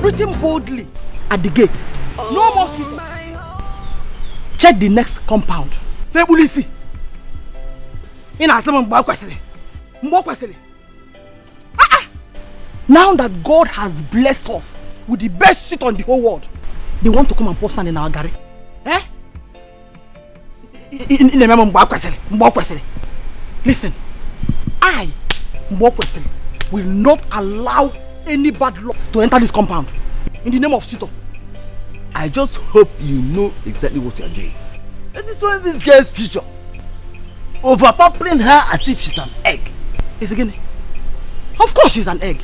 written boldly at the gate. No more suitors. Check the next compound. Febulisi. In Asama Mbakwesele. Now that God has blessed us with the best seat on the whole world, they want to come and pour sand in our garden. Eh? Listen, I, Mbokwesele, will not allow any bad luck to enter this compound. In the name of Sito. I just hope you know exactly what you are doing. And destroying this girl's future. Overpampering her as if she's an egg. Yes, again. Of course she's an egg.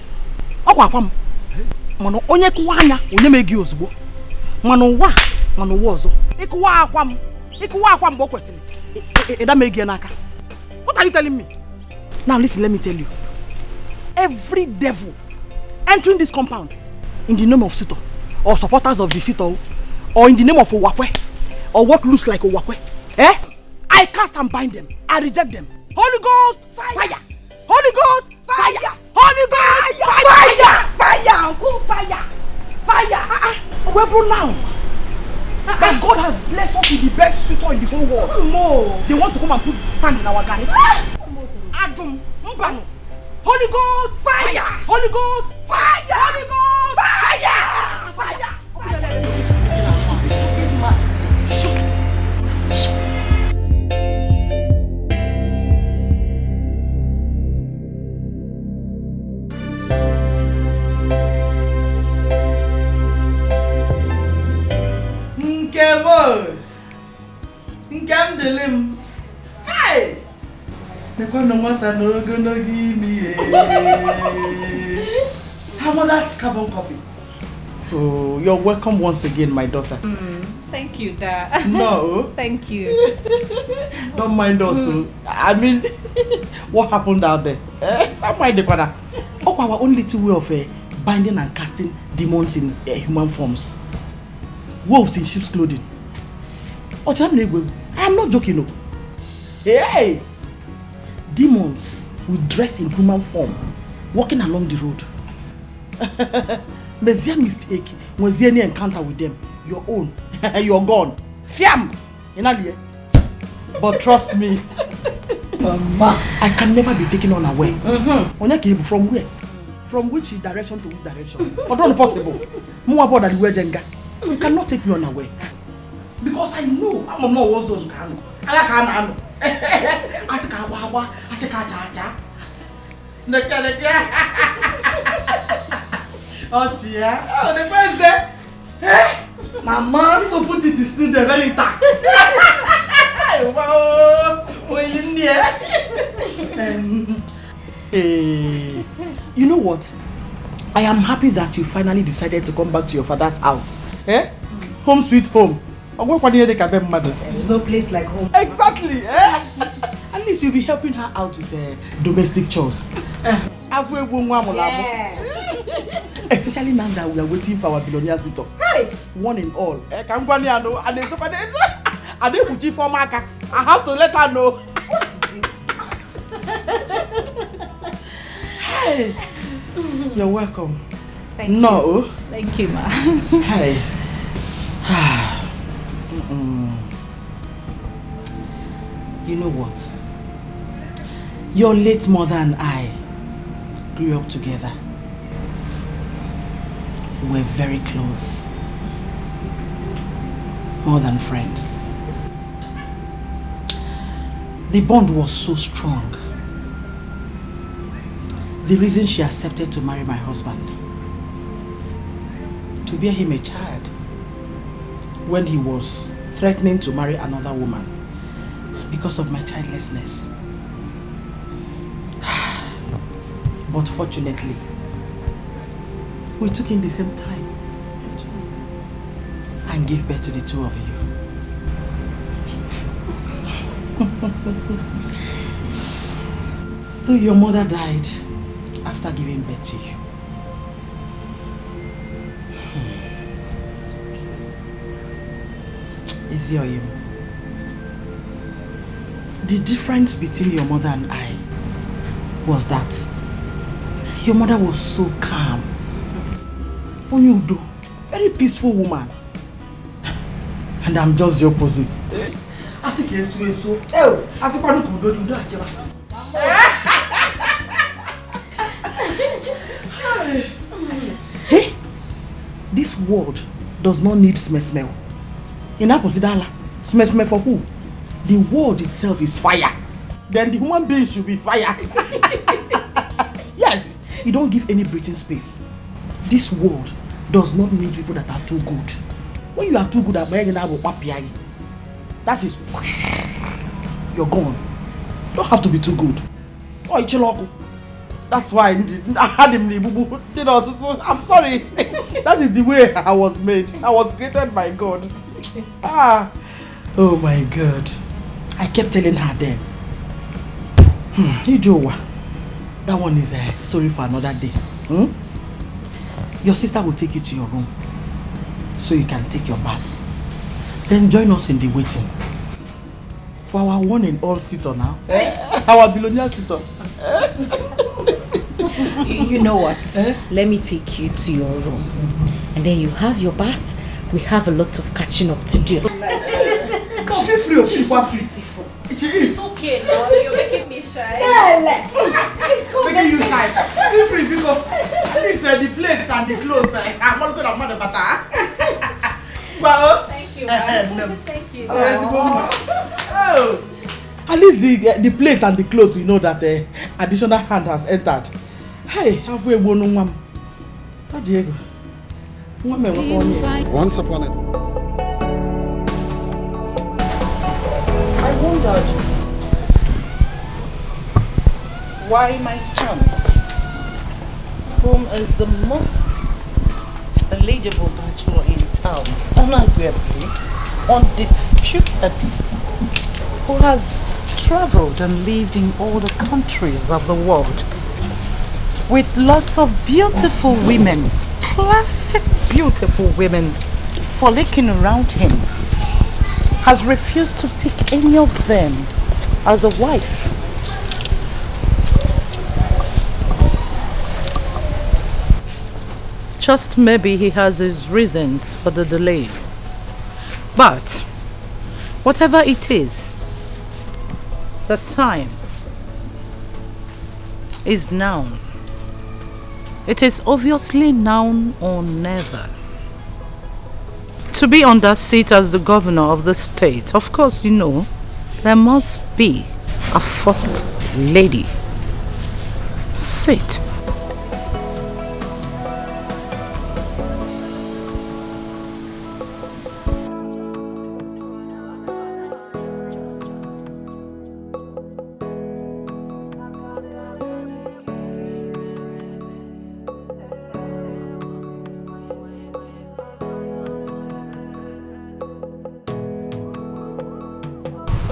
Mano onye kuwanya onye megi ozugbo. Mano wozo. Ikuwa akwam Mbokwesele. Eda megi n'aka. What are you telling me? Now listen, let me tell you. Every devil entering this compound in the name of Sito, or supporters of the Sito, or in the name of Owakwe, or what looks like Owakwe, I cast and bind them. I reject them. Holy Ghost, fire! Holy Ghost, fire! Holy Ghost, fire! Fire! Uncle, fire! Fire! Where now? That God has blessed us with the best suitor in the whole world. They want to come and put sand in our garden. Adam, Mbano. Holy Ghost, fire! Holy Ghost, fire! Holy Ghost, fire! Fire! Nkandelim. Hey! No matter no gonna give me how about that carbon copy? Oh, you're welcome once again, my daughter. Thank you, Dad. No. Thank you. Don't mind us. I mean, what happened out there? Don't mind the corner. Oh, our own little way of binding and casting demons in human forms. Wolves in sheep's clothing. I'm not joking, no. Hey! Demons will dress in human form, walking along the road. Was there mistake? Was there any encounter with them? Your own. You're gone. Fiam! But trust me, Mama, I can never be taken unaware. From where? From which direction to which direction? But not possible. More about the way Jenga. You cannot take me unaware. Because I know I'm not also in Kano. I can't. Asika wawa, asika chacha. Oh dear. Oh, the president. Mama, this opportunity is still there, very intact. Wow. You know what? I am happy that you finally decided to come back to your father's house. Home sweet home. There's no place like home. Exactly. At least you'll be helping her out with domestic chores. Yes. Especially now that we are waiting for our billionaire sitter. Hey. One in all. I have to let her know. What is it? Hey. You're welcome. Thank you. No. Thank you, Ma. Hey. You know what? Your late mother and I grew up together. We're very close. More than friends. The bond was so strong. The reason she accepted to marry my husband, to bear him a child, when he was threatening to marry another woman because of my childlessness. But fortunately, we took in the same time and gave birth to the two of you. Though your mother died after giving birth to you. Ezioyim, the difference between your mother and I was that your mother was so calm Onyudo, very peaceful woman. And I'm just the opposite. Asike so. Oh, asike no kudo do ajeba. Hey, this world does not need smell. In Aposidala, smell for who? The world itself is fire. Then the human being should be fire. Yes, you don't give any breathing space. This world does not need people that are too good. When you are too good at that is, you're gone. You don't have to be too good. Oh, Ichiloko. That's why I had him. I'm sorry. That is the way I was made. I was created by God. Oh my God. I kept telling her then. Ijowa. That one is a story for another day. Your sister will take you to your room so you can take your bath. Then join us in the waiting for our one and all sitter now. Our billionaire sitter. You know what? Let me take you to your room. And then you have your bath. We have a lot of catching up to do. Feel free. She's so beautiful. It's okay now. You're making me shy. Making you shy. Feel free because at least the plates and the clothes. I'm not going to mother butter. Well, thank you. Thank you. Oh, at least the plates and the clothes we know that additional hand has entered. Hey, have we won one? Oh, Diego. Once upon a I wondered why my son, whom is the most eligible bachelor in town, unarguably, undisputed, who has traveled and lived in all the countries of the world, with lots of beautiful women, classic beautiful women frolicking around him, has refused to pick any of them as a wife. Just maybe he has his reasons for the delay. But whatever it is, the time is now. It is obviously now or never. To be on that seat as the governor of the state, of course, you know, there must be a first lady. Sit.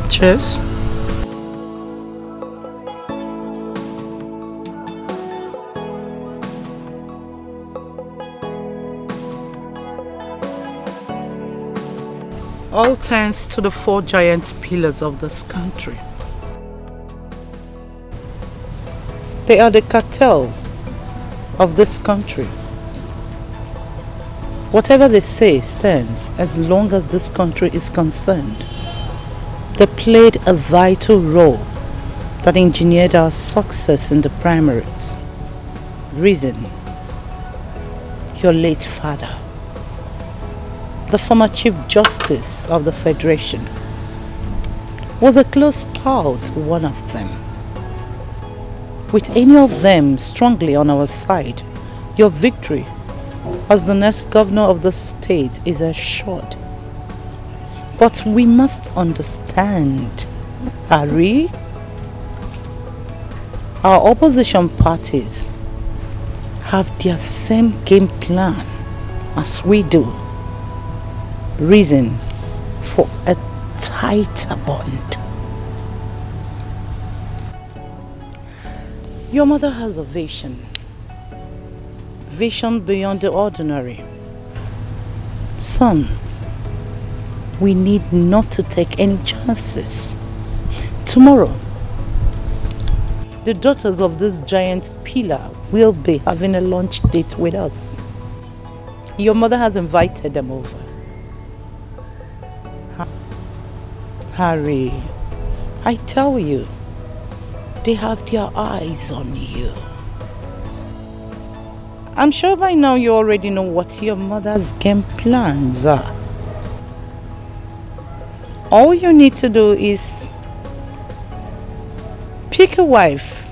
Cheers. All thanks to the 4 giant pillars of this country. They are the cartel of this country. Whatever they say stands as long as this country is concerned. They played a vital role that engineered our success in the primaries. Reason: your late father, the former Chief Justice of the Federation, was a close pal to one of them. With any of them strongly on our side, your victory as the next governor of the state is assured. But we must understand, Harry, our opposition parties have their same game plan as we do. Reason for a tighter bond. Your mother has a vision. Vision beyond the ordinary. Son, we need not to take any chances. Tomorrow, the daughters of this giant pillar will be having a lunch date with us. Your mother has invited them over. Harry, I tell you, they have their eyes on you. I'm sure by now you already know what your mother's game plans are. All you need to do is pick a wife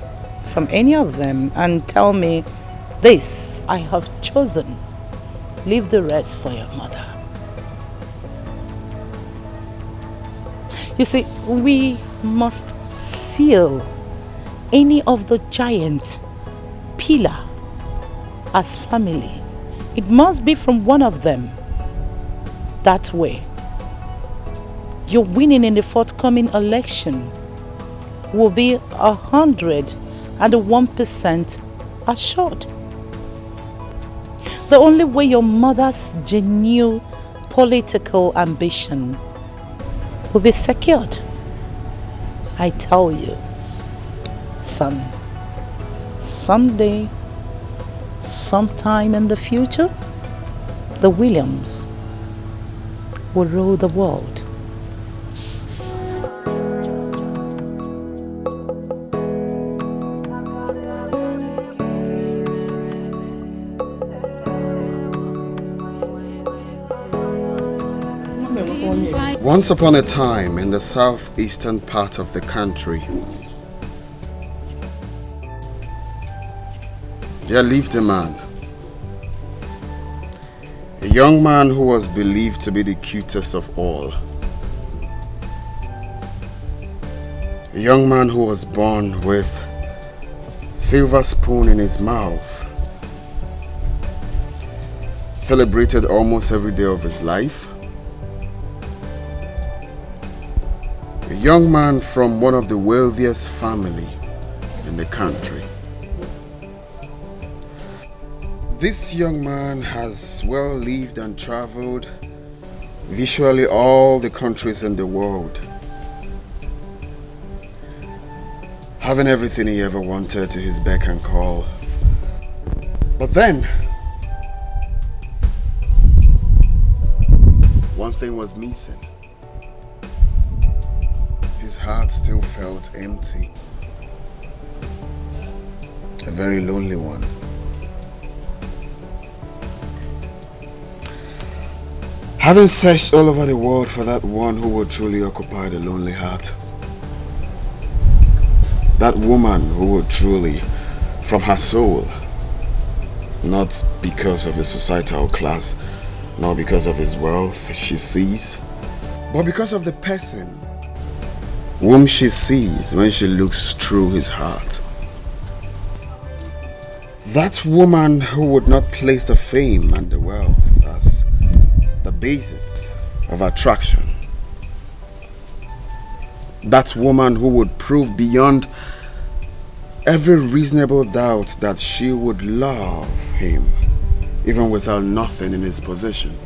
from any of them and tell me, this I have chosen. Leave the rest for your mother. You see, we must seal any of the giant pillar as family. It must be from one of them. That way, your winning in the forthcoming election will be 101% assured. The only way your mother's genuine political ambition will be secured, I tell you, son, someday, sometime in the future, the Williams will rule the world. Once upon a time, in the southeastern part of the country, there lived a man. A young man who was believed to be the cutest of all. A young man who was born with silver spoon in his mouth. Celebrated almost every day of his life. A young man from one of the wealthiest family in the country. This young man has well lived and traveled virtually all the countries in the world, having everything he ever wanted to his beck and call. But then, one thing was missing. His heart still felt empty. A very lonely one. Having searched all over the world for that one who would truly occupy the lonely heart. That woman who would truly, from her soul, not because of his societal class, nor because of his wealth she sees, but because of the person whom she sees when she looks through his heart. That woman who would not place the fame and the wealth as the basis of attraction. That woman who would prove beyond every reasonable doubt that she would love him even without nothing in his possession.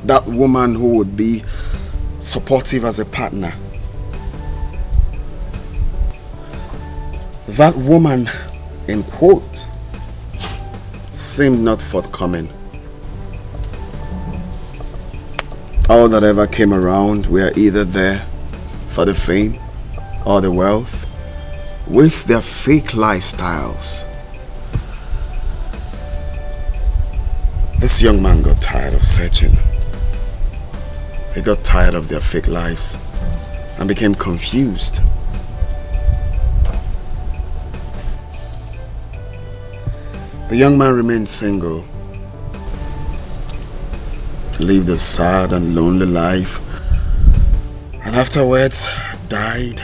That woman who would be supportive as a partner. That woman, in quote, seemed not forthcoming. All that ever came around were either there for the fame or the wealth, with their fake lifestyles. This young man got tired of searching. He got tired of their fake lives and became confused. The young man remained single, lived a sad and lonely life, and afterwards died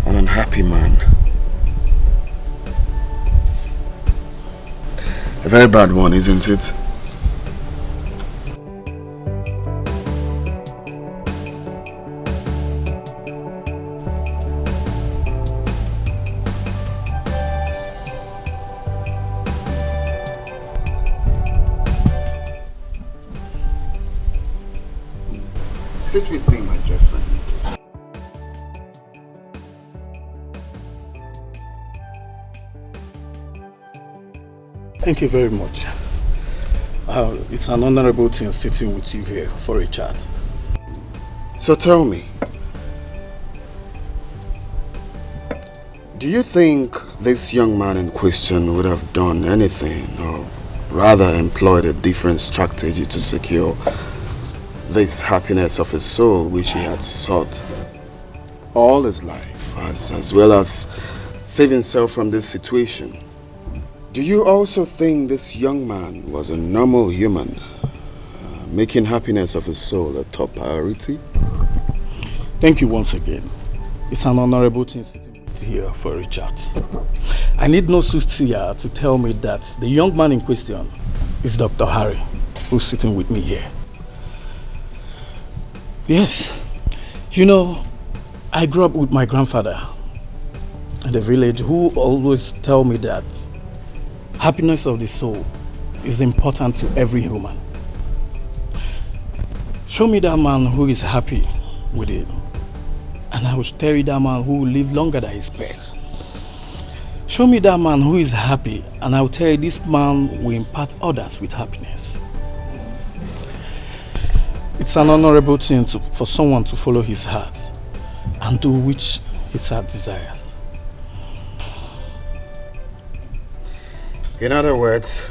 an unhappy man. A very bad one, isn't it? Sit with me, my dear friend. Thank you very much. It's an honorable thing sitting with you here for a chat. So tell me, do you think this young man in question would have done anything, or rather employed a different strategy to secure this happiness of his soul which he had sought all his life, as well as save himself from this situation? Do you also think this young man was a normal human, making happiness of his soul a top priority? Thank you once again. It's an honorable thing sitting here for a chat. I need no soothsayer to tell me that the young man in question is Dr. Harry, who's sitting with me here. Yes, you know, I grew up with my grandfather in the village, who always tell me that happiness of the soul is important to every human. Show me that man who is happy with it, and I will tell you that man who will live longer than his peers. Show me that man who is happy, and I will tell you this man will impart others with happiness. It's an honorable thing for someone to follow his heart and do which his heart desires. In other words,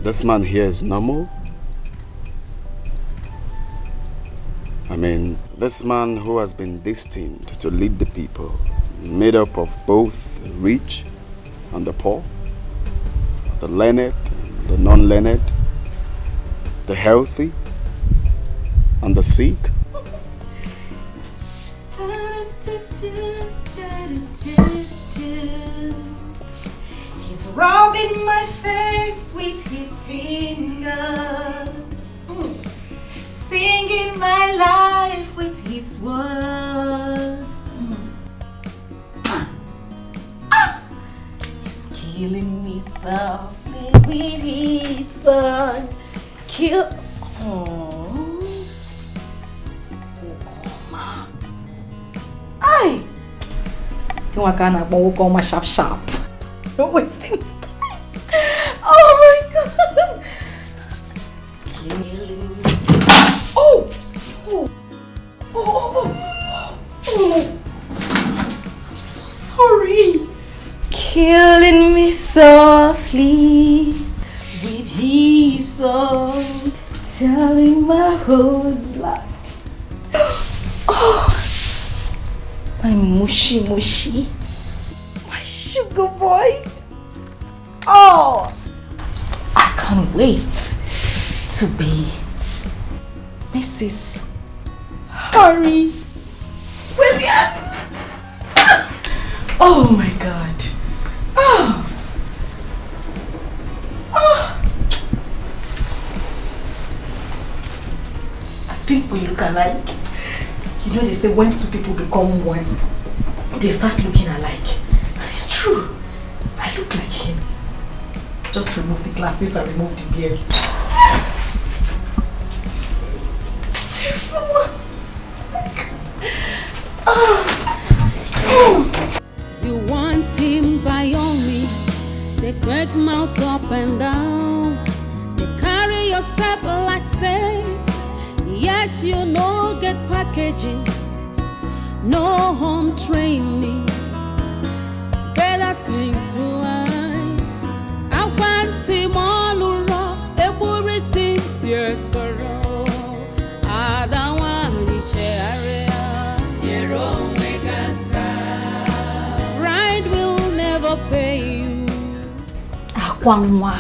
this man here is normal? I mean, this man who has been destined to lead the people, made up of both the rich and the poor, the learned and the non-learned, the healthy and the sick. He's rubbing my face with his fingers, singing my life with his words. He's killing me softly with his song. Ay! Wokoma sharp sharp. Don't wasting time. Oh my god! Killing me. Oh! Oh! Oh! I'm so sorry. Killing me softly with his song, telling my whole life. Oh! My mushy, my sugar boy. Oh, I can't wait to be Mrs. Harry Williams. Oh my God. Oh. I think we look alike. You know, they say when two people become one, they start looking alike. And it's true. I look like him. Just remove the glasses and remove the beers. You want him by all means. They crack mouth up and down. They carry yourself like safe. Yet you no get packaging, no home training. Better think twice. I want him all around. A worry since your sorrow. I don't want each area. Your omega. Pride will never pay you. Akwangwa.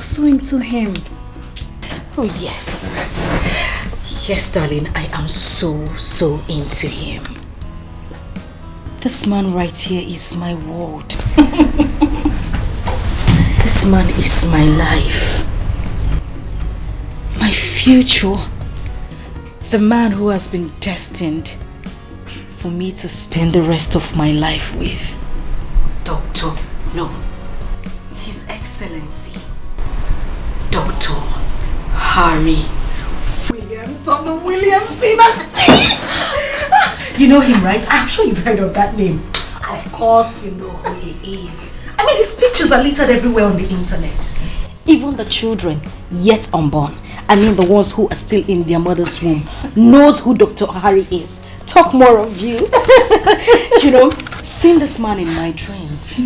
So into him. Oh yes. Yes, darling, I am so into him. This man right here is my world. This man is my life. My future. The man who has been destined for me to spend the rest of my life with. Doctor, no. His Excellency. Dr. Harry Williams of the Williams dynasty. You know him, right? I'm sure you've heard of that name. Of course you know who he is. I mean, his pictures are littered everywhere on the internet. Even the children yet unborn, I mean the ones who are still in their mother's womb, knows who Dr. Harry is. Talk more of you. You know, seeing this man in my dreams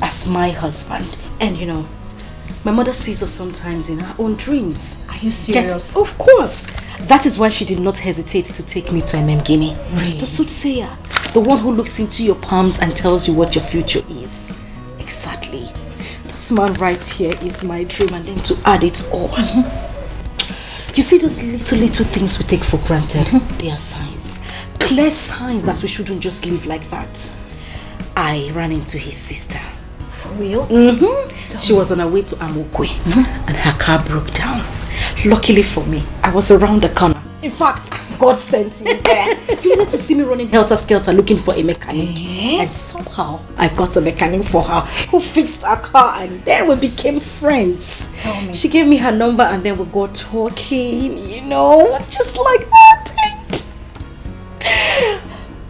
as my husband. And you know, my mother sees us sometimes in her own dreams. Are you serious? Of course. That is why she did not hesitate to take me to Guinea. Really? The soothsayer, the one who looks into your palms and tells you what your future is. Exactly. This man right here is my dream, and then to add it all. You see those little things we take for granted? They are signs. Clear signs that we shouldn't just live like that. I ran into his sister. For real? She was on her way to Amokwe and her car broke down. Luckily for me, I was around the corner. In fact, God sent me there. You need to see me running helter-skelter looking for a mechanic. And somehow, I got a mechanic for her who fixed her car, and then we became friends. Tell me. She gave me her number and then we got talking, you know, just like that. And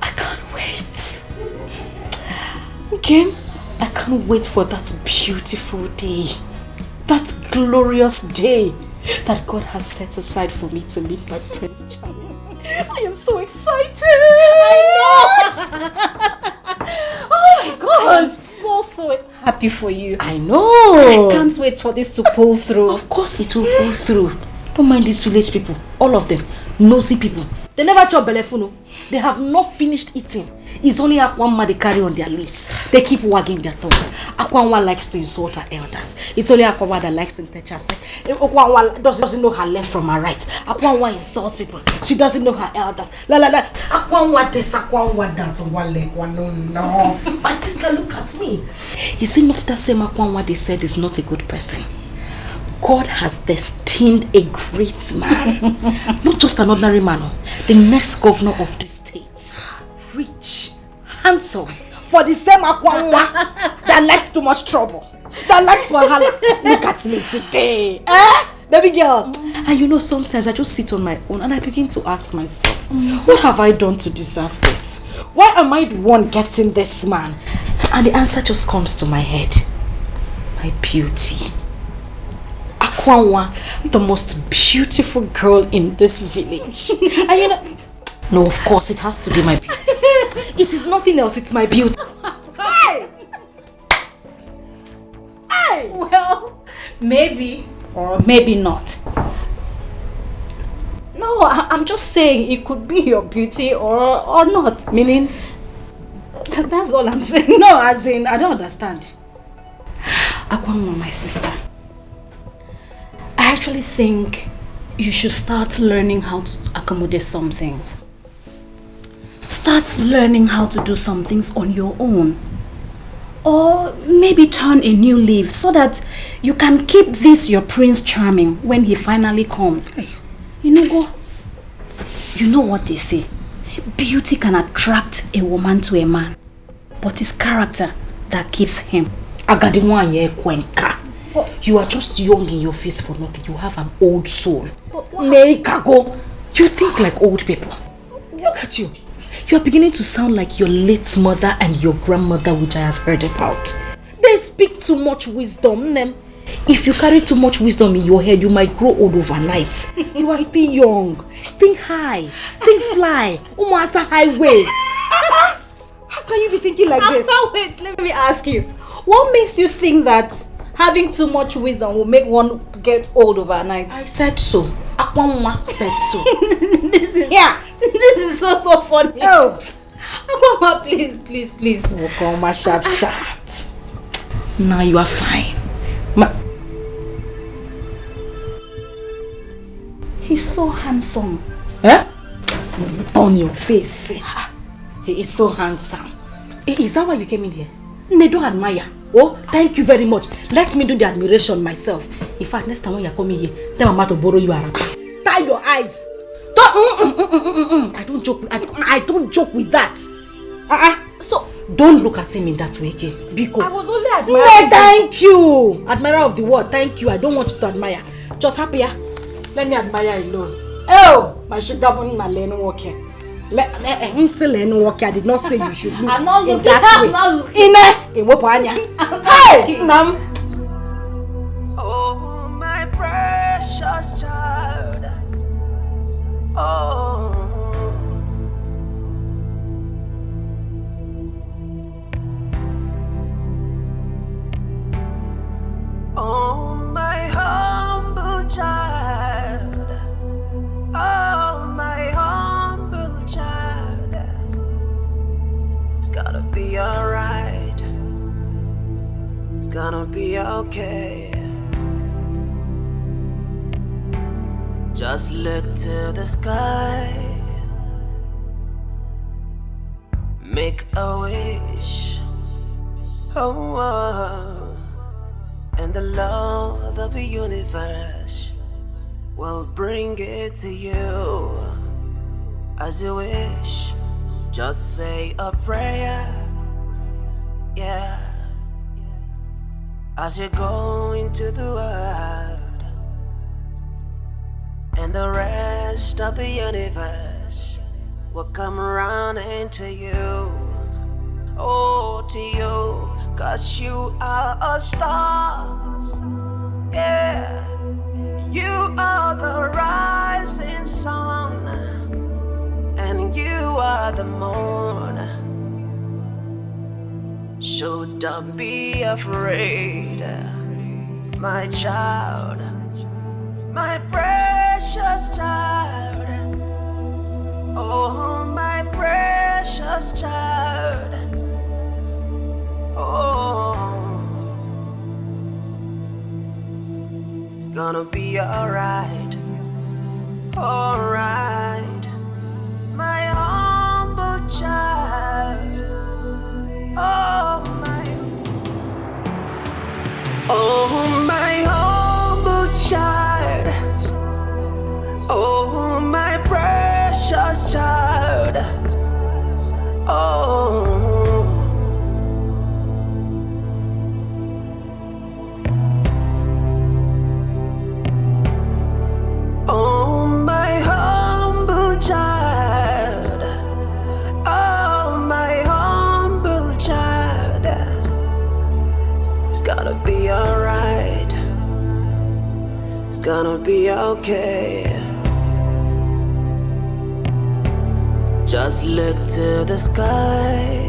I can't wait. Again, I can't wait for that beautiful day. That glorious day that God has set aside for me to meet my Prince Charming. I am so excited! I know! Oh my God! I'm so happy for you. I know! I can't wait for this to pull through. Of course it will pull through. Don't mind these village people. All of them. Nosy people. They never chop belefuno. They have not finished eating. It's only Akwanwa they carry on their lips. They keep wagging their tongue. Akwanwa likes to insult her elders. It's only Akwanwa that likes interchase. Akwanwa doesn't know her left from her right. Akwanwa insults people. She doesn't know her elders. La la la. Akwanwa this, Akwanwa that. One leg, one no. My sister, look at me. Is it not that same Akwanwa they said is not a good person? God has destined a great man. Not just an ordinary man. The next governor of the state. Rich, handsome, for the same Akwanwa that likes too much trouble, that likes wahala. Look at me today, baby girl. And you know, sometimes I just sit on my own and I begin to ask myself, what have I done to deserve this? Why am I the one getting this man? And the answer just comes to my head. My beauty. Akwanwa, the most beautiful girl in this village. And you know, no, of course, it has to be my beauty. It is nothing else, it's my beauty. Hey! Hey! Well, maybe or maybe not. No, I'm just saying it could be your beauty or not. Meaning? That's all I'm saying. No, as in, I don't understand. Akwanwa, my sister, I actually think you should start learning how to accommodate some things. Start learning how to do some things on your own. Or maybe turn a new leaf so that you can keep this your Prince Charming when he finally comes. You know what they say. Beauty can attract a woman to a man, but it's character that keeps him. You are just young in your face for nothing. You have an old soul. You think like old people. Look at you. You are beginning to sound like your late mother and your grandmother, which I have heard about. They speak too much wisdom. If you carry too much wisdom in your head, you might grow old overnight. You are still young. Think high. Think fly. Umasa highway. How can you be thinking like this? Wait, let me ask you. What makes you think that having too much wisdom will make one get old overnight? I said so. Akwanwa said so. This is so funny. Oh, Akwanwa, please. Akwanwa, sharp. Now you are fine. He's so handsome. On your face. He is so handsome. Is that why you came in here? They don't admire. Oh, thank you very much. Let me do the admiration myself. In fact, next time when you're coming here, tell Mama to borrow you a wrapper. Tie your eyes. Don't. I don't joke. I don't joke with that. So don't look at him in that way, okay? Biko. I was only admiring. No, thank you. Admirer of the world. Thank you. I don't want you to admire. Just happier. Let me admire alone. Oh, my sugar bunny, my lane walking. I did not say you should look I'm not in looking. that way. I'm not looking. Hey, Nam. Oh, my precious child. Oh. Oh, my humble child. Oh, my humble child. It's gonna be alright. It's gonna be okay. Just look to the sky. Make a wish. Oh. And the Lord of the universe will bring it to you as you wish. Just say a prayer, yeah, as you go into the world, and the rest of the universe will come around into you. Oh, to you. 'Cause you are a star, yeah. You are the rising sun, and you are the moon. So don't be afraid, my child, my precious child. Oh, my precious child. Oh, it's gonna be alright, alright, my humble child. Oh, my humble child. Oh, my precious child. Oh. Oh, my humble child. Oh, my humble child. It's gonna be alright. It's gonna be okay. Just look to the sky.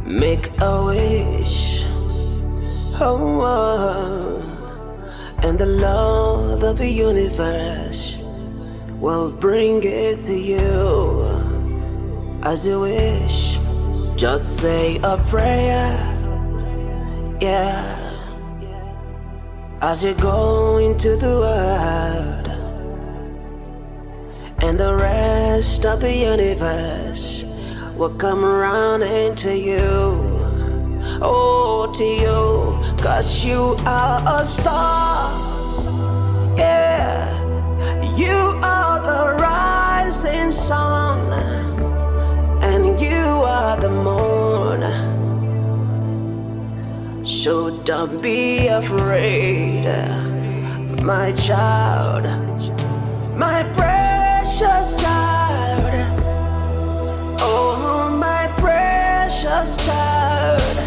Make a wish. Oh. And the Lord of the universe will bring it to you as you wish. Just say a prayer, yeah, as you go into the world, and the rest of the universe will come around into you. Oh, to you. 'Cause you are a star, yeah. You are the rising sun, and you are the moon. So don't be afraid, my child, my precious child. Oh, my precious child.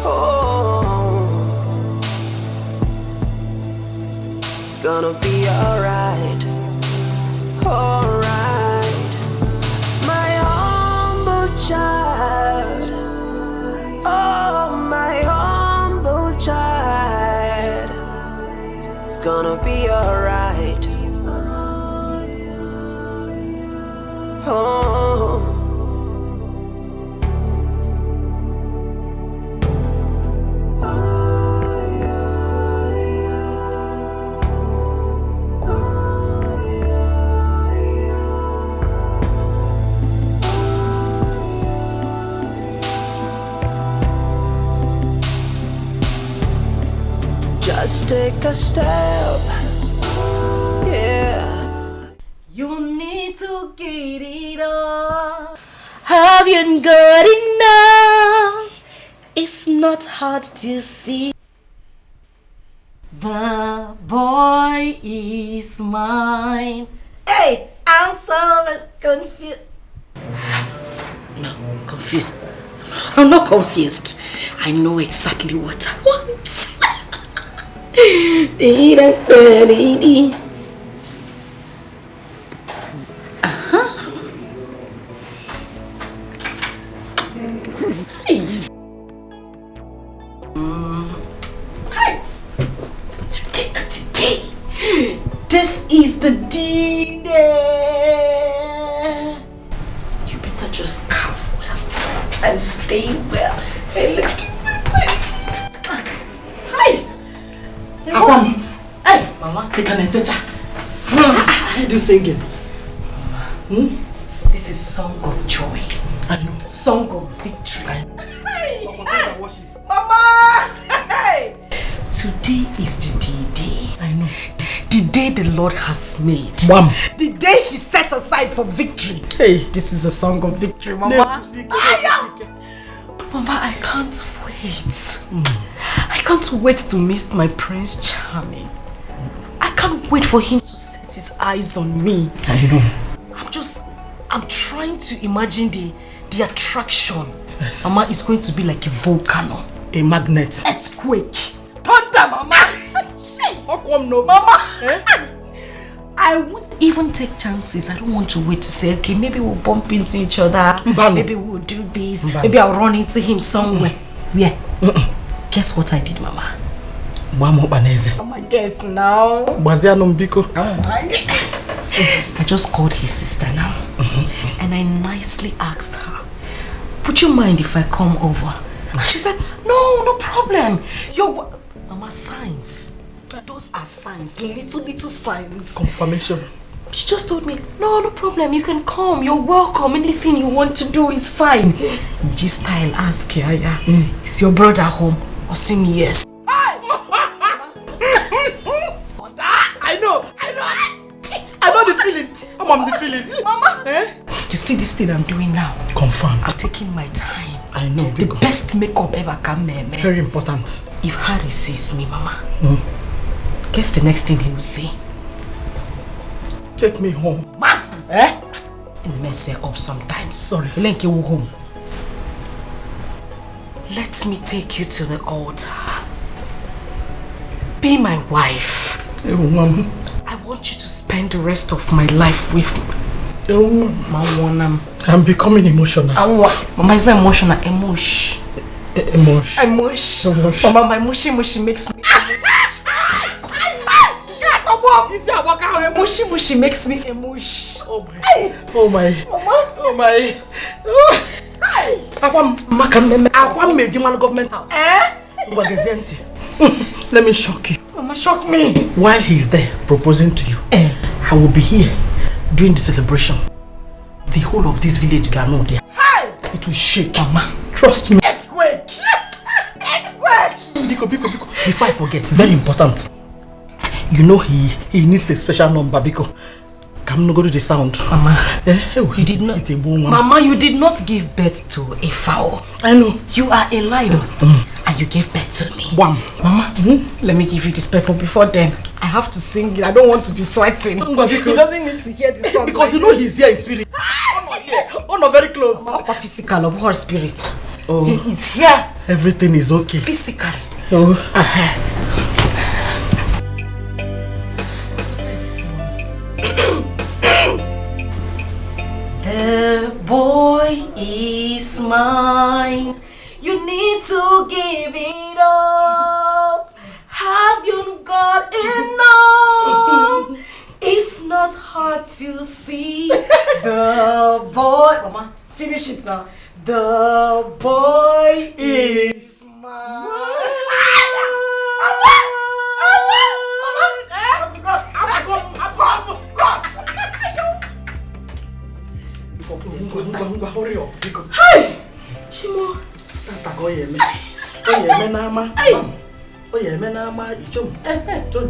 Oh, it's gonna be alright, alright, my humble child. Oh, my humble child. It's gonna be alright. Oh. Just take a step, yeah. You need to get it up. Have you got enough? It's not hard to see. The boy is mine. Hey, I'm so confused. No, confused. I'm not confused. I know exactly what I want. Today. This is the D-Day. You better just carve well and stay well. Hey, look at this. Hi. Akwam. Hey, Mama. They can enter. I do singing. This is song of joy. I know. Song of victory. Hey. Mama! Hey. Today is the D-Day. I know. The day the Lord has made. Wham. The day He set aside for victory. Hey. This is a song of victory, Mama. Mama, I can't wait. I can't wait to meet my Prince Charming. I can't wait for him to set his eyes on me. I know. I'm trying to imagine the attraction. Yes. Mama, it's going to be like a volcano. A magnet. Earthquake. Thunder, Mama. How come no? Mama. I won't even take chances. I don't want to wait to say, okay, maybe we'll bump into each other. Maybe we'll do this. Maybe I'll run into him somewhere. Where? Guess what I did, Mama? Mama, guess now. I just called his sister now. And I nicely asked her, would you mind if I come over? And she said, no problem. Mama, signs. Those are signs. Little signs. Confirmation. She just told me, no problem. You can come. You're welcome. Anything you want to do is fine. Just style ask her, is your brother home? Or see me, yes. I know the feeling. I'm the feeling. Mama. You see this thing I'm doing now? Confirmed. I'm taking my time. I know. The best makeup ever come, man. Very important. If Harry sees me, Mama, guess the next thing he will say? Take me home. Ma! And mess her up sometimes. Sorry. Lenke will home. Let me take you to the altar. Be my wife. Oh, Mama. I want you to spend the rest of my life with me. Oh, Mama. I'm becoming emotional. Mama is not emotional. Emotion. Mama, my mushy makes me mushy makes me emotion. Oh my. Akwam made man government house. Let me shock you. Mama, shock me. While he's there proposing to you, I will be here during the celebration. The whole of this village can know there. It will shake. Mama, trust me. Earthquake. Biko. Before I forget, very important. You know he needs a special number, Biko. Come no go to the sound. Mama, you did not. Mama, you did not give birth to a fowl. I know. You are a lion. And you gave birth to me. Wham. Mama, let me give you this pepper before then. I have to sing it. I don't want to be sweating. He doesn't need to hear the song. Because you know he's here in spirit. Oh no, very close. Mama, physical of her spirit. Oh. He is here. Everything is okay. Physical. Oh. The boy is mine. You need to give it up. Have you got enough? It's not hard to see. The boy, Mama, finish it now. The boy is mine. Hurry up, Biko. Hey! Chimo. Tata go yeme. Oyeme nama. Oyeme nama ichom. Chon.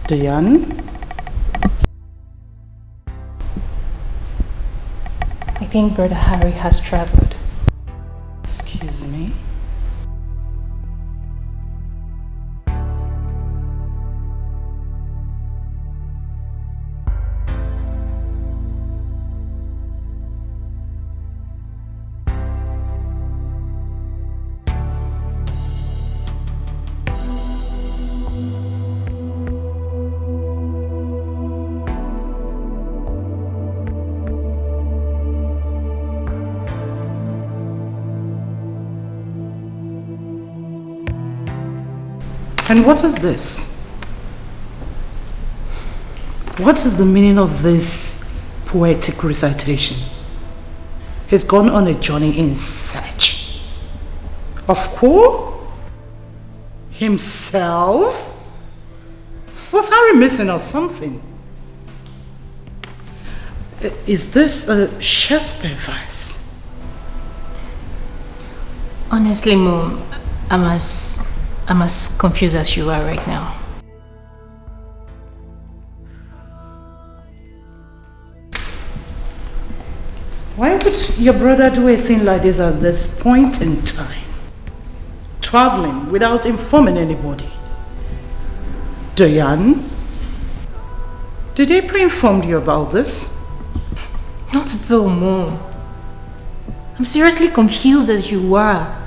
Diane? I think Brother Harry has traveled. Excuse me? And what is this? What is the meaning of this poetic recitation? He's gone on a journey in search of who? Himself? Was Harry missing or something? Is this a Shakespeare verse? Honestly, Mom, I'm as confused as you are right now. Why would your brother do a thing like this at this point in time? Traveling without informing anybody. Diane, did they pre-inform you about this? Not at all, Mom. I'm seriously confused as you are.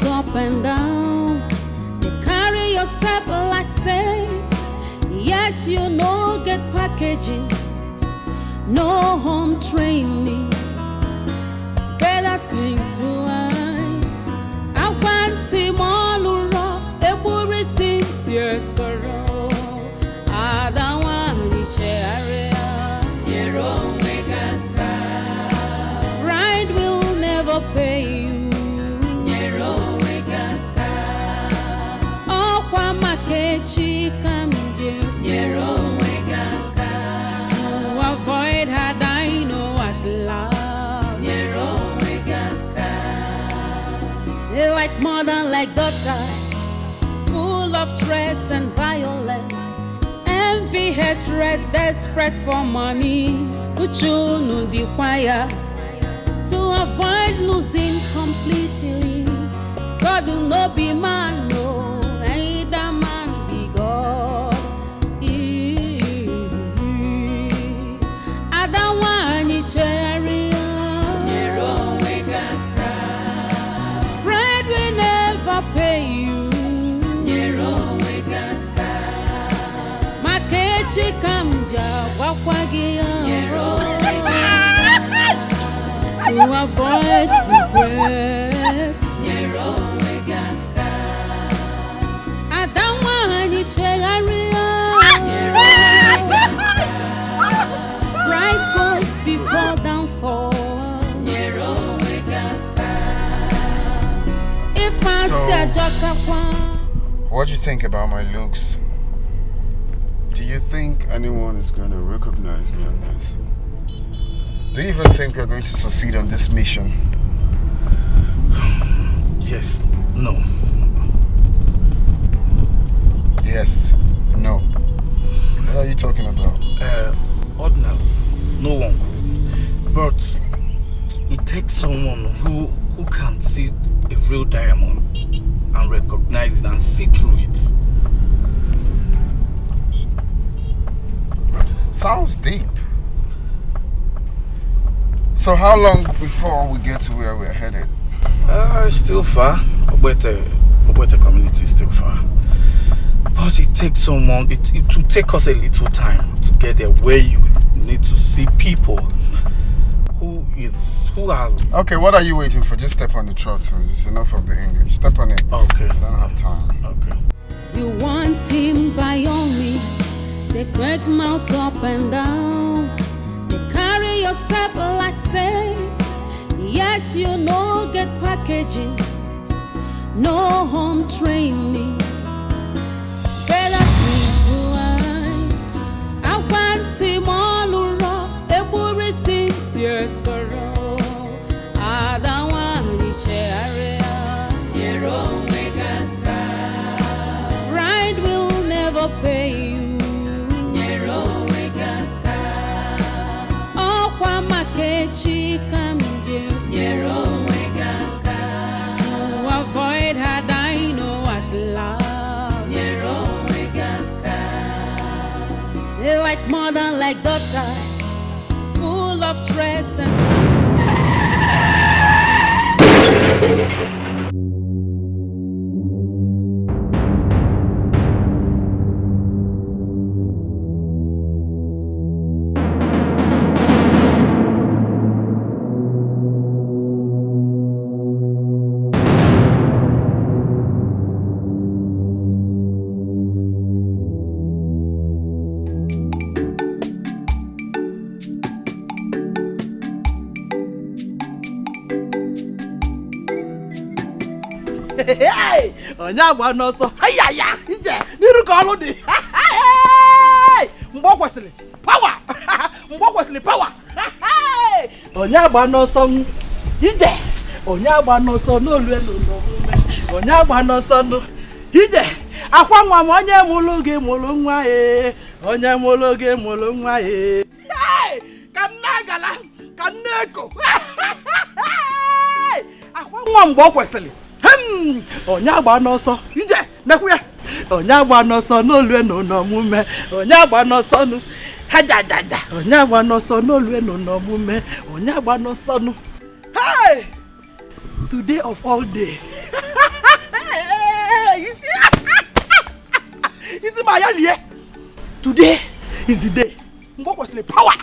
Up and down, they carry yourself like safe, yet you no get packaging, no home training. Better think twice. I want him all around, a worry since your sorrow. I don't want each area, your own pride will never pay you. To avoid her, I know at last. They like mother, like daughter, full of threats and violence, envy, hatred, desperate for money. Uchunu the choir to avoid losing completely. God will not be man, no, either man be God. I don't want you cherry. Pride will never pay you. Makechi kamja wakwagia to avoid regret. I don't want you cherry. Pride goes before downfall. What do you think about my looks? Do you think anyone is going to recognize me on this? Do you even think we're going to succeed on this mission? Yes, no. Yes, no. What are you talking about? Ordinarily, no one could. But it takes someone who can see a real diamond and recognize it and see through it. Sounds deep. So how long before we get to where we're headed? Still far. Obwete community is still far. But it takes someone, it will take us a little time to get there, where you need to see people who who has... Okay, what are you waiting for? Just step on the throttle. It's enough of the English. Step on it. Okay. I don't have time. Okay. You want him by all means. They crack mouth up and down. They carry yourself like safe. Yet you no get packaging. No home training. Better think twice. I want him all around. Every sincere sorrow. I don't want to share. Your own pride will never pay you. Your own oh, kwa makechi kamje. Your own to avoid her dying at last. Your own they like mother, like daughter, full of threats and Hey, onya gba no so. Ayaya, ije, niru ka olu di. Mbo kwesili. Power. Mbo kwesili power. Onya gba no so. Ije, onya gba no so no lu enu no mume. Onya gba no so no. Ije, akwa nwa m onye mulu gi mulu nwa e. Onye mulu gi mulu nwa e. Hey, kanagala, kaneko. Akwa nwa mbo kwesili. Onya gba n'ọsọ ije nekwu ya onya gba n'ọsọ n'olue no mume onya gba n'ọsọ nu hajajaja onya gba n'ọsọ n'olue no mume onya gba n'ọsọ nu hey today of all day you see my yali today is the day mbo kwesili power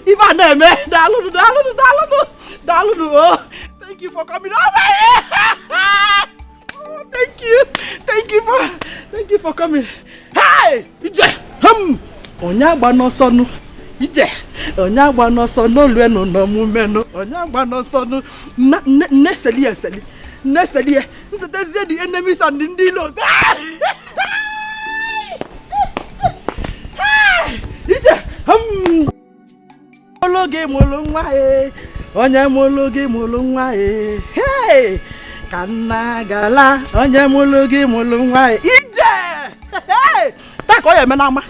if I name daludu oh thank you for coming over here. Oh, thank you for coming. Hey, ije. Onya gba n'ọsọ nu. Ije. Onya gba n'ọsọ n'olue no mume no. Onya gba n'ọsọ nu. Neseli. Nsetezie the enemies and the dealers. Ije. Ologe molo nwa e. Onye mulu gi mulu nwa e. Hey! Kanagala. Onye mulu gi mulu nwa e. Ije! Hey! Tak oye menama.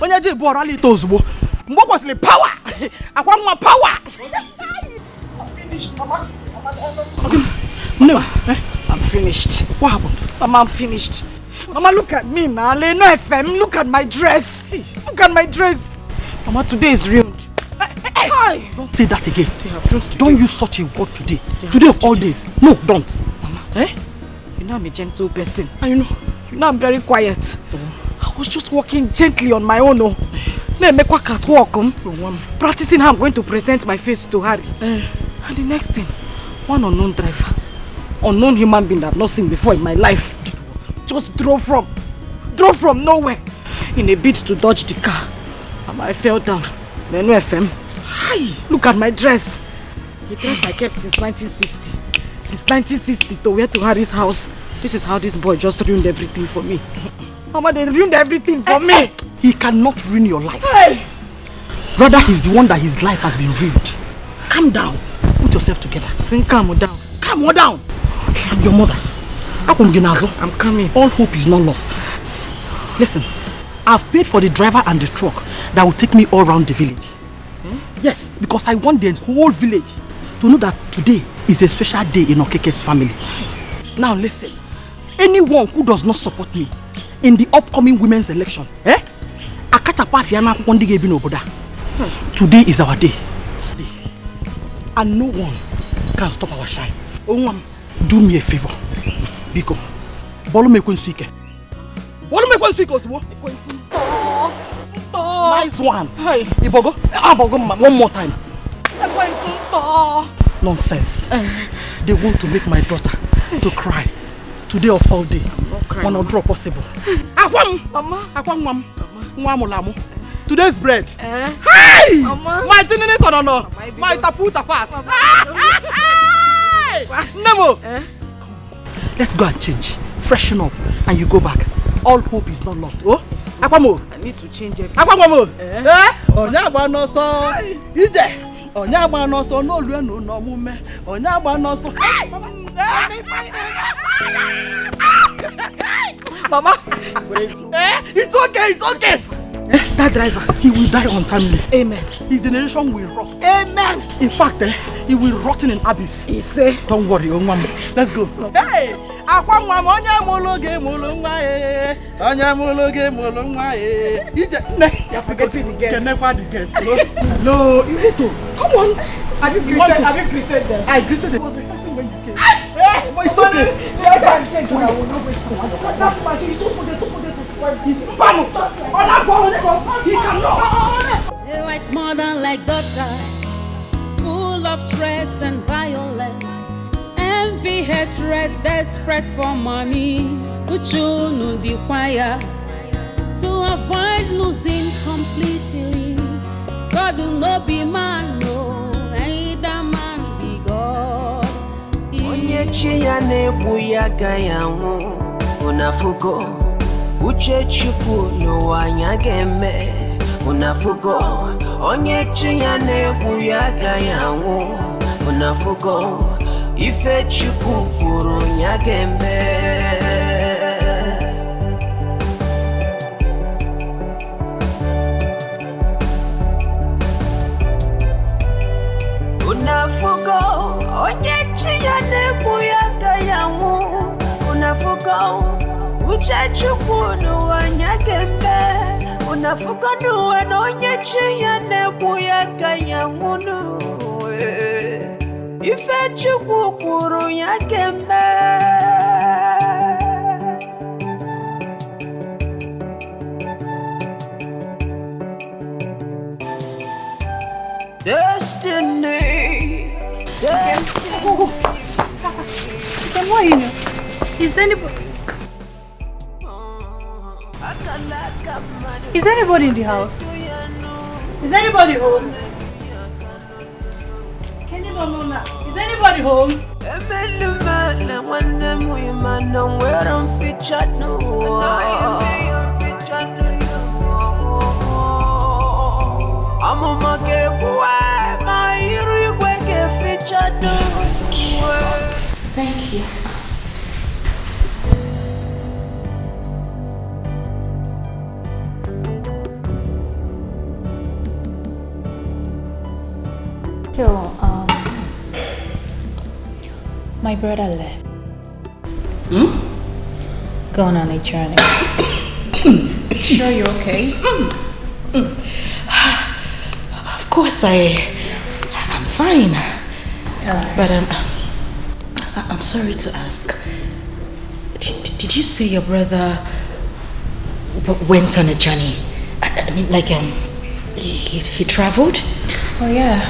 Onye ji bo rally to ozugbo. Mgbo kwesili power. Akwa nwa power. I'm finished, Mama. Okay. No, I'm finished. What happened? Mama, I'm finished. Mama, look at me now. No FM. Look at my dress. Look at my dress. Mama, today is ruined. Hey, don't say that again. Don't use such a word today. Today of all days. No, don't. Mama, you know I'm a gentle person. You know I'm very quiet. I was just walking gently on my own. Practicing how I'm going to present my face to Harry. And the next thing, one unknown driver, unknown human being that I've not seen before in my life, just drove from nowhere in a bid to dodge the car. And I fell down. Then no FM. Hi, look at my dress. A dress I kept since 1960. Since 1960 to wear to Harry's house. This is how this boy just ruined everything for me. Mama, they ruined everything for me. He cannot ruin your life. Hey. Rather, he's the one that his life has been ruined. Calm down. Put yourself together. Sing calm down. Calm down. Okay. And your mother. I'm coming. All hope is not lost. Listen, I've paid for the driver and the truck that will take me all around the village. Yes, because I want the whole village to know that today is a special day in Okeke's family. Now listen, anyone who does not support me in the upcoming women's election, today is our day. And no one can stop our shine. Do me a favor. Biko, bolu me kwensuike. Bolu me kwensuike osibo. Nice one. Hey, Ibogo. One more time. Nonsense. They want to make my daughter to cry. Today of all day. When I draw possible. Mama. Today's bread. Hey! My tinine no. My tapu tapas. Nemo. Let's go and change. Freshen up and you go back. All hope is not lost. Oh? Akwamo. I need to change everything. Akwamo. Onyagba no so. Ije. Onyagba no so no lu enu no mume. Onyagba no so. Mama. It's okay. That driver, he will die untimely. Amen. His generation will rust. Amen. In fact, he will rotten in abyss. He say. Don't worry, Mama. Let's go. Hey! Akwamwa onya mologe molonwa eh. Onya mologe molonwa eh. You're forgetting the guests. Can never the guests. No, you need to. Come on. Have you greeted them? I greeted them. I was rehearsing when you came. Hey, but it's okay. Let them change when I will not waste time. That's my you just forget to spoil it. He cannot. Like mother, like daughter, full of threats and violence. Envy, hatred, desperate for money. Uchu no require to avoid losing completely. God will not be man, no, either man be God. Onye chi ya na-egbu ya gayanwu unafugo uche Chukwu n'ụwa anya ga-eme unafugo onye chi ya na-egbu ya gayanwu unafugo ife Chukwu kwuru nya ga-eme. Unafugo onye chi ya na-egbu ya gayanwu unafugo uche Chukwu n'ụwa anya ga-eme unafugo n'ụwa na onye chi ya na-egbu ya gayanwu ife Chukwu kwuru ya ga-eme. Destiny. Why you know? Is anybody in the house? Is anybody home? Can you know now? Is anybody home? Thank you. So, my brother left. Gone on a journey. Sure you're okay? Of course I'm fine. But I'm sorry to ask. Did you say your brother went on a journey? I mean, like he traveled? Oh yeah,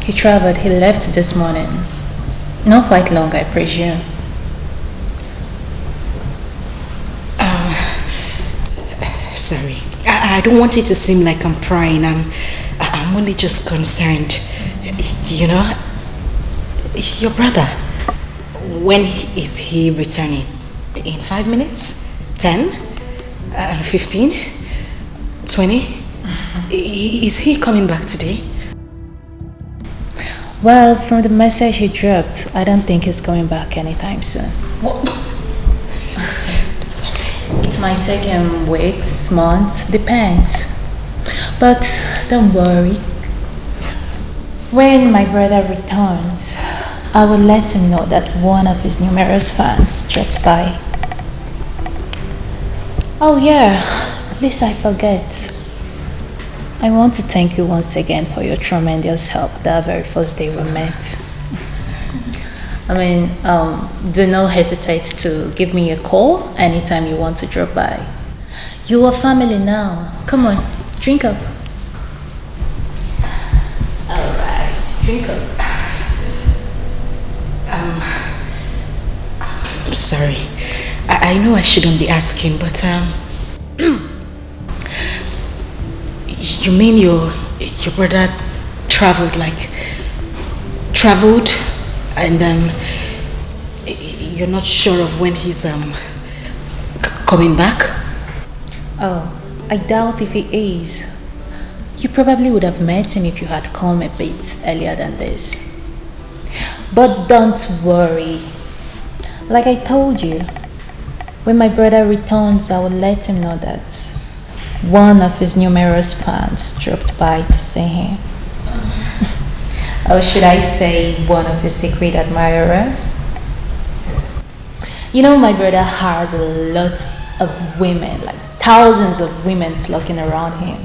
he traveled. He left this morning. Not quite long, I presume. Sorry. I don't want it to seem like I'm prying. I'm only just concerned. You know, your brother, when is he returning? In 5 minutes? 10? 15? 20? Is he coming back today? Well, from the message he dropped, I don't think he's coming back anytime soon. What? It might take him weeks, months, depends. But don't worry. When my brother returns, I will let him know that one of his numerous fans dropped by. Oh yeah, lest I forget. I want to thank you once again for your tremendous help that very first day we met. I mean, do not hesitate to give me a call anytime you want to drop by. You are family now. Come on, drink up. Drink up. I'm sorry. I know I shouldn't be asking, but you mean your brother traveled and you're not sure of when he's coming back? Oh, I doubt if he is. You probably would have met him if you had come a bit earlier than this. But don't worry. Like I told you, when my brother returns, I will let him know that one of his numerous fans dropped by to see him. Or should I say one of his secret admirers? You know, my brother has a lot of women, like thousands of women flocking around him.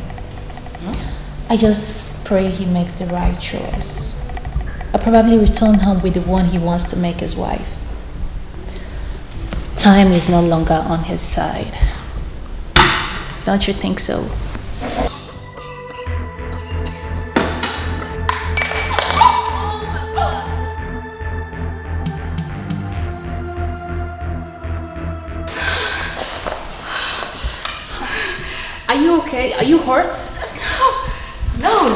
I just pray he makes the right choice. I'll probably return home with the one he wants to make his wife. Time is no longer on his side. Don't you think so? Are you okay? Are you hurt? No.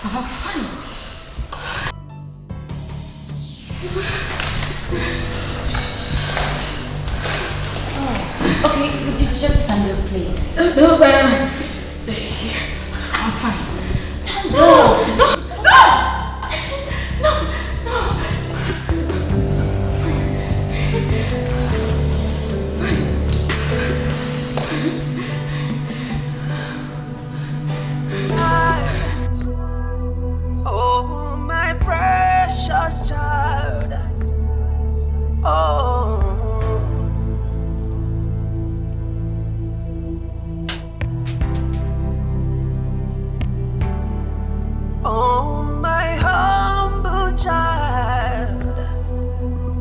I'm fine. Okay, would you just stand up, please? No, but I'm fine. Stand up. No. Oh, my precious child. Oh. Oh, my humble child.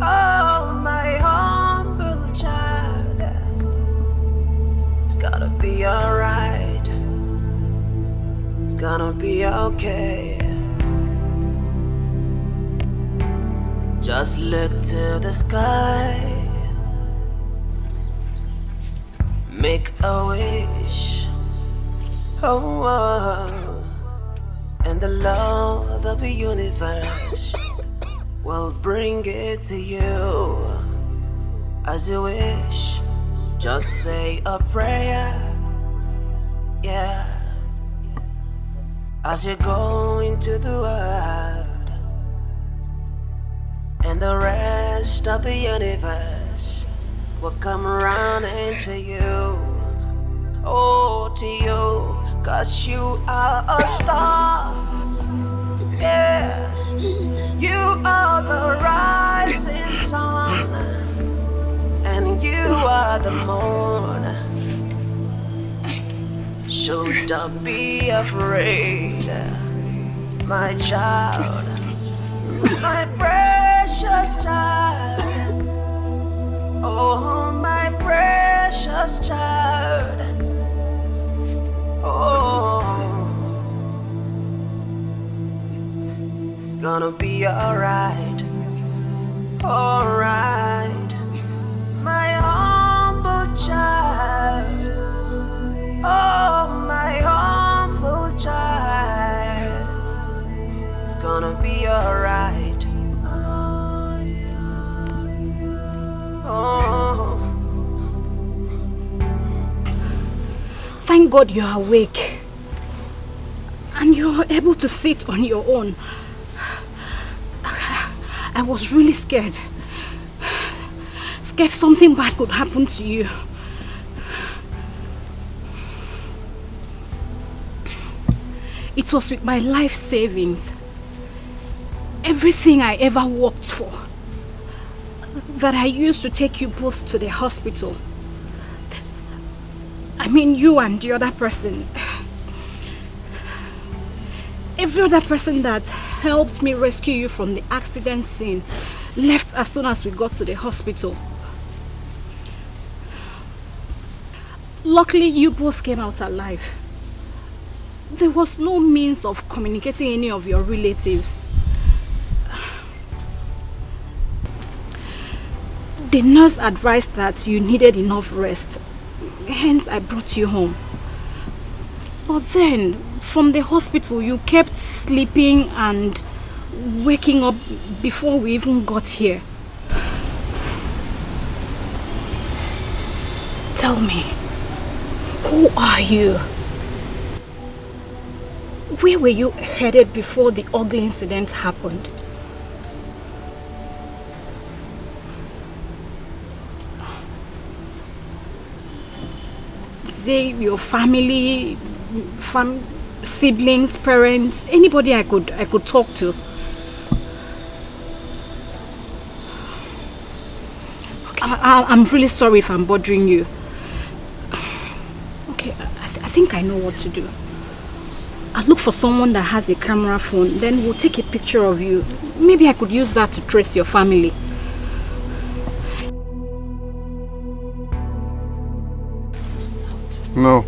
Oh, my humble child. It's gonna be alright. It's gonna be okay. Just look to the sky. Make a wish. Oh, oh. And the Lord of the universe will bring it to you as you wish. Just say a prayer, yeah, as you go into the world, and the rest of the universe will come around into you. Oh, to you. 'Cause you are a star, yeah. You are the rising sun, and you are the moon. So don't be afraid, my child, my precious child. Oh, my precious child. Oh, it's gonna be alright, alright, my humble child. Oh, my humble child. It's gonna be alright. Oh. Thank God you're awake and you're able to sit on your own. I was really scared. Scared something bad could happen to you. It was with my life savings, everything I ever worked for, that I used to take you both to the hospital. I mean, you and the other person. Every other person that helped me rescue you from the accident scene left as soon as we got to the hospital. Luckily, you both came out alive. There was no means of communicating any of your relatives. The nurse advised that you needed enough rest. Hence, I brought you home. But then, from the hospital, you kept sleeping and waking up before we even got here. Tell me, who are you? Where were you headed before the ugly incident happened? Say your family, siblings, parents, anybody I could talk to. Okay, I'm really sorry if I'm bothering you. Okay, I think I know what to do. I'll look for someone that has a camera phone, then we'll take a picture of you. Maybe I could use that to trace your family. No.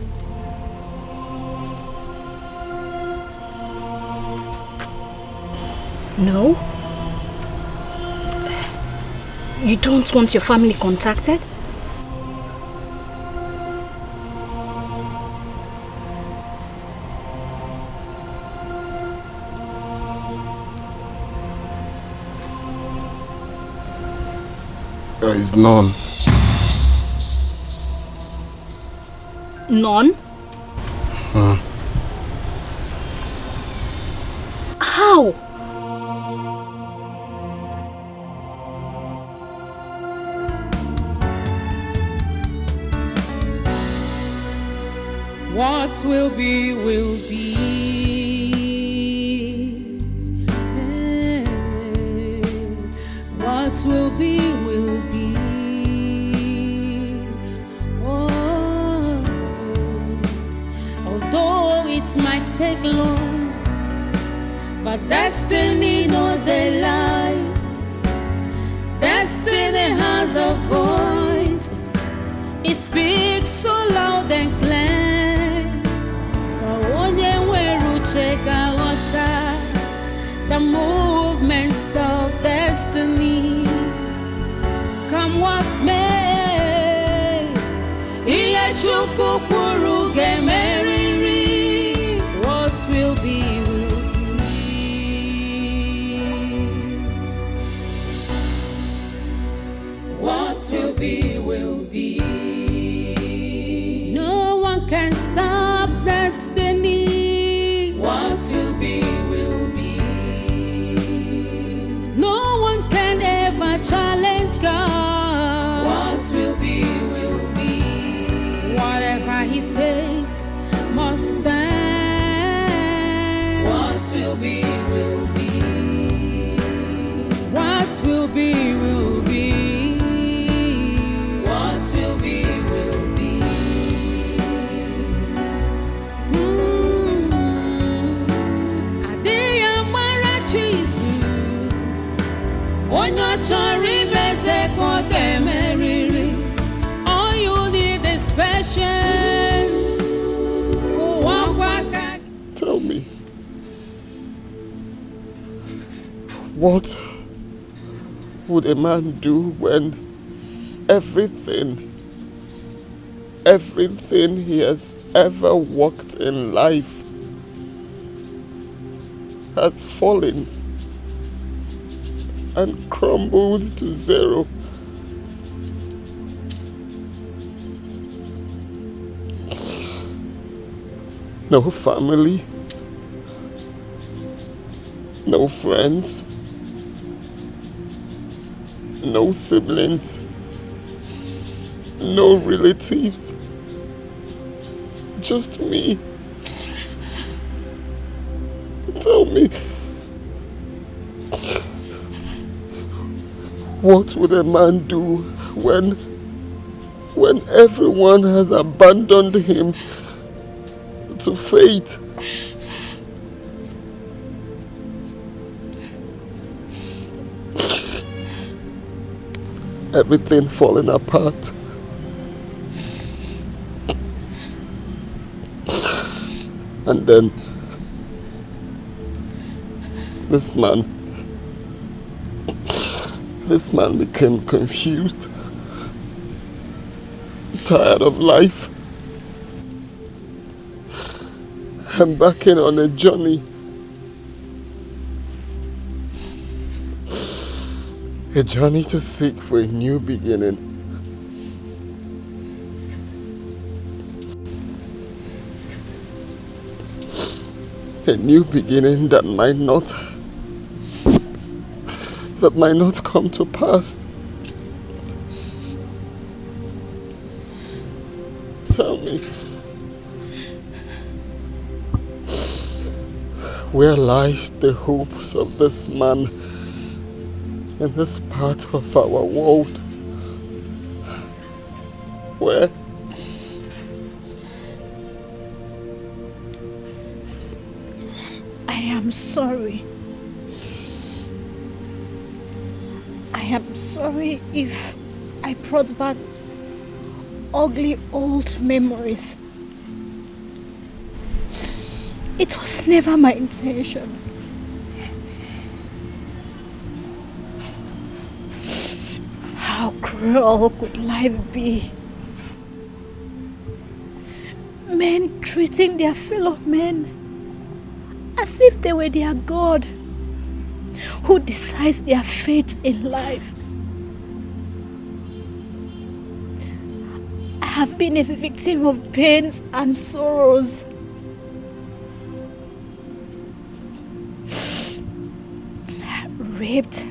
No? You don't want your family contacted? There is none. None? How? What will be, will be. What will be, will be. Oh, although it might take long, but destiny no dey lie. Destiny has a voice. It speaks so loud and clear. So onye nwere uche ka ghọta the movements of destiny. Come what may, ihe Chukwu kwuru ga-emerịrị. What will be, will be. What will be, will be. No one can stop destiny. What will be, will be. No one can ever challenge God. What will be, will be. Whatever He says must stand. What will be, will be. What will be, will be. What will be, will be. Adịghị amara Chizu, onye chọrọ imeze ka ọ ga-emerịrị. All you need is patience. Tell me, what would a man do when everything he has ever worked in life has fallen and crumbled to zero? No family, no friends, no siblings, no relatives, just me. Tell me, what would a man do when everyone has abandoned him to fate? Everything falling apart. And then this man became confused, tired of life, embarking on a journey. A journey to seek for a new beginning. A new beginning that might not come to pass. Tell me, where lies the hopes of this man in this part of our world? Where? I am sorry. I am sorry if I brought back ugly old memories. It was never my intention. How cruel could life be? Men treating their fellow men as if they were their God, who decides their fate in life. I have been a victim of pains and sorrows. Raped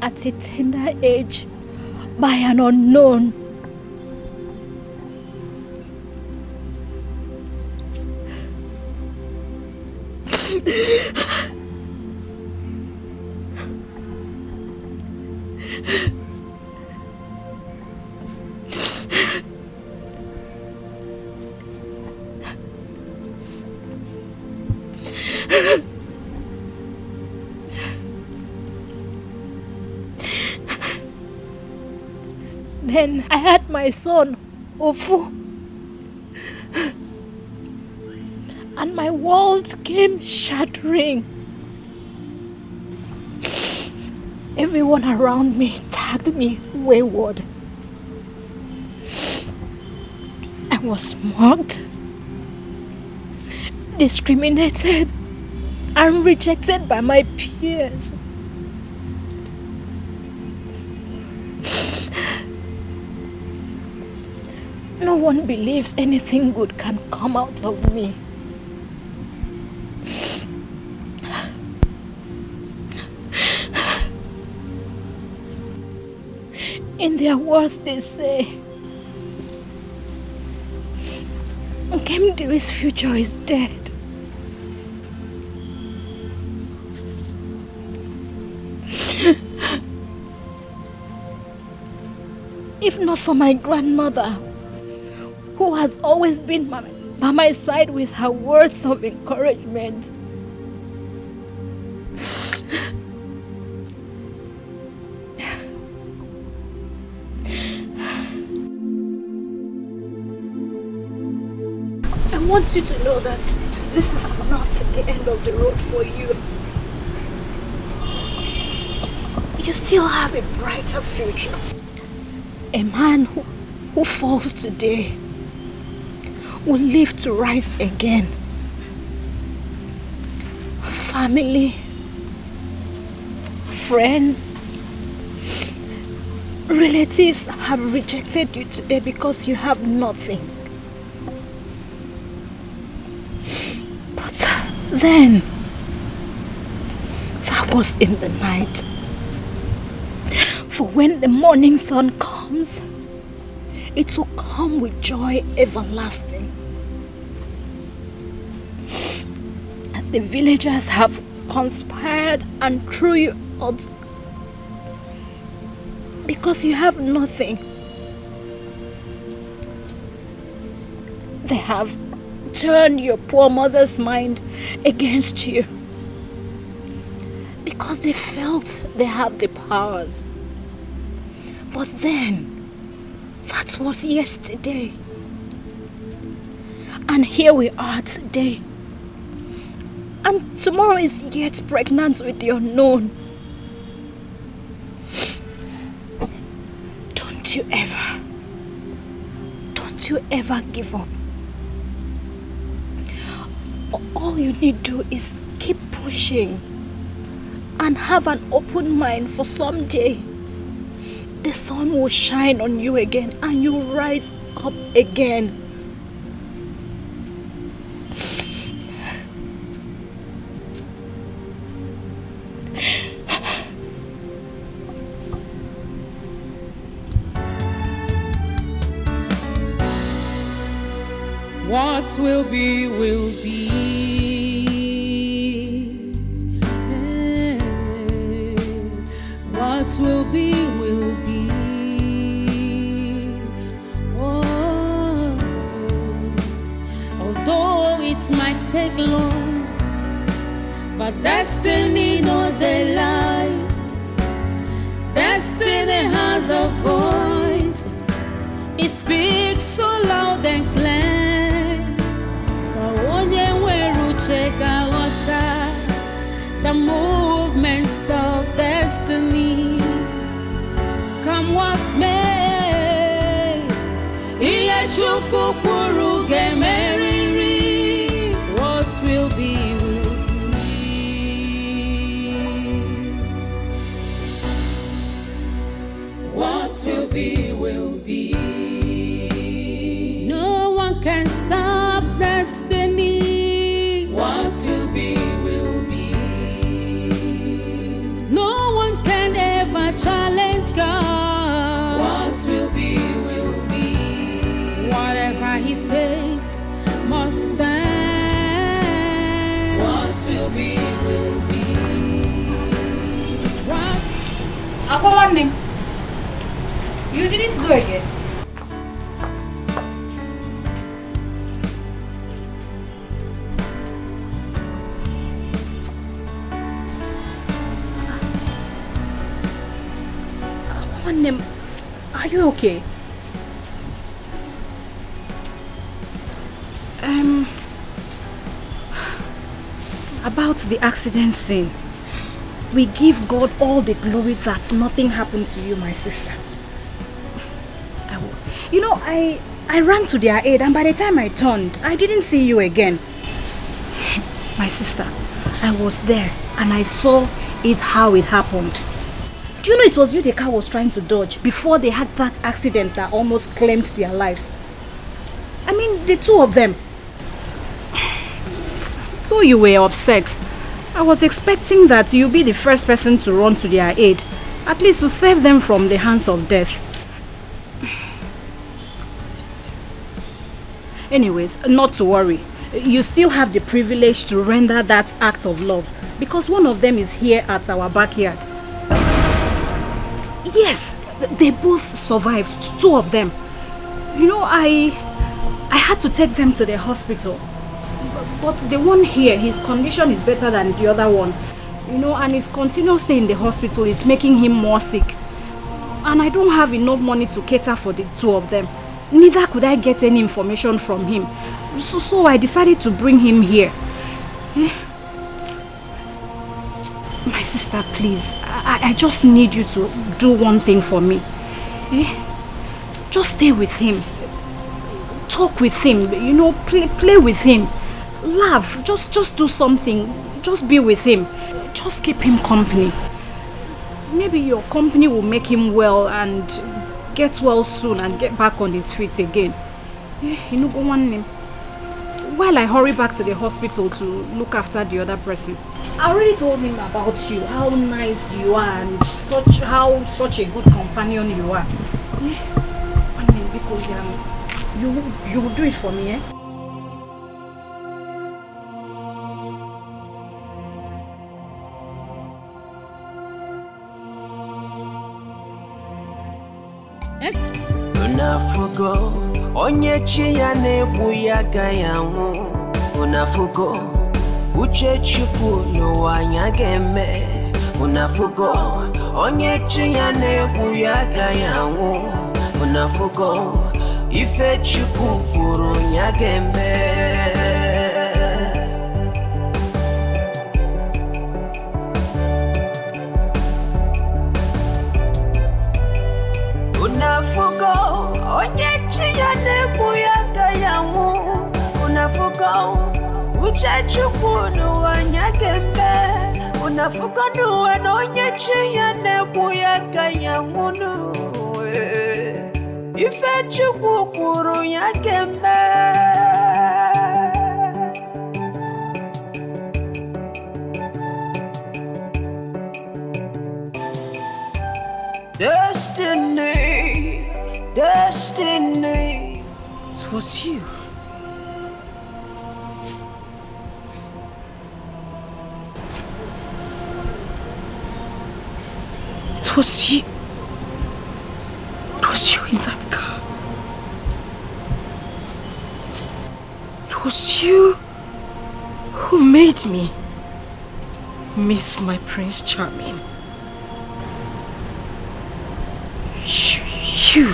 at a tender age by an unknown. Then I had my son, Ofu, and my world came shattering. Everyone around me tagged me wayward. I was mocked, discriminated, and rejected by my peers. No one believes anything good can come out of me. In their words, they say, Kemdiri's future is dead. If not for my grandmother, who has always been by my side with her words of encouragement. I want you to know that this is not the end of the road for you. You still have a brighter future. A man who falls today will live to rise again. Family, friends, relatives have rejected you today because you have nothing. But then, that was in the night. For when the morning sun comes, it will come with joy everlasting. And the villagers have conspired and threw you out because you have nothing. They have turned your poor mother's mind against you because they felt they have the powers. But then, that was yesterday. And here we are today. And tomorrow is yet pregnant with the unknown. Don't you ever give up. All you need to do is keep pushing and have an open mind for someday. The sun will shine on you again and you rise up again. What will be, will be. What will be, will be. Oh, although it might take long, but destiny no they lie. Destiny has a voice. It speaks so loud and clear. Check out the movements of destiny. Come what's may, what will be, will be. What will be, will be. No one can stop destiny. What will be, will be. No one can ever challenge God. What will be, will be. Whatever He says must stand. What will be, will be. What? Akwamanne, you didn't go again. Are you okay? About the accident scene, we give God all the glory that nothing happened to you, my sister. I ran to their aid, and by the time I turned, I didn't see you again. My sister, I was there and I saw it how it happened. Do you know it was you the car was trying to dodge before they had that accident that almost claimed their lives? I mean, the two of them. Though you were upset, I was expecting that you'd be the first person to run to their aid, at least to save them from the hands of death. Anyways, not to worry. You still have the privilege to render that act of love because one of them is here at our backyard. Yes, they both survived, two of them. I had to take them to the hospital. But the one here, his condition is better than the other one. And his continuous stay in the hospital is making him more sick. And I don't have enough money to cater for the two of them. Neither could I get any information from him. So I decided to bring him here. My sister, please, I just need you to do one thing for me. Just stay with him. Talk with him, play with him. Laugh, just do something. Just be with him. Just keep him company. Maybe your company will make him well and get well soon and get back on his feet again. Go on him. While I hurry back to the hospital to look after the other person. I already told him about you, how nice you are and such a good companion you are. Because you will do it for me, Unafugo onye chi ya na-egbu ya agaghị anwụ. Unafugo uche Chukwu n'ụwa anya ga-eme. Unafugo onye chi ya na-egbu ya agaghị anwụ. Unafugo ife Chukwu kwuru ya ga-eme. Unafugo onye chi ya na-egbu ya ga-anwụ. Unafugo uche Chukwu n'ụwa ya ga-eme. Unafugo n'ụwa na onye chi ya na-egbu ya ga-anwụ. Ife Chukwu kwuru ya ga-eme. Destiny, destiny. It was you. It was you. It was you in that car. It was you who made me miss my Prince Charming. You.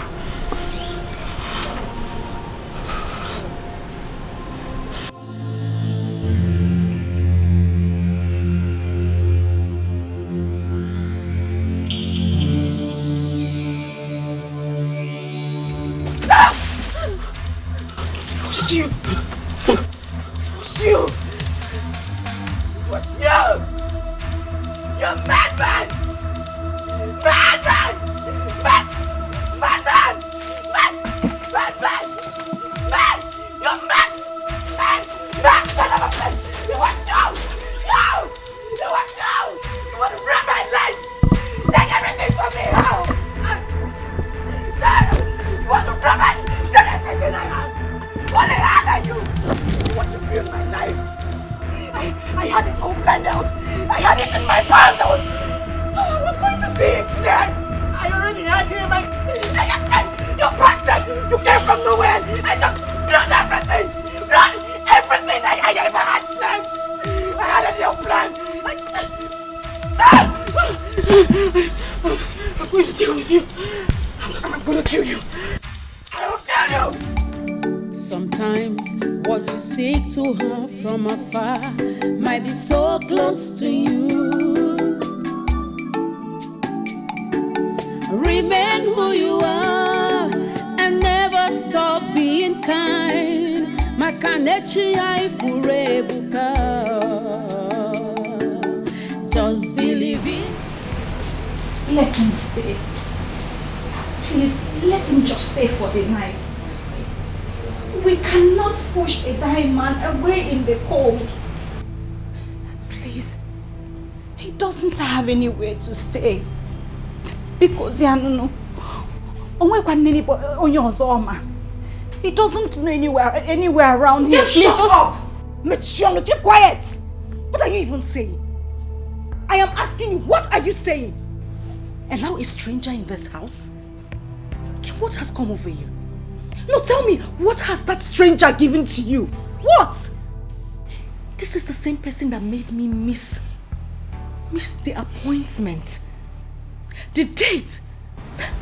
From afar might be so close to you. Remain who you are and never stop being kind. Makanechi Aifurebuka. Just believe it. Let him stay. Please, let him just stay for the night. We cannot push a dying man away in the cold. Please, he doesn't have anywhere to stay. Because he doesn't know anywhere around here. Please shut up! Michionne, keep quiet! What are you even saying? I am asking you, what are you saying? Allow a stranger in this house? What has come over you? No, tell me, what has that stranger given to you? What? This is the same person that made me miss the appointment. The date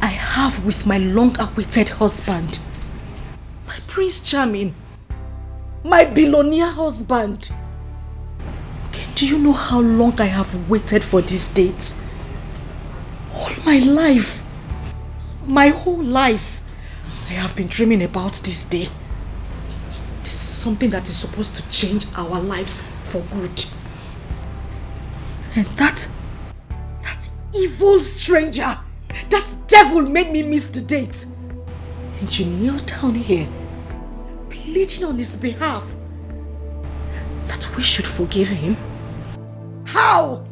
I have with my long-awaited husband. My Prince Charming. My billionaire husband. Do you know how long I have waited for this date? All my life. My whole life. I have been dreaming about this day. This is something that is supposed to change our lives for good. And that evil stranger, that devil made me miss the date. And you kneel down here, pleading on his behalf that we should forgive him. How?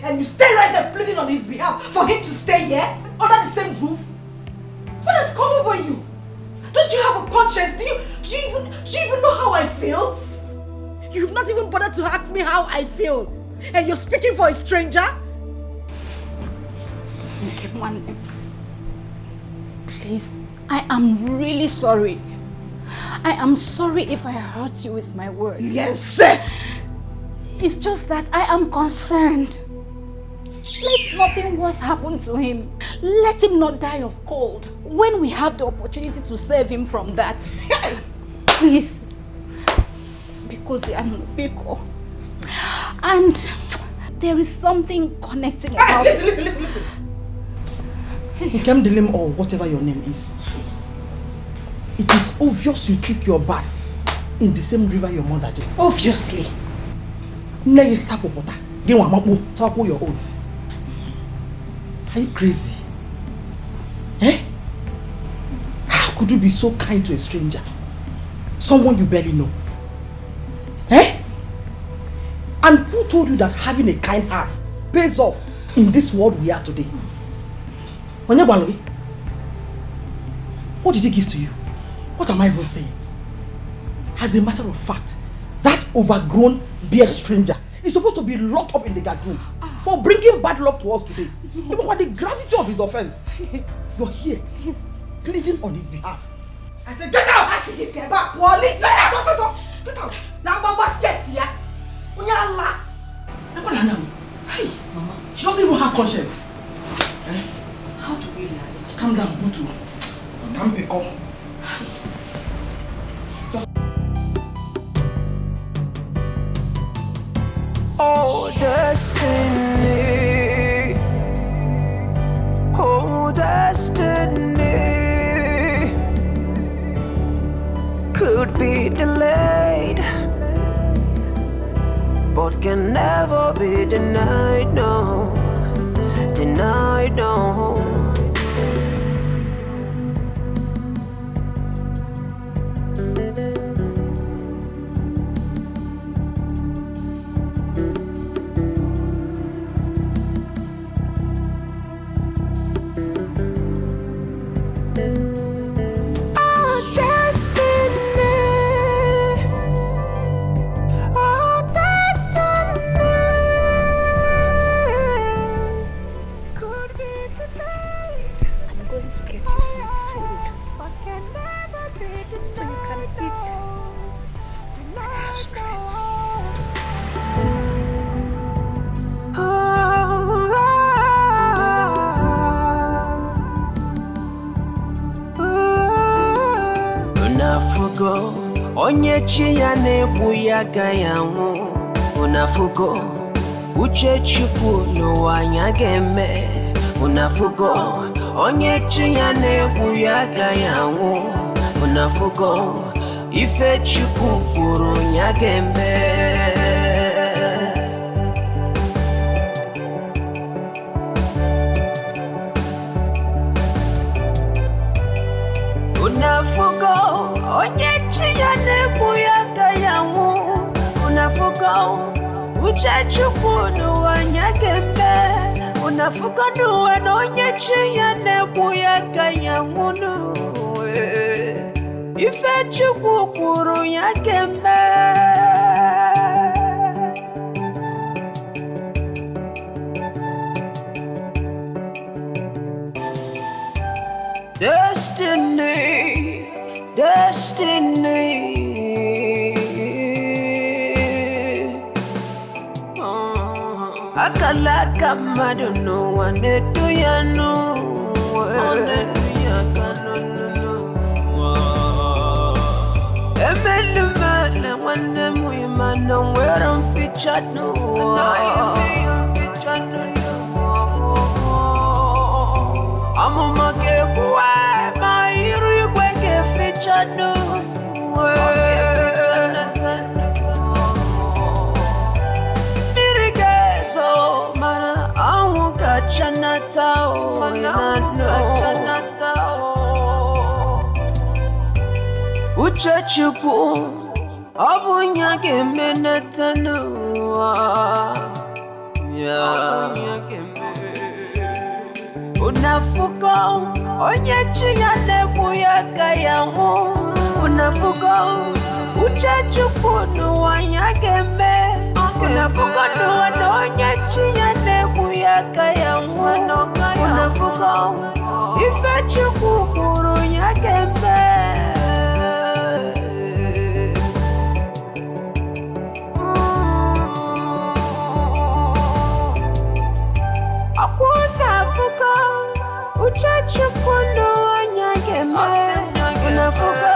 And you stay right there pleading on his behalf for him to stay here under the same roof? What has come over you? Don't you have a conscience? Do you even know how I feel? You've not even bothered to ask me how I feel. And you're speaking for a stranger? Okay, one. Please, I am really sorry. I am sorry if I hurt you with my words. Yes! It's just that I am concerned. Let nothing worse happen to him. Let him not die of cold when we have the opportunity to save him from that. Please. Because I'm Biko. And there is something connecting about... Listen. Nkemdilim or whatever your name is. It is obvious you took your bath in the same river your mother did. Obviously. Nay sapopota. Get one more, sapo your own. Are you crazy? Eh? How could you be so kind to a stranger? Someone you barely know. Eh? And who told you that having a kind heart pays off in this world we are today? What did he give to you? What am I even saying? As a matter of fact, that overgrown beard stranger is supposed to be locked up in the guard room for bringing bad luck to us today. Even for the gravity of his offense. You're here, pleading on his behalf. I said, get out! I said, get out! Get out! Get out! Now, Mama's get here. Hey, Mama. She doesn't even have conscience. Eh? How do we manage? Calm down, Butu. Calm down. Oh, destiny. Oh, destiny. Could be delayed, but can never be denied, no. Denied, no. Onye chi ya na-egbu ya agaghị anwụ. Unafugo uche Chukwu n'ụwa ya ga-eme. Unafugo onye chi ya na-egbu ya agaghị anwụ. Unafugo ife Chukwu kwuru ya ga-eme. Unafugo onye chi ya na-egbu ya agaghị anwụ. Unafugo uche Chukwu n'ụwa ya ga-eme. Unafugo n'ụwa na onye chi ya na-egbu ya agaghị anwụ n'ụwa. Ife Chukwu kwuru ya ga-eme. Destiny, destiny. Akala kamado no one to ya no. Emeluma one them we man no where I'm featured no. I'm a mage boy, my request featured no. Uche Chukwu obunya ga-eme n'ụwa. Unafugo onye chi ya na-egbu ya agaghị anwụ. Unafugo uche Chukwu n'ụwa ya ga-eme. Unafugo n'ụwa na onye chi ya na-egbu ya agaghị anwụ. Unafugo ife Chukwu kwuru ya ga-eme. uchachukunu wanyageme unafuka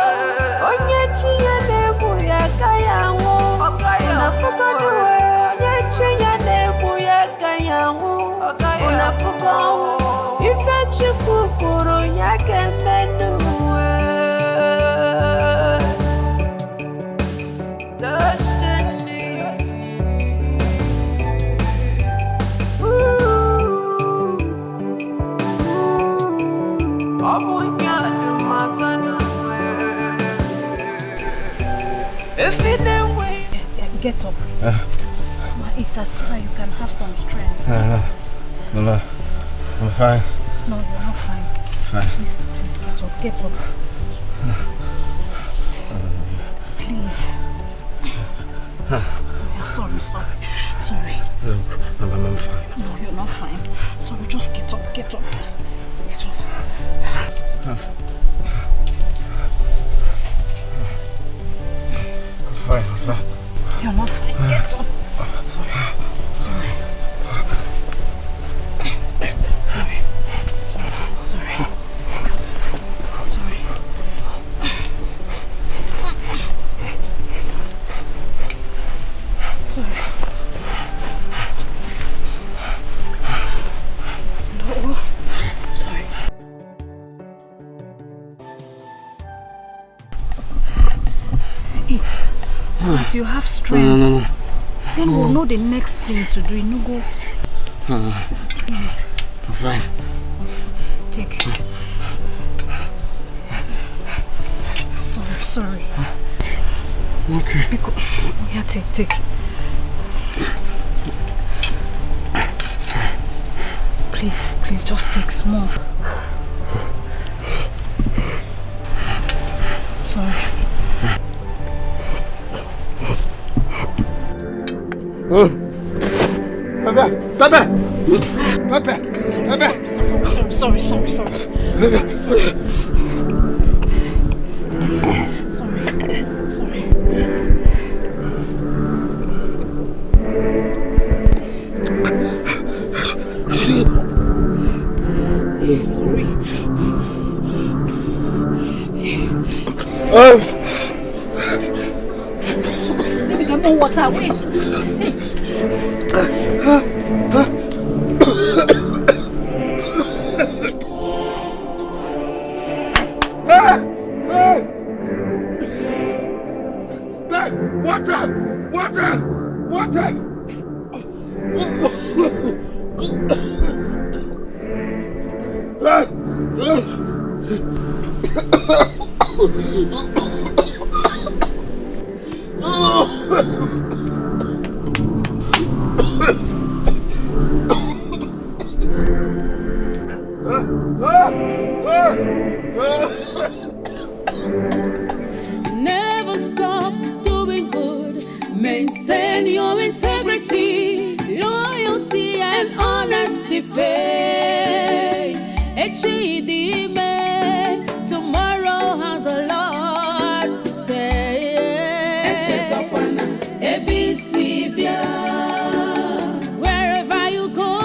onye chiyane buyaga yangu unafuka duwe onye chiyane buyaga yangu unafuka ife chukukuru nyageme nuwe Get up. Eat as so that you can have some strength. No, I'm fine. No, you're not fine. Please get up. Get up. Please. Sorry. Look, I'm fine. No, you're not fine. Sorry, just get up. Get up. I'm fine. You're not fine. Get up. Sorry. Eat so that you have strength. No. Then we'll know the next thing to do. You go. Please. I'm fine. Take. Sorry. Okay. Yeah, take. Please, just take small. Sorry. Pepe! Sorry. Maybe get more water. Wait. Water! Never stop doing good. Maintain your integrity, loyalty, and honesty. Pay. Tomorrow has a lot to say. Wherever you go,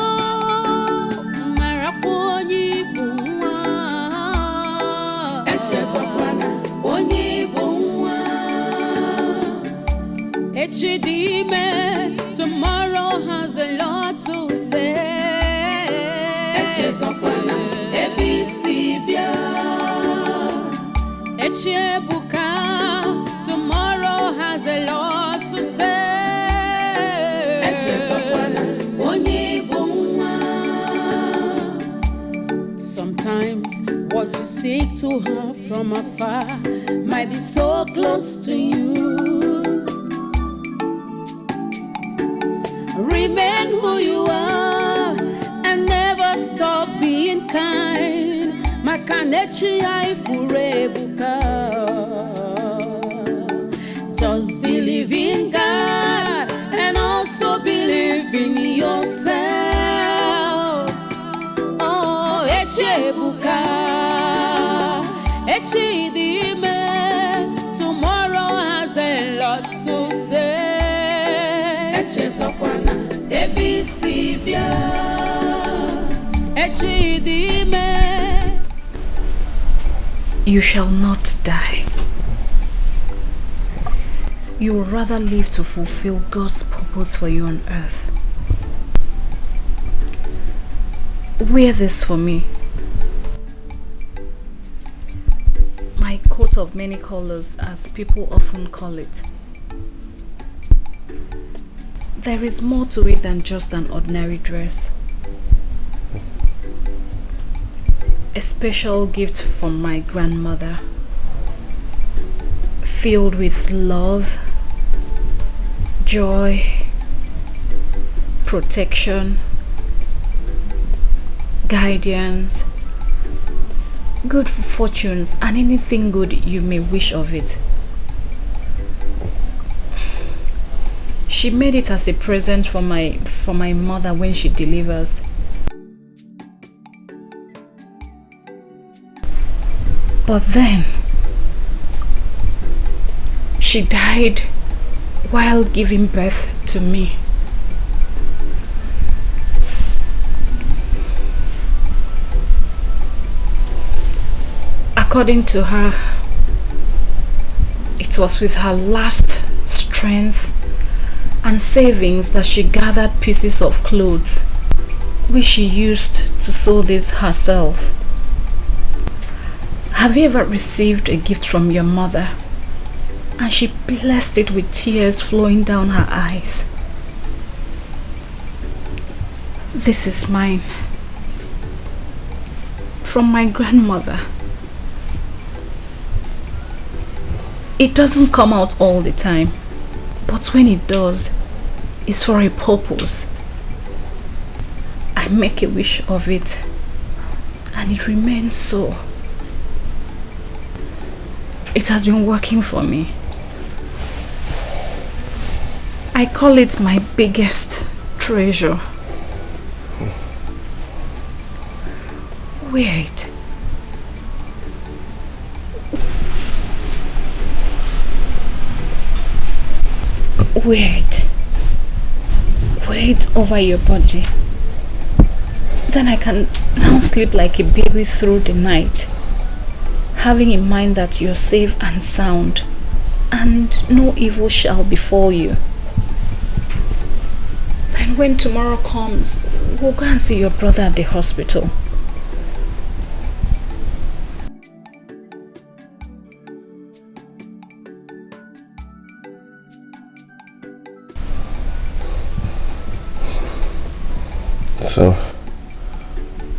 tomorrow has a lot to say. Tomorrow has a lot to say. Sometimes what you seek to have from afar might be so close to you. Remain who you are and never stop being kind. Makanechi aifurebuka. Just believe in God and also believe in yourself. Oh, echebuka, echidime. Tomorrow has a lot to say. You shall not die. You will rather live to fulfill God's purpose for you on earth. Wear this for me. My coat of many colors, as people often call it. There is more to it than just an ordinary dress. A special gift from my grandmother, filled with love, joy, protection, guidance, good fortunes, and anything good you may wish of it. She made it as a present for my mother when she delivers. But then she died while giving birth to me. According to her, it was with her last strength and savings that she gathered pieces of clothes, which she used to sew this herself. Have you ever received a gift from your mother and she blessed it with tears flowing down her eyes? This is mine, from my grandmother. It doesn't come out all the time, but when it does, it's for a purpose. I make a wish of it, and it remains so. It has been working for me. I call it my biggest treasure. Wait. Wait over your body. Then I can now sleep like a baby through the night, having in mind that you're safe and sound, and no evil shall befall you. Then when tomorrow comes, we'll go and see your brother at the hospital.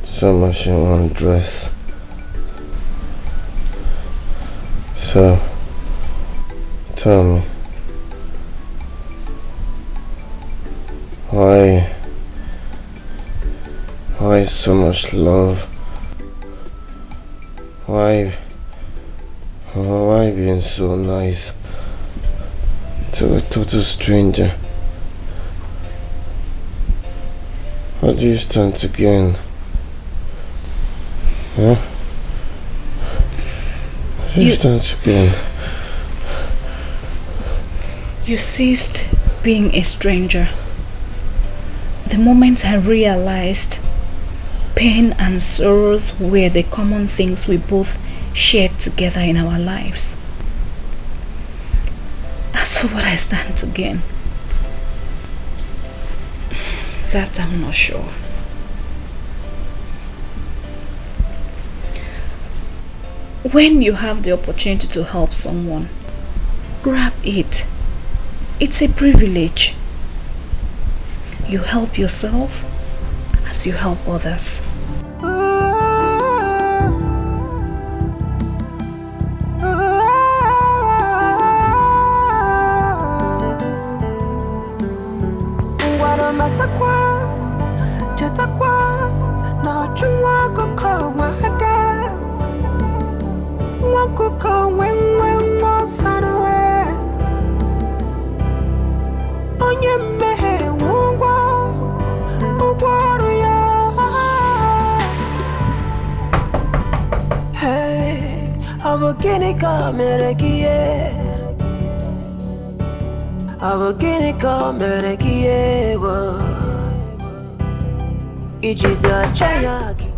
So much in one dress. So, tell me, why so much love? Why being so nice to a total stranger? How do you stand again? Huh? How do you stand again? You ceased being a stranger the moment I realized pain and sorrows were the common things we both shared together in our lives. As for what I stand to gain, that I'm not sure. When you have the opportunity to help someone, grab it. It's a privilege. You help yourself as you help others. It is a giant.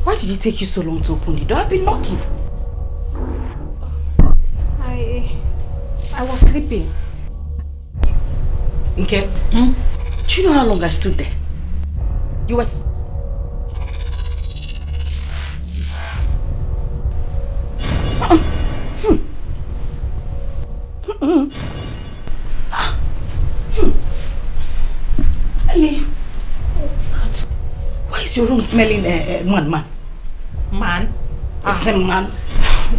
Why did it take you so long to open the door? I've been knocking. I was sleeping. Okay. Do you know how long I stood there? You were... Why is your room smelling man? Man? Same man.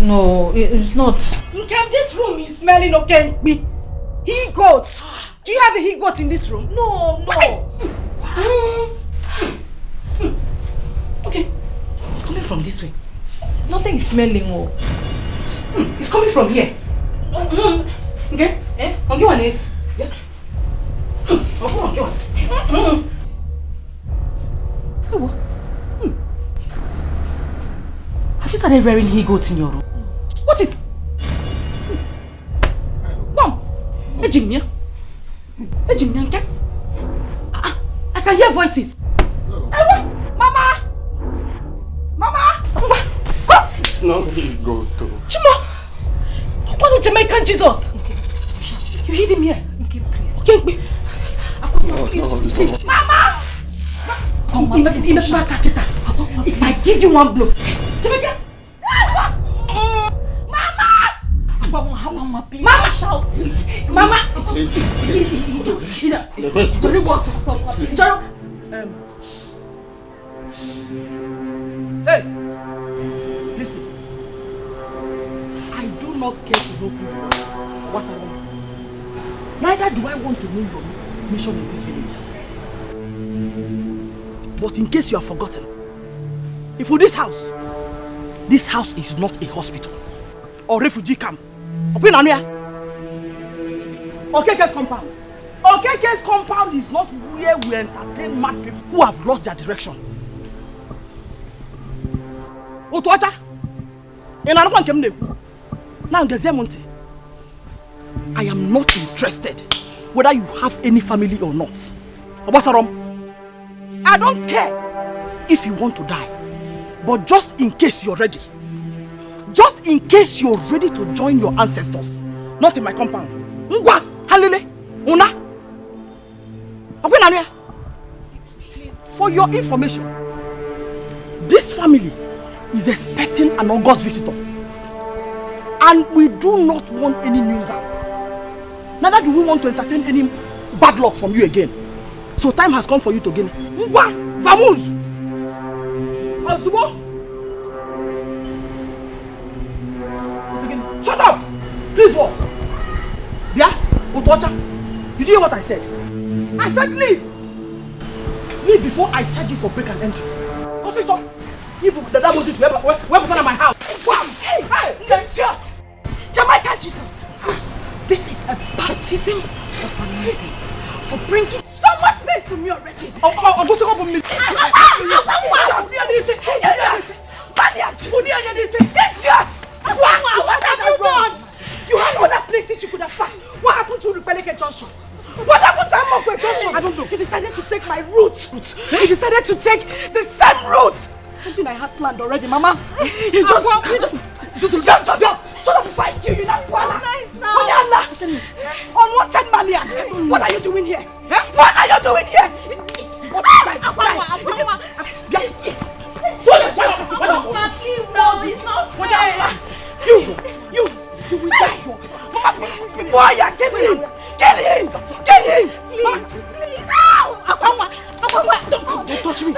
No, it's not. Nkem, this room is smelling okay. He goat. Do you have a he goat in this room? No. Okay. It's coming from this way. Nothing is smelling. It's coming from here. Okay? On one is. Yeah. On one. Have you started rearing he goats in your room? What is? Mom! Ejimia, okay? I can hear voices. Mama! It's not he goat though. Chimo! What is Jamaican Jesus? You hid him here. Okay, please. Okay, No. Mama! If I give you one blow, Jamaican! Mama, please. Mama, shout. Mama! Please. Johnny was. Hey! Listen. I do not care to know what's wrong. Neither do I want to know your mission in this village. But in case you have forgotten, if for this house is not a hospital or refugee camp. Okeke's compound. Okeke's compound is not where we entertain mad people who have lost their direction. Otuacha, I am not interested whether you have any family or not. I don't care if you want to die, but just in case you're ready. Just in case you're ready to join your ancestors, not in my compound. Ngwa, halile, una. For your information, this family is expecting an August visitor, and we do not want any nuisance. Neither do we want to entertain any bad luck from you again. So time has come for you to gain. Ngwa, vamos. Osubo. Shut up! Please what? Yeah? Utocha? You hear what I said? I said leave! Leave before I charge you for break and entry. What's this up? If that was this where in my house. Hey! Idiot! Jamaican Jesus! This is a baptism of anointing for bringing so much pain to me already. Idiot! What have you done? You had other places you could have passed. What happened to Rupeleke Junction? What happened to Amokwe Junction? I don't know. You decided to take my route. You decided to take the same route. Something I had planned already, Mama. You just shut up before I kill you. Unwanted Malian. What are you doing here? What are you doing here? You will die. Boy, kill him! Kill him! Please. Don't touch me.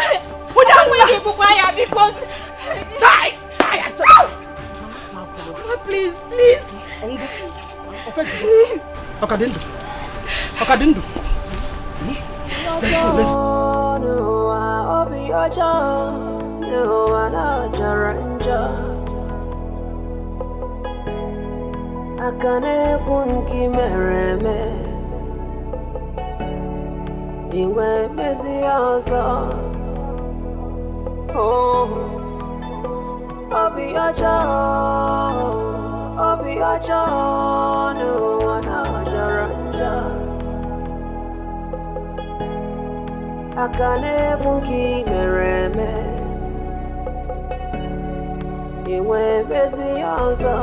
Put down because die! Please. Okadindu. Let's go. Akane kunki mereme Ingwe mezi ozo Oh Obi aja No wana jaranja Akane kunki mereme iwe bezi ọzọ.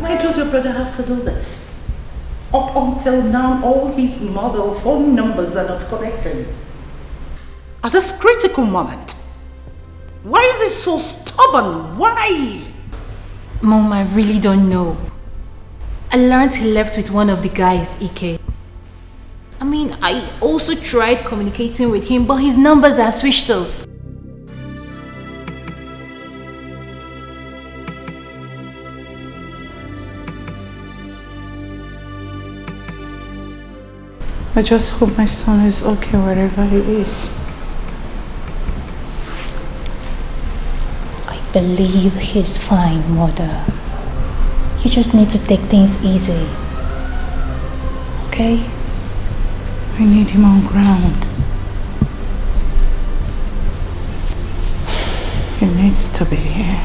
Why does your brother have to do this? Up until now, all his mobile phone numbers are not connecting. At this critical moment, why is he so stubborn? Why? Mom, I really don't know. I learned he left with one of the guys, Ike. I mean, I also tried communicating with him, but his numbers are switched off. I just hope my son is okay wherever he is. I believe he's fine, Mother. You just need to take things easy. Okay? I need him on ground. He needs to be here.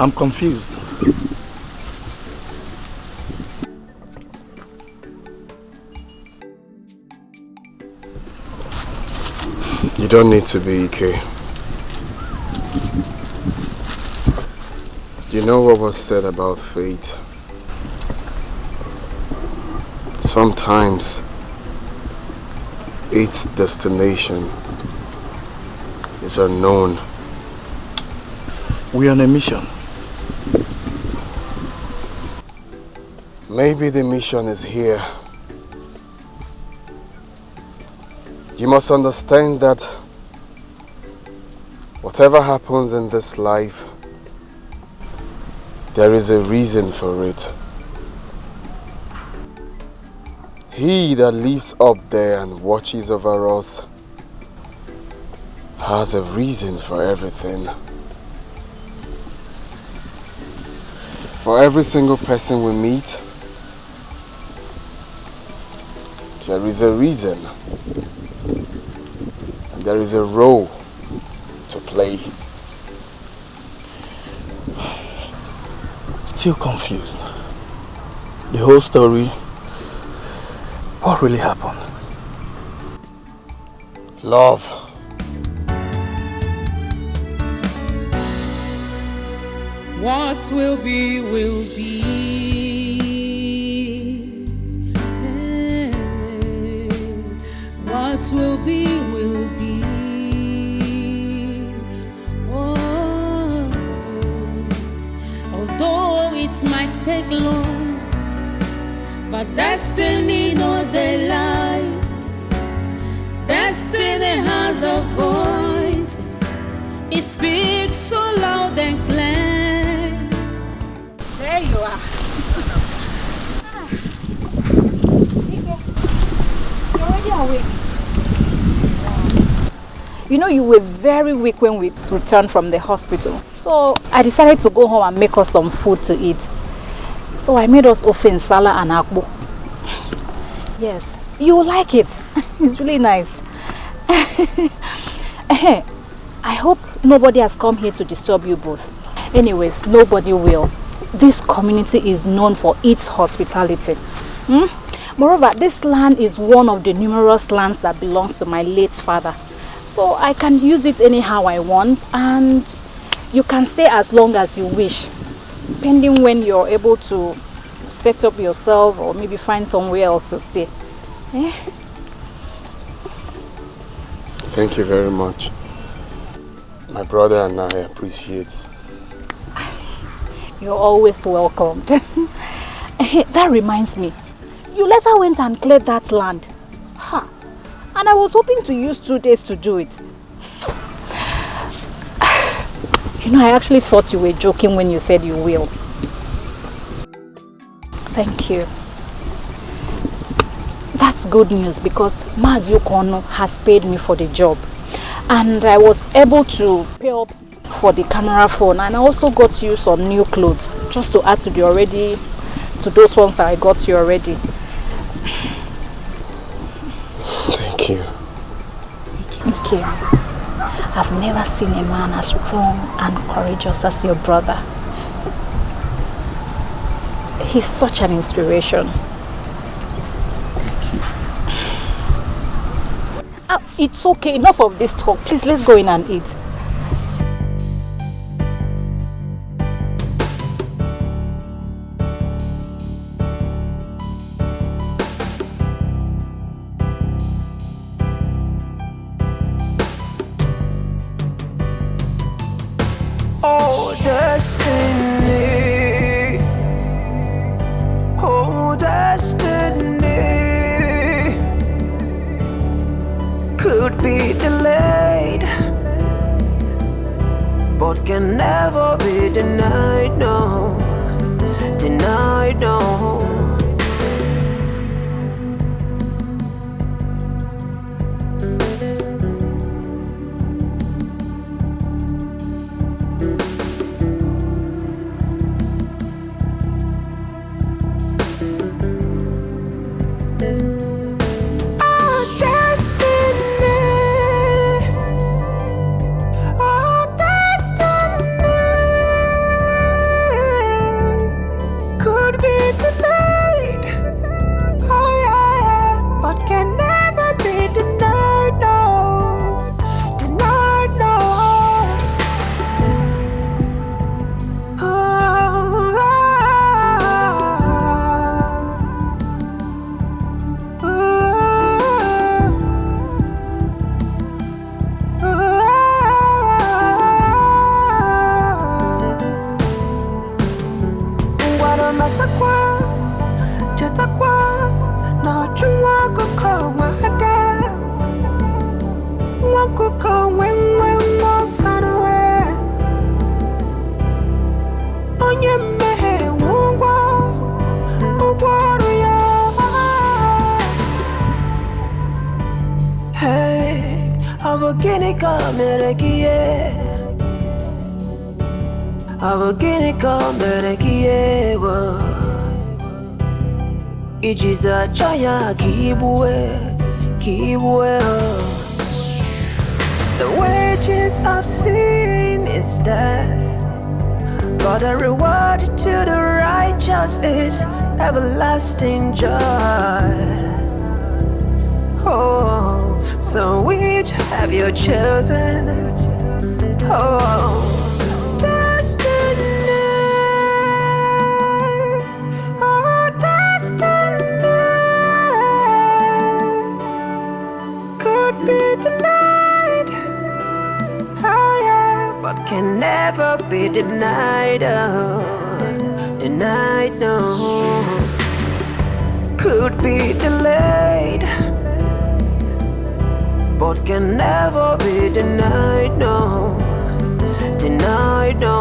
I'm confused. You don't need to be, Ike. You know what was said about fate? Sometimes its destination is unknown. We're on a mission. Maybe the mission is here. You must understand that whatever happens in this life, there is a reason for it. He that lives up there and watches over us has a reason for everything. For every single person we meet, there is a reason, and there is a role to play. Still confused. The whole story. What really happened? Love. What will be, will be. What will be, will be. Oh, although it might take long, but destiny no dey lie. Destiny has a voice. It speaks so loud and clear. There you are. You're already awake. You know, you were very weak when we returned from the hospital. So I decided to go home and make us some food to eat. So I made us ofe nsala and akpu. Yes, you will like it. It's really nice. I hope nobody has come here to disturb you both. Anyways, nobody will. This community is known for its hospitality. Moreover, this land is one of the numerous lands that belongs to my late father. So I can use it anyhow I want, and you can stay as long as you wish, pending when you're able to set up yourself or maybe find somewhere else to stay. Thank you very much. My brother and I appreciate. You're always welcomed. That reminds me, you later went and cleared that land. Ha! And I was hoping to use 2 days to do it. You know, I actually thought you were joking when you said you will. Thank you. That's good news because Mazi Okono has paid me for the job. And I was able to pay up for the camera phone, and I also got you some new clothes just to add to those ones that I got you already. Thank Thank you. Thank you. I've never seen a man as strong and courageous as your brother. He's such an inspiration. It's okay, enough of this talk. Please, let's go in and eat. Oh, destiny. Oh, destiny. Could be delayed, but can never be denied, no. Denied, no. Ijiza chaya kibwe. The wages of sin is death, but the reward to the righteous is everlasting joy. Oh, so which have you chosen? Oh, can never be denied, oh, denied, no. Could be delayed, but can never be denied, no. Denied, no.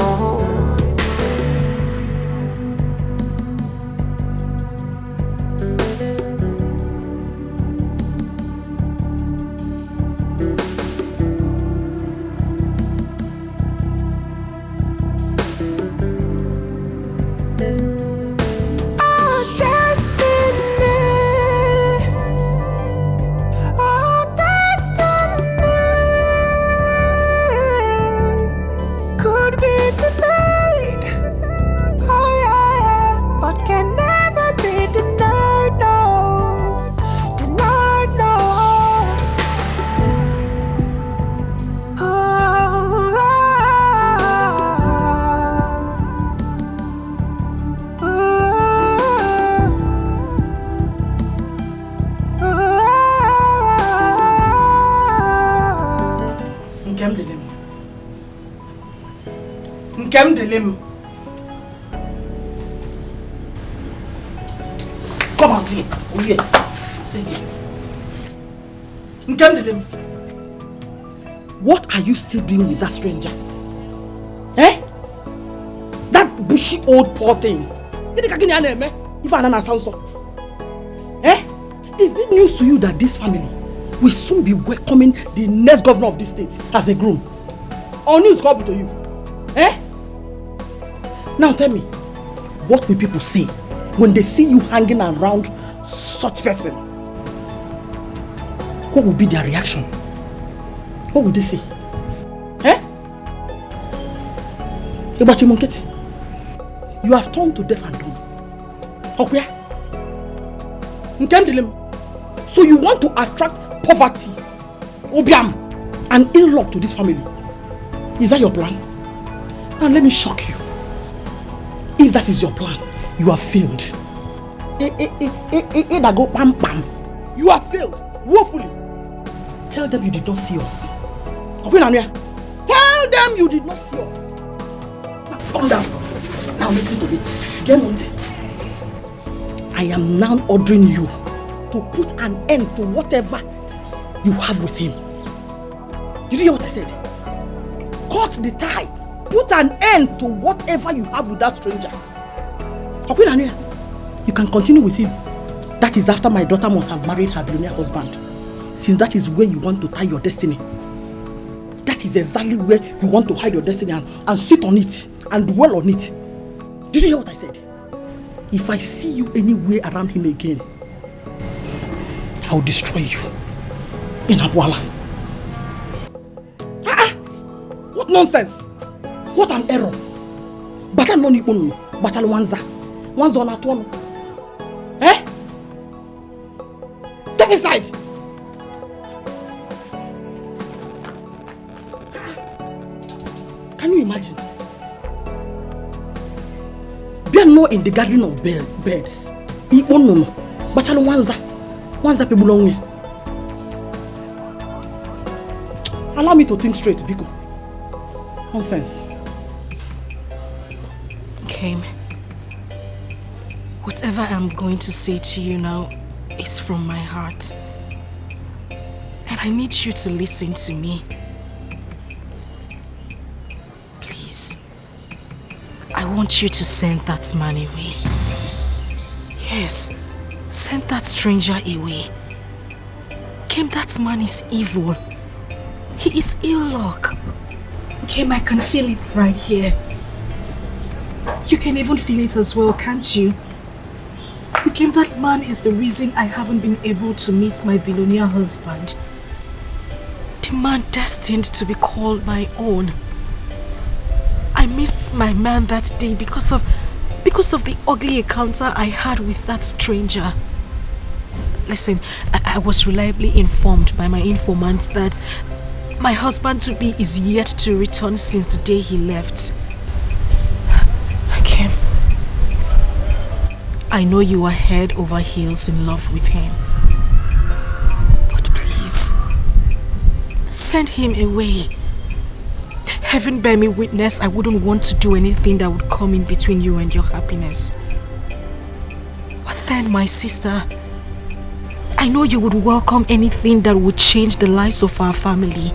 Come out here. Oh yeah. Say it. Nkem, what are you still doing with that stranger? Eh? That bushy old poor thing. If I sound so. Eh? Is it news to you that this family will soon be welcoming the next governor of this state as a groom? Or news come to you? Eh? Now tell me, what will people say when they see you hanging around such person? what would be their reaction? What would they say? Eh? You have turned to deaf and dumb. Okay? So you want to attract poverty, obiam, and ill luck to this family. Is that your plan? And let me shock you. If that is your plan, you have failed. You have failed woefully. Tell them you did not see us. Okay, Nanya? Tell them you did not see us. Now, calm down. Now listen to me. Get money. I am now ordering you to put an end to whatever you have with him. Did you hear what I said? Cut the tie. Put an end to whatever you have with that stranger. Okay, Nanya? You can continue with him. That is after my daughter must have married her billionaire husband. Since that is where you want to tie your destiny. That is exactly where you want to hide your destiny and sit on it and dwell on it. Did you hear what I said? If I see you anywhere around him again, I will destroy you in Abuala. What nonsense! What an error! Bata no ni bono, bata wanza na tuono. Eh? Get inside! Can you imagine? Be no in the garden of birds. Ibono, bata wanza pebulongwe. Allow me to think straight, Biko. Nonsense. Kim, whatever I'm going to say to you now is from my heart. And I need you to listen to me. Please. I want you to send that man away. Yes, send that stranger away. Kim, that man is evil. He is ill luck. Kim, I can feel it right here. You can even feel it as well, can't you? Kim, that man is the reason I haven't been able to meet my billionaire husband. The man destined to be called my own. I missed my man that day because of the ugly encounter I had with that stranger. Listen, I was reliably informed by my informant that my husband-to-be is yet to return since the day he left. Kim, I know you are head over heels in love with him. But please, send him away. Heaven bear me witness, I wouldn't want to do anything that would come in between you and your happiness. But then, my sister, I know you would welcome anything that would change the lives of our family.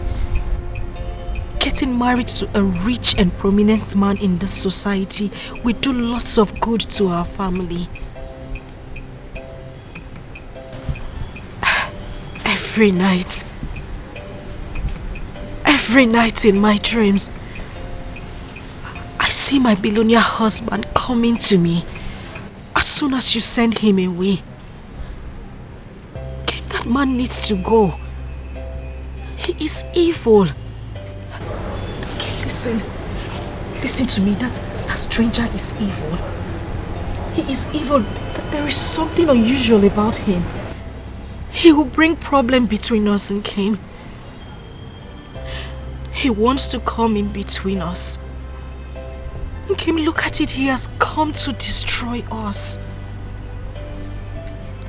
Getting married to a rich and prominent man in this society will do lots of good to our family. Every night in my dreams, I see my billionaire husband coming to me as soon as you send him away. That man needs to go. He is evil. Okay, listen to me. That stranger is evil. He is evil. There is something unusual about him. He will bring problem between us and Kim. He wants to come in between us. And Kim, look at it. He has come to destroy us.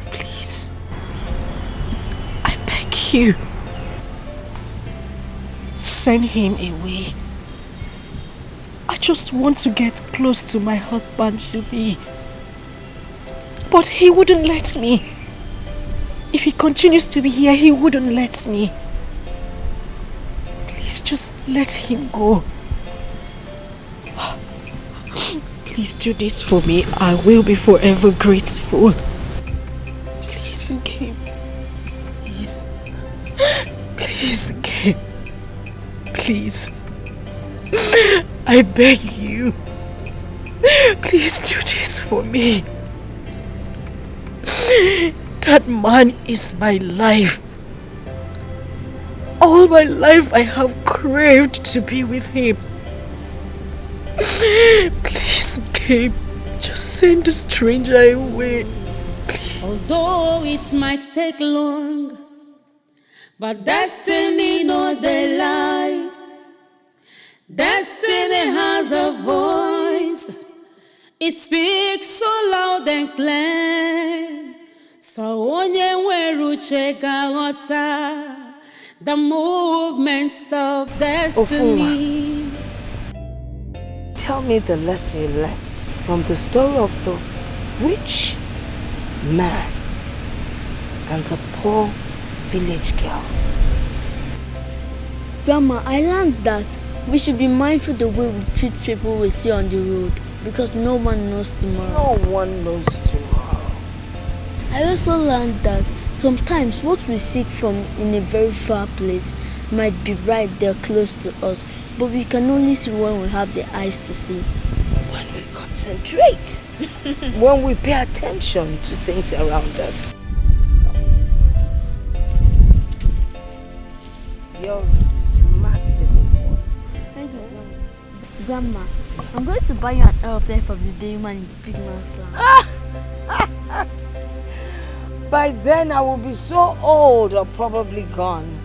Please. I beg you. Send him away. I just want to get close to my husband-to-be. But he wouldn't let me. If he continues to be here, he wouldn't let me. Please just let him go. Please do this for me. I will be forever grateful. Please, Kim. Please. Please, Kim. Please. I beg you. Please do this for me. That man is my life. All my life I have craved to be with him. Please, Gabe, just send the stranger away. Please. Although it might take long, but destiny know they lie. Destiny has a voice. It speaks so loud and clear. So onye nweruche gaghọta the movements of destiny. Tell me the lesson you learned from the story of the rich man and the poor village girl. Grandma, I learned that we should be mindful the way we treat people we see on the road, because no one knows tomorrow. No one knows tomorrow. I also learned that sometimes what we seek from in a very far place might be right there close to us, but we can only see when we have the eyes to see. When we concentrate, when we pay attention to things around us. You're a smart little boy. Thank you, Grandma. I'm going to buy you an aeroplane for the day man in the big man's land. By then I will be so old or probably gone.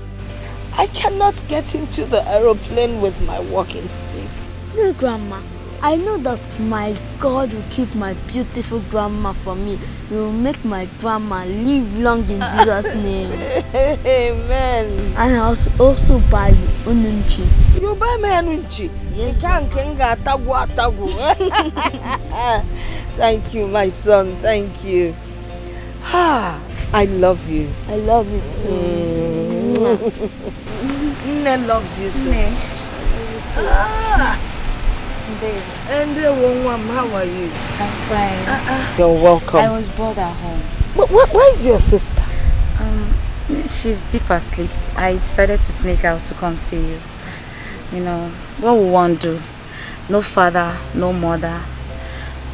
I cannot get into the aeroplane with my walking stick. No, Grandma. I know that my God will keep my beautiful grandma for me. He will make my grandma live long in Jesus' name. Amen. And I'll also buy you ununchi. You buy me ununchi? Yes. Thank you, my son. Thank you. I love you. I love you too. Nne loves you so much. And how are you? I'm fine. You're welcome. I was bored at home. Where is your sister? She's deep asleep. I decided to sneak out to come see you. You know, what we want to do? No father, no mother,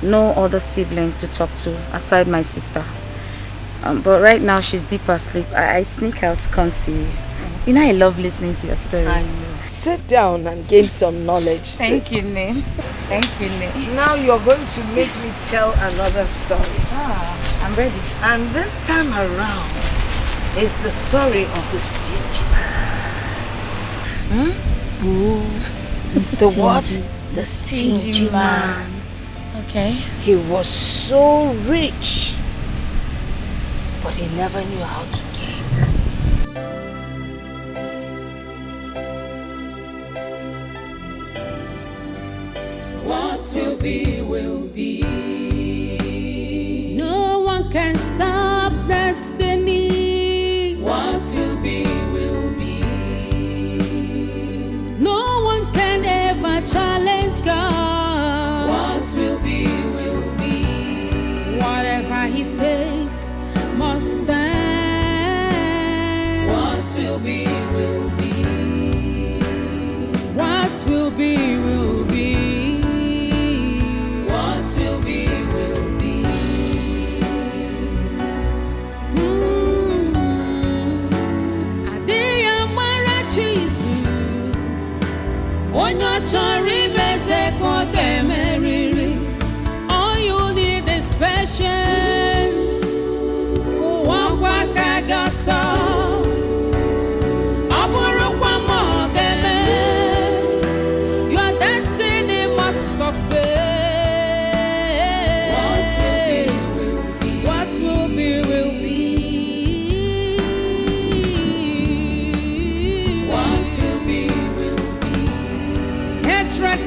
no other siblings to talk to aside my sister. But right now she's deep asleep. I sneak out to come see you. You know I love listening to your stories. Sit down and gain some knowledge. Thank you, Name. Thank you, Name. Now you're going to make me tell another story. I'm ready. And this time around is the story of the stingy man. The what? The stingy man. Okay. He was so rich, but he never knew how to give. What will be, will be. No one can stop destiny. What will be, will be. No one can ever challenge God. What will be, will be. Whatever He says must stand. What will be, will be. What will be, will be. Will be, will be. Adiyamara chisu onyo chori beze kote meriri. All you need is patience. Wawaka gata. Aburu kwa mogeme. Your destiny must suffer.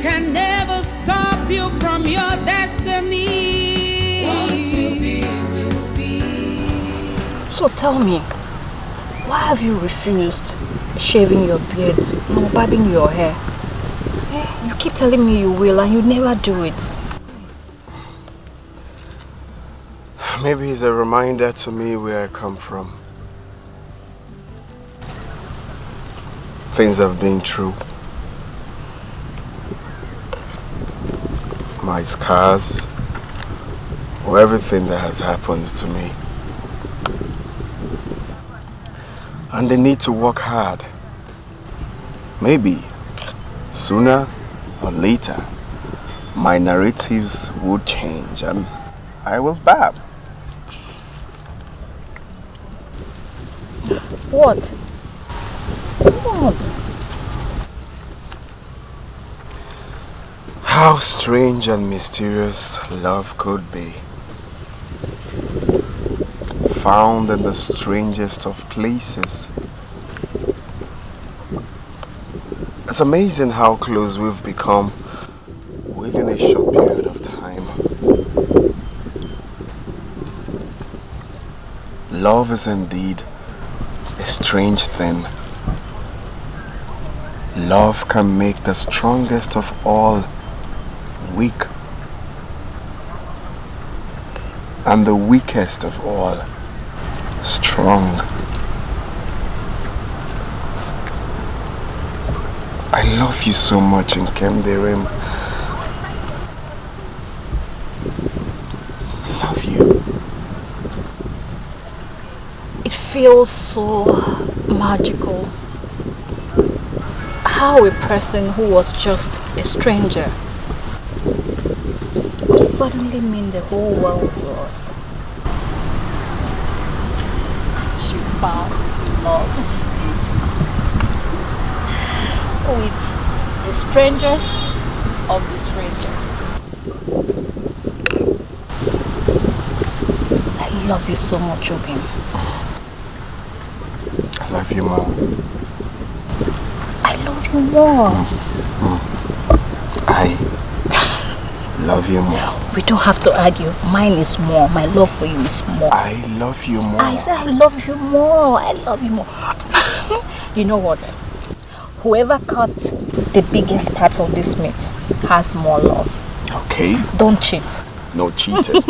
Can never stop you from your destiny. What will be, will be. So tell me, why have you refused shaving your beard, barbing your hair? You keep telling me you will and you never do it. Maybe it's a reminder to me where I come from. Things have been true. My scars, or everything that has happened to me. And the need to work hard maybe sooner or later my narratives would change and I will bab. What? What? How strange and mysterious love could be. Found in the strangest of places. It's amazing how close we've become within a short period of time. Love is indeed a strange thing. Love can make the strongest of all weak, and the weakest of all strong. I love you so much in Kemderim. I love you. It feels so magical. How a person who was just a stranger would suddenly mean the whole world to us. She found love with the strangest of the strangers. I love you so much, Obin. I love you, Mom. I love you more. I love you more. We don't have to argue. Mine is more. My love for you is more. I love you more. I said I love you more. I love you more. You know what? Whoever cut the biggest part of this meat has more love. Okay. Don't cheat. No cheating.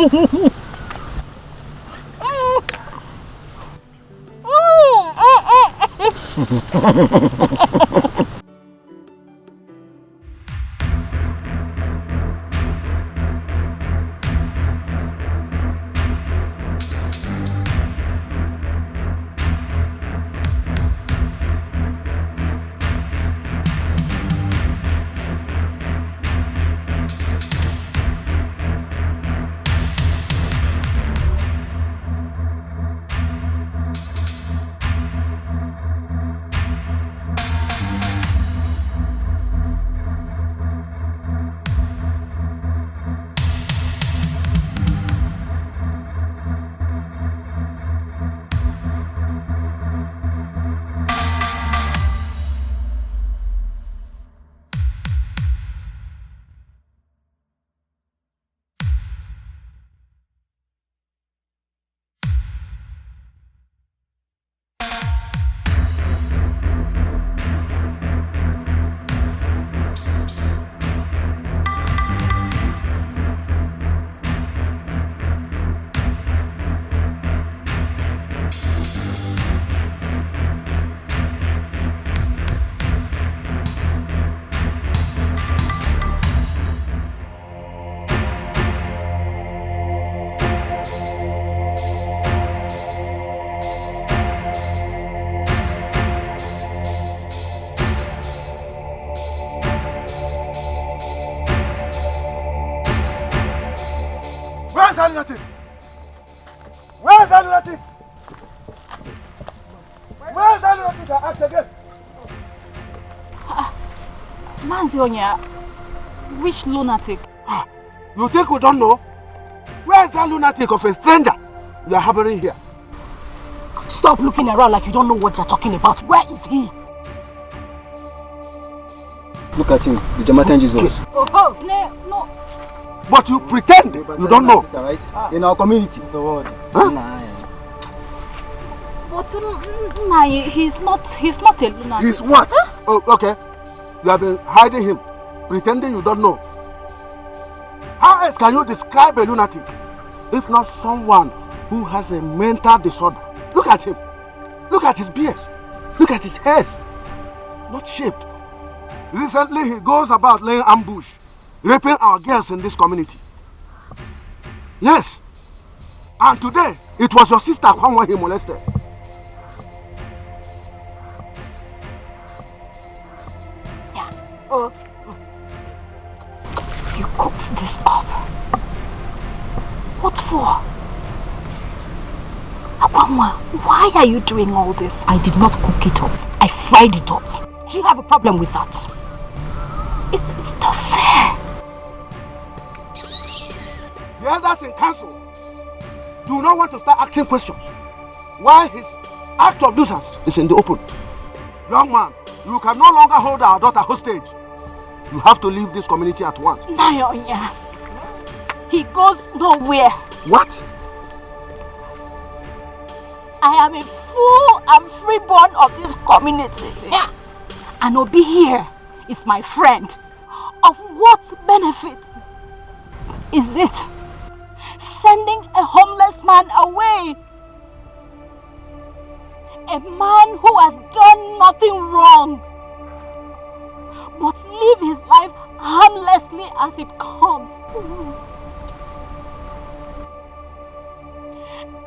Where's that lunatic? Where's that lunatic? Where's that lunatic? I ask again. Manzionia, which lunatic? You think we don't know? Where's that lunatic of a stranger you are harboring here? Stop looking around like you don't know what you're talking about. Where is he? Look at him, the Jamaican Jesus. Oh, no. But you pretend you don't know. Right? In our community. So what? Huh? But he's not a lunatic. He's what? Huh? Oh, okay. You have been hiding him, pretending you don't know. How else can you describe a lunatic if not someone who has a mental disorder? Look at him. Look at his beard. Look at his hairs. Not shaved. Recently he goes about laying ambush, raping our girls in this community. Yes. And today, it was your sister who he molested. Akwamwa, why are you doing all this? I did not cook it up. I fried it up. Do you have a problem with that? It's not fair. The elders in council do not want to start asking questions while his act of nuisance is in the open. Young man, you can no longer hold our daughter hostage. You have to leave this community at once. Nayonya, he goes nowhere. What? I am a full and freeborn of this community. Yeah. And Obi here is my friend. Of what benefit is it sending a homeless man away? A man who has done nothing wrong, but live his life harmlessly as it comes.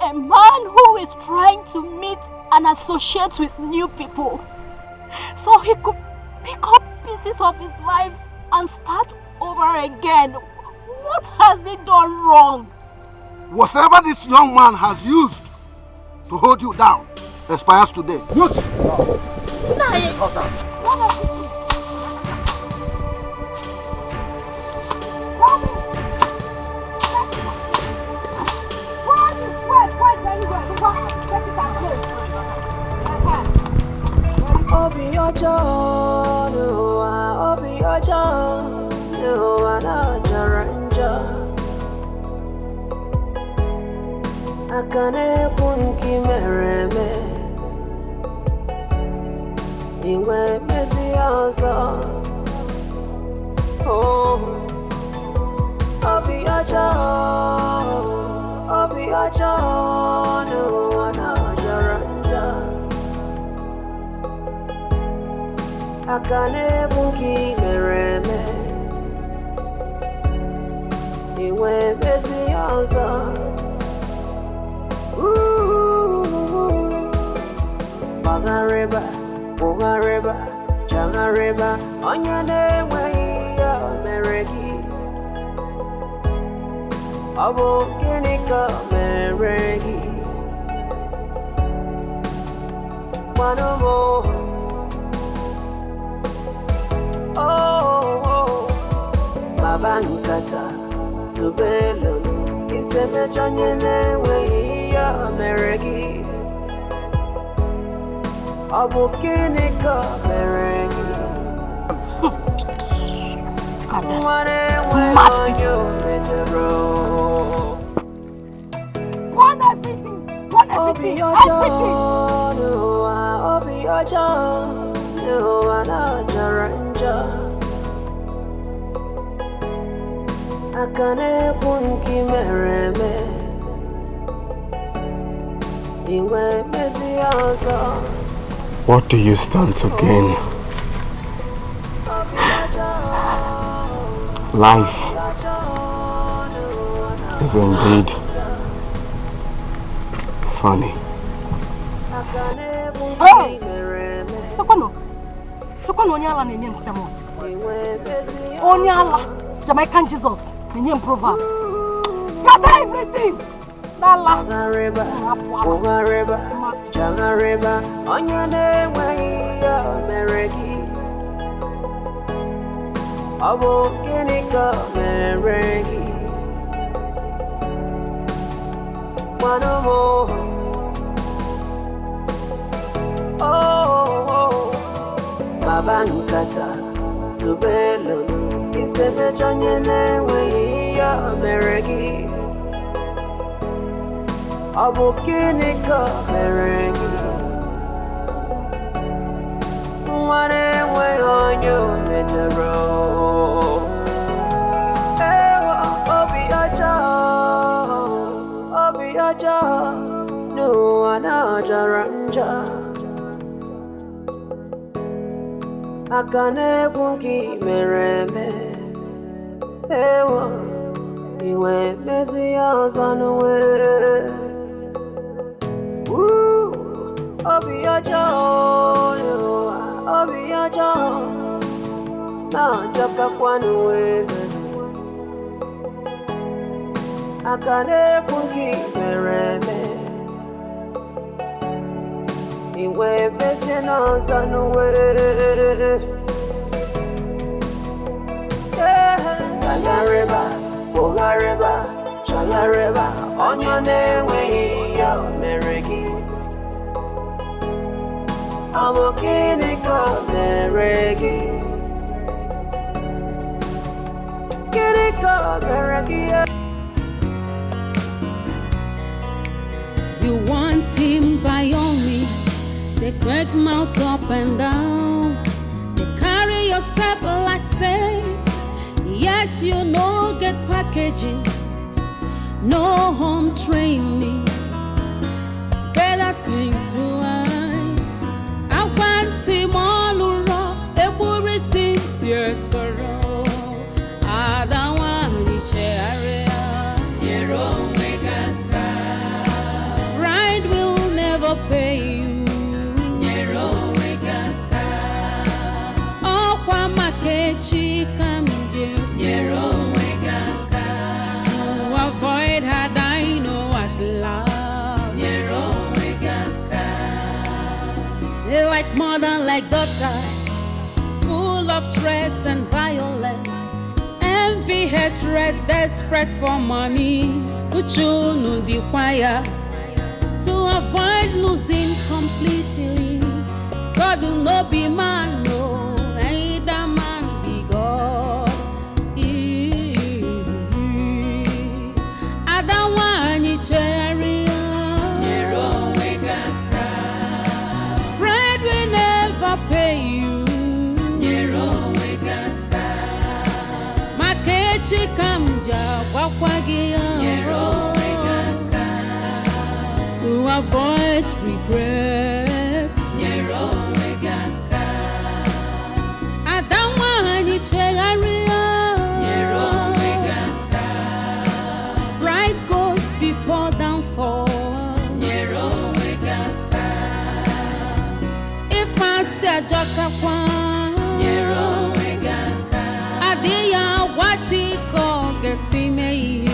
A man who is trying to meet and associate with new people so he could pick up pieces of his lives and start over again. What has he done wrong? Whatever this young man has used to hold you down expires today. Use it. Obi Ojo, Obi Ojo, Jaranja. Akane punki mereme, Iwe mezi ozo. Oh, Obi Ojo, Jaranja. Akane bunki mereme, Iwe mezi ozo. Bagareba, Jangareba, Onyane way meregi. Abo kinika meregi. Manomo. Oh, Babankata, Tubelo, Iseme Janyane way meregi. Abukinika meregi. Mad Obi Ojo, Jaranja. Akane punki mereme, Iwe mezi ozo. What do you stand to gain? Life is indeed funny. Hey! Look Onyala nenye msemo. Onyala, Jamaican Jesus, nenye proverb. You have everything. Nala. Jangareba, Onyane way meregi. Abo kinika meregi. Manomo. Oh, Babankata, Tubelo, Iseme Janyane way meregi. Abo kinika meregi. Mwane way on you metero. Ewa Obi Ojo, no ana jaranja. Akane punki mereme, Ewa Iwe mezi ozanuwe. Obi Ojo, na jaka kwanuwe. Akane punki mereme, we bese no sanu we. Bogareba, Chayareba, on your name we yo meregi. I'm okay to come meregi. Get it come meregi. You want him by all means. They crack mouth up and down. They carry yourself like safe. Yet you no get packaging, no home training. Better think twice. I want him all around. A worry since your sorrow. I don't want to share. Your own pride will never pay you. Your own oh, Kwamakechi come. To avoid her, I know at last. They like mother, like daughter, full of threats and violence, envy, hatred, desperate for money. Uchunu the choir to avoid losing completely. God will not be man, no, either man be God. Bread will never pay you. Makechi kamja wakwagia to avoid regret. I don't want you pride goes before downfall. Joka Adia wachiko gesime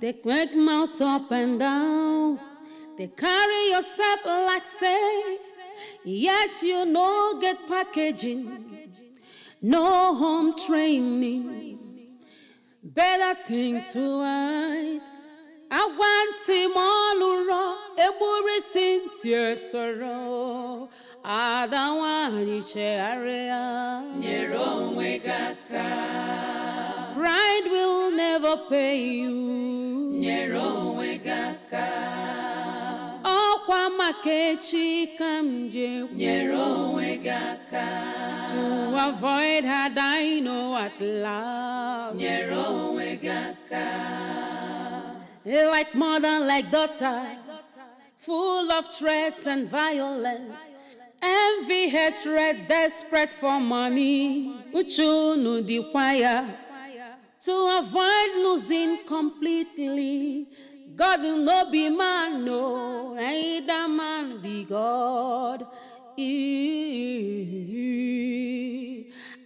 They crack mouth up and down. They carry yourself like safe. Yet you no get packaging, no home training. Better think twice. I want him all around. A worry since your sorrow. I don't want you area. Pride will never pay you. Oh, Kwamakechi kamje. To avoid her, I know at last. Like mother, like daughter, full of threats and violence, envy, hatred, desperate for money. Uchunu the choir to avoid losing completely. God will not be man, no, either man be God.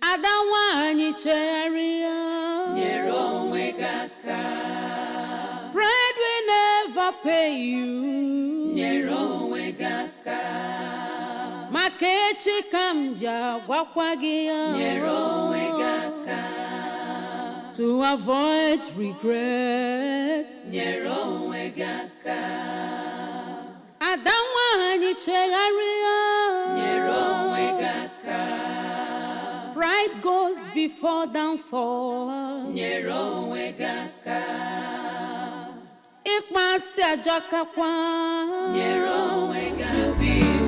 I don't want you pride will never pay you. Makechi kamja wakwagia to avoid regret. I don't want you pride goes before downfall. If my Sajaka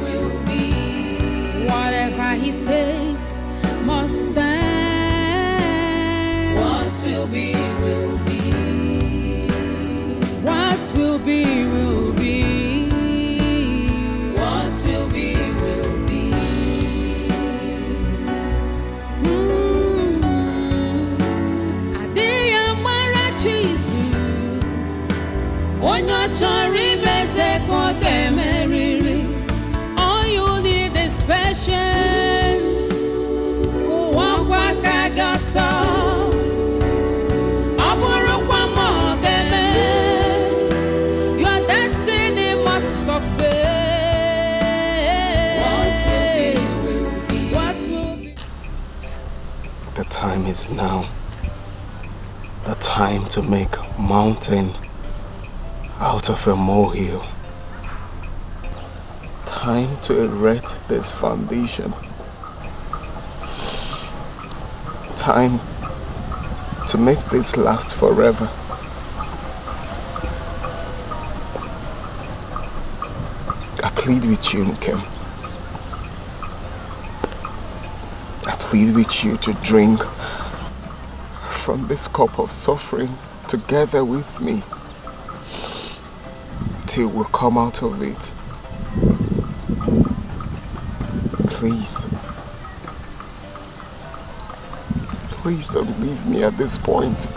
will be. Whatever he says must stand. What will be, will be. What will be, will be. What will be, will be. Adia Marachisu. time is now. The time to make a mountain out of a molehill. Time to erect this foundation. Time to make this last forever. I plead with you, Nkem. I plead with you to drink from this cup of suffering together with me till we come out of it. Please. Please don't leave me at this point.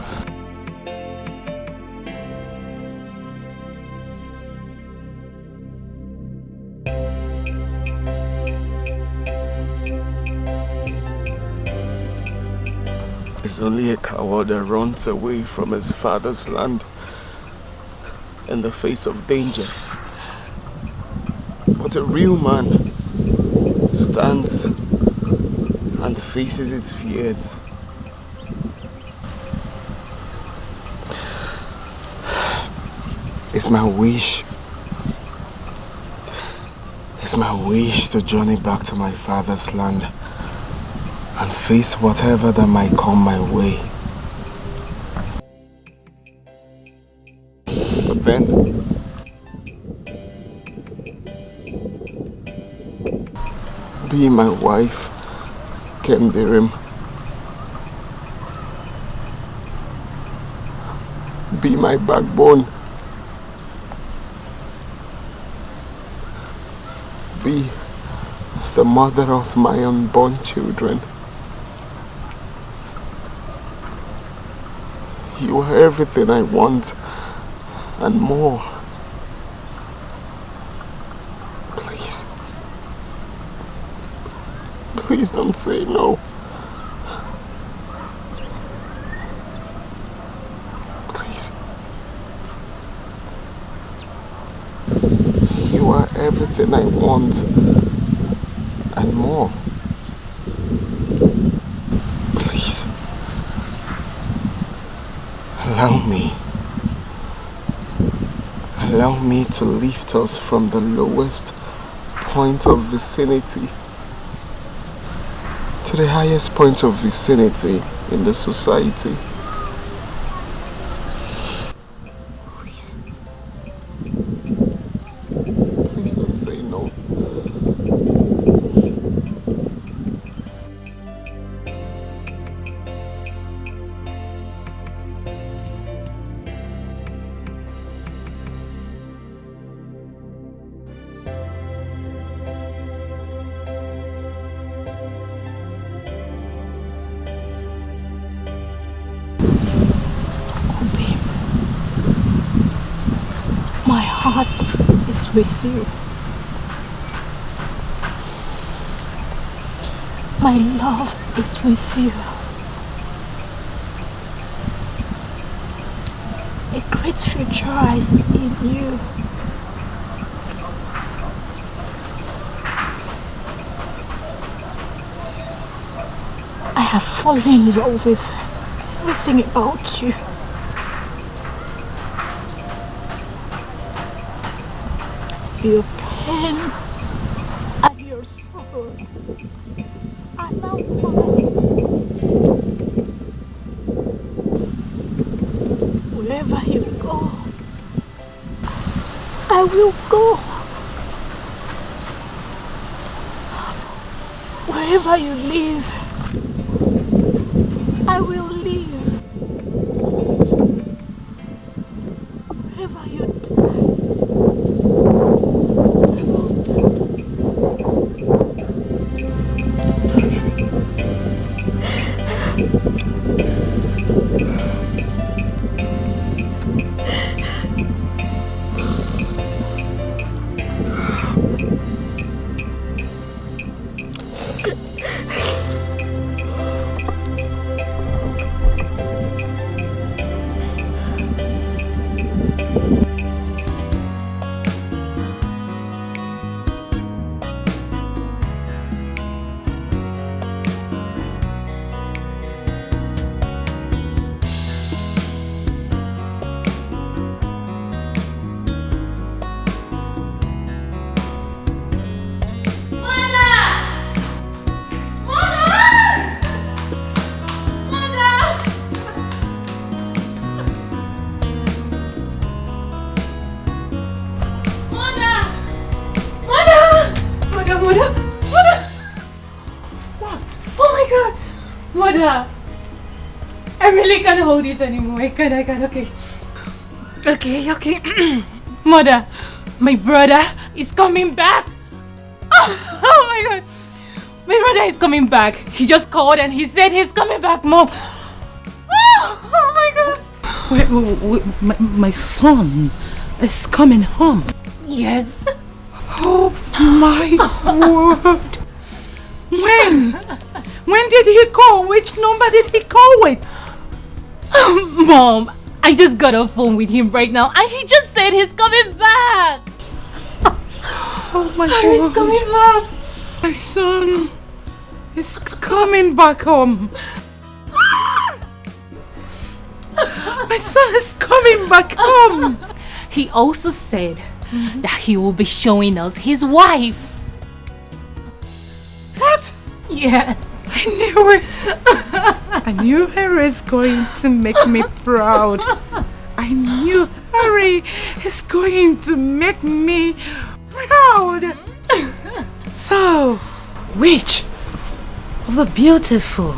It's only a coward that runs away from his father's land in the face of danger. But a real man stands and faces his fears. It's my wish to journey back to my father's land and face whatever that might come my way. But then, be my wife, Kendirim. Be my backbone. Be the mother of my unborn children. You are everything I want and more. Please. Please don't say no. Please. You are everything I want and more. Please. Allow me to lift us from the lowest point of vicinity to the highest point of vicinity in the society. Please. Please don't say no. My heart is with you. My love is with you. A great future I see in you. I have fallen in love with everything about you. Your pains and your sorrows are now mine. Wherever you go, I will go. Wherever you live, I will live. Wherever you I really can't hold this anymore. I can't, okay. Okay. Mother, my brother is coming back. Oh my God. My brother is coming back. He just called and he said he's coming back, Mom. Oh my God. Wait, my son is coming home. Yes. Oh my word. When did he call? Which number did he call with? Mom, I just got off phone with him right now and he just said he's coming back. Oh my God. He's coming back. My son is coming back home. My son is coming back home. He also said that he will be showing us his wife. What? Yes. I knew it. I knew Harry is going to make me proud. I knew Harry is going to make me proud. So, which of the beautiful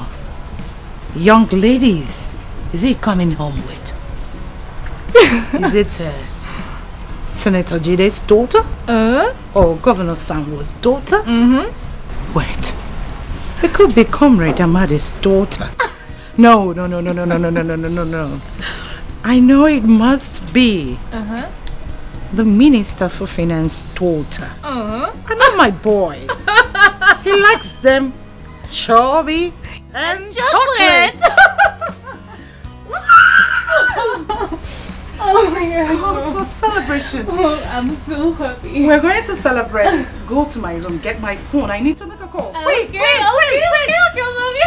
young ladies is he coming home with? Is it Senator Jide's daughter? Or Governor Sanwo's daughter? Wait. It could be Comrade Amade's daughter. No. I know it must be the Minister for Finance daughter. And not my boy. He likes them chubby and chocolate. Oh my God. Cause for celebration. Oh, I'm so happy. We're going to celebrate. Go to my room, get my phone. I need to make a call. Okay, okay, mommy.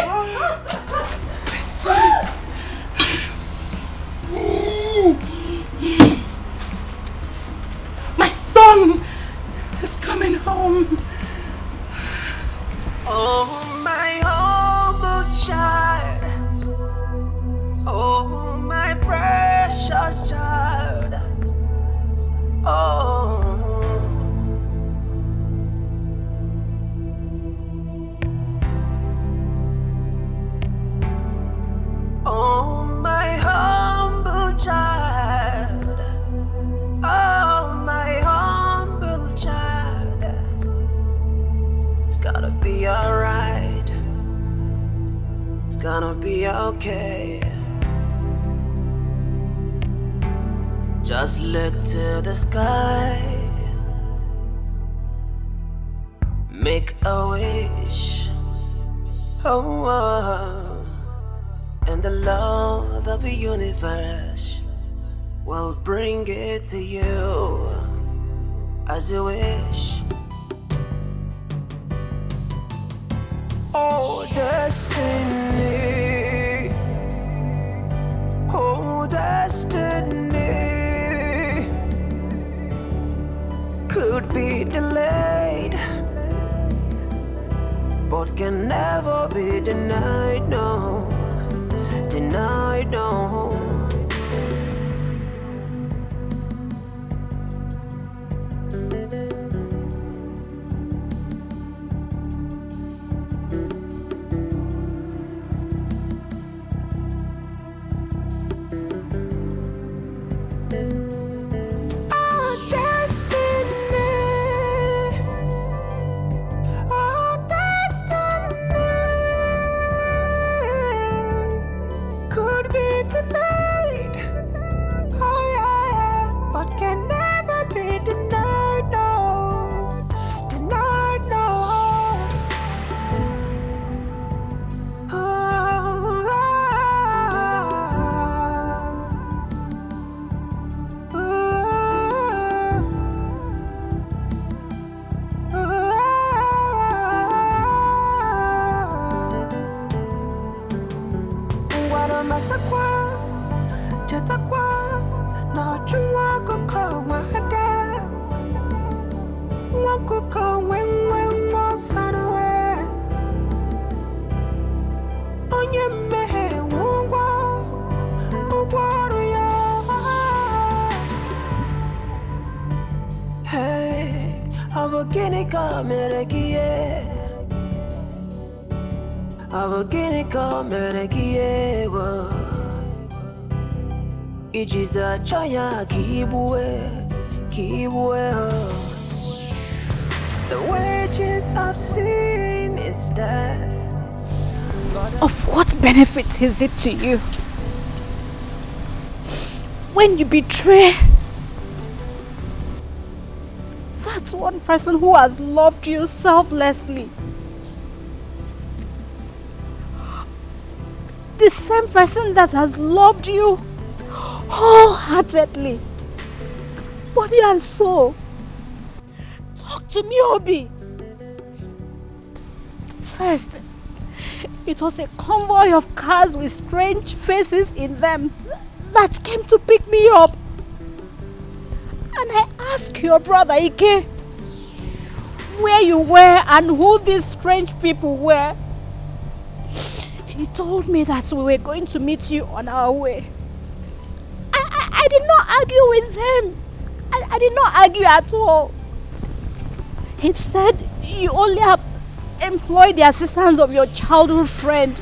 My son is coming home. Oh, my humble child. Oh, my precious child. Oh. Oh, my humble child. Oh, my humble child. It's gonna be alright. It's gonna be okay. Just look to the sky. Make a wish. Oh. And the Lord of the universe will bring it to you as you wish. Oh, destiny. Oh, destiny could be delayed, but can never be denied, no. Denied, no. Ijiza chaya kibwe, kibwe. The wages of sin is death. Of what benefit is it to you when you betray that one person who has loved you selflessly? The same person that has loved you wholeheartedly, body and soul. Talk to me, Obi. First, it was a convoy of cars with strange faces in them that came to pick me up. And I asked your brother Ike where you were and who these strange people were. He told me that we were going to meet you on our way. I did not argue with him. I did not argue at all. He said you only have employed the assistance of your childhood friend,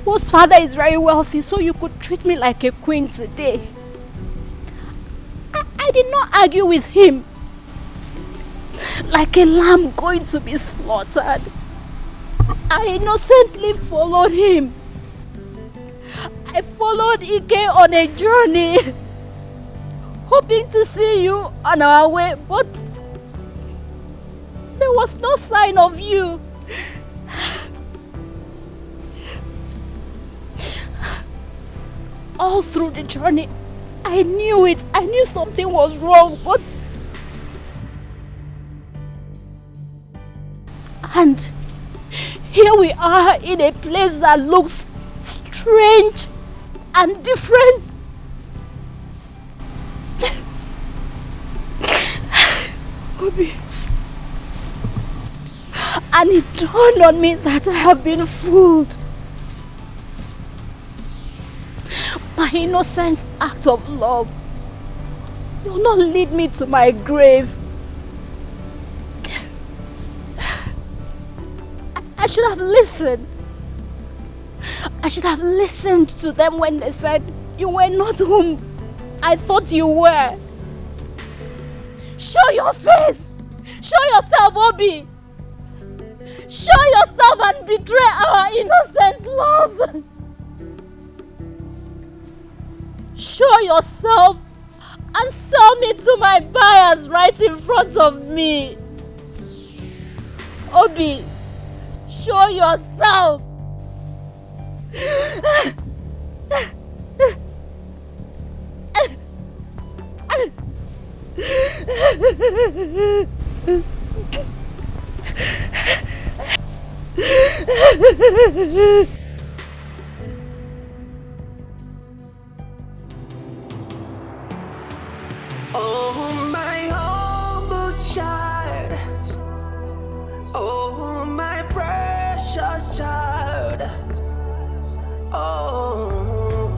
whose father is very wealthy, so you could treat me like a queen today. I did not argue with him like a lamb going to be slaughtered. I innocently followed him. I followed Ike on a journey, hoping to see you on our way, but there was no sign of you. All through the journey, I knew it. I knew something was wrong, but... And here we are in a place that looks strange and different. Obi. And it dawned on me that I have been fooled. My innocent act of love will not lead me to my grave. I should have listened. I should have listened to them when they said you were not whom I thought you were. Show your face! Show yourself, Obi! Show yourself and betray our innocent love! Show yourself and sell me to my buyers right in front of me! Obi, show yourself! Oh, my humble child. Oh, my precious child. Oh.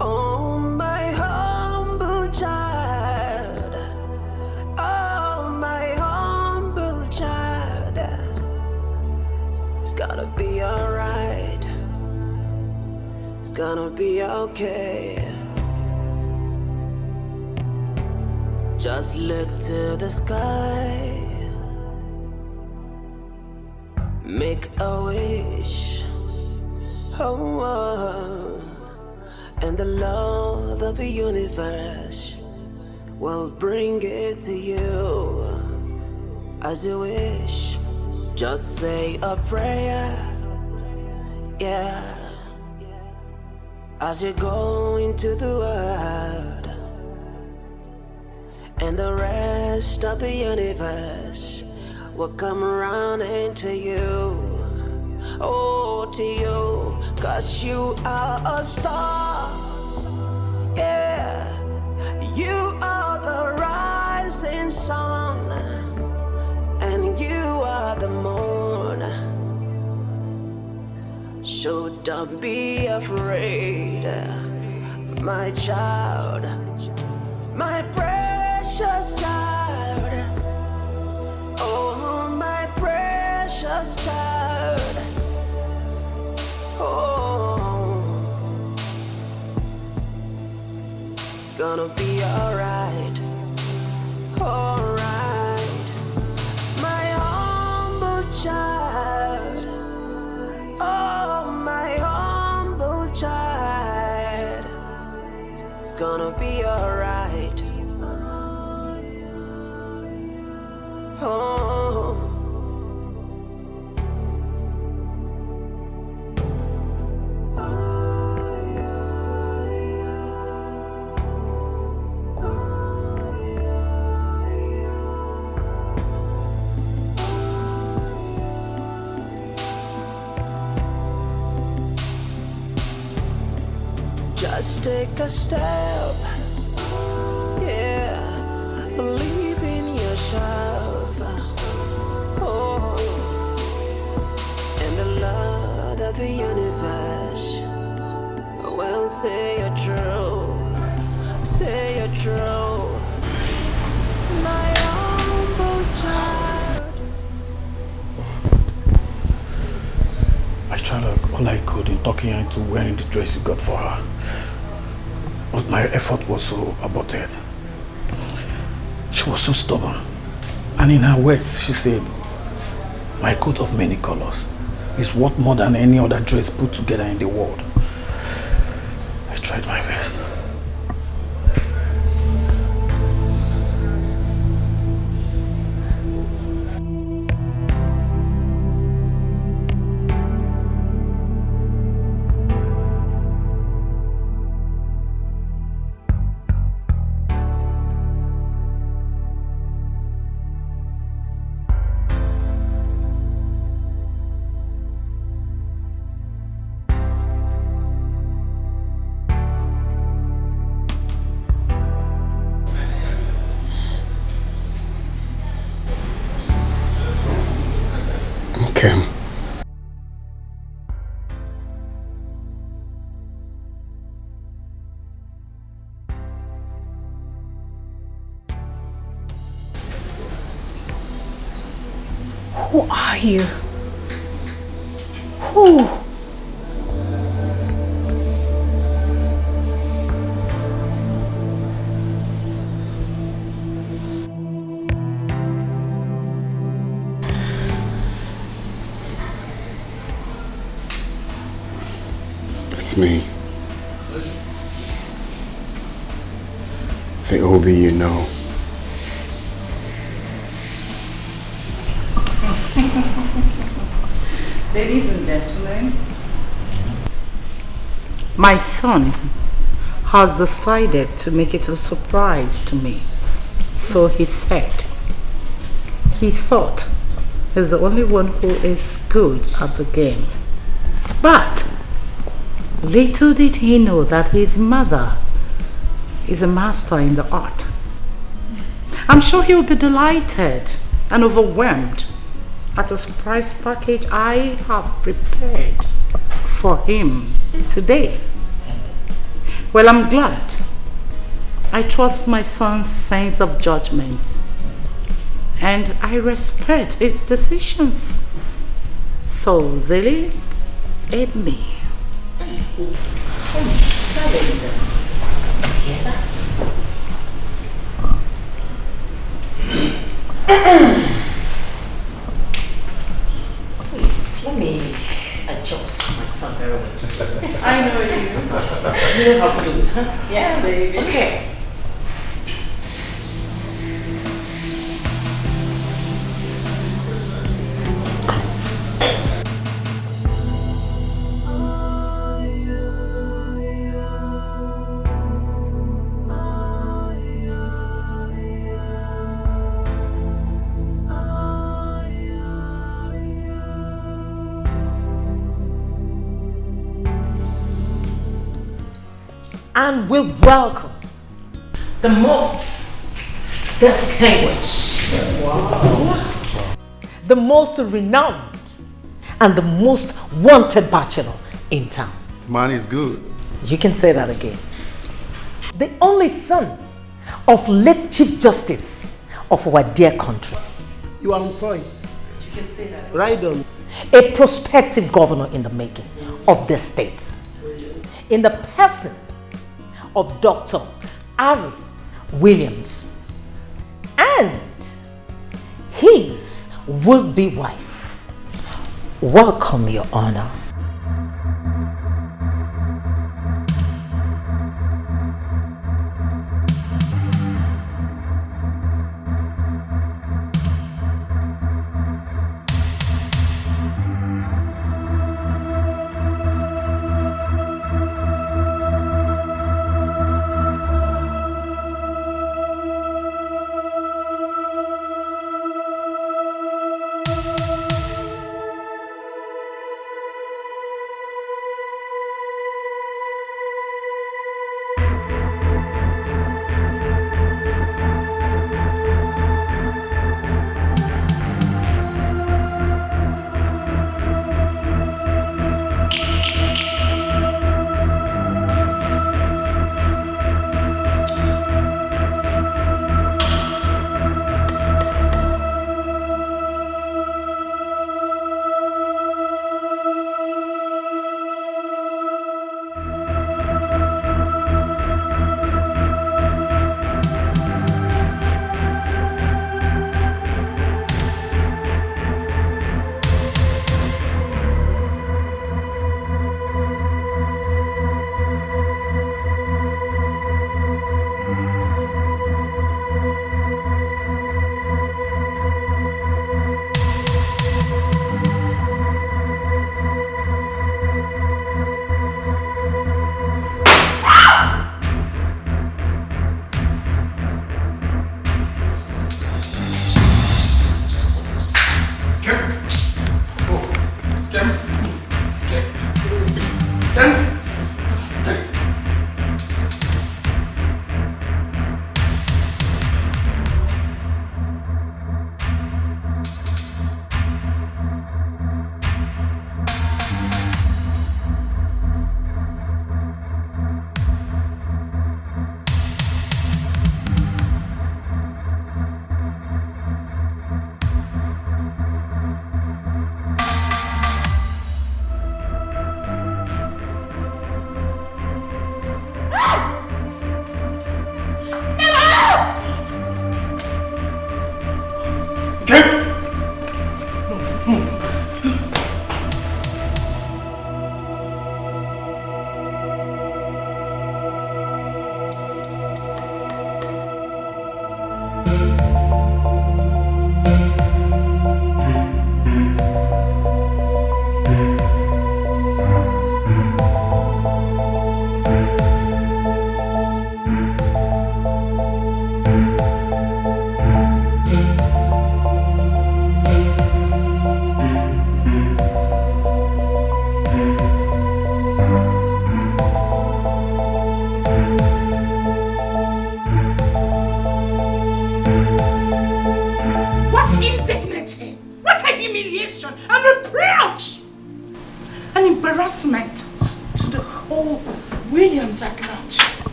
Oh, my humble child. Oh, my humble child. It's gonna be alright. It's gonna be okay. Just look to the sky. Make a wish. Oh, oh. And the Lord of the universe will bring it to you as you wish. Just say a prayer, yeah, as you go into the world, and the rest of the universe will come around into you. Oh, to you, 'cause you are a star, yeah. You are the rising sun, and you are the moon. So don't be afraid, my child, my precious child. Oh, my precious child. Oh, it's gonna be alright. Alright, my humble child. Oh, my humble child. It's gonna be alright. Oh. Just take a step, yeah, believe in yourself, oh, and the Lord of the universe will say you're true, say you're true, my humble child. I tried all I could in talking her into wearing the dress you got for her. But my effort was so aborted. She was so stubborn. And in her words, she said, my coat of many colors is worth more than any other dress put together in the world. I tried my best. Kim. Who are you? Who? It's me. The Obi you know. Ladies and gentlemen, my son has decided to make it a surprise to me. So he said. He thought he's the only one who is good at the game. But little did he know that his mother is a master in the art. I'm sure he'll be delighted and overwhelmed at a surprise package I have prepared for him today. Well, I'm glad. I trust my son's sense of judgment and I respect his decisions. So, Zilly, aid me. Please, let me adjust myself very well. I know you. You know how to do it, huh? Yeah, baby. Okay. And we welcome the most distinguished, the most renowned, and the most wanted bachelor in town. Man is good. You can say that again. The only son of late Chief Justice of our dear country. You are on point. You can say that. Right on. a prospective governor in the making of this state, in the person of Dr. Ari Williams and his would-be wife. Welcome, Your Honor.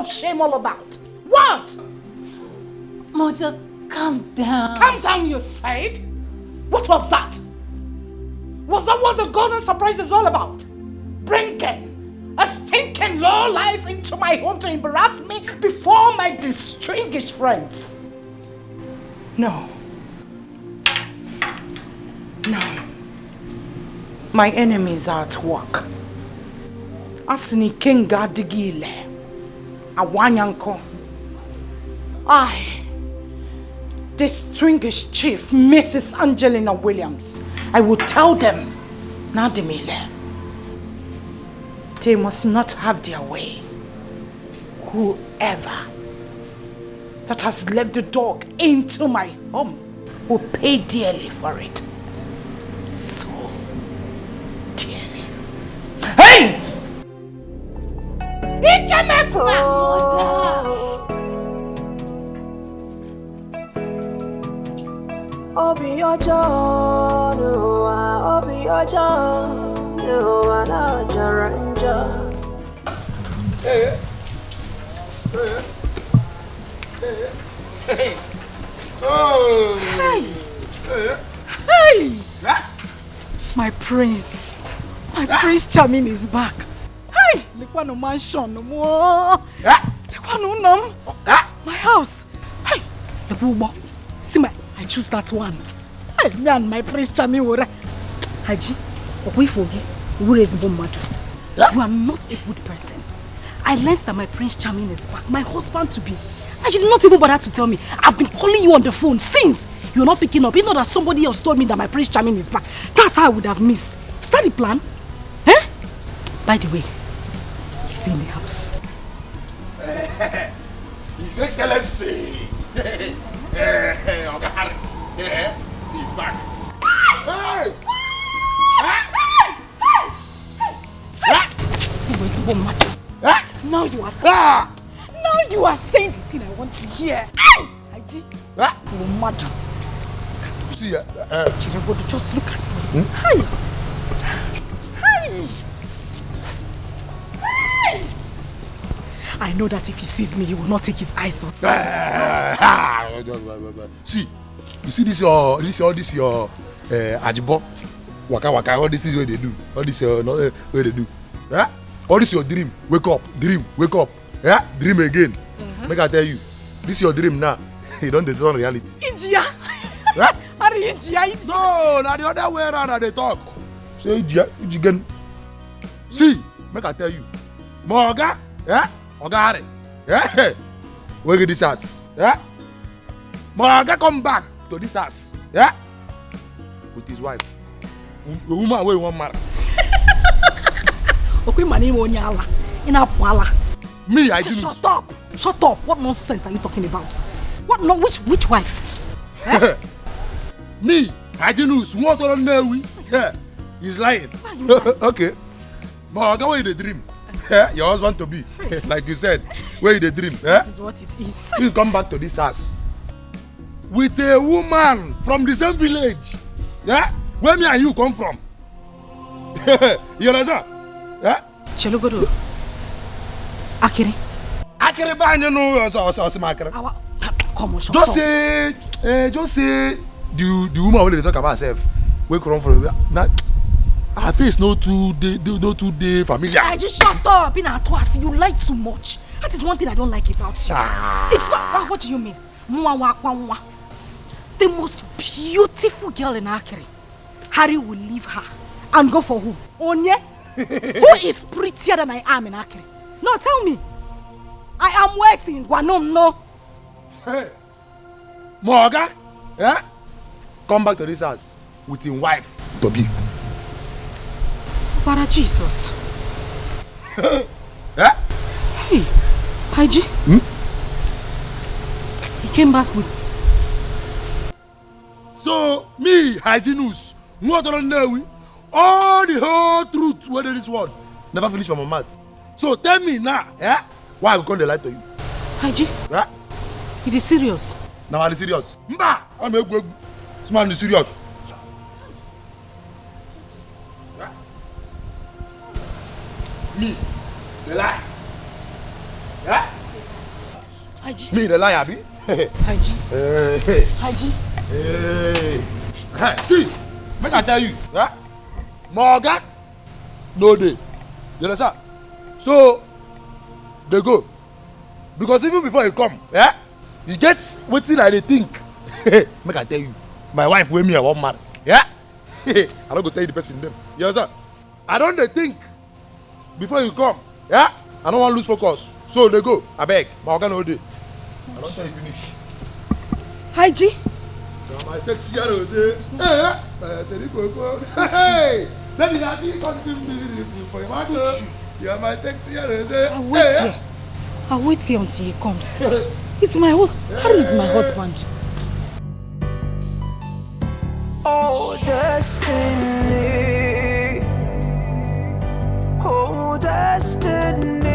Shame all about? What? Mother, calm down. Calm down, you said? What was that? Was that what the golden surprise is all about? Bringing a stinking low life into my home to embarrass me before my distinguished friends? No. No. My enemies are at work. Asini Kinga Digile. Awanyanko. I, distinguished chief Mrs. Angelina Williams, I will tell them, Nadimile, they must not have their way. Whoever that has let the dog into my home will pay dearly for it. So dearly. Hey! Obi ojo, obi ojo, na jaranja. Hey, hey, hey, oh, hey, hey. My prince. My prince charming is back. Hey! Lekwa no mansion no more. Lekwa no nam. My house. Hey! Lekwa see I choose that one. Hey, me and my prince charming wora. Haji, we forget. Who is Bomadu? You are not a good person. I learned that my prince charming is back. My husband to be. And you did not even bother to tell me. I've been calling you on the phone since. You're not picking up. It's not that somebody else told me that my prince charming is back. That's how I would have missed. Is that the plan? Eh? By the way, he's in the house. His Excellency. He's back. Hey! Now you are now you are saying the thing I want to hear. Haji, you're mad. See, just look at me. Hi. I know that if he sees me, he will not take his eyes off. See, you see this your ajibo, waka all this is what they do. All this what they do. Yeah? All this your dream. Wake up, yeah? Dream again. Make I tell you, this your dream now. You don't turn reality. India. Are you India? No, now the other way around they talk. Say India, again. See, make I tell you, Morga, yeah? Ogare, yeah? Where get this ass, yeah? Morga come back to this ass, yeah? With his wife. The woman where you want marry. Okay, my name is Onyala. Me, I do. Shut up! Shut up! What nonsense are you talking about? What? No, which wife? Eh? Me, I do. What on know? Yeah, he's lying. Okay, but where the dream? Yeah, your husband to be, like you said, where the dream? Yeah? That is what it is. You come back to this house with a woman from the same village. Yeah, where me and you come from? You understand? Yeah? Chelugodo. Akiri. Akiri banyo no Akiri. Come on, shut just up. say the woman when they talk about herself, where come from? Now, her face no too day familiar. I just shut up. In Atwasi, you lie too much. That is one thing I don't like about you. It's not. What do you mean? The most beautiful girl in Akiri. Harry will leave her and go for who? Onye? Who is prettier than I am in Akiri? No, tell me. I am waiting. Guanom, no. Hey, Morga, yeah? Come back to this house with his wife, Toby. Para Jesus. Yeah? Hey, Haji. He came back with. So, me, Haji News, what don't know all the whole truth whether this one never finish from my mouth. So tell me now, yeah? Why I come the lie to you? Haji. Yeah? It is serious. Now I'm serious. Mba, I'm a good man is serious. Yeah? Me, the lie. Yeah? Haji. Me, the lie, Abi. Haji. Hey. Haji. Hey. See, make I tell you, yeah? Morga, no day. You understand? So, they go. Because even before you come, yeah? You get waiting like they think. Make I tell you, my wife with me I won't marry. Yeah? I don't go tell you the person them. You understand? I don't they think before you come. Yeah? I don't want to lose focus. So they go. I beg. Morga no day. I don't tell you finish. Haji. My sexy rose. Hey, let me not be beautiful for you. You are my sexy rose. I'll wait here until he comes. He's my husband. Harry is my husband. Oh, destiny. Oh, destiny.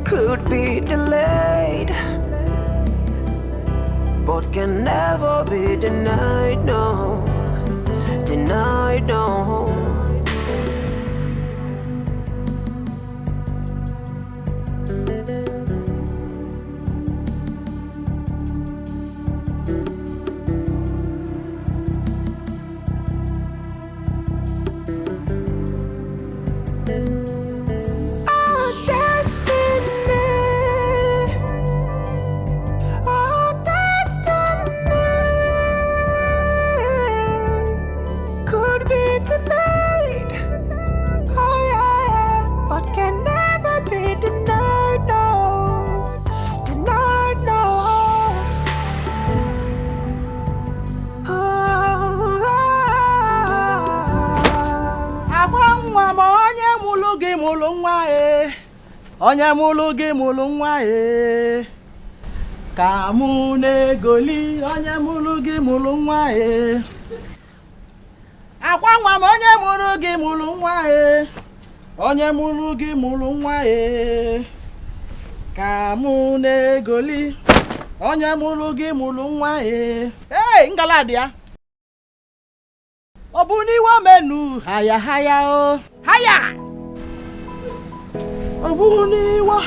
Could be delayed, but can never be denied, no. Denied, no. onye mụrụ gị mụrụ nwa e ka mụ na-egoli onye mụrụ gị mụrụ nwa e akwa nwa m onye mụrụ gị mụrụ nwa e onye mụrụ gị mụrụ nwa e ka mụ na-egoli onye mụrụ gị mụrụ nwa e ngaladi ya ọ bụ n'iwe menu haya haya o haya ọ bụ n'iwe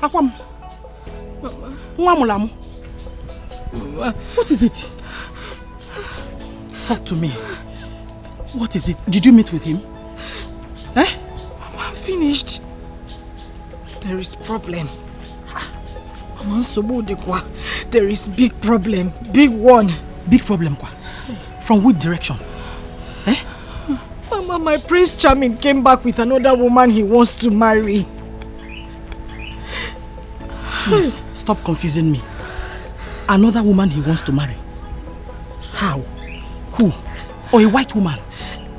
Akwam. Mama. What is it? Talk to me. What is it? Did you meet with him? Eh? Mama, I'm finished. There is problem. Mama, there is big problem. Big one. Big problem, kwa? From which direction? Eh? Mama, my Prince Charming came back with another woman he wants to marry. Please, stop confusing me. Another woman he wants to marry. How? Who? Or a white woman?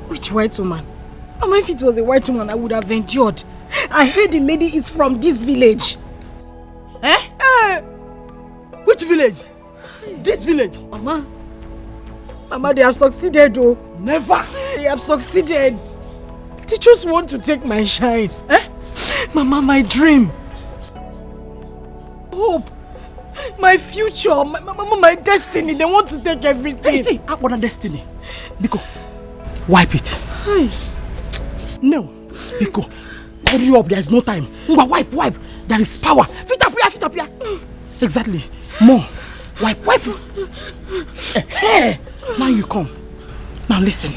Which white woman? Mama, if it was a white woman, I would have endured. I heard the lady is from this village. Eh? Which village? This village? Mama, they have succeeded though. Never! They have succeeded. They just want to take my shine. Eh? Mama, my dream. Hope. My future. My destiny. They want to take everything. Hey, what a destiny. Biko, wipe it. Hey. No. Biko, hurry up. There is no time. Wipe. There is power. Fit up here. Exactly. More. Wipe. Hey. Now you come. Now listen.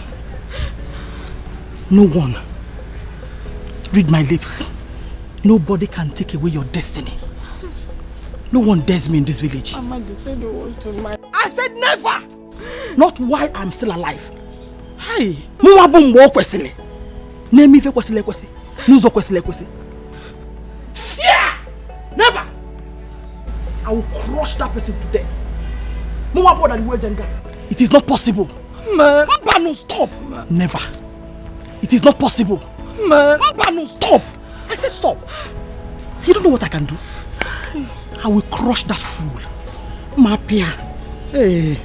No one. Read my lips. Nobody can take away your destiny. No one dares me in this village. Mama, they said they want to marry. I said never! Not while I'm still alive. Hey, Mwa bumbo kwesile. Nemi fe kwesile kwesi. Nuzo kwesile kwesi. Yeah! Never! I will crush that person to death. Mwa boda liwe jenga. It is not possible. Mba no stop. Never. It is not possible. Mba no stop. I said stop. You don't know what I can do. I will crush that fool. Mapia. Hey.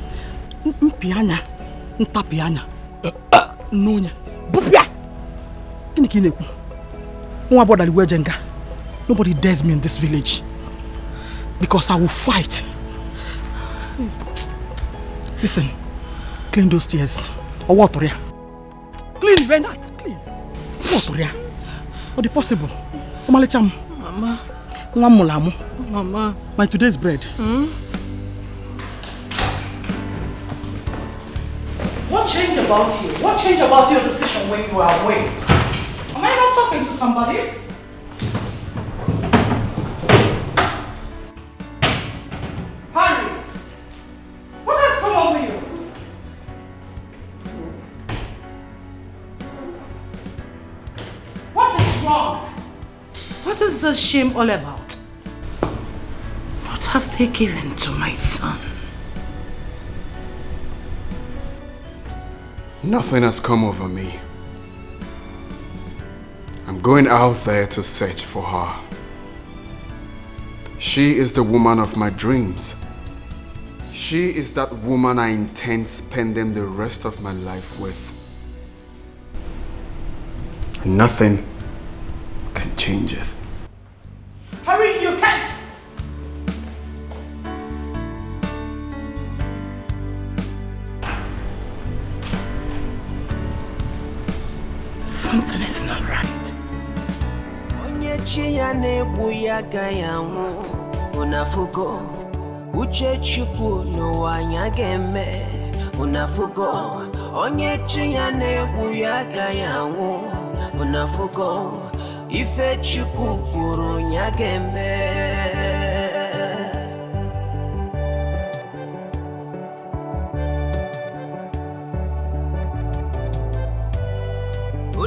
Mpianya. Ntapianya. Nonya. Bupia. Kinikineku. Mwaboda liwe jenga. Nobody dares me in this village. Because I will fight. Listen. Clean those tears. Or what, Toria? Clean, Venus. Clean. What, Toria? What is possible? Omalicham. Mama. Mama. My today's bread. What changed about you? What changed about your decision when you were away? Am I not talking to somebody? Harry! What has come over you? What is wrong? What is this shame all about? What have they given to my son? Nothing has come over me. I'm going out there to search for her. She is the woman of my dreams. She is that woman I intend spending the rest of my life with. Nothing can change it. Hurry, you can't! Something is not right. Unafugo uche chukwu n'ụwa anya ga-eme unafugo onye chi ya na-egbu ya agaghị anwụ unafugo ife chukwu kwuru ya ga-eme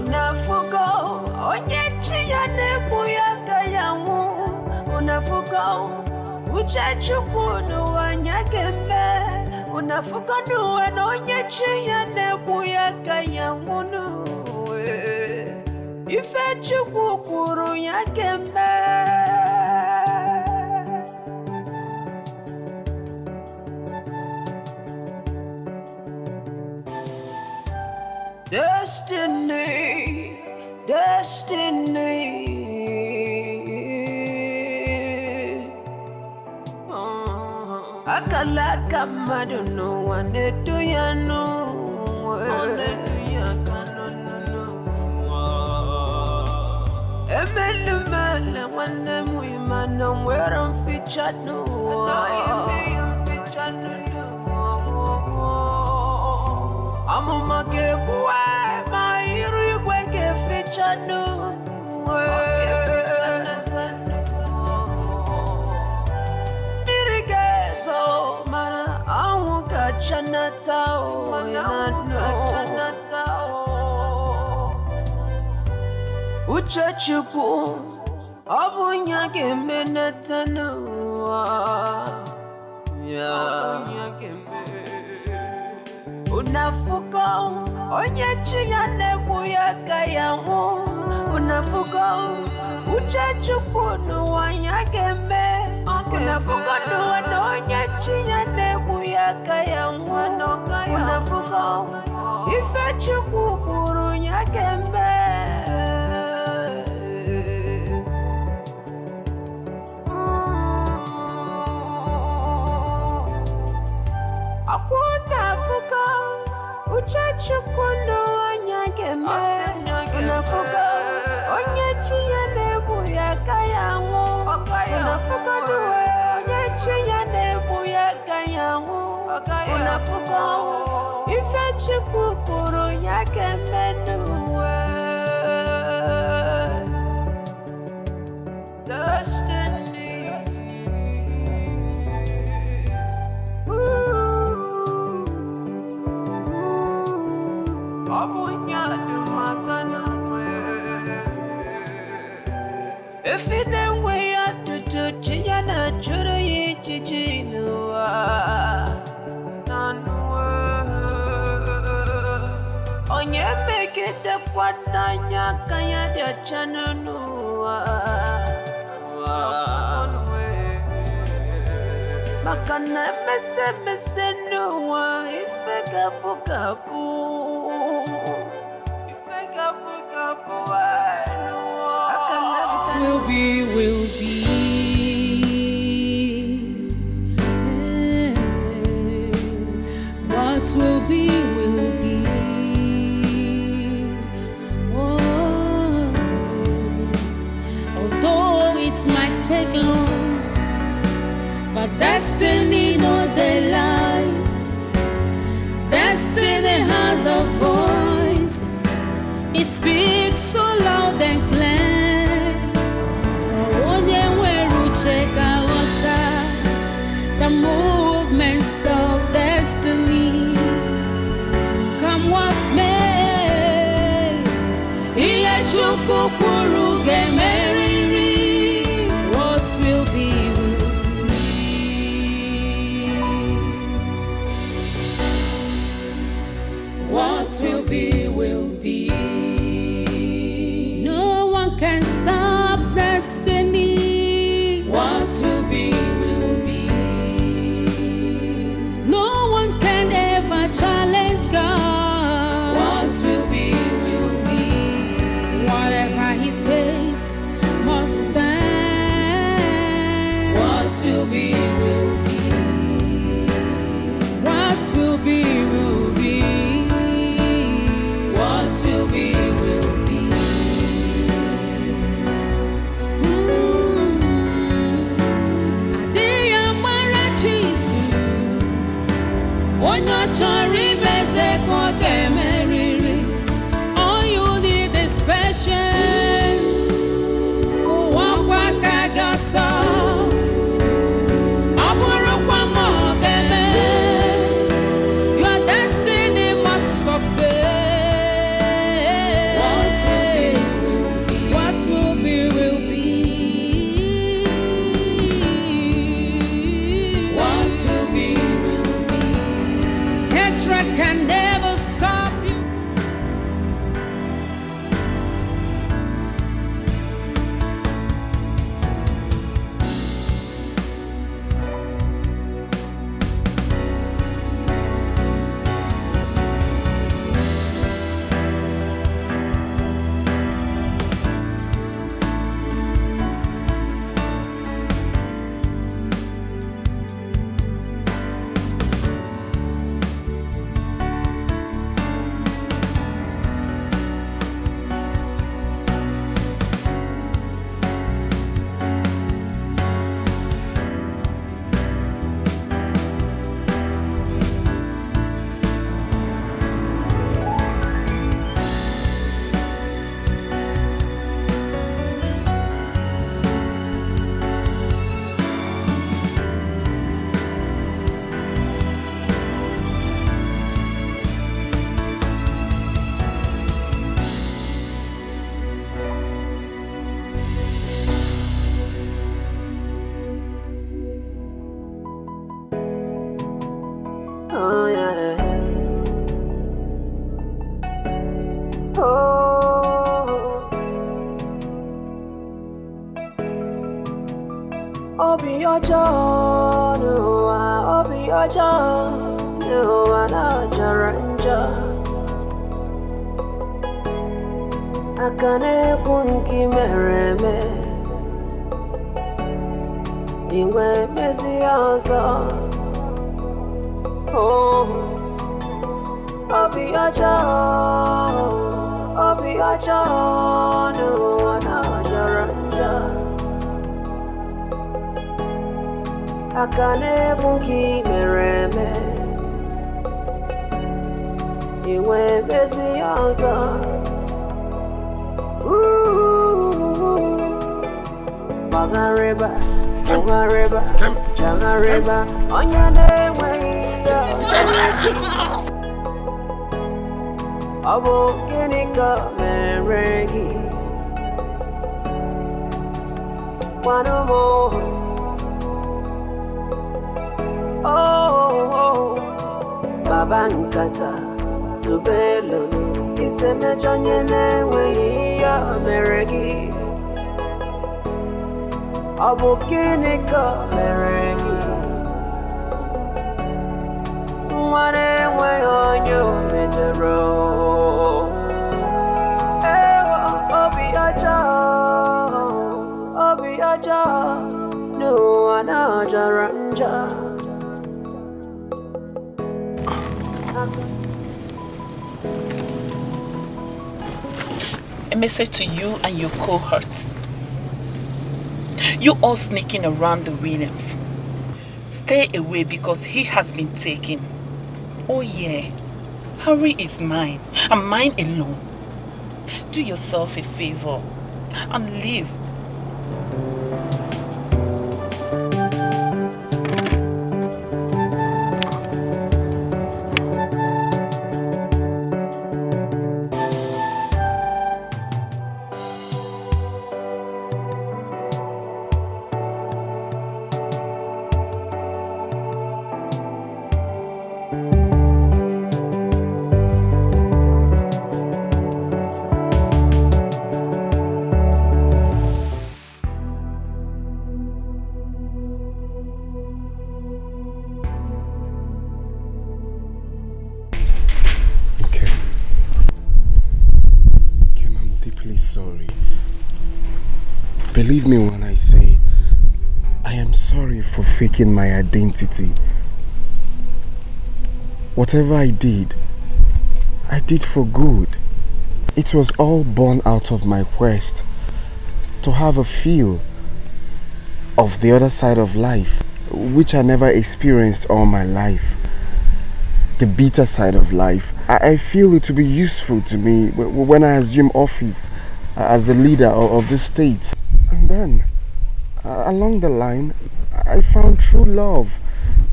unafuko onyechi ya nebu ya gayangu unafuko uchachukunu wanyagembe unafuko nuwe onyechi ya nebu ya gayangu ife chukukuru ya gembe Destiny, destiny. Akalaka maduno wanetu yanu. Emelumele wane muimano mwera mfichanu. Amumake kuwe mairi kweke fichanu Mirigezo mana amuka chanatao Uchachuku abunyage menatanu Unafuko onyechi ya nebu ya gayangu Unafuko uchachukunu wanyagembe Unafuko nuwe onyechi ya nebu ya gayangu Unafuko ife chukukuru nyagembe Unafuko uchachukunu wanyagembe Unafuko onyechi ya nebu ya gayangu Unafuko nuwe onyechi ya nebu ya gayangu Unafuko ife chukukuru nyagembe nuwe Destiny If it ain't way out to Chiana Churi Chichinua Nanua On ye make it the Pananya Kaya de Chananua Makana Messe Nua if a gapu gapu What will be, will be. What will be, will be. Oh. Although it might take long, but destiny no they lie. Destiny has a voice. It speaks so loud and clear. So when we check out the movements of destiny, come what's may, Ile chukukuru gemeriri. What will be, will be. What will be, will be. No one can stop destiny. What will be, will be. No one can ever challenge God. What will be, will be. Whatever He says must stand. What will be, will be. What will be, will be. What will be. Obi Ojo, no, Obi Ojo, no, Naija. Akane kunki mereme, Iwe mezi ozo. Oh, Obi Ojo, no, Naija. Akane kunki mereme, Iwe mezi ozo. Magareba, Jangareba, on your day way, Abo Ginica, Meregi, one more. Oh, Babankata, Zubelo, is a match on your name way, Meregi. Abo Ginica, Meregi. One way on you, Metro. Obi Aja, no, Naija. A message to you and your cohort. You all sneaking around the Williams. Stay away because he has been taken. Oh yeah, Harry is mine and mine alone. Do yourself a favor and leave. Believe me when I say, I am sorry for faking my identity. Whatever I did for good. It was all born out of my quest to have a feel of the other side of life, which I never experienced all my life. The bitter side of life. I feel it to be useful to me when I assume office as the leader of the state. And then, along the line, I found true love.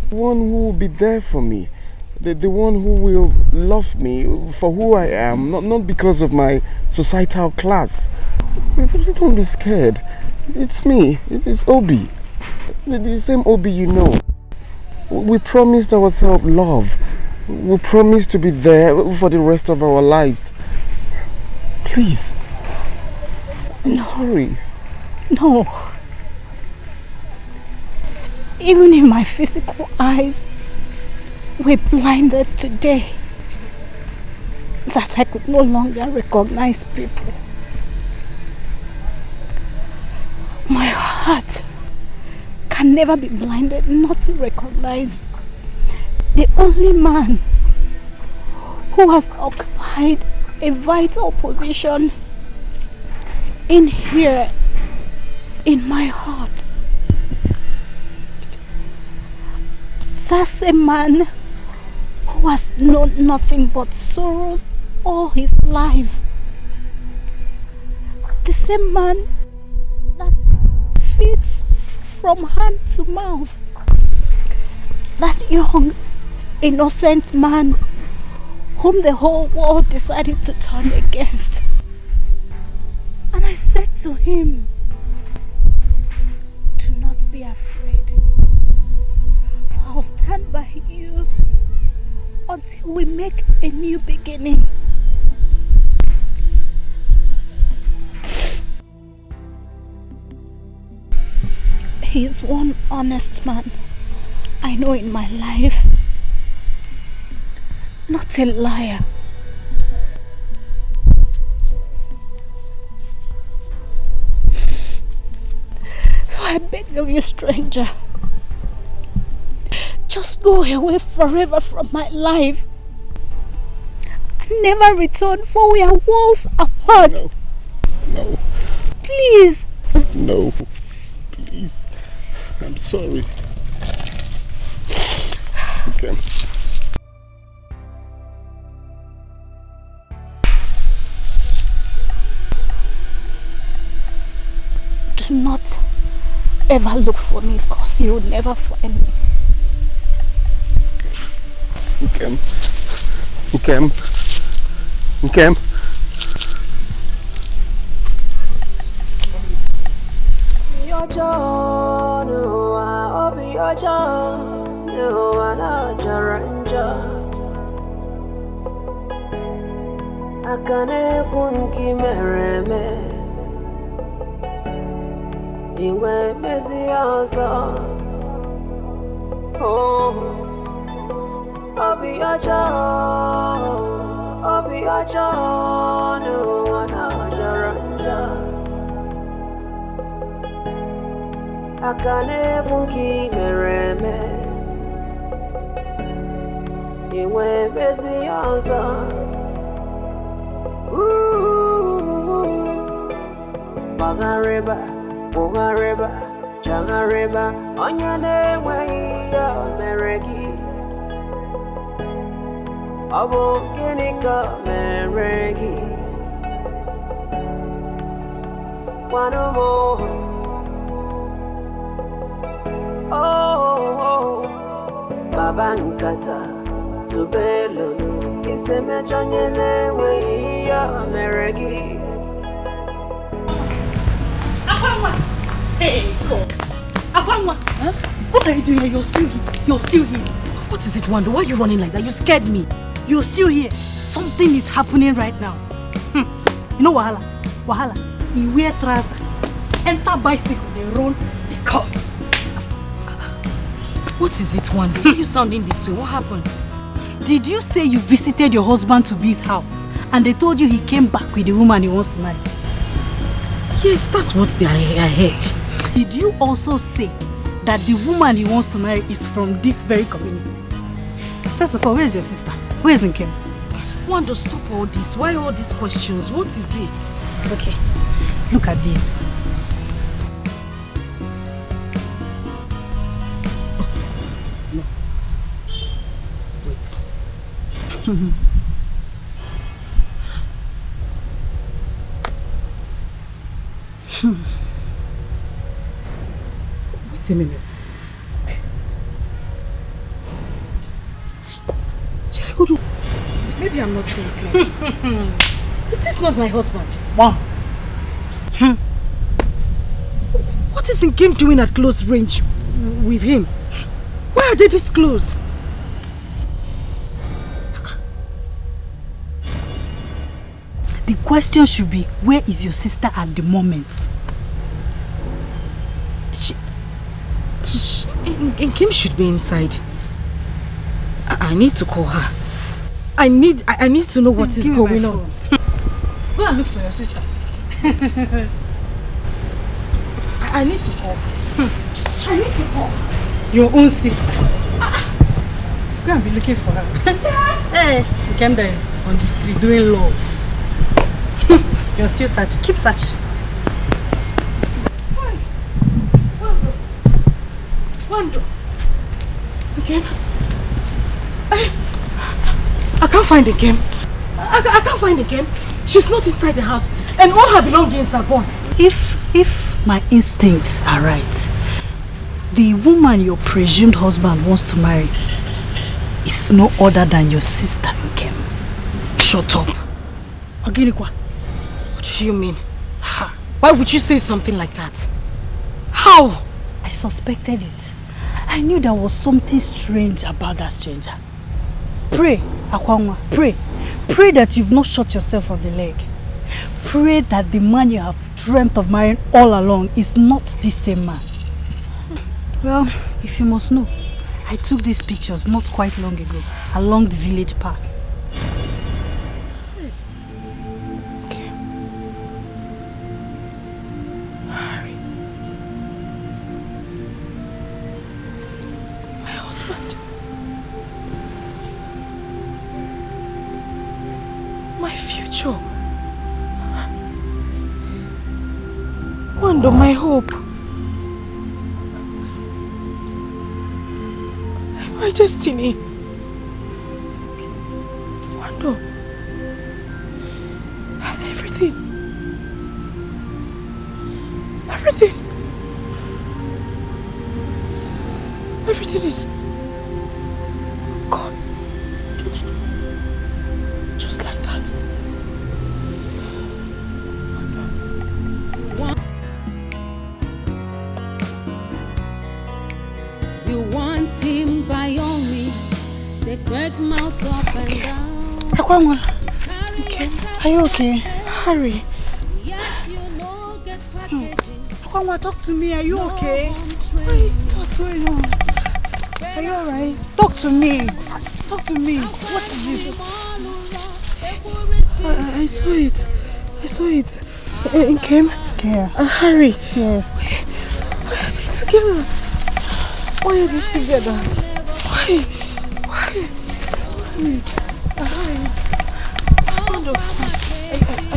One who will be there for me. The one who will love me for who I am, not because of my societal class. Don't be scared. It's me. It's Obi. The same Obi you know. We promised ourselves love. We promised to be there for the rest of our lives. Please. I'm sorry. No. Even if my physical eyes were blinded today, that I could no longer recognize people, my heart can never be blinded not to recognize the only man who has occupied a vital position in here, in my heart. That's a man who has known nothing but sorrows all his life. The same man that feeds from hand to mouth. That young, innocent man whom the whole world decided to turn against. And I said to him, do not be afraid, for I'll stand by you until we make a new beginning. He He is one honest man I know in my life. Not a liar. So I beg of you, stranger, just go away forever from my life. Never return, for we are worlds apart. No. Please. No. Please. I'm sorry. Okay. Do not ever look for me, because you will never find me. Nkem. Akane kunki mereme Iwe mezi ozo Oh Obi ojo no wana jaranja Akane kunki mereme Iwe mezi ozo Bagareba, Changareba, Onyane way Meregi Abo Ginika Meregi One more Oh Babankata Tubelo Iseme Chanyane way Meregi Hey, God. Akwangwa, huh? What are you doing here? You're still here. What is it, Wando? Why are you running like that? You scared me. You're still here. Something is happening right now. You know Wahala? He wear trouser, enter bicycle, they run, they come. What is it, Wando? Why are you sounding this way? What happened? Did you say you visited your husband to his house and they told you he came back with the woman he wants to marry? Yes, that's what I heard. Did you also say that the woman he wants to marry is from this very community? First of all, where's your sister? Where's Nkem? Wando, stop all this. Why all these questions? What is it? Okay, look at this. No. Wait. Wait a minute. Maybe I'm not seeing clearly. Is this not my husband? Mom. What is Nkem doing at close range with him? Why are they this close? The question should be, where is your sister at the moment? Nkem should be inside. I need to call her. I need to know what is going on. Go and look for your sister. I need to call her. I need to call her. Your own sister. Go and be looking for her. Hey, Nkemda is on the street doing love. You're still searching. Keep searching. Wando. Nkem. I can't find Nkem. I can't find Nkem. She's not inside the house, and all her belongings are gone. If my instincts are right, the woman your presumed husband wants to marry is no other than your sister Nkem. Shut up. Oginikwa. What do you mean? Why would you say something like that? How? I suspected it. I knew there was something strange about that stranger. Pray, Akwangwa, pray. Pray that you've not shot yourself on the leg. Pray that the man you have dreamt of marrying all along is not this same man. Well, if you must know, I took these pictures not quite long ago, along the village path. Okay. Harry. My husband. My future. Wando, my hope. My destiny. It's okay. Wando. Everything. Everything. Everything is gone. Just like that. You want him by all means. They crack mouth up and down. Akwanwa, okay. Are you okay? Harry. Akwanwa, talk to me. Are you okay? What's going on? Are you alright? Talk to me. Talk to me. What is this? I saw it. I saw it. It came. Yeah. Harry. Yes. Why are they together? Why are they together? Why? I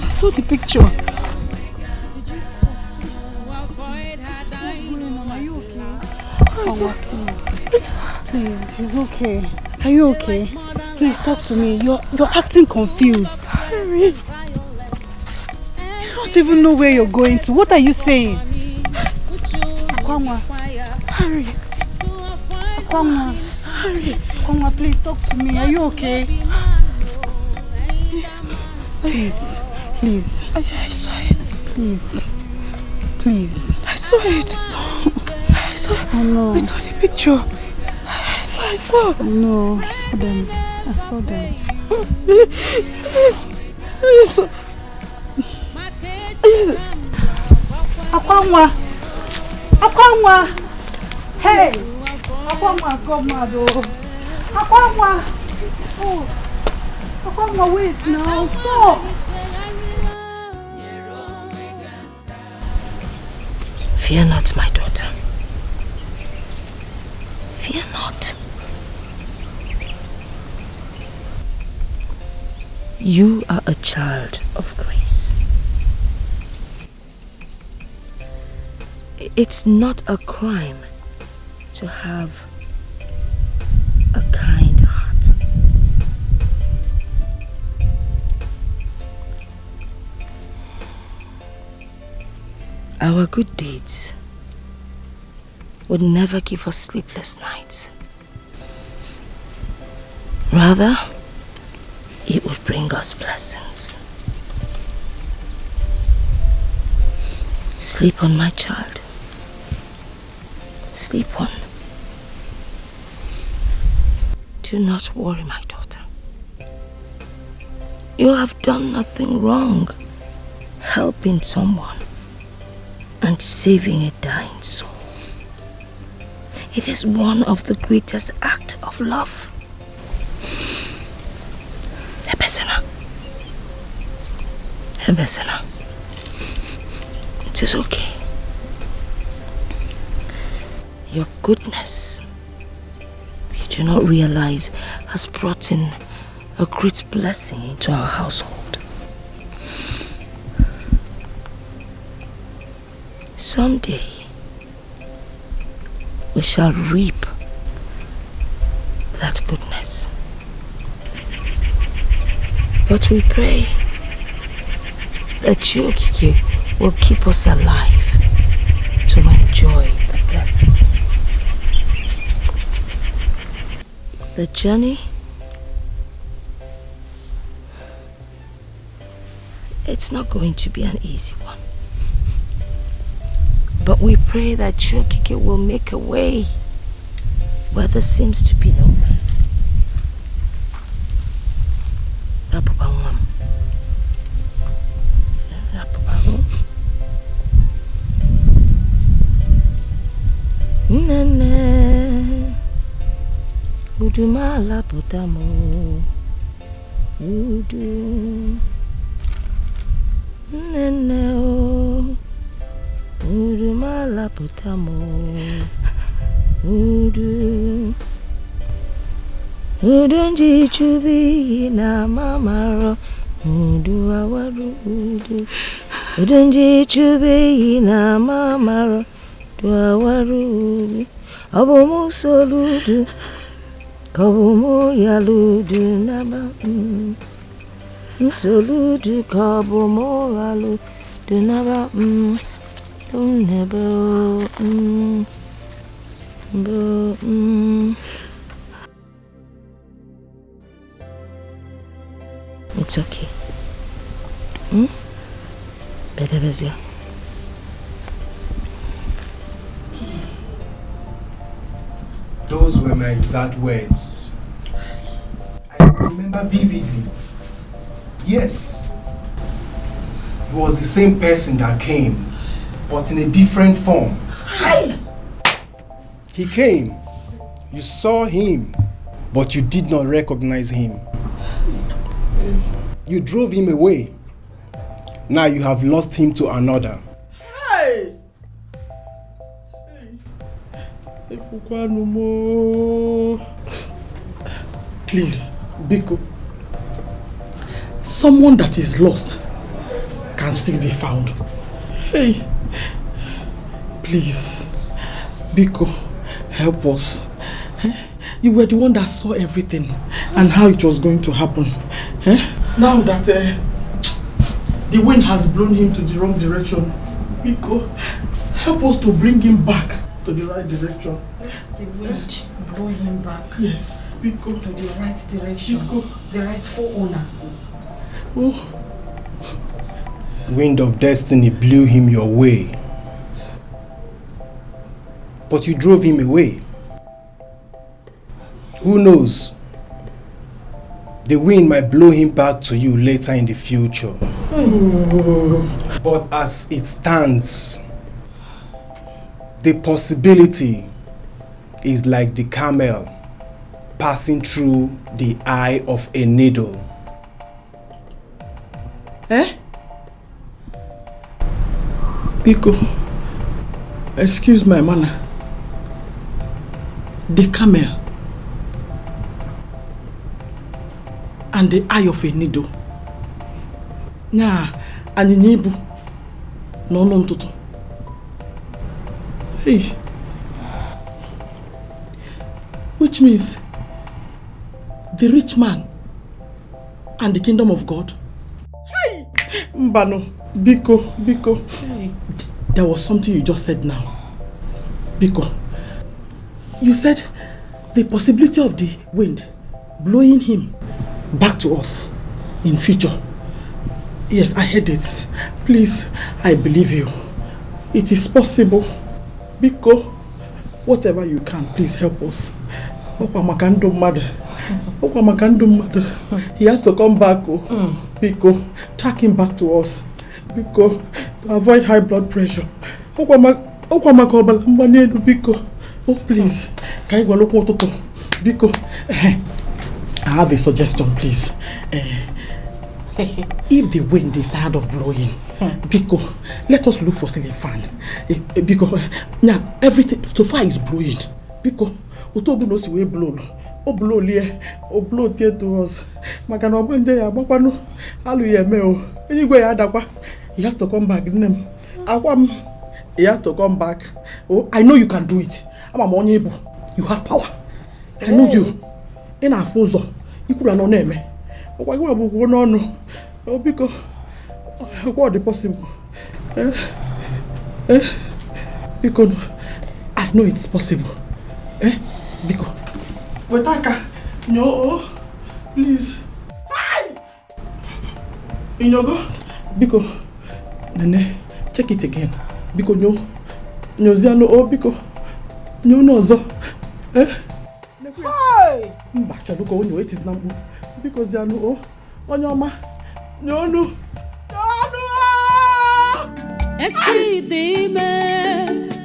saw the picture. Are you okay? Please, he's okay. Are you okay? Please talk to me. You're acting confused. Harry. You don't even know where you're going to. What are you saying? Akwanwa. Harry. Akwanwa. Harry. Akwanwa, please talk to me. Are you okay? Please. I saw it. Please. I saw it. I saw the picture. I saw. No, I saw them. Please. Akwanwa. Hey. Akwanwa, come mad. Akwanwa. Oh. Akwanwa, wait now. Stop. Fear not, my daughter. Fear not. You are a child of grace. It's not a crime to have a kind heart. Our good deeds would never give us sleepless nights. Rather, it would bring us blessings. Sleep on, my child. Sleep on. Do not worry, my daughter. You have done nothing wrong helping someone and saving a dying soul. It is one of the greatest acts of love. Ebesena. It is okay. Your goodness, you do not realize, has brought in a great blessing into our household. Someday, we shall reap that goodness. But we pray that you, Kiki, will keep us alive to enjoy the blessings. The journey, it's not going to be an easy one. But we pray that Kiki will make a way where there seems to be no way. Nene Udumala potamo Udu Nene o Udumala potamo Udu Udunji chubi na mamaro Udu awaru udu Udunji chubi na mamaro Awaru Abomo soludu Kabomo yaludu naba Soludu kabomo yaludu naba Never It's okay. Better busy. Those were my exact words. I remember vividly. Yes. It was the same person that came, but in a different form. Hi! He came. You saw him, but you did not recognize him. You drove him away. Now you have lost him to another. Hey! Please, Biko. Someone that is lost can still be found. Hey, please, Biko, help us. You were the one that saw everything and how it was going to happen. Now that the wind has blown him to the wrong direction, Biko, help us to bring him back to the right direction. Let the wind blow him back. Yes, Biko. To the right direction. Biko. The rightful owner. Oh. Wind of destiny blew him your way. But you drove him away. Who knows? The wind might blow him back to you later in the future. But as it stands, the possibility is like the camel passing through the eye of a needle. Biko, excuse my manner. The camel and the eye of a needle. Nya, anyinyibu no ntutu. Hey. Which means the rich man and the kingdom of God. Hey! Mbano, Biko. Hey. There was something you just said now. Biko, you said the possibility of the wind blowing him back to us in future. Yes, I heard it. Please, I believe you. It is possible. Biko, whatever you can, please help us. He has to come back. Biko, track him back to us. Biko, to avoid high blood pressure. Biko, oh please. Biko, I have a suggestion, please. If the wind is tired of blowing, Biko, let us look for ceiling fan. Biko, now everything so far is blowing. Biko, Otobu knows the way blow. O blow here, o blow here to us. Magano banje ya bakwano. Alu ye me o. Anyway, adakwa. He has to come back. He has to come back. Oh, I know you can do it. I'm able. You have power. I know you. In our fozo, you could not name me. Why would you no? Oh, because what is possible? Because I know it's possible. Because Wetaka, no, please. Hi! In your go, because Nene, check it again. Because no Ziano, oh, because no zo. Hi! Bacha look on it is number because Ziano, oh, on your ma. No.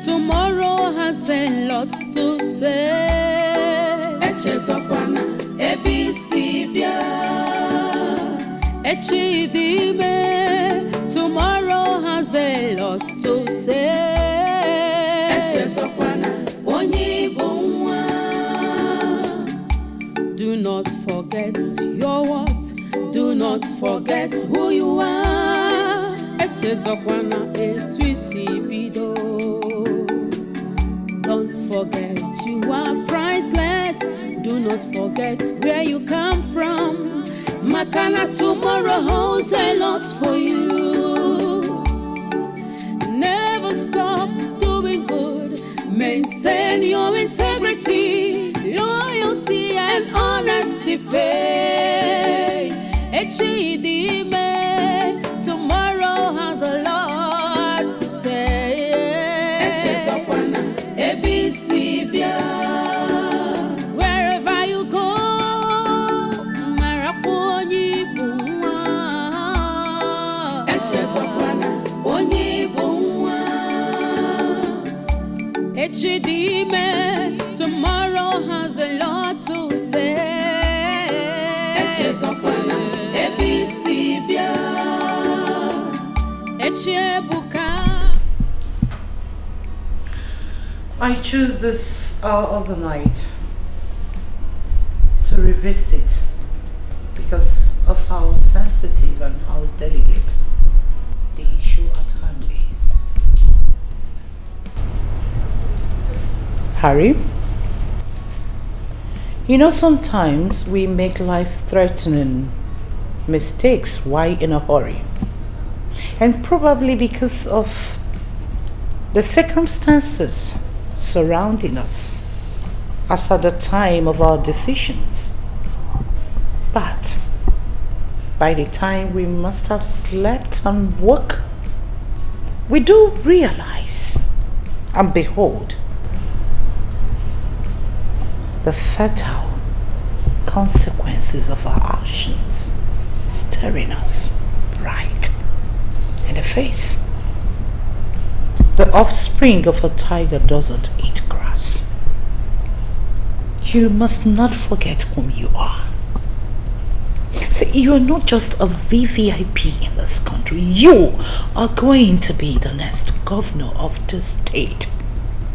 Tomorrow has a lot to say. Echezokwana ABC bia. Echidime, tomorrow has a lot to say. Echezokwana onyibonwa. Do not forget your what? Do not forget who you are. Echezokwana etwisibido. Don't forget you are priceless. Do not forget where you come from. Makana tomorrow holds a lot for you. Never stop doing good. Maintain your integrity, loyalty and honesty pay. Echidime, tomorrow has a lot to say. Echezokwana ABC bia. Wherever you go, maraponi bunwa. Echezokwana onyibunwa. Echidime, tomorrow has a lot to say. Echezokwana ABC bia. Echebuka. I choose this hour of the night to revisit because of how sensitive and how delicate the issue at hand is. Harry, you know, sometimes we make life-threatening mistakes while in a hurry, and probably because of the circumstances surrounding us as at the time of our decisions. But by the time we must have slept and woke, we do realize and behold the fatal consequences of our actions staring us right in the face. The offspring of a tiger doesn't eat grass. You must not forget whom you are. See, you are not just a VVIP in this country. You are going to be the next governor of the state.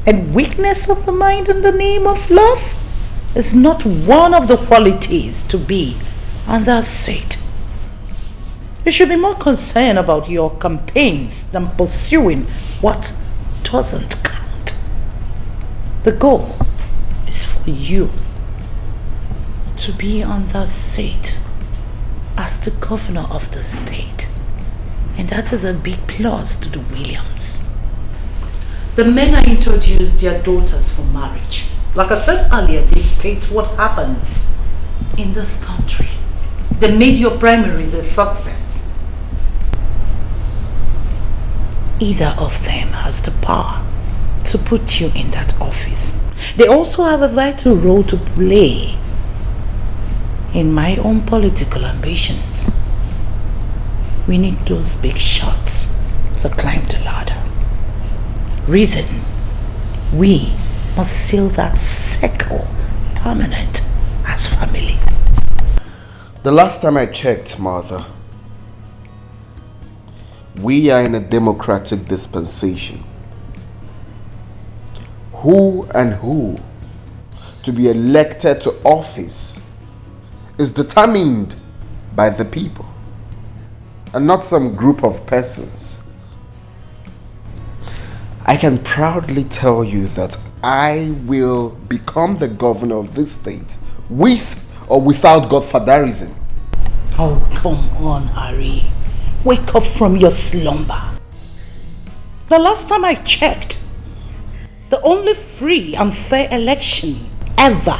And weakness of the mind in the name of love is not one of the qualities to be on that seat. You should be more concerned about your campaigns than pursuing what doesn't count. The goal is for you to be on that seat as the governor of the state. And that is a big plus to the Williams. The men I introduced their daughters for marriage, like I said earlier, dictate what happens in this country. They made your primaries a success. Either of them has the power to put you in that office. They also have a vital role to play in my own political ambitions. We need those big shots to climb the ladder. Reasons we must seal that circle permanent as family. The last time I checked, Martha, we are in a democratic dispensation. Who to be elected to office is determined by the people and not some group of persons. I can proudly tell you that I will become the governor of this state with or without godfatherism. Oh, come on, Harry. Wake up from your slumber. The last time I checked, the only free and fair election ever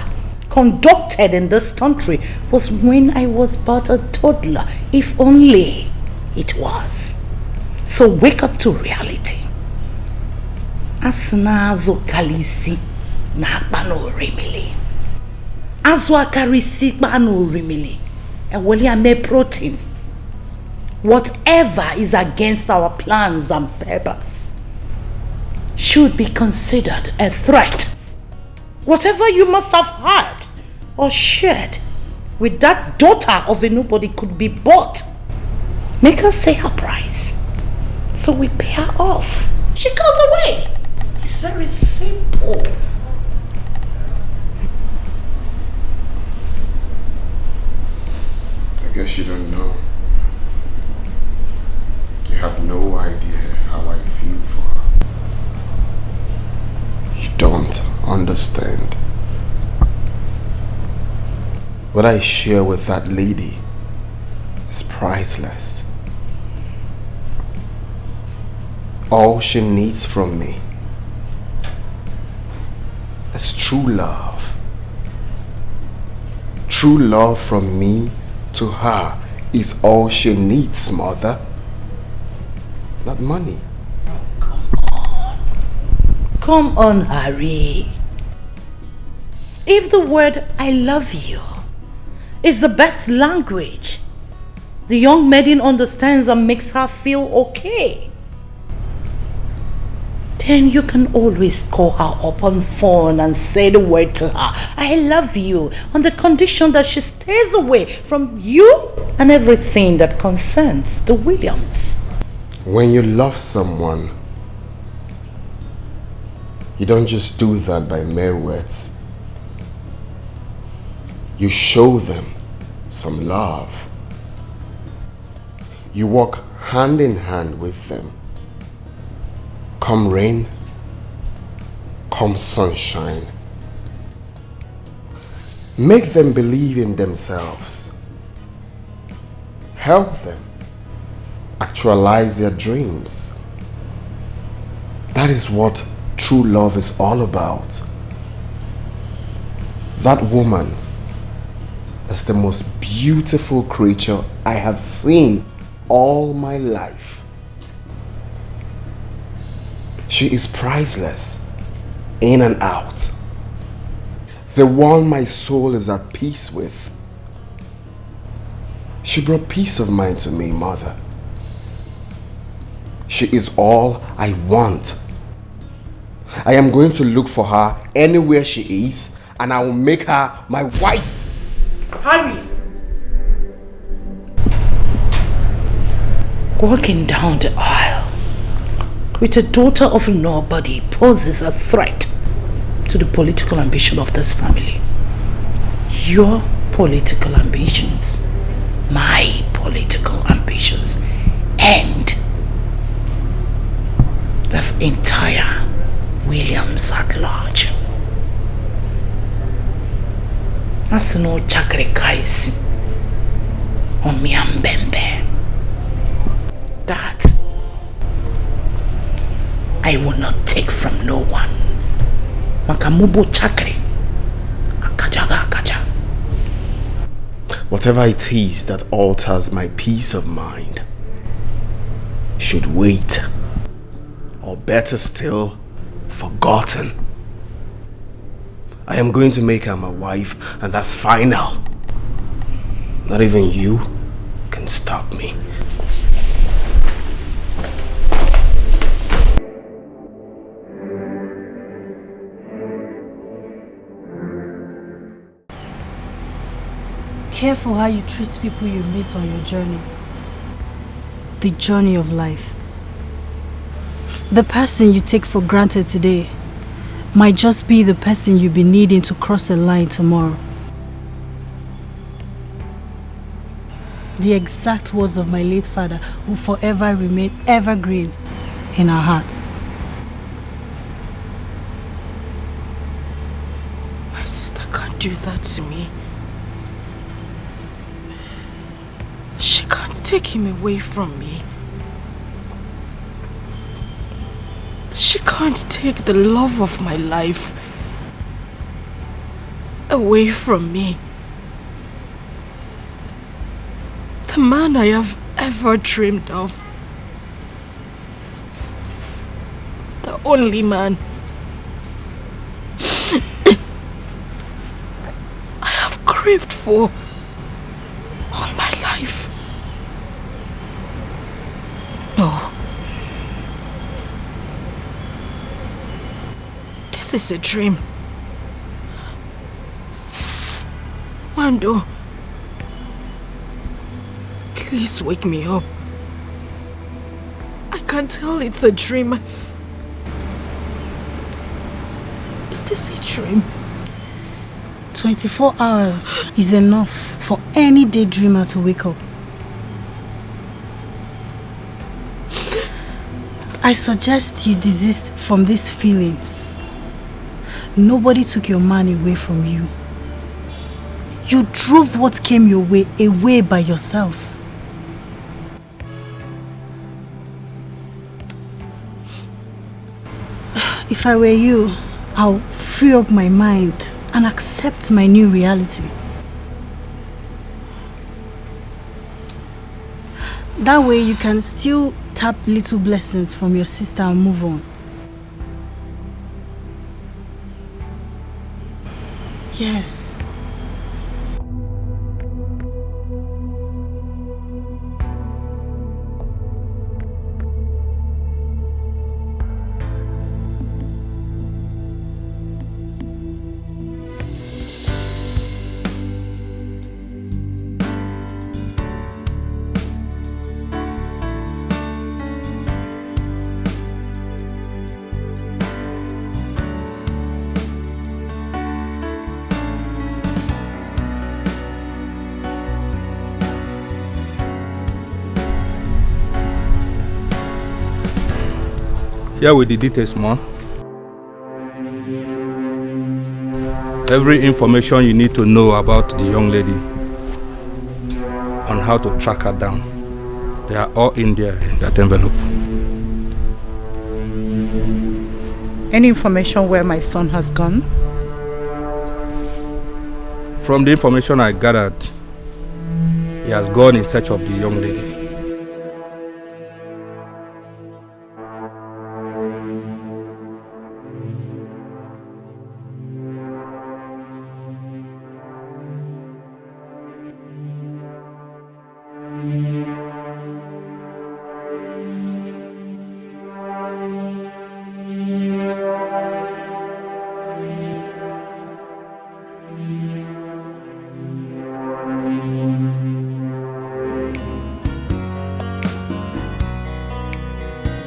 conducted in this country was when I was but a toddler, if only it was. So wake up to reality. Asnazo kalisi na bano remili. Azwa karisi bano remili. Ewoli ame protein. Whatever is against our plans and purpose should be considered a threat Whatever you must have had or shared with that daughter of a nobody could be bought. Make her say her price, so we pay her off. She goes away. It's very simple. I guess you don't know. You have no idea how I feel for her. You don't understand. What I share with that lady is priceless. All she needs from me is true love. True love from me to her is all she needs, mother. Not money. Come on, Harry. If the word I love you is the best language the young maiden understands and makes her feel okay, then you can always call her up on phone and say the word to her, I love you, on the condition that she stays away from you and everything that concerns the Williams. When you love someone, you don't just do that by mere words. You show them some love. You walk hand in hand with them. Come rain, come sunshine. Make them believe in themselves. Help them actualize their dreams. That is what true love is all about. That woman is the most beautiful creature I have seen all my life. She is priceless, in and out. The one my soul is at peace with. She brought peace of mind to me, mother. She is all I want. I am going to look for her anywhere she is, and I will make her my wife. Harry! Walking down the aisle with a daughter of nobody poses a threat to the political ambition of this family. Your political ambitions, my political ambitions, and the entire Williams at large. Asino chakre kaisi omiambembe. That I will not take from no one. Makamubo chakre akajaga akaja. Whatever it is that alters my peace of mind should wait, or better still, forgotten. I am going to make her my wife, and that's final. Not even you can stop me. Careful how you treat people you meet on your journey. The journey of life. The person you take for granted today might just be the person you'll be needing to cross a line tomorrow. The exact words of my late father will forever remain evergreen in our hearts. My sister can't do that to me. She can't take him away from me. She can't take the love of my life away from me. The man I have ever dreamed of. The only man I have craved for all my life. No. This is a dream. Mando, please wake me up. I can't tell it's a dream. Is this a dream? 24 hours is enough for any daydreamer to wake up. I suggest you desist from these feelings. Nobody took your man away from you. You drove what came your way away by yourself. If I were you, I'll free up my mind and accept my new reality. That way you can still tap little blessings from your sister and move on. Yes. Here with the details, ma. Every information you need to know about the young lady on how to track her down, they are all in there in that envelope. Any information where my son has gone? From the information I gathered, he has gone in search of the young lady.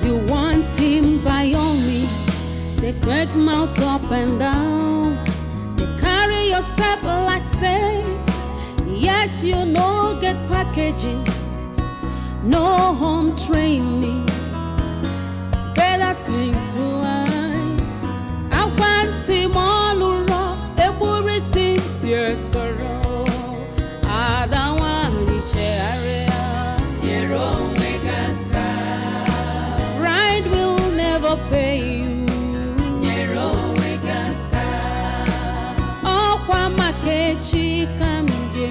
You want him by all means. They crack mouth up and down. They carry yourself like safe. Yet you no get packaging, no home training. Better think twice. I want him all around. They will receive your sorrow. I don't want to share your own pride will never pay you. Oh, Kwamakechi Kamje.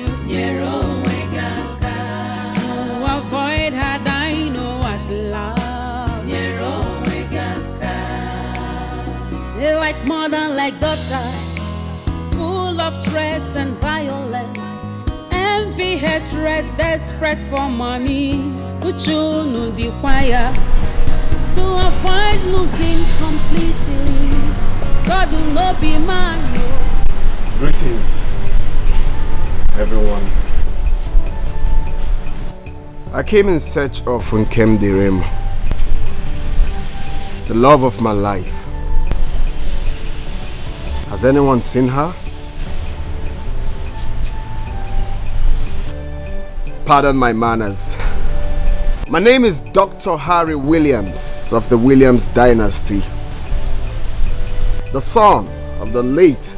To avoid her, I know at last. They like mother, like daughter, full of threats and violence, envy, hatred, desperate for money. Uchunu the choir to avoid losing completely. God will not be man. Greetings, everyone. I came in search of Nkem Direm, the love of my life. Has anyone seen her? Pardon my manners. My name is Dr. Harry Williams of the Williams dynasty, the son of the late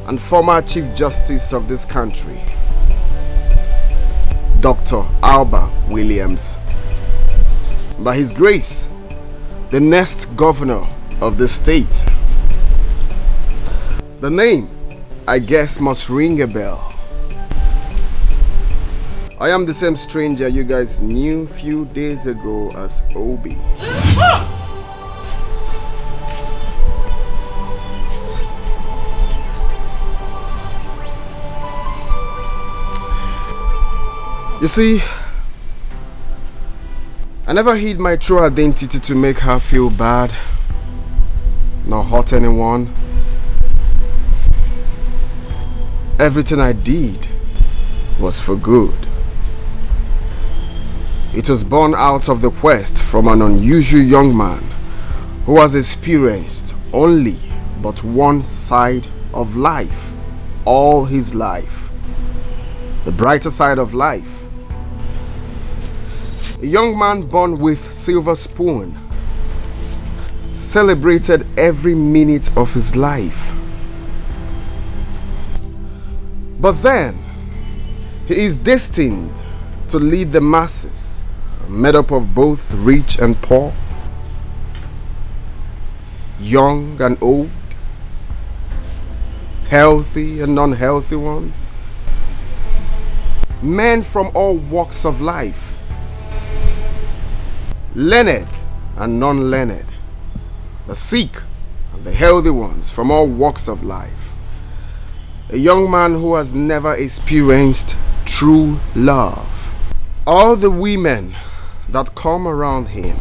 and former Chief Justice of this country, Dr. Alba Williams. By his grace, the next governor of the state. The name, I guess, must ring a bell. I am the same stranger you guys knew a few days ago as Obi. You see, I never hid my true identity to make her feel bad, nor hurt anyone. Everything I did was for good. It was born out of the quest from an unusual young man who has experienced only but one side of life all his life, the brighter side of life. A young man born with silver spoon, celebrated every minute of his life. But then, he is destined to lead the masses, made up of both rich and poor, young and old, healthy and unhealthy ones, men from all walks of life, learned and non-learned, the sick and the healthy ones from all walks of life. A young man who has never experienced true love. All the women that come around him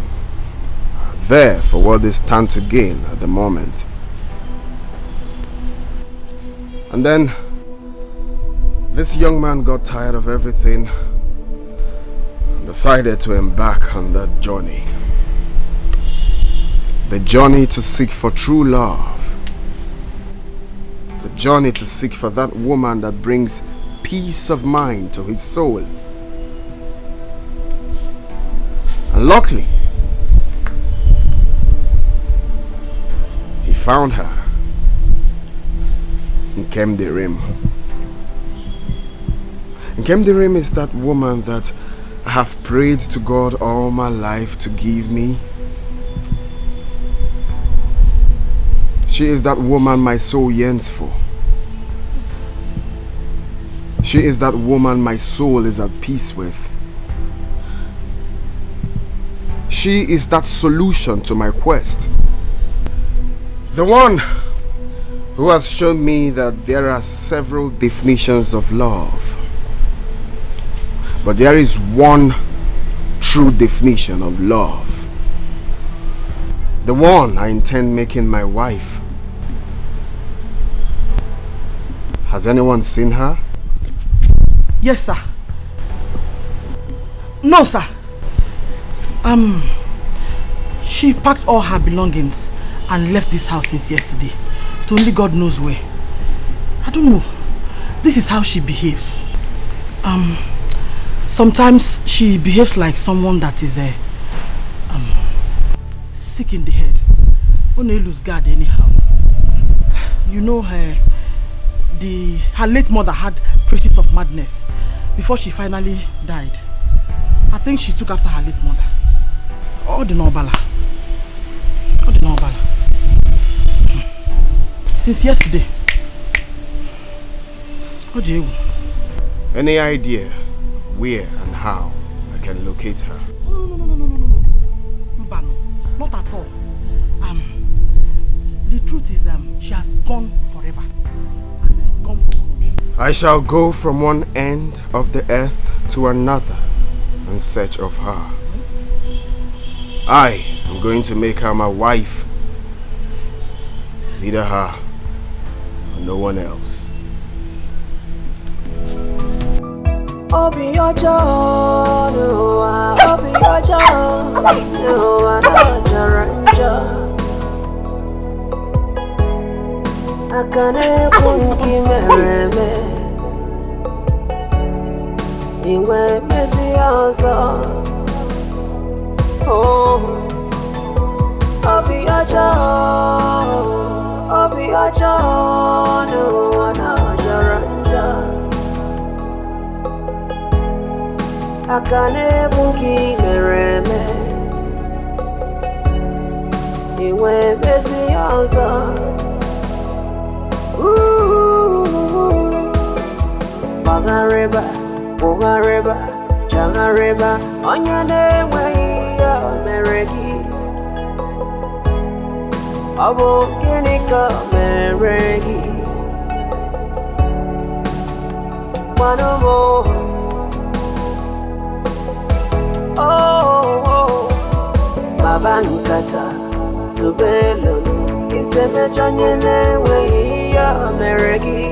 are there for what they stand to gain at the moment. And then this young man got tired of everything and decided to embark on that journey. The journey to seek for true love. The journey to seek for that woman that brings peace of mind to his soul. And luckily, he found her in Kemdirim. And Kemdirim is that woman that I have prayed to God all my life to give me. She is that woman my soul yearns for. She is that woman my soul is at peace with. She is that solution to my quest. The one who has shown me that there are several definitions of love, but there is one true definition of love. The one I intend making my wife. Has anyone seen her? Yes, sir. No, sir. She packed all her belongings and left this house since yesterday. To only God knows where. I don't know. This is how she behaves. Sometimes she behaves like someone that is sick in the head. Only lose guard anyhow. You know her late mother had traces of madness before she finally died. I think she took after her late mother. All the Nobala. Since yesterday. What do you? Any idea where and how I can locate her? No. Mbano, not at all. The truth is she has gone forever. And gone for good. I shall go from one end of the earth to another in search of her. I am going to make her my wife. It's either her or no one else. Obi Ojo, Obi Ojo, Akane punki mereme, Iwe mezi ozo. Oh, Obi Ojo, no anajaranja. Akane bunki mereme, Iwe mezi ozo. Wagareba, Jangareba, Onyane way Meregi. Abo Ginika Meregi. One more. Oh, Babankata, Tubelo, Iseme Janyane way Meregi.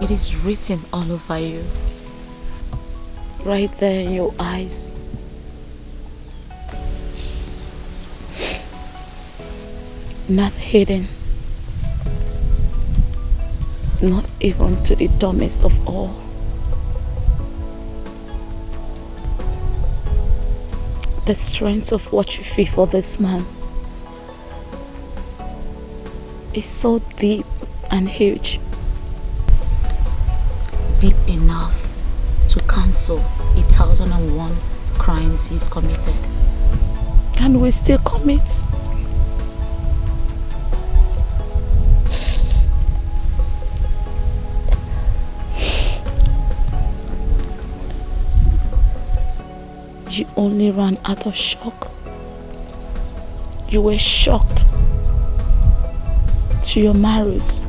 It is written all over you. Right there in your eyes. Not hidden. Not even to the dumbest of all. The strength of what you feel for this man is so deep and huge. Deep enough to cancel 1,001 crimes he's committed. And we still commit. You only ran out of shock. You were shocked to your marrows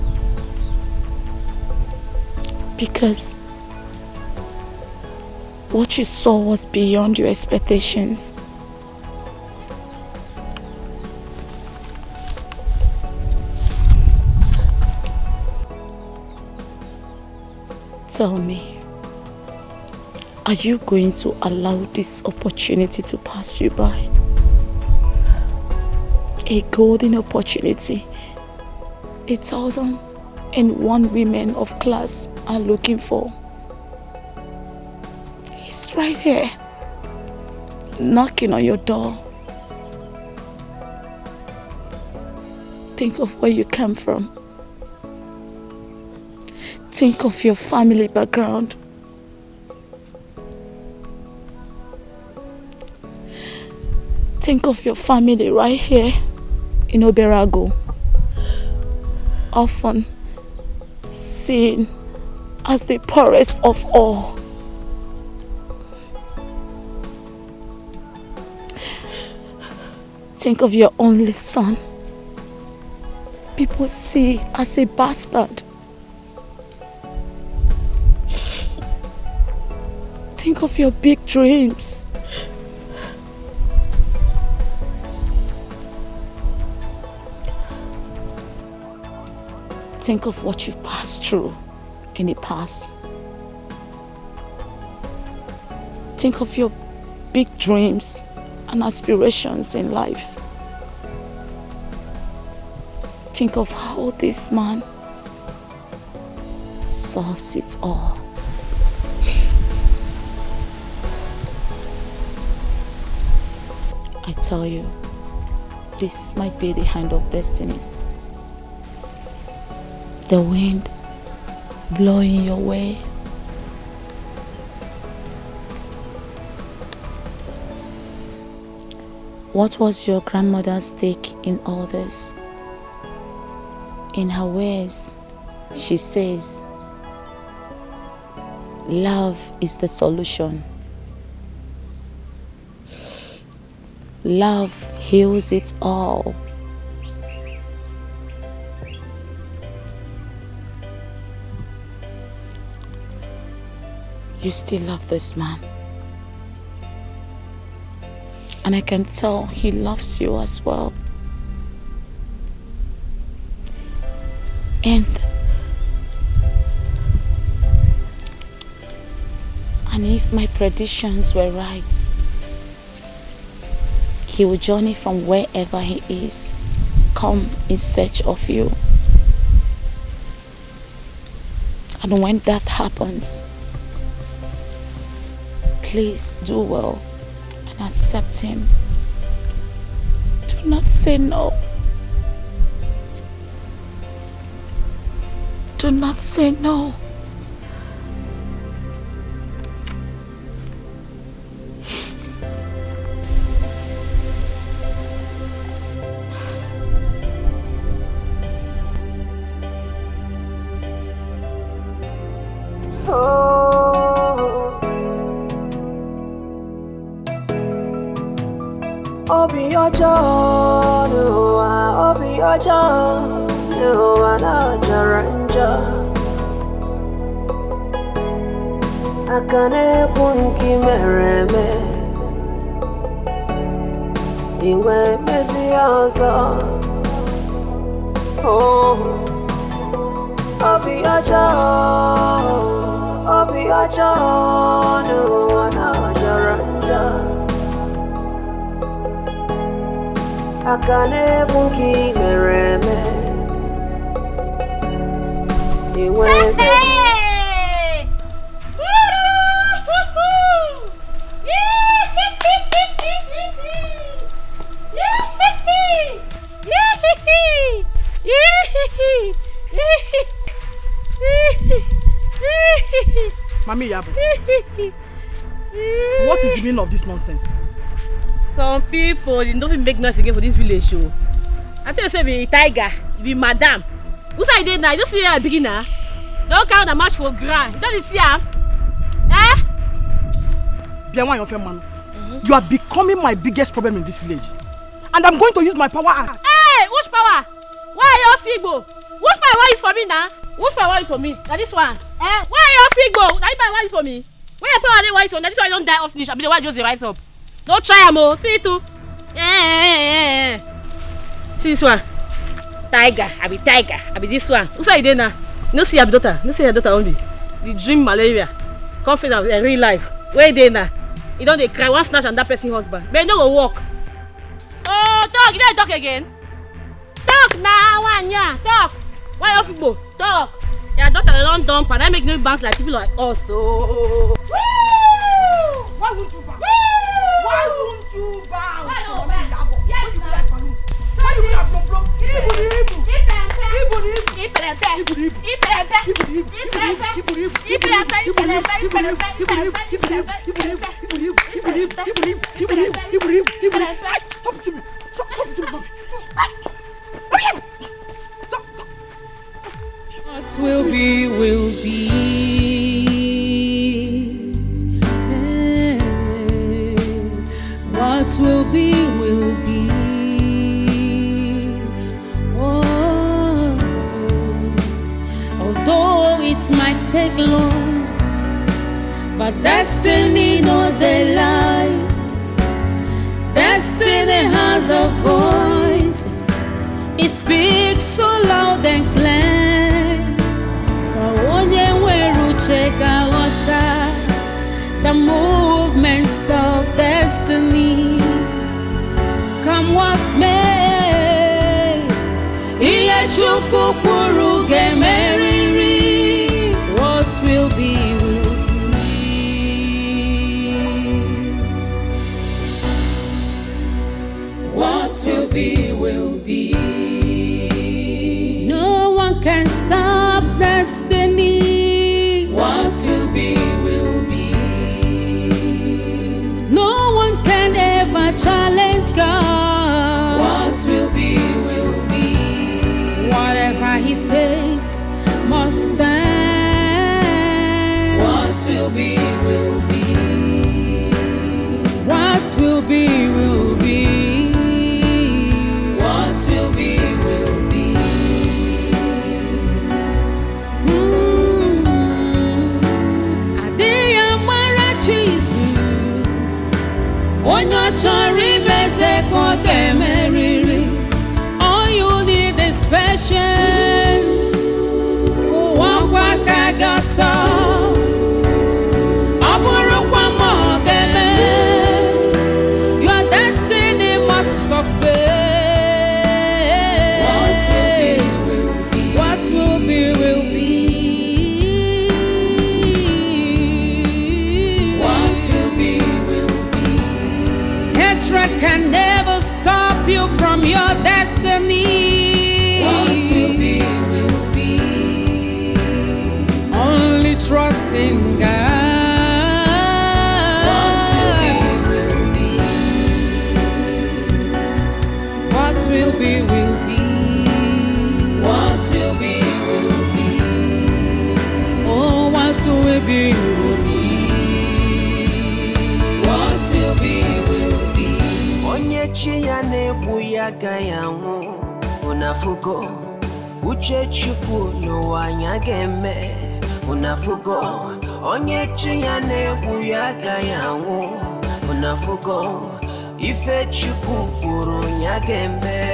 because what you saw was beyond your expectations. Tell me, are you going to allow this opportunity to pass you by? A golden opportunity 1,001 women of class are looking for. It's right here, knocking on your door. Think of where you come from. Think of your family background. Think of your family right here in Oberago, often seen as the poorest of all. Think of your only son. People see as a bastard. Think of your big dreams. Think of what you've passed through in the past. Think of your big dreams and aspirations in life. Think of how this man solves it all. I tell you, this might be the hand of destiny. The wind blowing your way. What was your grandmother's take in all this? In her words, she says, love is the solution. Love heals it all. You still love this man. And I can tell he loves you as well. And if my predictions were right, he will journey from wherever he is, come in search of you. And when that happens, please do well and accept him. Do not say no. Do not say no. Obi ojo, obi ojo, na jaranja. Akane kunki mereme, ingwe mezi ozo. Obi aja, no anajara. Akane bunki mereme. Iwebe. Mami Yabo, what is the meaning of this nonsense? Some people they don't even make noise again for this village show. I tell you, say be tiger, you be madam. Who say you did now? You don't see a beginner. Don't count the match for grand. Don't you see her? Eh? You are becoming my biggest problem in this village. And I'm going to use my power as... Hey, which power? Why are you Figbo? Which power is for me now? Which power is for me? Now this one. Why are you Figbo? Now this power is for me. Why your power is for me? Now this one I don't die off finish. I'll be the one just rise up. Don't try mo. See it too. See this one. Tiger. I be tiger. I be this one. Who say you there now? No see your daughter. No see your daughter only. The dream malaria. Confidence in real life. Where they now? You don't they cry one snatch and that person husband. But you don't go walk. Oh, talk. You don't talk again. Talk now, one yeah. Talk. Why you Figbo? Talk. Your daughter don't dump and that makes me bounce like people like us. Oh. Why won't you bounce? Why won't you bounce? Why you be like balloon? Why you be like blow? What will be, will be. What will be, will be. Oh, although it might take long, but destiny no they lie. Destiny has a voice. It speaks so loud and clear. So onye weru cheka water, the movements of destiny. Come what may, iye chukwu kwuru gemeriri. What will be, will be. What will be, will be. No one can stop destiny. What will be, will be. No one can ever challenge God. What will be, will be. Whatever He says must stand. What will be, will be. What will be, will be. What will be, will be. Onyo chori beze koge meriri. All you need is patience. Wakwa kagata. Aburu kwa mogeme. Your destiny must suffer. What will be, will be. What will be, will be. Hatred can never stop you from your destiny. What will be, will be. Only trust in God. What will be, will be. What will be, will be. What will be, will be. Oh, what will be, will be. What will be, will be. Onye chi ya na-egbu ya gayanwu unafugo uche chukwu n'ụwa anya ga-eme unafugo. Onye chi ya na-egbu ya gayanwu unafugo ife chukwu kwuru nya ga-eme.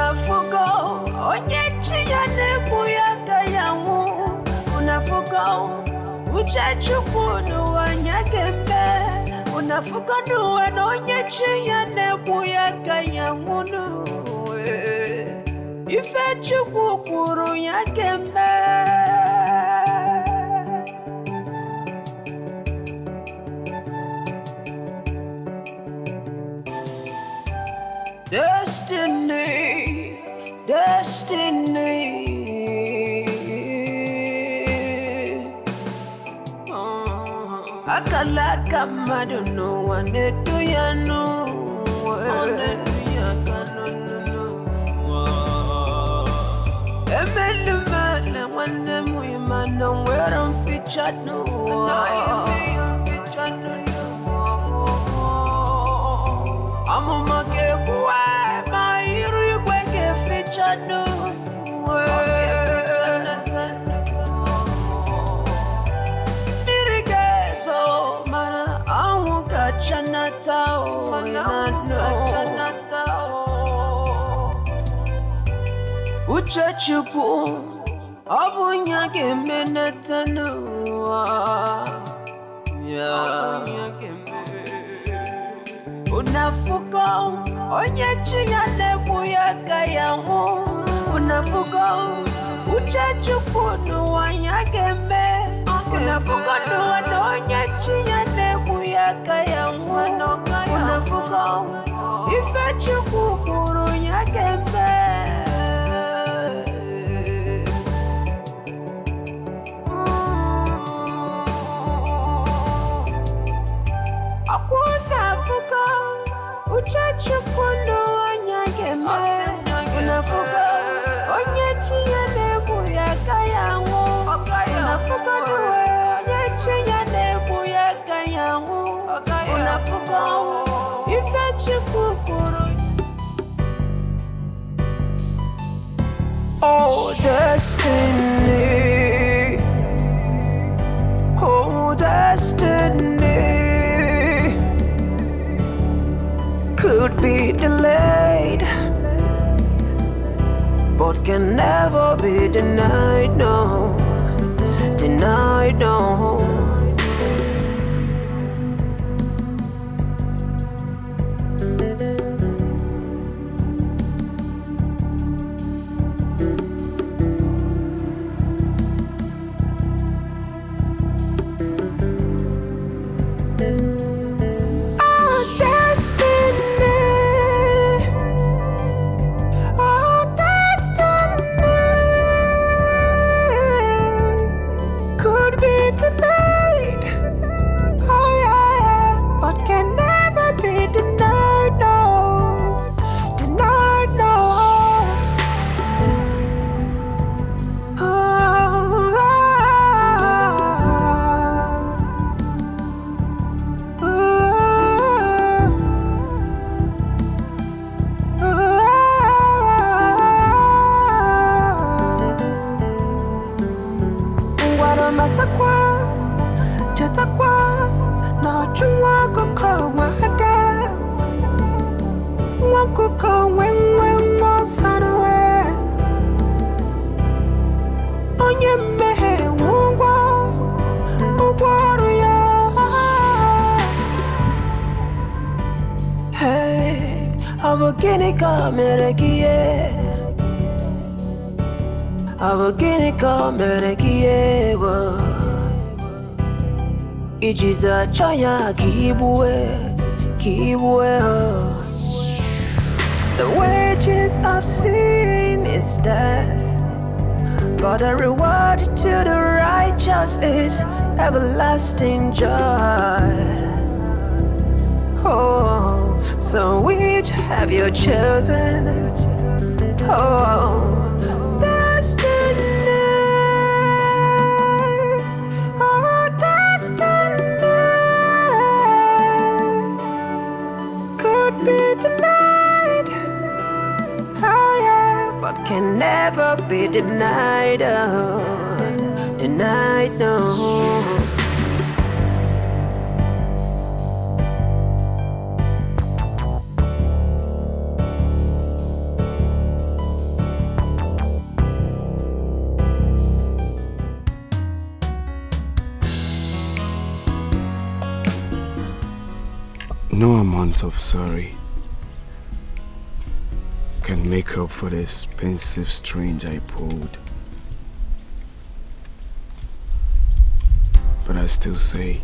unafugo onye chiyane buyaga yangu unafugo uchechukwu n'uwanyagembe unafugo n'uwe n'onye chiyane buyaga yangu ife chukwu kwuru yagembe Destiny. Akala kamadu no one do ya no. Emelumana one woman no where I'm featured no. I'm a no Mirigezo mana amuka chanata Uchechuku abunya gemenetanu Unafuko onye chiyane buyaga yangu Unafuko uchechukwu n'uwanyagembe Unafuko onye chiyane buyaga yangu Unafuko ife chukwu kwuru yagembe Unafuko uchechukwu n'uwanyagembe Unafuko onye chiyane buyaga yangu Unafuko onye chiyane buyaga yangu Unafuko ife chukwu kwuru Oh destiny Oh destiny Could be delayed but can never be denied, no. Denied, no. Ijiza chaya kibwe. The wages of sin is death, but the reward to the righteous is everlasting joy. Oh, so which have you chosen? Oh, can never be denied, oh, denied, no. amount of sorry can make up for the expensive string I pulled. But I still say,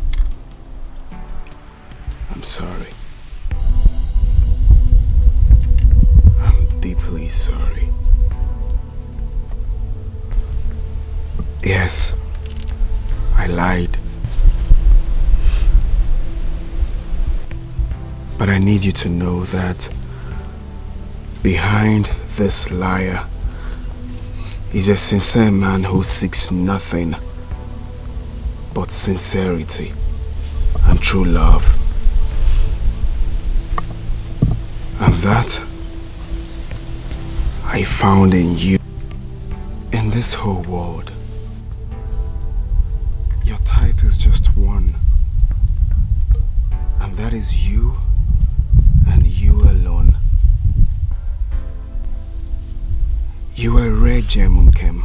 I'm sorry. I'm deeply sorry. Yes, I lied. But I need you to know that behind this liar is a sincere man who seeks nothing but sincerity and true love. And that I found in you. In this whole world, your type is just one, and that is you and you alone. You are a rare gem, Kim.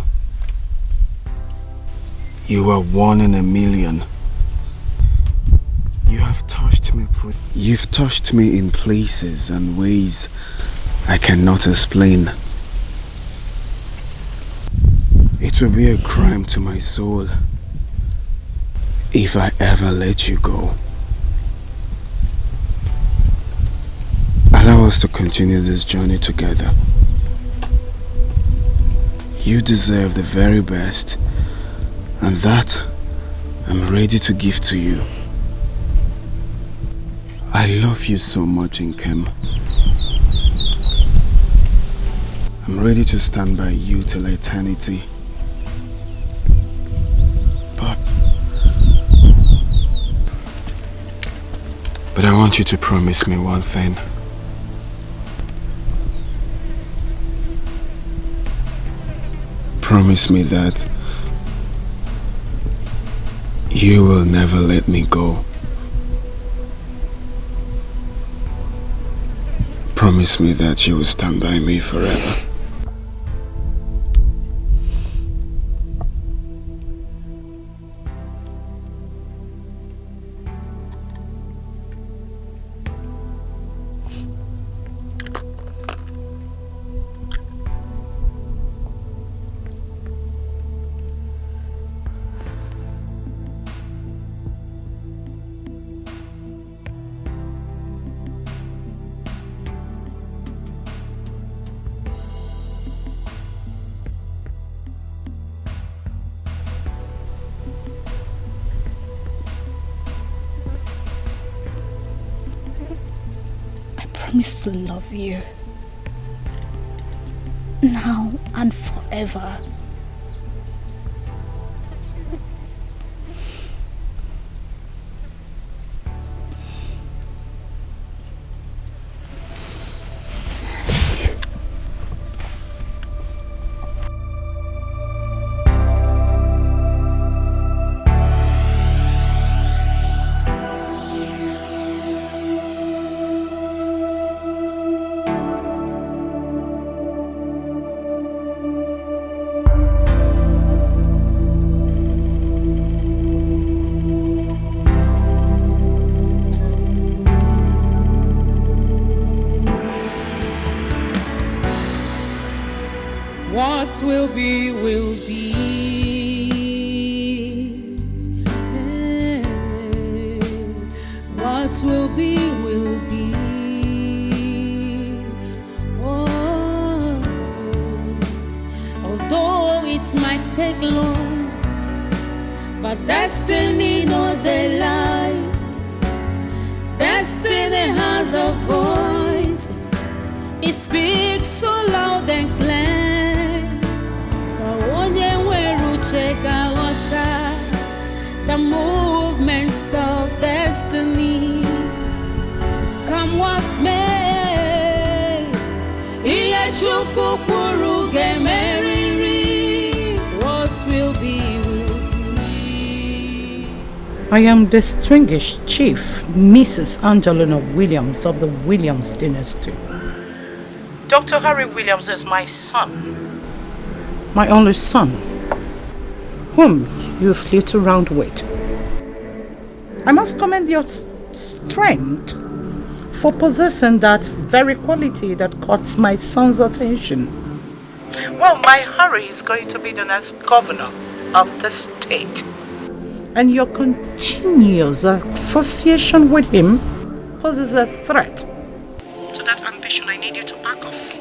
You are one in a million. You've touched me in places and ways I cannot explain. It will be a crime to my soul if I ever let you go. Allow us to continue this journey together. You deserve the very best, and that I'm ready to give to you. I love you so much, Nkem. I'm ready to stand by you till eternity. But I want you to promise me one thing. Promise me that you will never let me go. Promise me that you will stand by me forever. I promise to love you now and forever. What will be, will be. What will be, will be. Oh, although it might take long, but destiny no they lie. Destiny has a voice. It speaks so loud and clear. The movements of destiny, come what may. What will be, will be. I am distinguished Chief Mrs. Angelina Williams of the Williams dynasty. Dr. Harry Williams is my son, my only son, whom you flit around with. I must commend your strength for possessing that very quality that caught my son's attention. Well, my Harry is going to be the next governor of the state. And your continuous association with him poses a threat to that ambition. I need you to back off.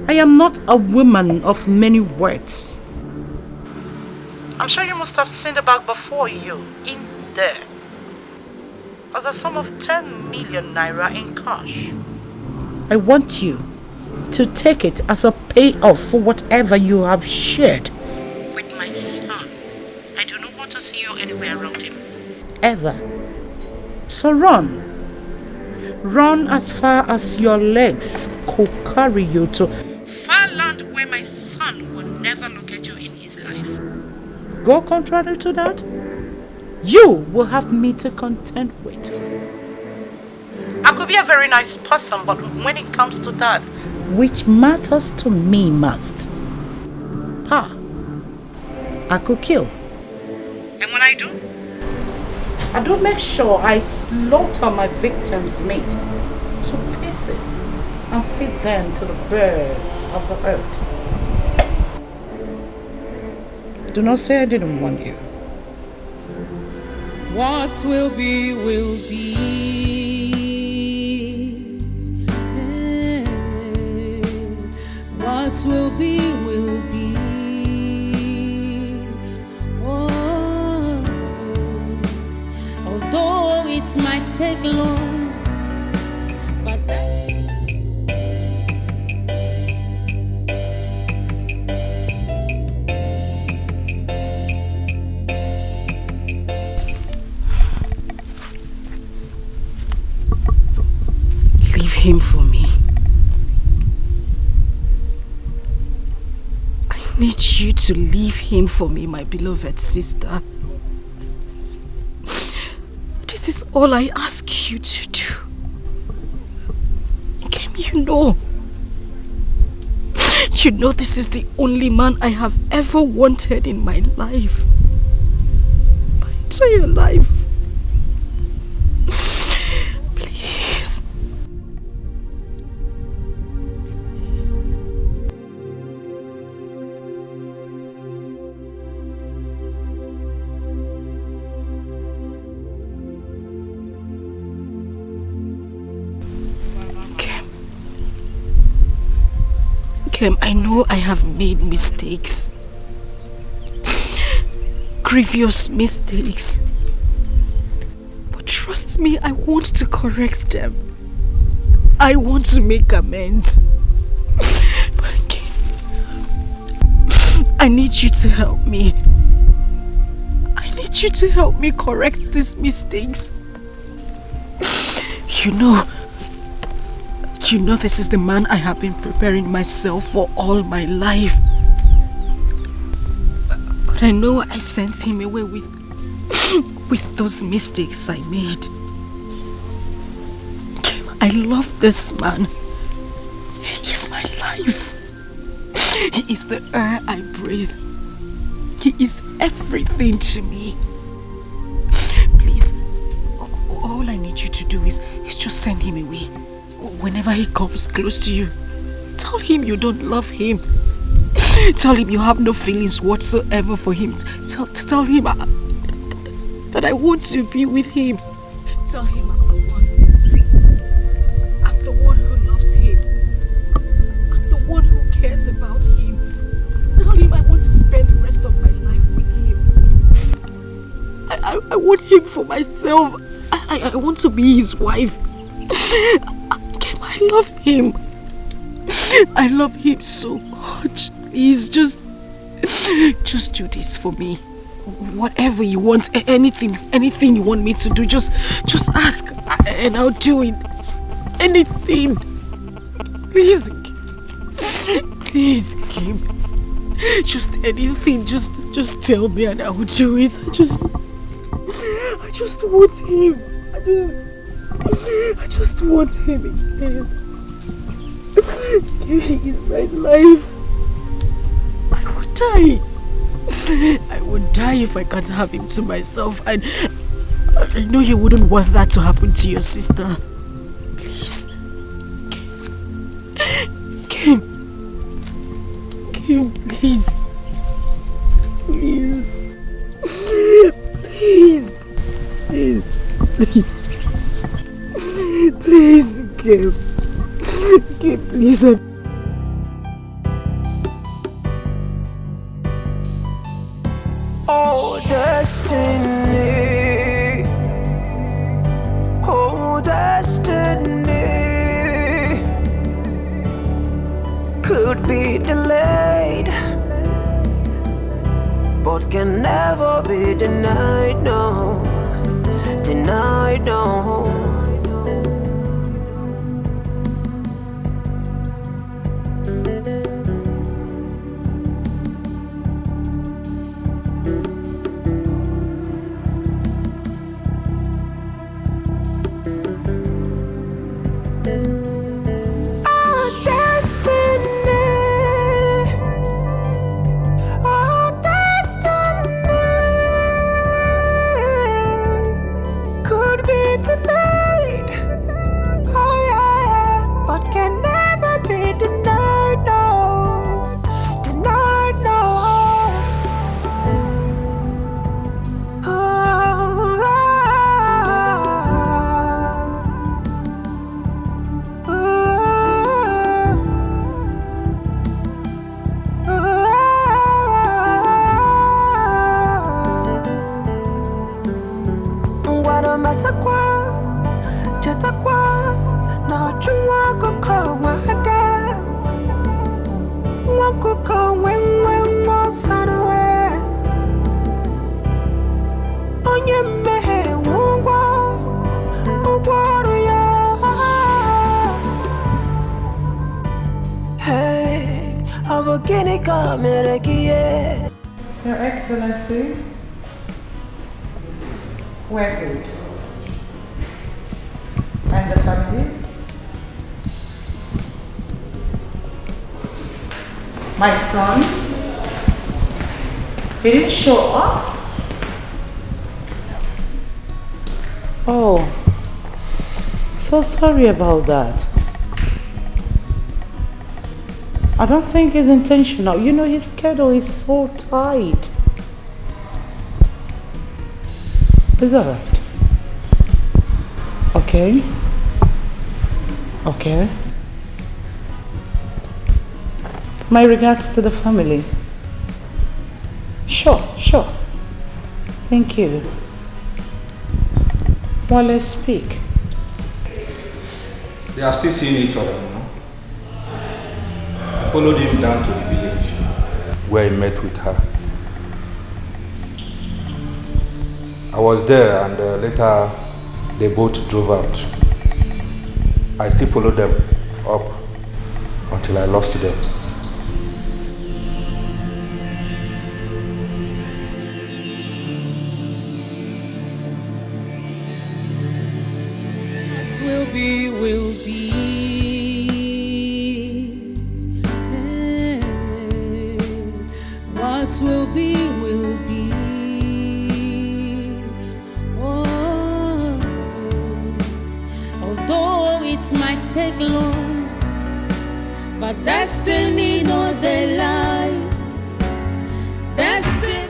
I am not a woman of many words. I'm sure you must have seen the bag before you, in there. As a sum of 10 million naira in cash. I want you to take it as a payoff for whatever you have shared with my son. I do not want to see you anywhere around him. Ever. So run. Run as far as your legs could carry you to far land where my son will never look at you in his life. Go contrary to that, you will have me to contend with. I could be a very nice person, but when it comes to that, which matters to me most, I could kill. And when I do make sure I slaughter my victim's meat to pieces and feed them to the birds of the earth. Do not say I didn't warn you. What will be, will be. What will be, will be. Oh, although it might take long, but him for me. I need you to leave him for me, my beloved sister. This is all I ask you to do. Kim, you know this is the only man I have ever wanted in my life. My entire life. I know I have made mistakes. Grievous mistakes. But trust me, I want to correct them. I want to make amends. But again, I need you to help me. I need you to help me correct these mistakes. You know this is the man I have been preparing myself for all my life. But I know I sent him away with those mistakes I made. I love this man. He is my life. He is the air I breathe. He is everything to me. Please, all I need you to do is just send him away. Whenever he comes close to you, tell him you don't love him. Tell him you have no feelings whatsoever for him. Tell him that I want to be with him. Tell him I'm the one who loves him. I'm the one who cares about him. Tell him I want to spend the rest of my life with him. I want him for myself. I want to be his wife. I love him. I love him so much. Please, just do this for me. Whatever you want, anything you want me to do, just ask and I'll do it. Anything. Please, Kim. Just anything. Just tell me and I will do it. I just want him. I just want him again. He is my life. die. I would die if I can't have him to myself. And I know you wouldn't want that to happen to your sister. Please. Kim, please. Please. Please. Please. Please. Please, Kim. Kim, please. Oh, destiny. Oh, destiny. Could be delayed, but can never be denied, no. Denied, no. Your Excellency, we're good. And the family? My son? He didn't show up? Oh, so sorry about that. I don't think it's intentional. You know, his schedule is so tight. It's alright. Okay. Okay. My regards to the family. Sure. Thank you. Well, let's speak. They are still seeing each other, you know. I followed him down to the village where he met with her. I was there and later they both drove out. I still followed them up until I lost them. Will be, will be. What will be, will be. Oh, although it might take long, but destiny no they lie. Destiny.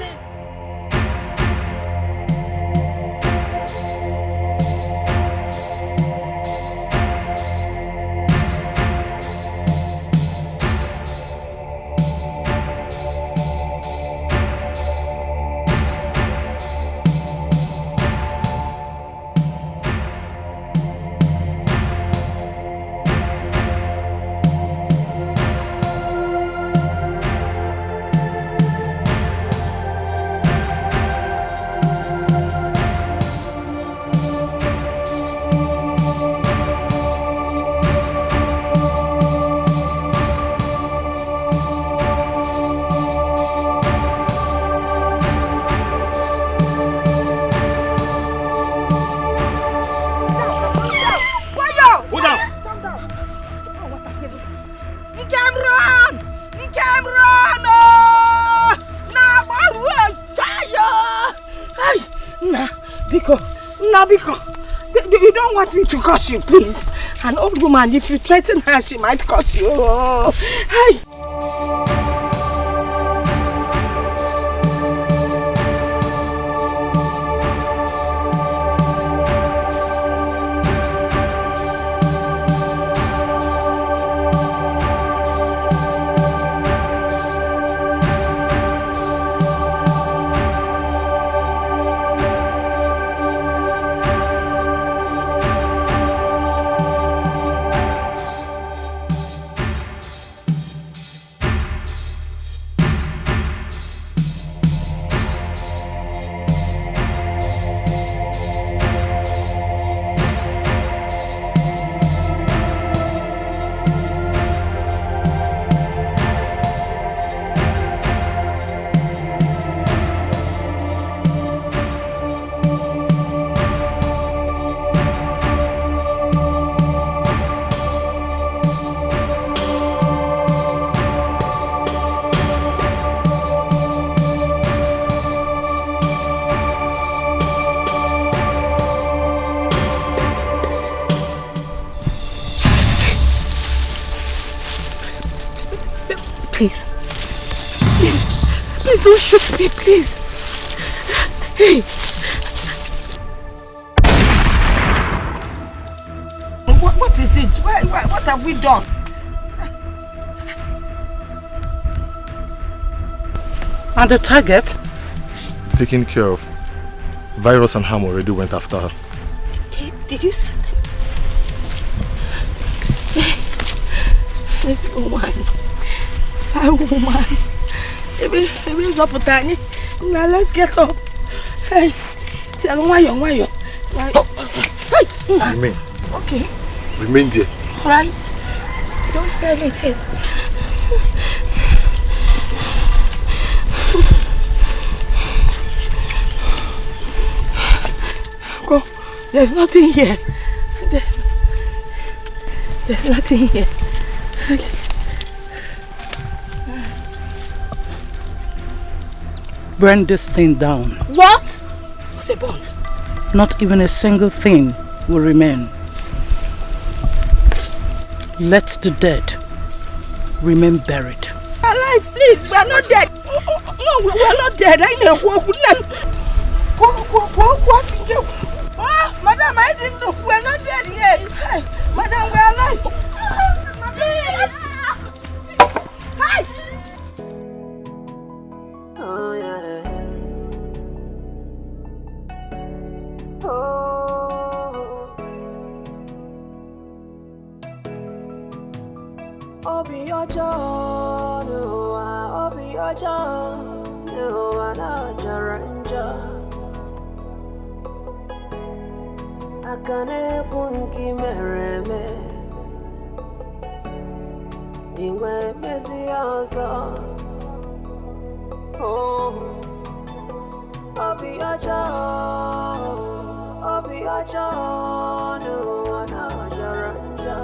Biko, no, Biko. You don't want me to curse you, please. An old woman, if you threaten her, she might curse you. Hey. Please. Please don't shoot me, please. Hey. What is it? What have we done? And the target? Taken care of. Virus and Ham already went after her. Did you send them? This woman. Fine woman. Maybe it's up with Tani. Now let's get up. Hey. Why you? Hey. Remain. Okay. Remain there. Right. Don't say anything. Go. There's nothing here. There's nothing here. Okay. Burn this thing down. What? What's a bomb? Not even a single thing will remain. Let the dead remain buried. Alive, please. We are not dead. No, we are not dead. I know. Madam, I didn't know. We are not dead yet. Hey, Madam, we are alive. Hi. Oh, yeah. Oh. Obi ojo, Obi ojo, no na jaranja. Akane kunki mereme, ingwe mesiaza. Oh, Obi ojo, no na jaranja.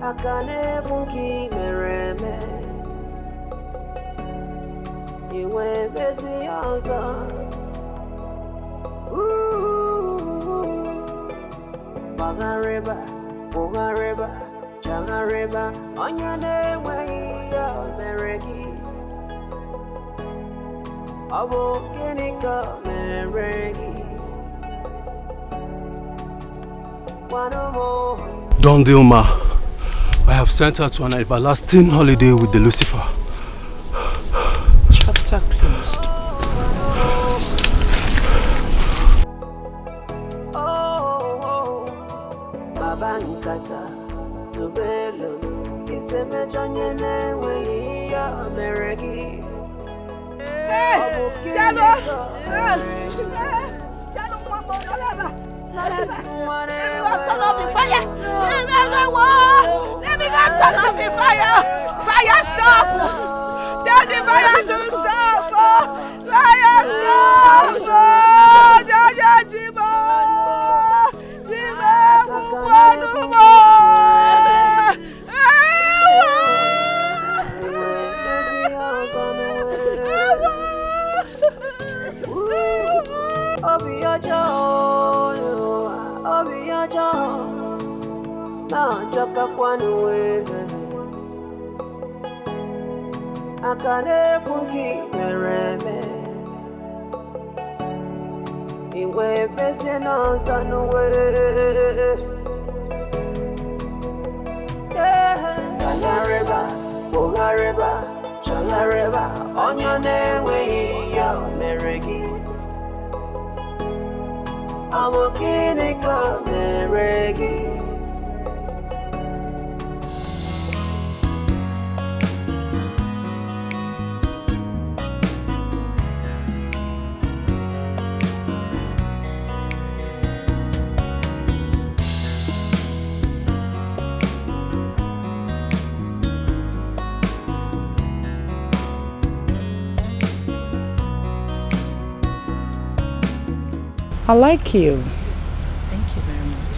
Akane bunki mereme, iwe besi anza. Bagareba, changareba, onyane ya mereki. Abo genika mereki. One more. Don Dilma. I have sent her to an everlasting holiday with the Lucifer. Chapter closed. Oh, Baba Nkata, Zubelo, Iseme Janyene, we ya Mereki. Chalo! Turn off the fire! Let me go turn off the fire! Fire stop! Tell the fire to stop! Fire stop! Jaja Jima! Jima! ọjọ́ obi ọjọ́ náà jọka kwanu aka na-ekwu gị mere eme iwe bezie n'ọzọ n'uwe chagharịba kpụgharịba chagharịba onye na-enweghị ya mere gị ọ bụ gịnị ka o mere gị I like you. Thank you very much.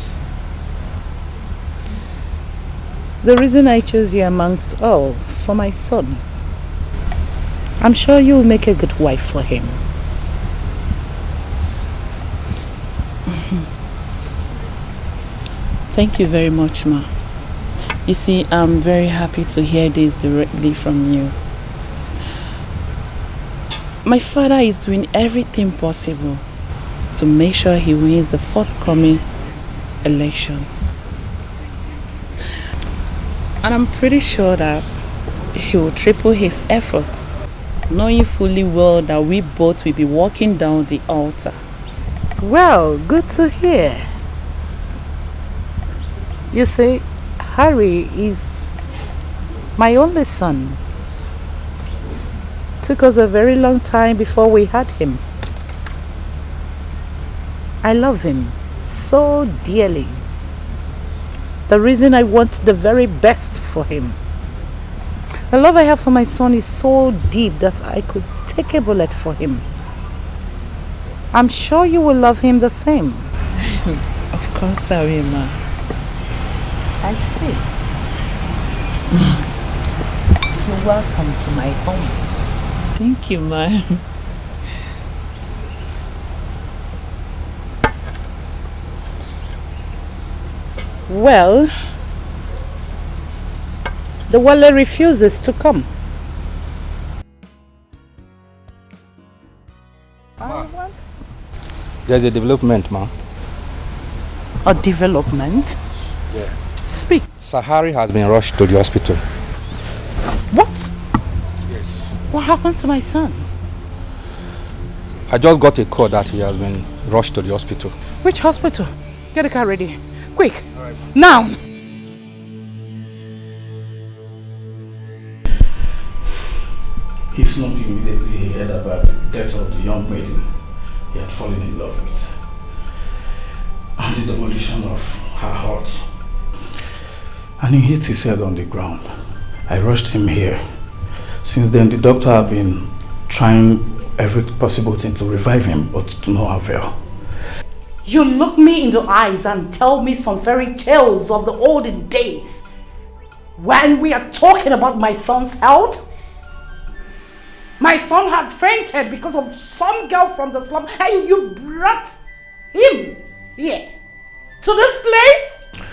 The reason I chose you amongst all, for my son. I'm sure you'll make a good wife for him. Thank you very much, Ma. You see, I'm very happy to hear this directly from you. My father is doing everything possible to make sure he wins the forthcoming election. And I'm pretty sure that he will triple his efforts, knowing fully well that we both will be walking down the altar. Well, good to hear. You see, Harry is my only son. Took us a very long time before we had him. I love him so dearly. The reason I want the very best for him. The love I have for my son is so deep that I could take a bullet for him. I'm sure you will love him the same. Of course I will, Ma. I see. You're welcome to my home. Thank you, Ma. Well, the Wale refuses to come. There's a development, ma. A development? Yeah. Speak. Sahari has been rushed to the hospital. What? Yes. What happened to my son? I just got a call that he has been rushed to the hospital. Which hospital? Get the car ready. Quick. Now. He slumped immediately he heard about the death of the young maiden he had fallen in love with and the demolition of her heart. And he hit his head on the ground. I rushed him here. Since then, the doctor have been trying every possible thing to revive him, but to no avail. You look me in the eyes and tell me some fairy tales of the olden days when we are talking about my son's health? My son had fainted because of some girl from the slum and you brought him here to this place?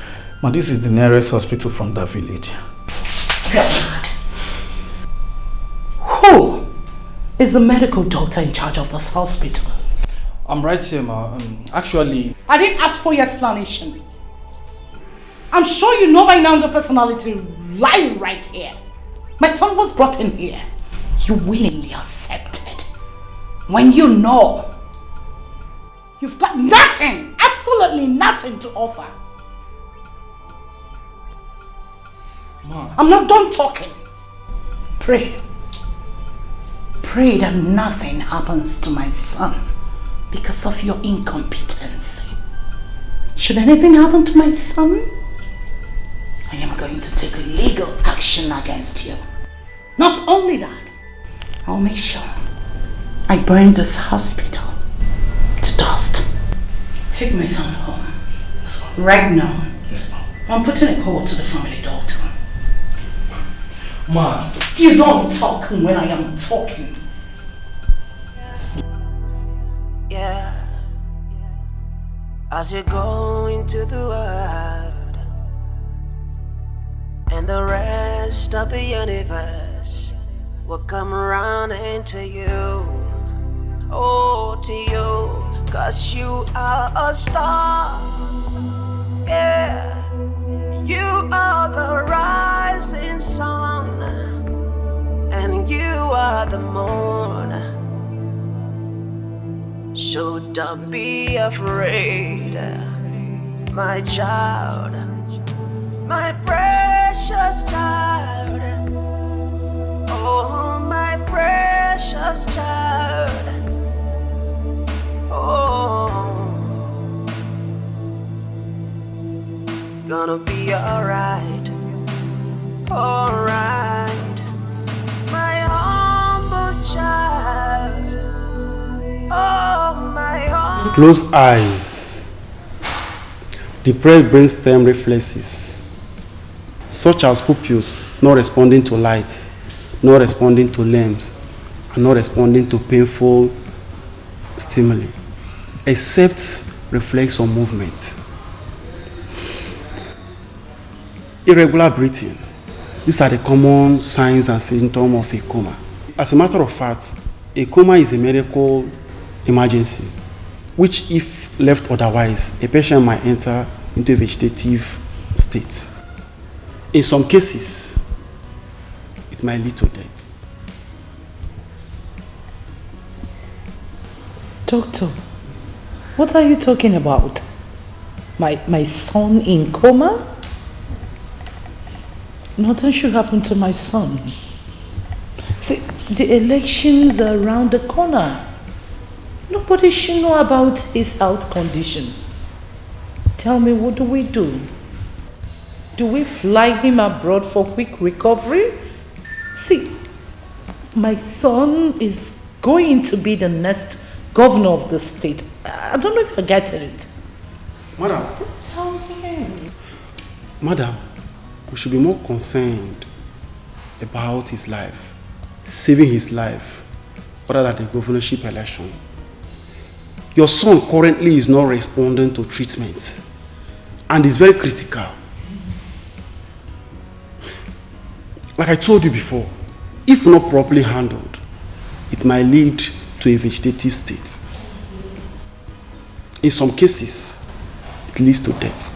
Ma, this is the nearest hospital from that village. God. Who is the medical doctor in charge of this hospital? I'm right here, ma. Actually... I didn't ask for your explanation. I'm sure you know by now the personality lying right here. My son was brought in here. You willingly accepted. When you know you've got nothing, absolutely nothing to offer. Ma. I'm not done talking. Pray. Pray that nothing happens to my son because of your incompetence. Should anything happen to my son, I am going to take legal action against you. Not only that, I'll make sure I burn this hospital to dust. Take my son home. Right now. Yes, ma'am. I'm putting a call to the family doctor. Ma. You don't talk when I am talking. Yeah. as you go into the world, and the rest of the universe will come around into you. Oh, to you, 'cause you are a star. Yeah, you are the rising sun, and you are the moon. So don't be afraid, my child, my precious child. Oh, my precious child. Oh, it's gonna be alright, alright, my humble child. Oh, my humble. Closed eyes, depressed brainstem reflexes, such as pupils not responding to light, not responding to limbs, and not responding to painful stimuli, except reflex on movement. Irregular breathing. These are the common signs and symptoms of a coma. As a matter of fact, a coma is a medical emergency, which if left otherwise, a patient might enter into a vegetative state. In some cases, it might lead to death. Doctor, what are you talking about? My son in coma? Nothing should happen to my son. See, the elections are around the corner. Nobody should know about his health condition. Tell me, what do we do? Do we fly him abroad for quick recovery? See, my son is going to be the next governor of the state. I don't know if you're getting it. Madam. Tell him. Madam, we should be more concerned about his life, saving his life, rather than the governorship election. Your son currently is not responding to treatment and is very critical. Like I told you before, if not properly handled, it might lead to a vegetative state. In some cases, it leads to death.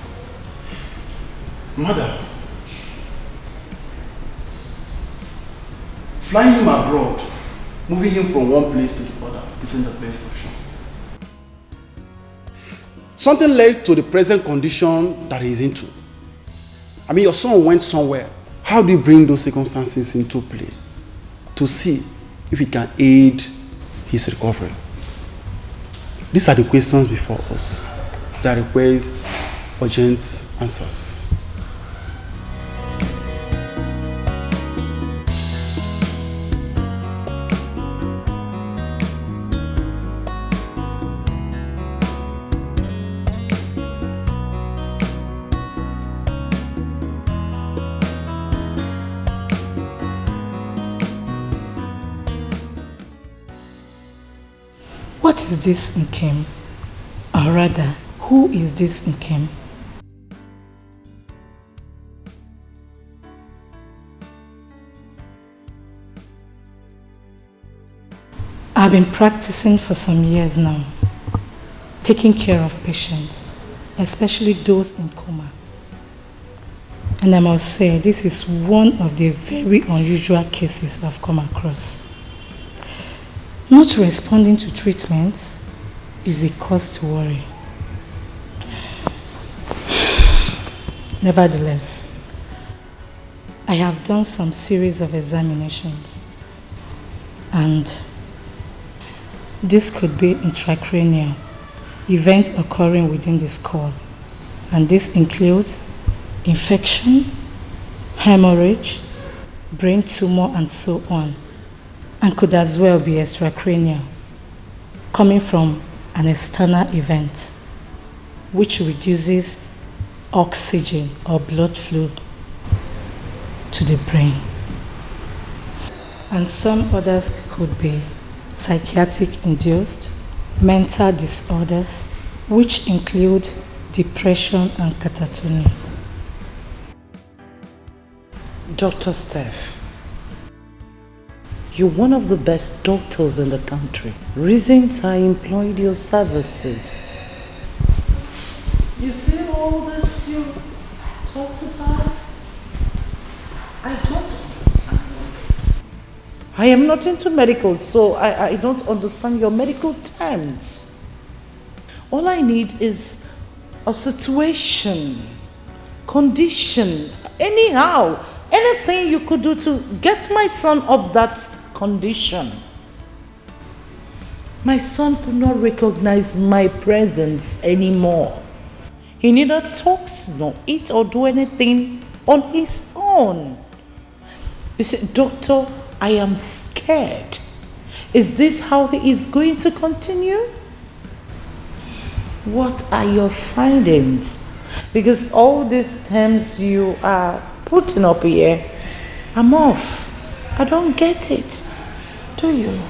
Madam, flying him abroad, moving him from one place to the other, isn't the best option. Something led to the present condition that he's into. I mean, your son went somewhere. How do you bring those circumstances into play to see if it can aid his recovery? These are the questions before us that require urgent answers. What is this Nkem? Or rather, who is this Nkem? I've been practicing for some years now, taking care of patients, especially those in coma. And I must say, this is one of the very unusual cases I've come across. Not responding to treatment is a cause to worry. Nevertheless, I have done some series of examinations, and this could be intracranial, events occurring within the skull, and this includes infection, hemorrhage, brain tumor, and so on, and could as well be extracranial, coming from an external event which reduces oxygen or blood flow to the brain. And some others could be psychiatric induced, mental disorders, which include depression and catatonia. Dr. Steph, you're one of the best doctors in the country. Reasons I employed your services. You see all this you talked about? I don't understand it. I am not into medical, so I don't understand your medical terms. All I need is a situation, condition, anyhow, anything you could do to get my son off that condition. My son could not recognize my presence anymore. He neither talks nor eats or do anything on his own. You see, doctor, I am scared. Is this how he is going to continue? What are your findings? Because all these terms you are putting up here, I'm off. I don't get it. Do you?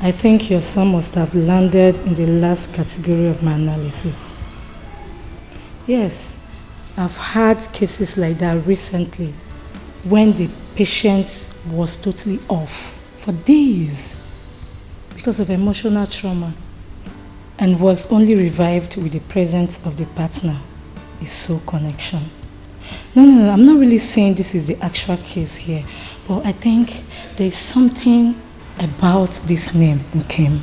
I think your son must have landed in the last category of my analysis. Yes, I've had cases like that recently when the patient was totally off for days because of emotional trauma and was only revived with the presence of the partner, a soul connection. No, I'm not really saying this is the actual case here, but I think there's something about this name, Nkem.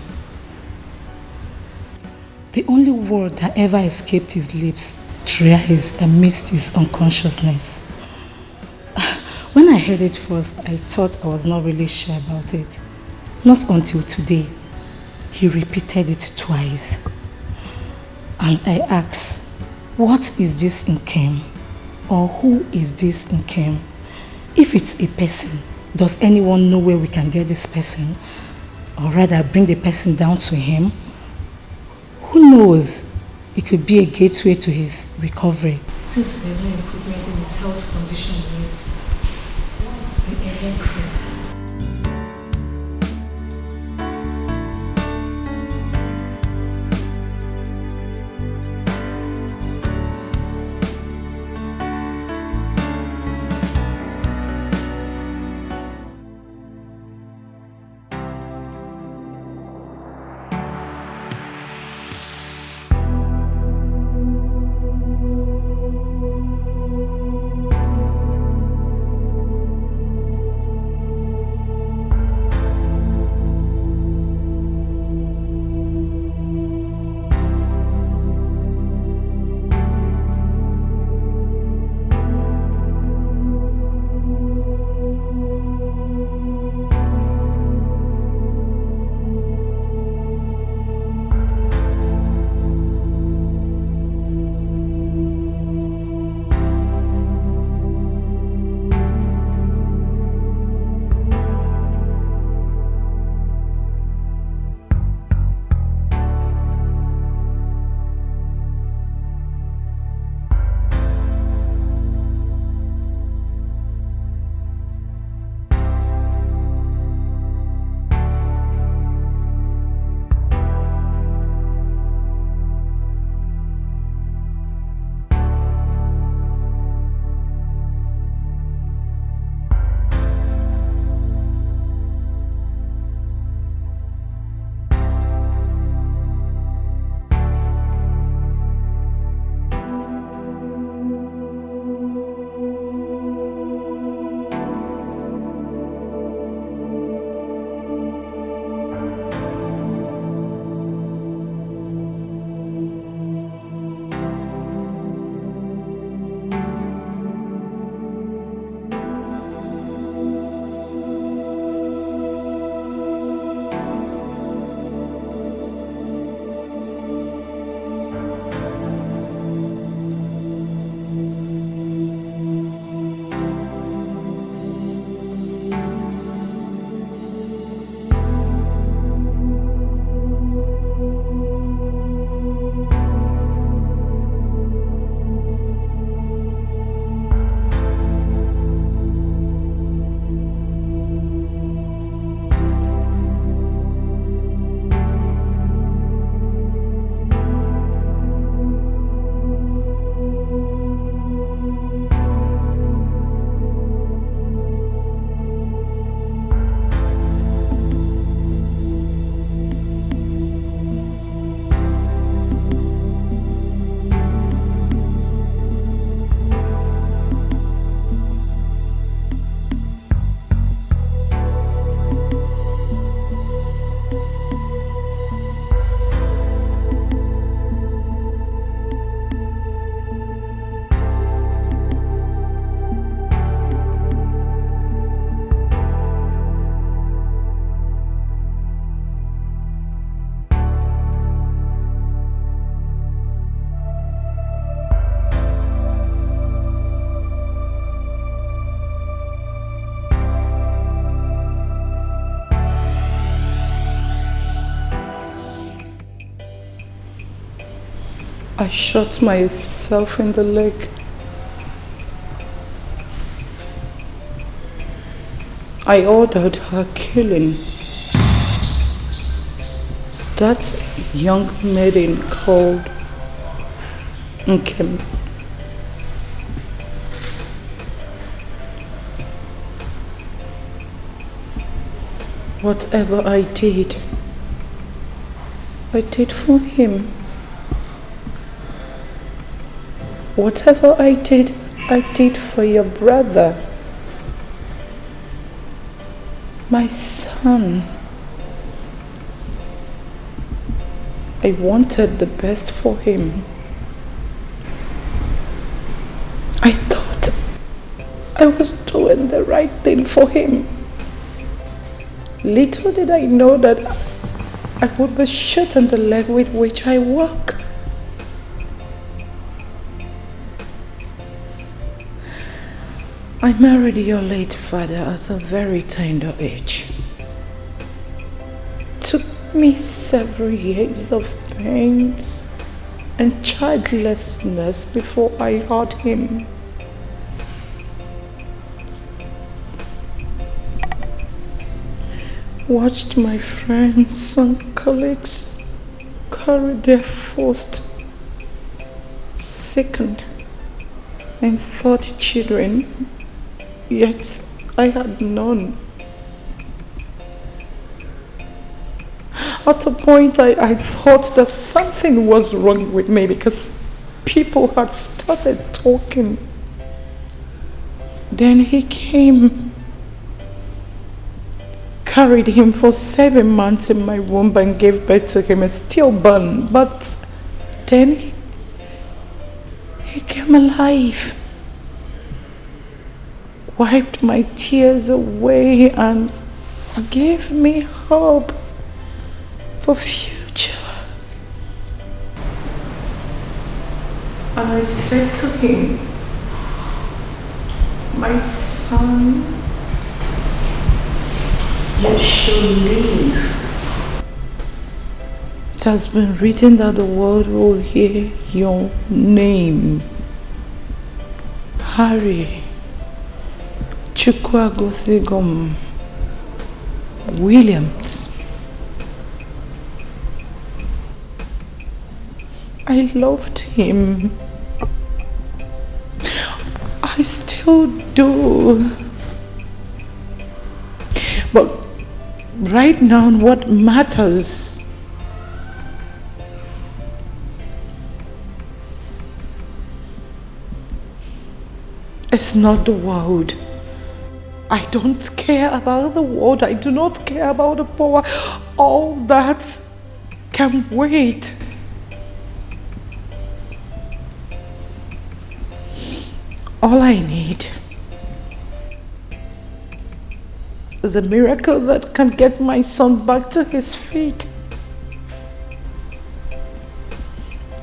The only word that ever escaped his lips thrice amidst his unconsciousness. When I heard it first, I thought I was not really sure about it. Not until today. He repeated it twice. And I asked, what is this Nkem? Or who is this Nkem? If it's a person, does anyone know where we can get this person? Or rather bring the person down to him? Who knows? It could be a gateway to his recovery. Since there's no improvement in his health condition yet, the earlier the better. I shot myself in the leg. I ordered her killing. That young maiden called Nkem. Whatever I did for him. Whatever I did for your brother. My son. I wanted the best for him. I thought I was doing the right thing for him. Little did I know that I would be shot in the leg with which I walk. I married your late father at a very tender age. Took me several years of pains and childlessness before I had him. Watched my friends and colleagues carry their first, second, and third children, yet I had none. At a point, I thought that something was wrong with me because people had started talking. Then he came. Carried him for 7 months in my womb and gave birth to him, a stillborn. But then he came alive, wiped my tears away and gave me hope for future. And I said to him, my son, you should live. It has been written that the world will hear your name. Harry Chukwuagosigom Williams. I loved him. I still do. But right now, what matters is not the world. I don't care about the world. I do not care about the power. All that can wait. All I need is a miracle that can get my son back to his feet.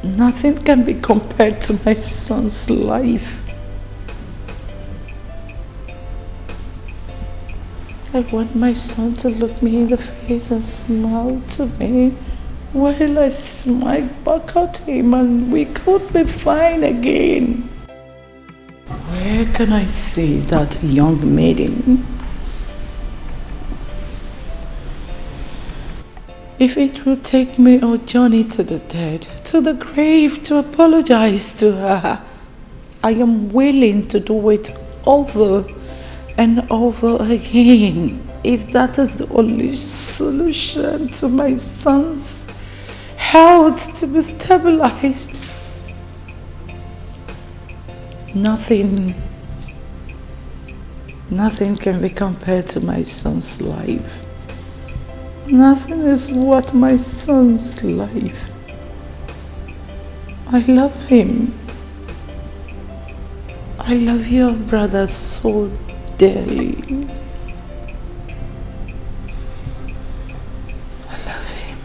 Nothing can be compared to my son's life. I want my son to look me in the face and smile to me while I smile back at him and we could be fine again. Where can I see that young maiden? If it will take me a journey to the dead, to the grave, to apologize to her, I am willing to do it over and over again. If that is the only solution to my son's health to be stabilized. Nothing can be compared to my son's life. Nothing is worth my son's life. I love him. I love your brother so dearly. I love him.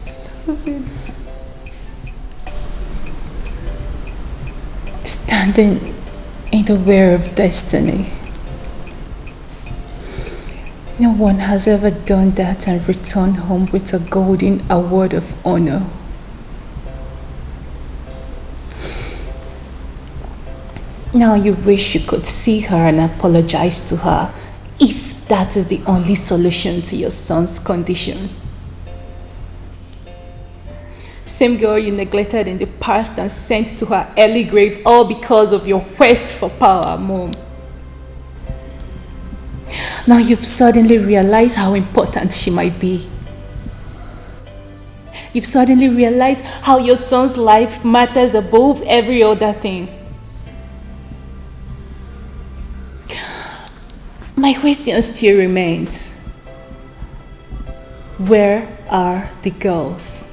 I love him. Standing in the way of destiny. No one has ever done that and returned home with a golden award of honor. Now you wish you could see her and apologize to her, if that is the only solution to your son's condition. Same girl you neglected in the past and sent to her early grave, all because of your quest for power, Mom. Now you've suddenly realized how important she might be. You've suddenly realized how your son's life matters above every other thing. My question still remains. Where are the girls?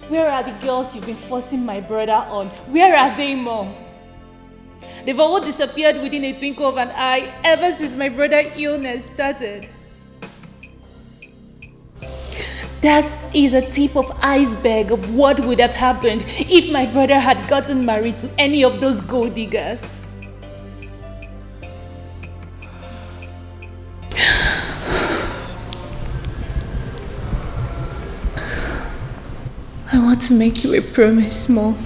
Where are the girls you've been forcing my brother on? Where are they, Mom? They've all disappeared within a twinkle of an eye ever since my brother's illness started. That is a tip of iceberg of what would have happened if my brother had gotten married to any of those gold diggers. I want to make you a promise, Mom.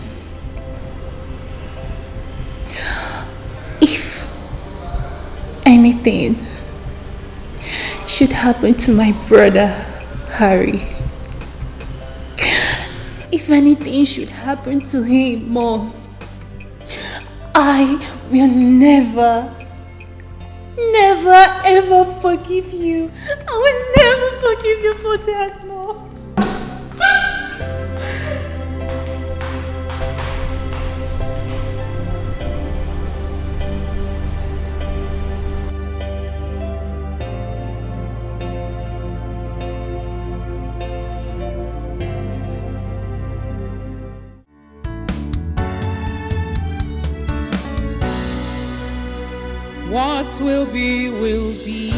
If anything should happen to my brother, Harry, if anything should happen to him, Mom, I will never ever forgive you. I will never forgive you for that, Mom. What will be, will be.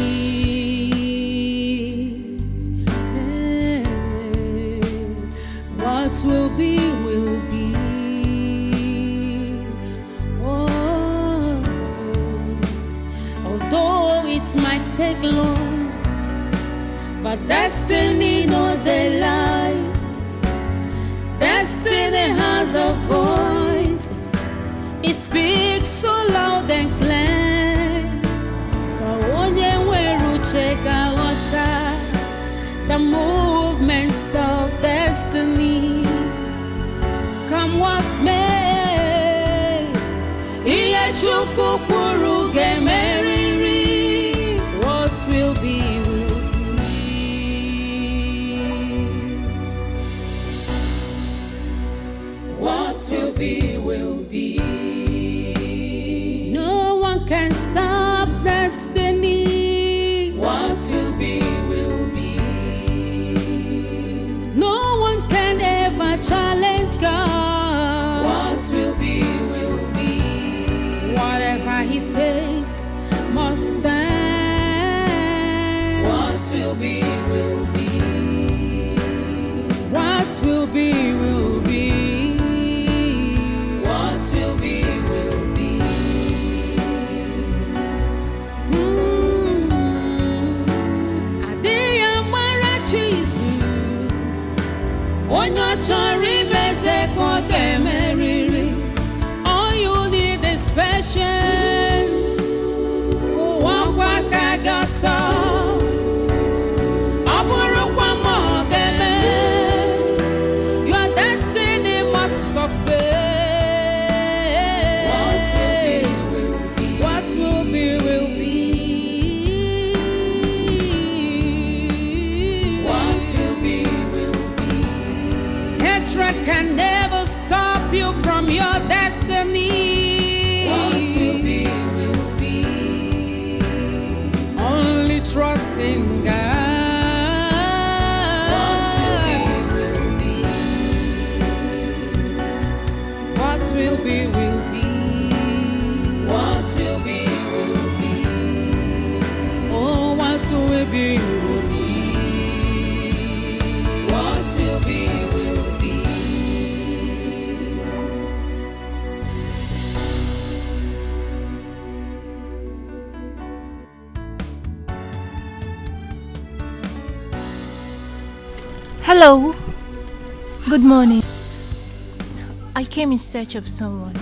What will be, will be. Oh, although it might take long, but destiny no they lie. Destiny has a voice. It speaks so loud and clear. Check out the movements of destiny. Come what's may, what will be, will be. What will be, will be. No one can stop destiny. What will be, will be. No one can ever challenge God. What will be, will be. Whatever He says must stand. What will be, will be. What will be, will be. What will be, will be. All you need is patience. Your destiny must suffer. What will be, will be. What will be, will be. Hatred can never stop you from your destiny. What will be, will be. Only trust in God. What will be, will be. What will be, will be. What will be, will be. Oh, what will be, will be. What will be, will be. Hello. Good morning. I came in search of someone.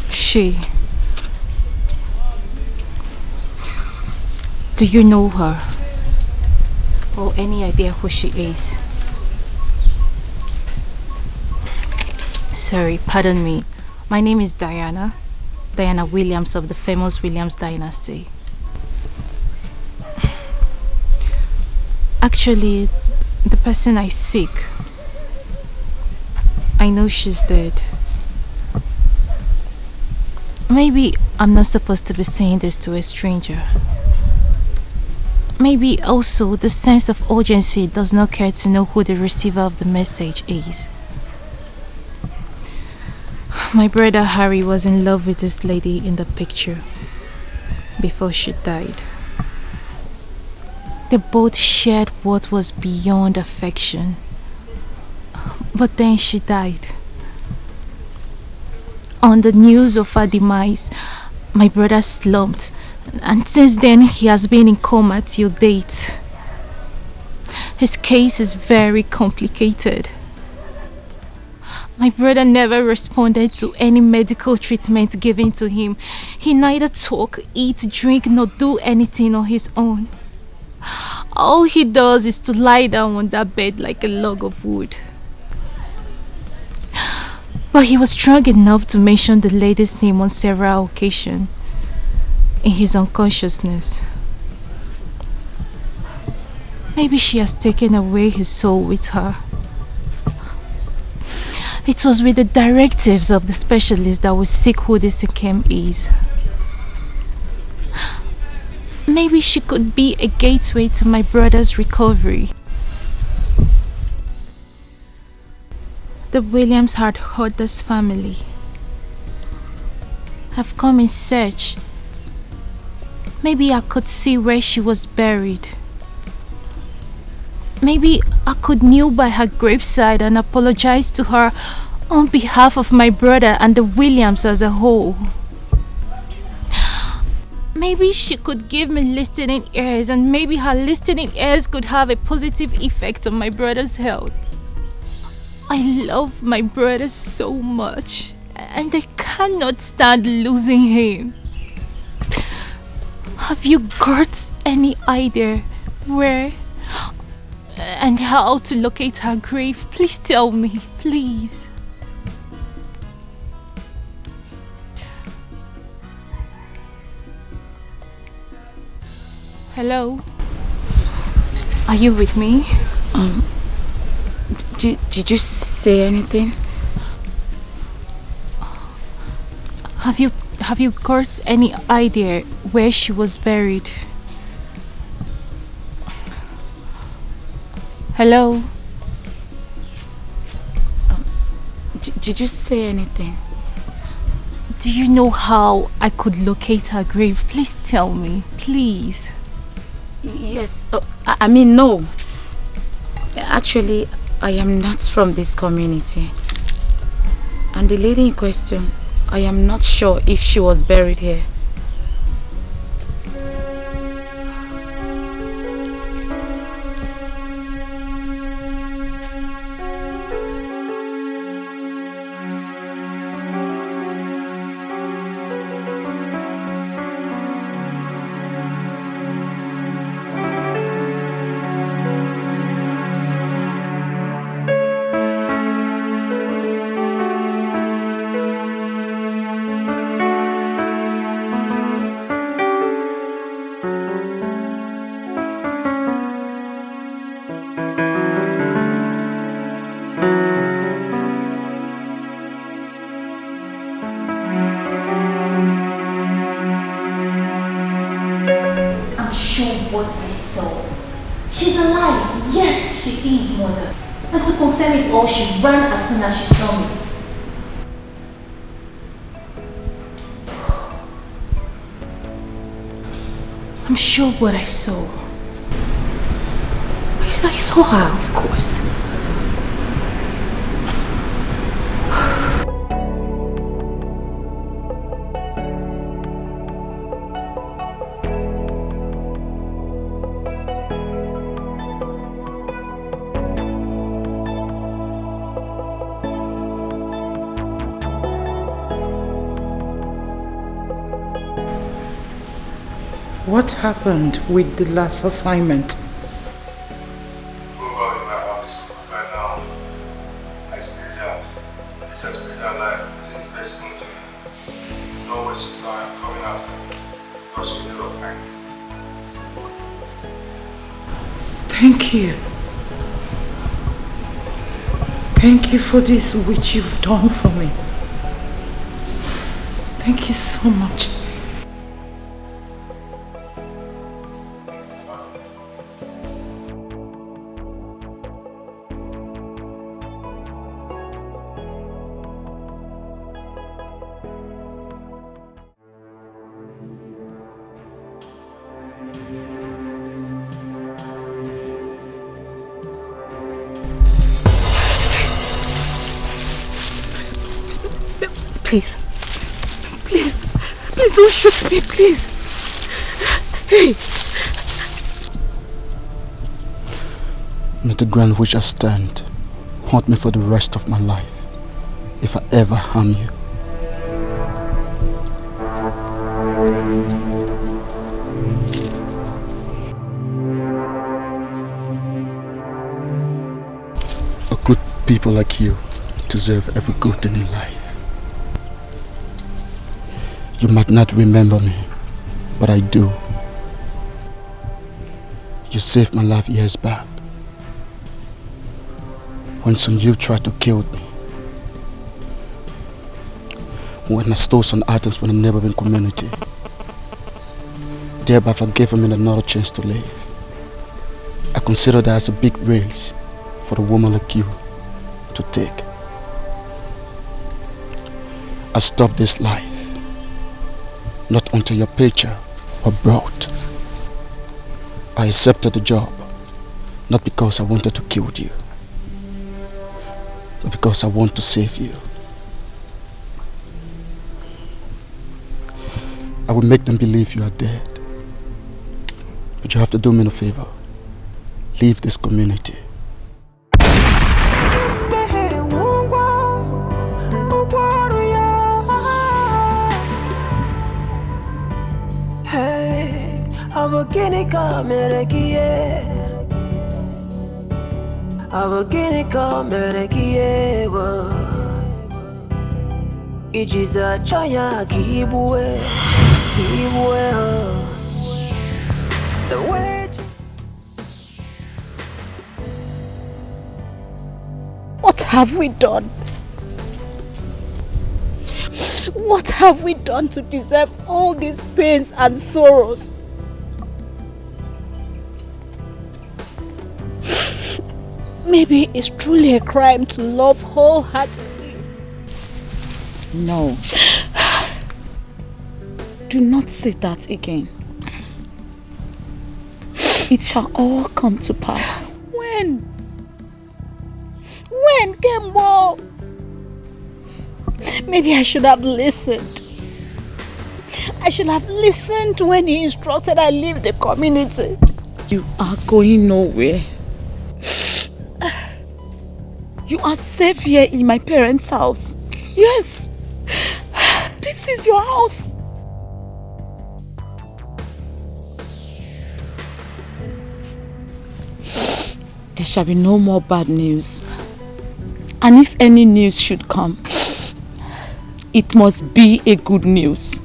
She. Do you know her? Or any idea who she is? Sorry, pardon me. My name is Diana. Diana Williams of the famous Williams dynasty. Actually, the person I seek, I know she's dead. Maybe I'm not supposed to be saying this to a stranger. Maybe also the sense of urgency does not care to know who the receiver of the message is. My brother Harry was in love with this lady in the picture before she died. They both shared what was beyond affection. But then she died. On the news of her demise, my brother slumped, and since then he has been in coma till date. His case is very complicated. My brother never responded to any medical treatment given to him. He neither talk, eat, drink, nor do anything on his own. All he does is to lie down on that bed like a log of wood. But he was strong enough to mention the lady's name on several occasions in his unconsciousness. Maybe she has taken away his soul with her. It was with the directives of the specialist that we seek who this Ikem is. Maybe she could be a gateway to my brother's recovery. The Williams had hurt this family. I've come in search. Maybe I could see where she was buried. Maybe I could kneel by her graveside and apologize to her on behalf of my brother and the Williams as a whole. Maybe she could give me listening ears, and maybe her listening ears could have a positive effect on my brother's health. I love my brother so much, and I cannot stand losing him. Have you got any idea where and how to locate her grave? Please tell me, please. Hello? Are you with me? Did you say anything? Have you got any idea where she was buried? Hello? Did you say anything? Do you know how I could locate her grave? Please tell me, please. Yes. I mean, no. Actually, I am not from this community. And the lady in question, I am not sure if she was buried here. She is, mother. And to confirm it all, she ran as soon as she saw me. I'm sure what I saw. I saw her, of course. What happened with the last assignment? Thank you. Thank you for this which you've done for me. Thank you so much. Please. Please don't shoot me, please. Hey. May the ground which I stand haunt me for the rest of my life if I ever harm you. A good people like you deserve every good thing in life. You might not remember me, but I do. You saved my life years back, when some youth tried to kill me, when I stole some items from the neighboring community, thereby forgiving me another chance to live. I consider that as a big race for a woman like you to take. I stopped this life not until your picture was brought. I accepted the job, not because I wanted to kill you, but because I want to save you. I will make them believe you are dead, but you have to do me a favor. Leave this community. Ijiza chaya kibwe the way. What have we done? What have we done to deserve all these pains and sorrows? Maybe it's truly a crime to love wholeheartedly. No. Do not say that again. It shall all come to pass. When? When, Kembo? Maybe I should have listened. I should have listened when he instructed I leave the community. You are going nowhere. You are safe here in my parents' house. Yes. This is your house. There shall be no more bad news. And if any news should come, it must be a good news.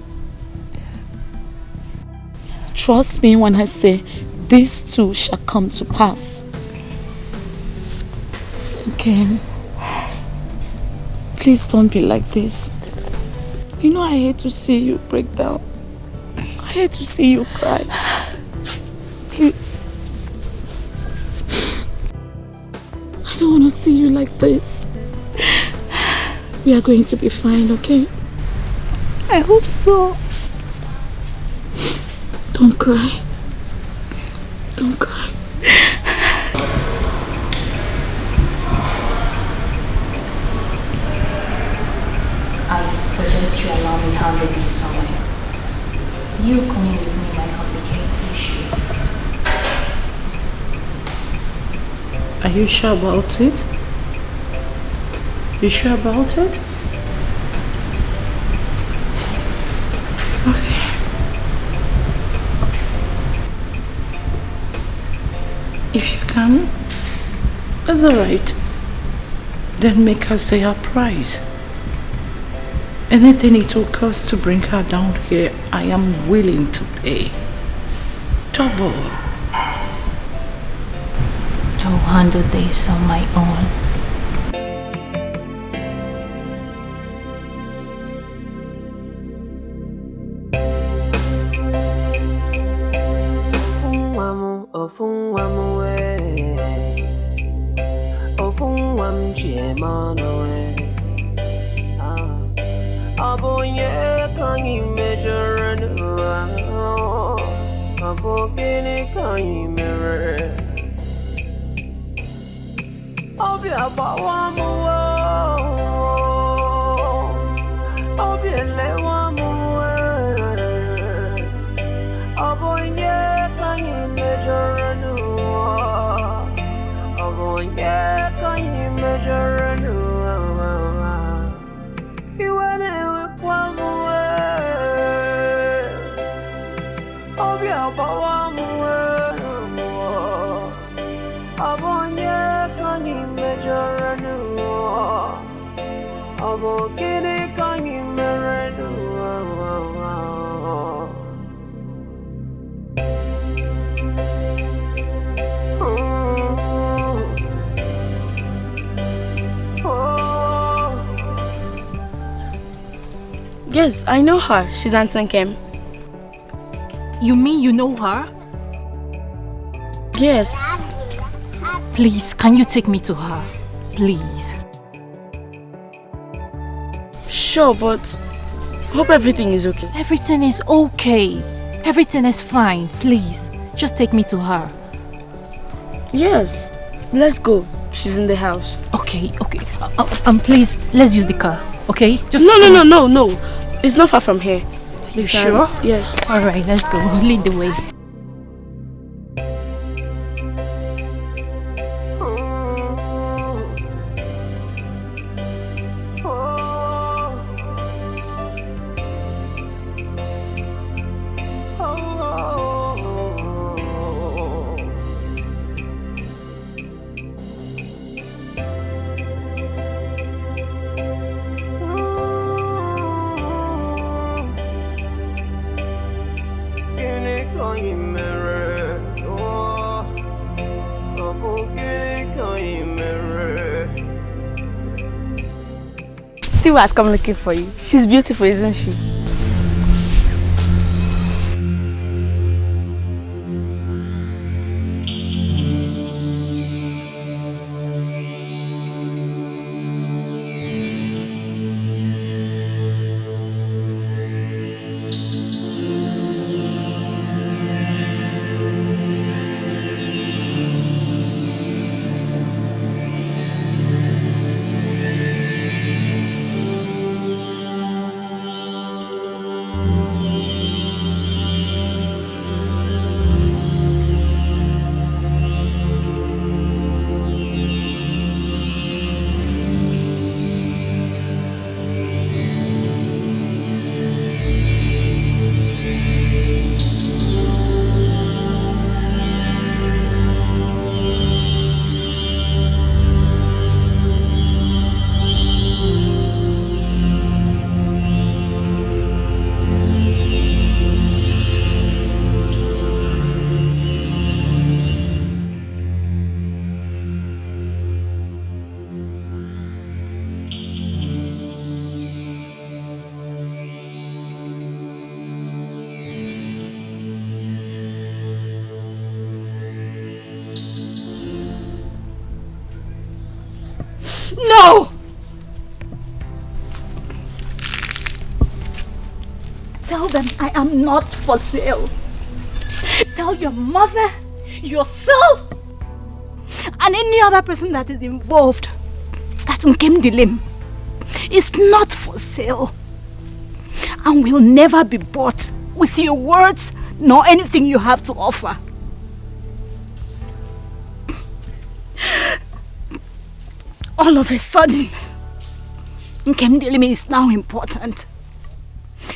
Trust me when I say this too shall come to pass. Okay. Please don't be like this. You know I hate to see you break down. I hate to see you cry. Please. I don't want to see you like this. We are going to be fine, okay? I hope so. Don't cry. Don't cry. I suggest you allow me 100 days somewhere. You coming with me might complicate issues. Are you sure about it? You sure about it? Okay. If you can, that's alright. Then make her say her price. Anything it will cost to bring her down here, I am willing to pay. Double. I'll handle this on my own. Yes, I know her. She's Aunt Kim. You mean you know her? Yes. Please, can you take me to her? Please. Sure, but hope everything is okay. Everything is okay. Everything is fine. Please, just take me to her. Yes, let's go. She's in the house. Okay. Please, let's use the car. Okay? Just No. It's not far from here. You sure? Yes. Alright, let's go. Lead the way. See who has come looking for you. She's beautiful, isn't she? No! Tell them I am not for sale. Tell your mother, yourself, and any other person that is involved that Nkem Dilim is not for sale and will never be bought with your words nor anything you have to offer. All of a sudden, Nkem Dilim is now important.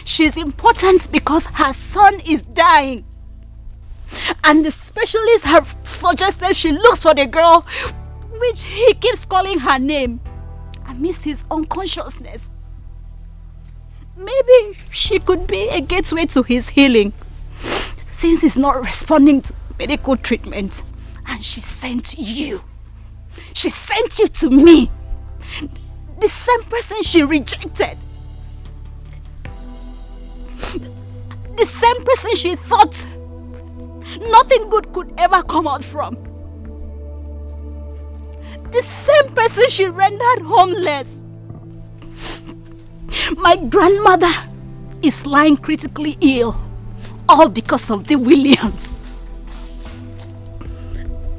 She's important because her son is dying. And the specialists have suggested she looks for the girl which he keeps calling her name amidst his unconsciousness. Maybe she could be a gateway to his healing, since he's not responding to medical treatment. And she sent you. She sent you to me. The same person she rejected. The same person she thought nothing good could ever come out from. The same person she rendered homeless. My grandmother is lying critically ill, all because of the Williams.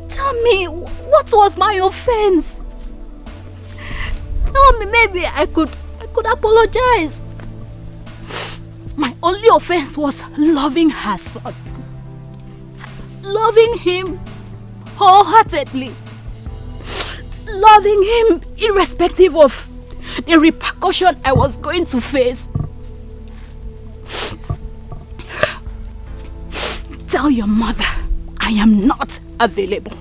Tell me, what was my offense? Tell me, maybe I could apologize. My only offense was loving her son. Loving him wholeheartedly. Loving him irrespective of the repercussion I was going to face. Tell your mother I am not available.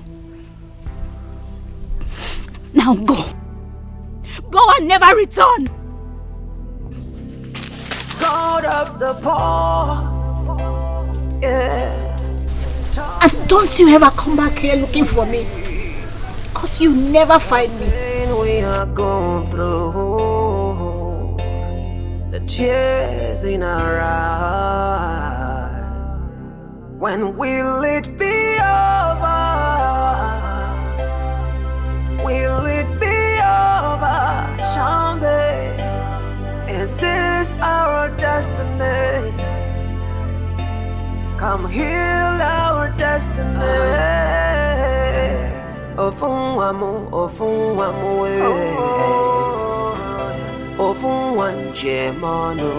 Now go. Go and never return. God of the poor, yeah. And don't you ever come back here looking for me, cause you never find me. We are going through the tears in our eyes. When will it be over? Will it be over someday? Is this our destiny? Come heal our destiny. Ofunwamu, ofunwamu, ofunwanje manu.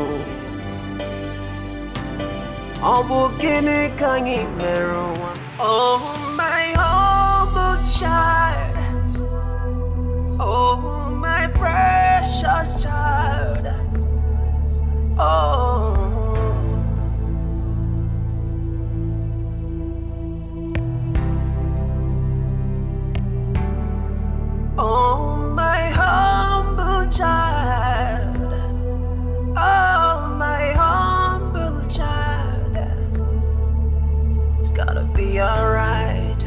Obukini kangi meruwa. Oh, my humble child. Oh, my precious child. Oh. Oh, my humble child. Oh, my humble child. It's gonna be alright.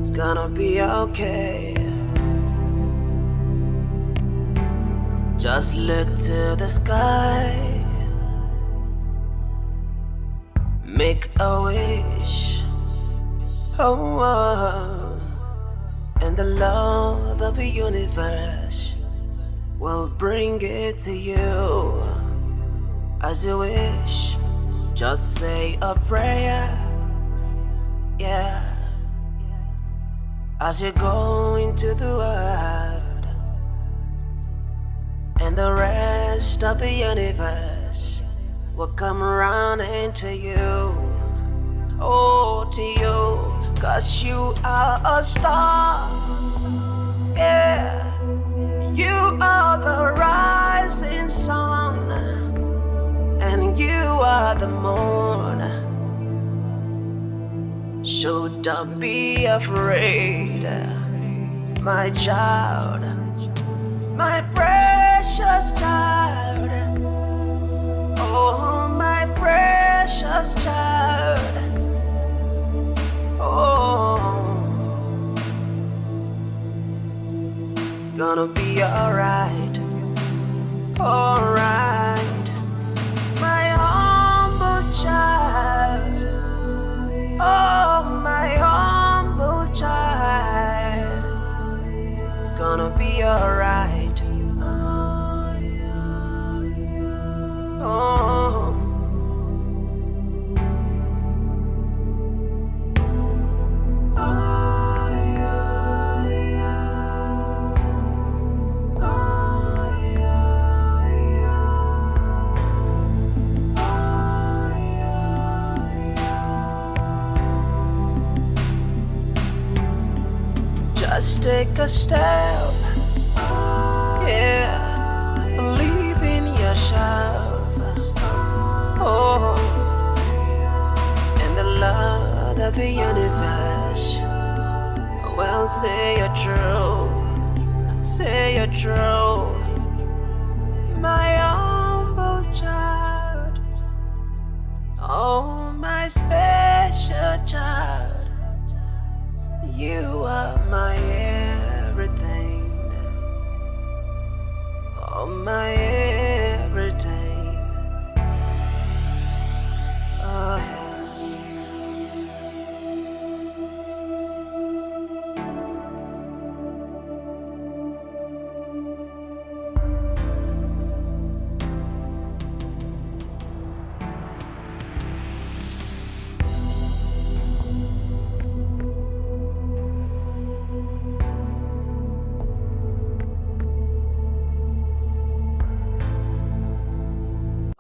It's gonna be okay. Just look to the sky. Make a wish. Oh. And the Lord of the universe will bring it to you as you wish. Just say a prayer, yeah, as you go into the world, and the rest of the universe will come around into you, oh, to you. 'Cause you are a star, yeah. You are the rising sun, and you are the moon. So don't be afraid, my child, my precious child. Oh, my precious child. Oh, it's gonna be alright, alright, my humble child. Oh, my humble child. It's gonna Just take a step. Yeah, believe in yourself. Oh, and the Lord of the universe. Well, say you're true. Say you're true. My humble child. Oh, my special child. You are my everything. Oh, my everything. Oh, yeah.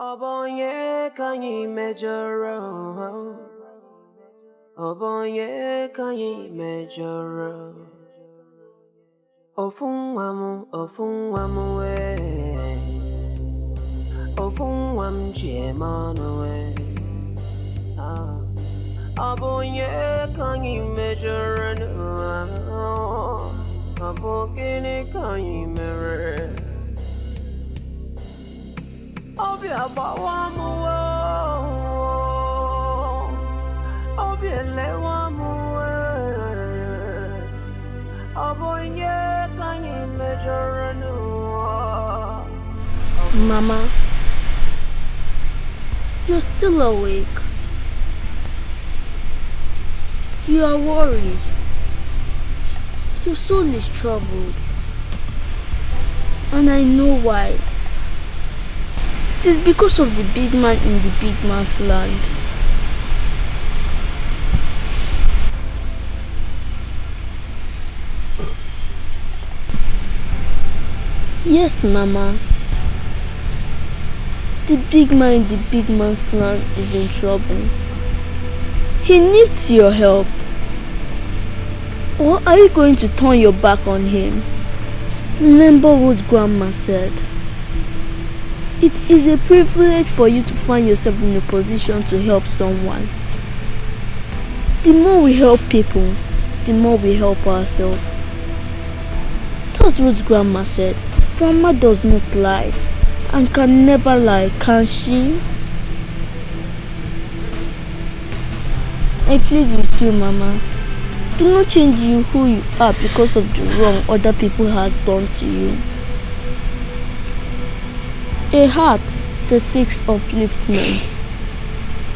Obonye kanyi mejoro. Obonye kanyi mejoro. Ofunwamu we. Ofunwam jemano we. Obonye kanyi mejoro. Obokene kanyi mere. Obi abawamu Obi elewamu Obonye kanyi mejoranu. Mama, you're still awake. You are worried. Your soul is troubled. And I know why. It is because of the big man in the big man's land. Yes, Mama. The big man in the big man's land is in trouble. He needs your help. Or are you going to turn your back on him? Remember what Grandma said. It is a privilege for you to find yourself in a position to help someone. The more we help people, the more we help ourselves. That's what Grandma said. Grandma does not lie and can never lie, can she? I plead with you, Mama. Do not change you who you are because of the wrong other people has done to you. A heart that seeks upliftment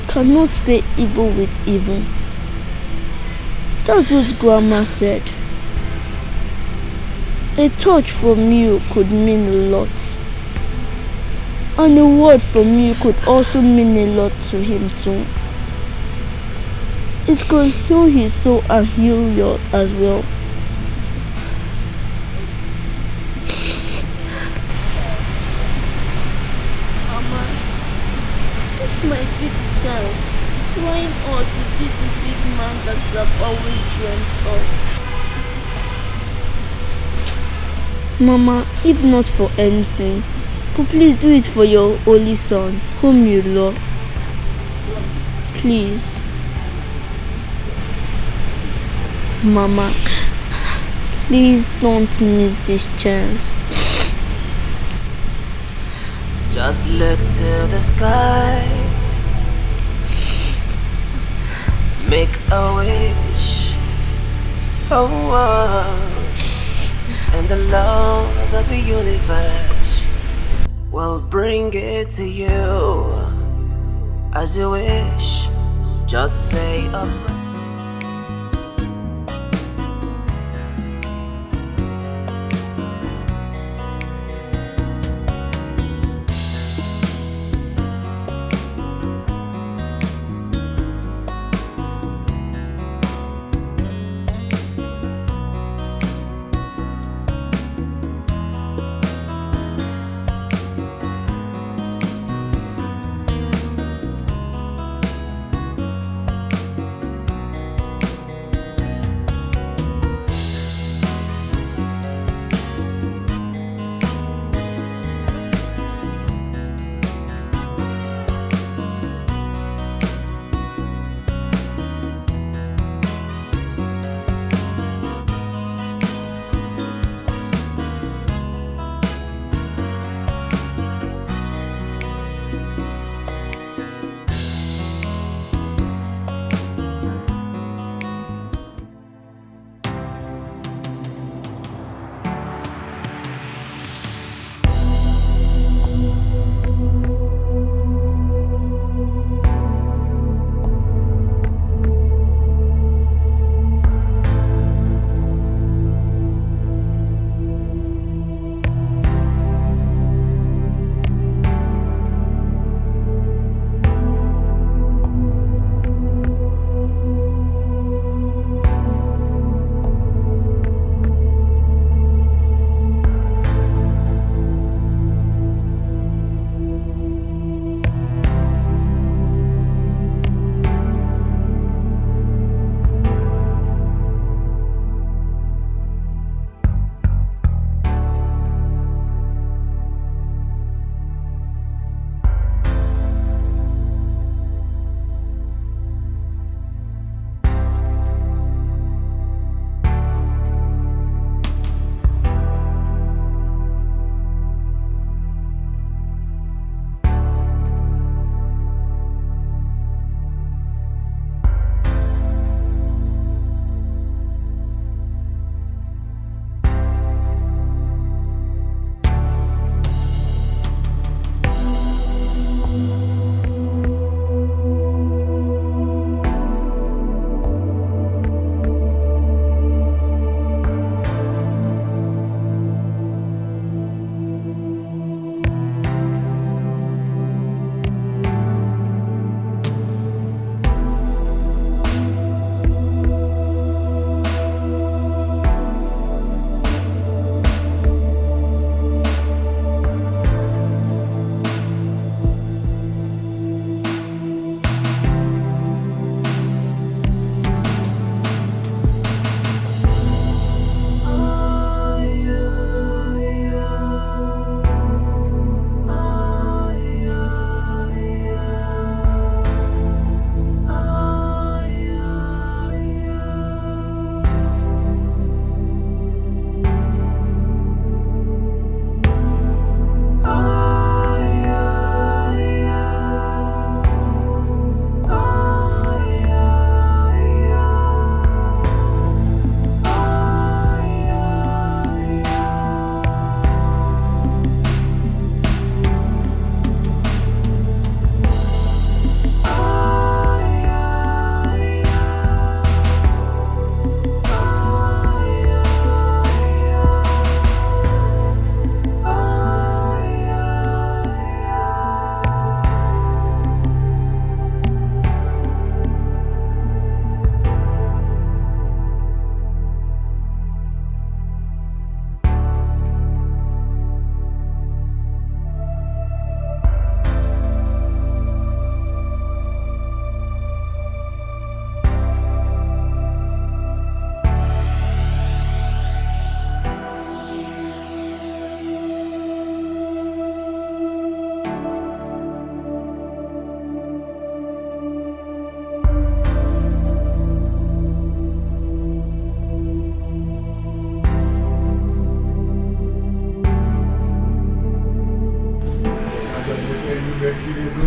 cannot pay evil with evil. That's what Grandma said. A touch from you could mean a lot. And a word from you could also mean a lot to him too. It could heal his soul and heal yours as well. My big chance. Why not to be the big man that we have always dreamt of? Mama, if not for anything, but please do it for your only son, whom you love. Please. Mama, please don't miss this chance. Just look to the sky. Make a wish. Oh, and the Lord of the universe will bring it to you as you wish. Just say a prayer.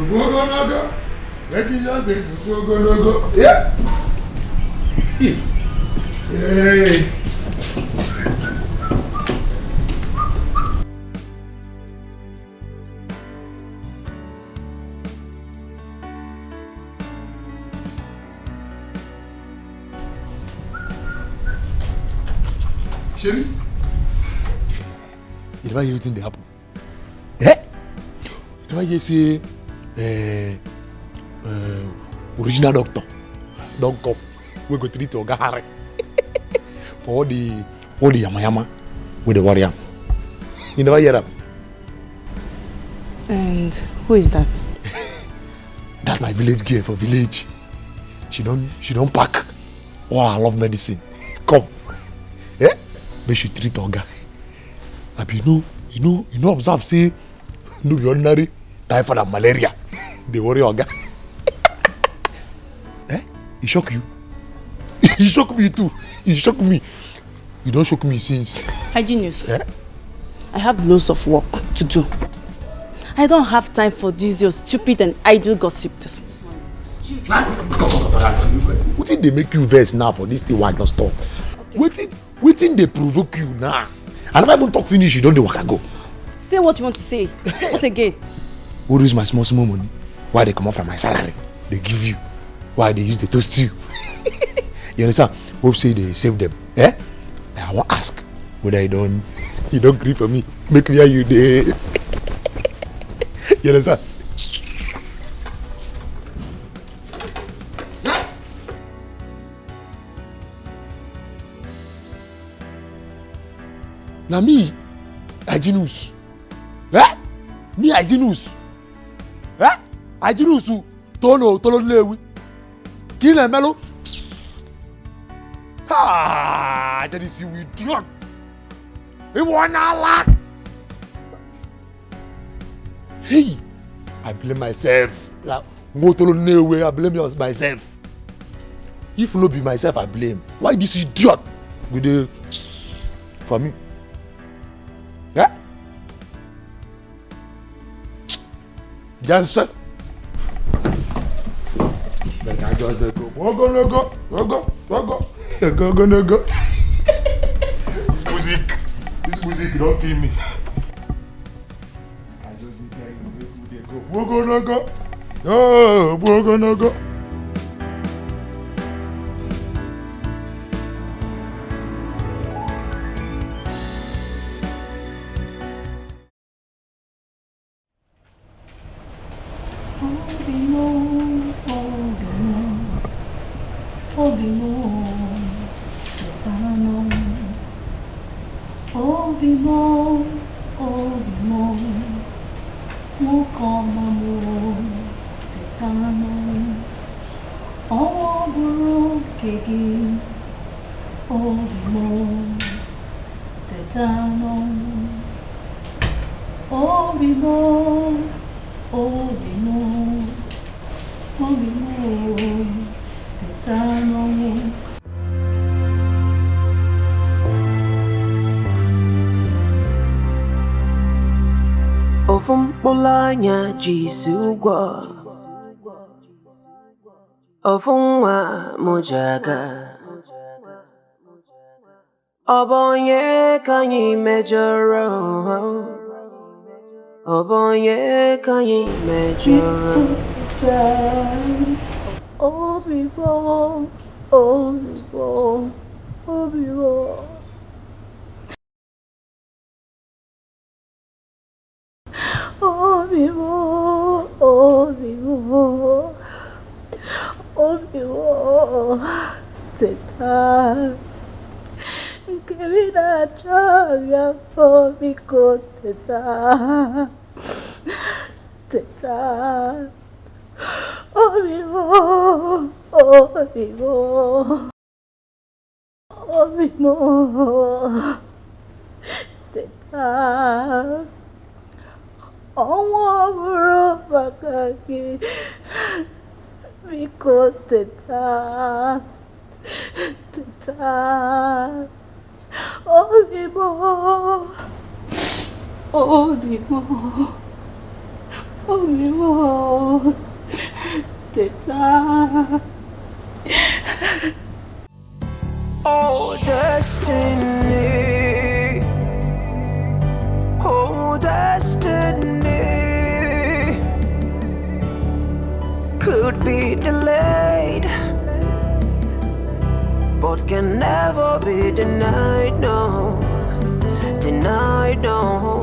go. Make it just go. Yeah. Hey. Sherry, you never hear anything they happen. Eh? You never hear say original doctor don't come. We go treat Oga Harry for all the yama with the warrior. You never hear that? And who is that? That's my village girl for village. She don't pack. Oh, I love medicine. Come. Eh? But she treat Oga. You know, observe say no be ordinary typhoid and malaria. They worry Oga. Eh? He shock you? He shock me too. He shock me. You don't shock me since. Hygienist. Eh? I have loads of work to do. I don't have time for this your stupid and idle gossip this morning. Excuse me. What did they make you vex now for this thing? Why not stop? Okay. Waiting they provoke you now. And if I even talk finish, you don't know what I go. Say what you want to say. What again? Who use my small money? Why they come out from my salary? They give you. Why they use the toast you? You understand? Hope say they save them. Eh? I want to ask whether you don't agree for me. Make me hear you there. You understand? Now me, Hygienist. Eh? Me, Hygienist. Eh? Hygienist. Tolo lewi. Kile melo. Ha! That is you idiot. You wanna laugh? Hey, I blame myself. Like, I blame myself. If no be myself, I blame. Why this idiot with the for me? Yeah? The answer. Then I just go. Go. This music don't kill me. I just need to go. Go. Ofumpolanya jisugwa Ofunwa mojaga Obonye kanyi mejoro Obonye kanyi mejoro Obibo Teta Kevina chavia komiko teta Obibo Teta Omo bro bakaki Miko teta Obibo Oh, me, Teta. Oh, destiny. Oh, destiny. Could be delayed, but can never be denied, no. Denied, no.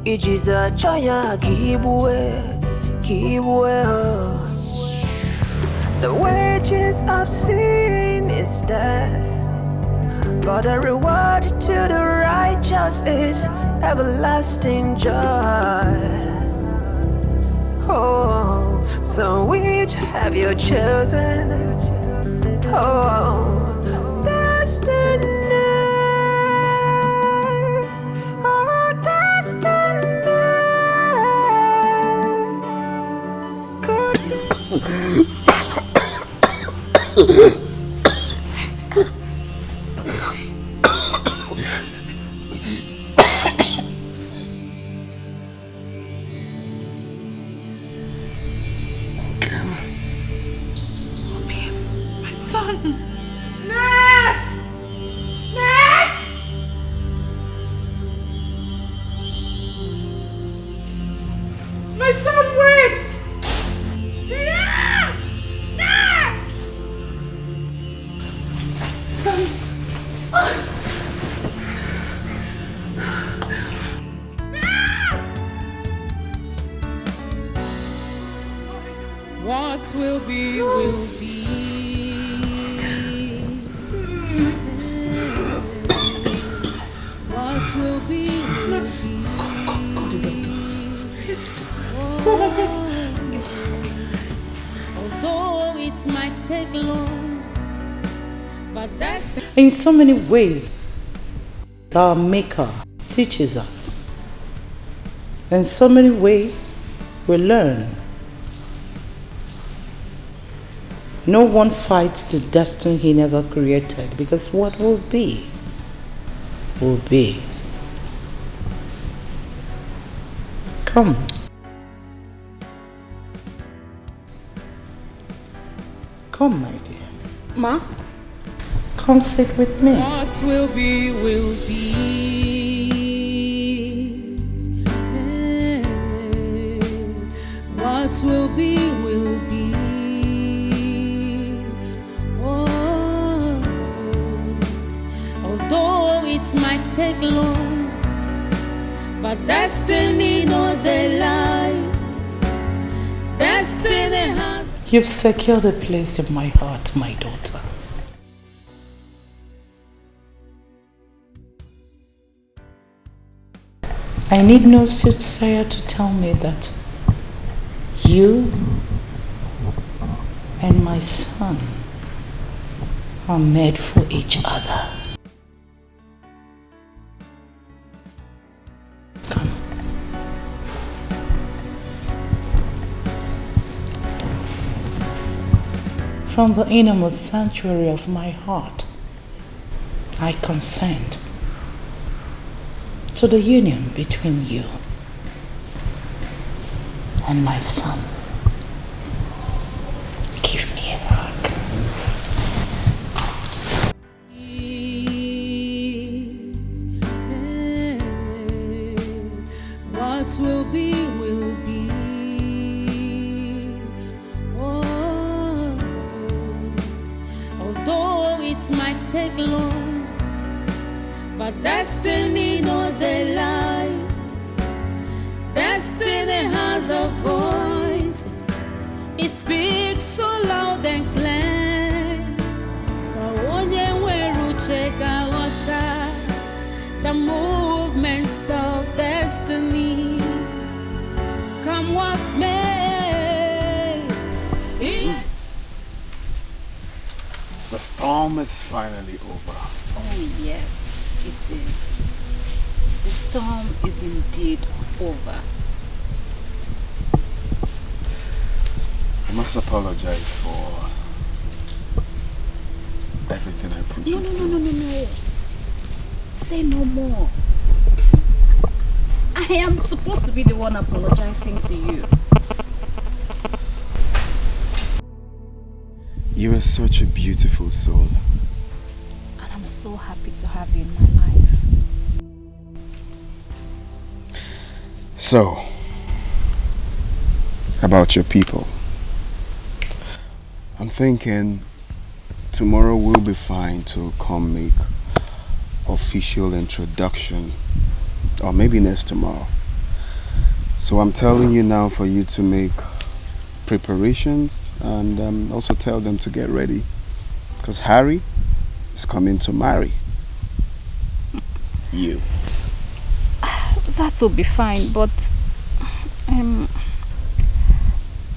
Ijiza chaya kibwe. The wages of sin is death, but the reward to the righteous is everlasting joy. Oh, so which have you chosen? Oh, destiny. Oh, destiny. What will be, will be. What will be, will be. Although it might take long, but that's in so many ways, our Maker teaches us. In so many ways, we learn. No one fights the destiny he never created, because what will be, will be. Come. Come, my dear. Ma? Come sit with me. What will be, will be. What will be, will be. Although it might take long, but destiny no they lie. Destiny has. You've secured a place in my heart, my daughter. I need no soothsayer to tell me that you and my son are made for each other. from the innermost sanctuary of my heart, I consent to the union between you and my son. Give me a hug. What will be, will be. Oh, although it might take long, but destiny no they lie. Destiny has a voice. It speaks so loud and clear. So onye weru cheka water, the movements of destiny. Come what's may. The storm is finally over. Oh yes, it is. The storm is indeed over. I must apologize for everything I put you through. No. Say no more. I am supposed to be the one apologizing to you. You are such a beautiful soul. And I'm so happy to have you in my life. So, about your people. I'm thinking tomorrow we'll be fine to come make official introduction, or maybe next tomorrow. So I'm telling you now for you to make preparations and also tell them to get ready, because Harry is coming to marry you. That will be fine, but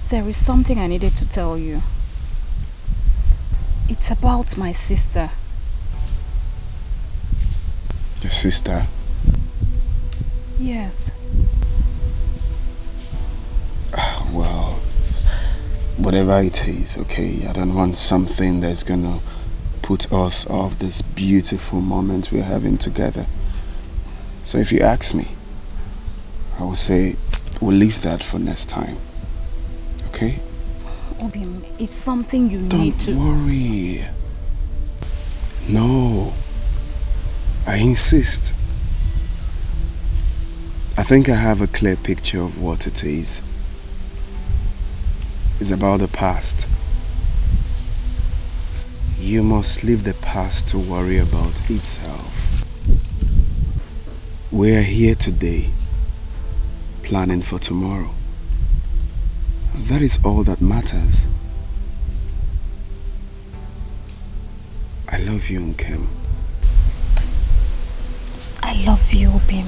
there is something I needed to tell you. It's about my sister. Your sister? Yes. Well, whatever it is, okay? I don't want something that's gonna put us off this beautiful moment we're having together. So if you ask me, I will say we'll leave that for next time. Okay? Obim, it's something you need to... Don't worry. No. I insist. I think I have a clear picture of what it is. It's about the past. You must leave the past to worry about itself. We are here today, planning for tomorrow. And that is all that matters. I love you, Nkem. I love you, Obim.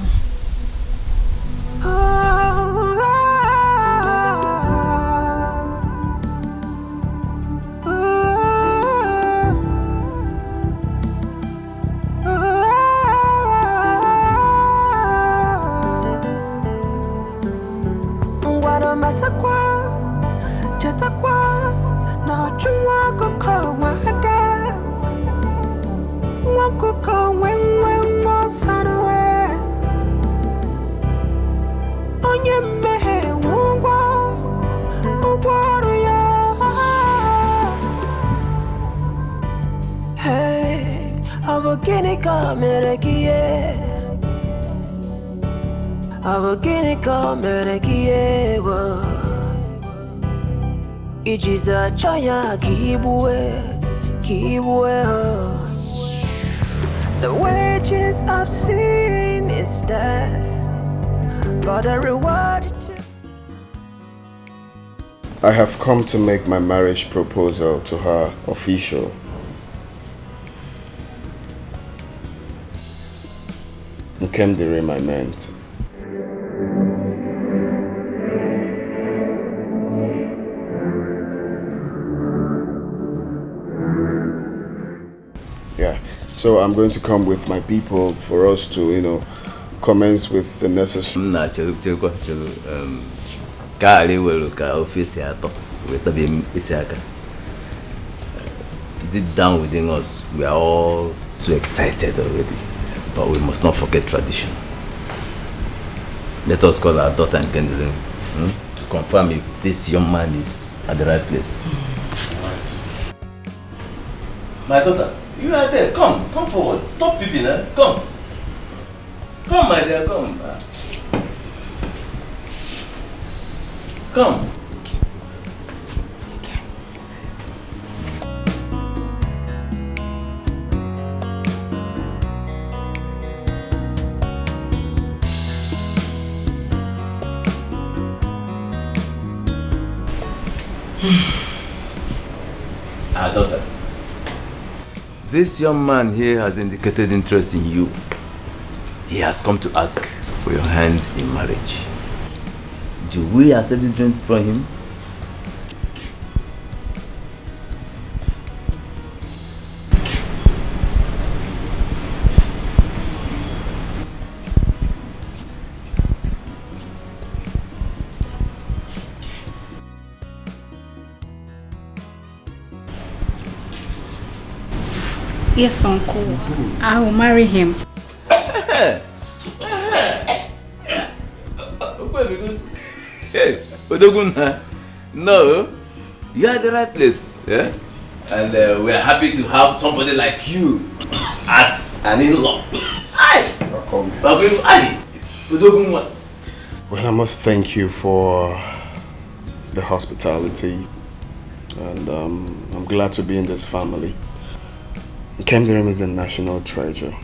Ijiza chaya kibwe. The wages of sin is death, but the reward. I have come to make my marriage proposal to her official. Nkem the rim I meant. Yeah, so I'm going to come with my people for us to, commence with the necessary. deep down within us, we are all so excited already. But we must not forget tradition. Let us call our daughter and Kendall to confirm if this young man is at the right place. Right. My daughter, you are there. Come forward. Stop peeping, eh? Come. Come, my dear, come. Come. Our daughter, this young man here has indicated interest in you. He has come to ask for your hand in marriage. Do we accept this drink from him? Yes, uncle. I will marry him. Hey, Odoguna, no, you are at the right place, yeah? And we are happy to have somebody like you as an in-law. Well, I must thank you for the hospitality, and I'm glad to be in this family. Kendall is a national treasure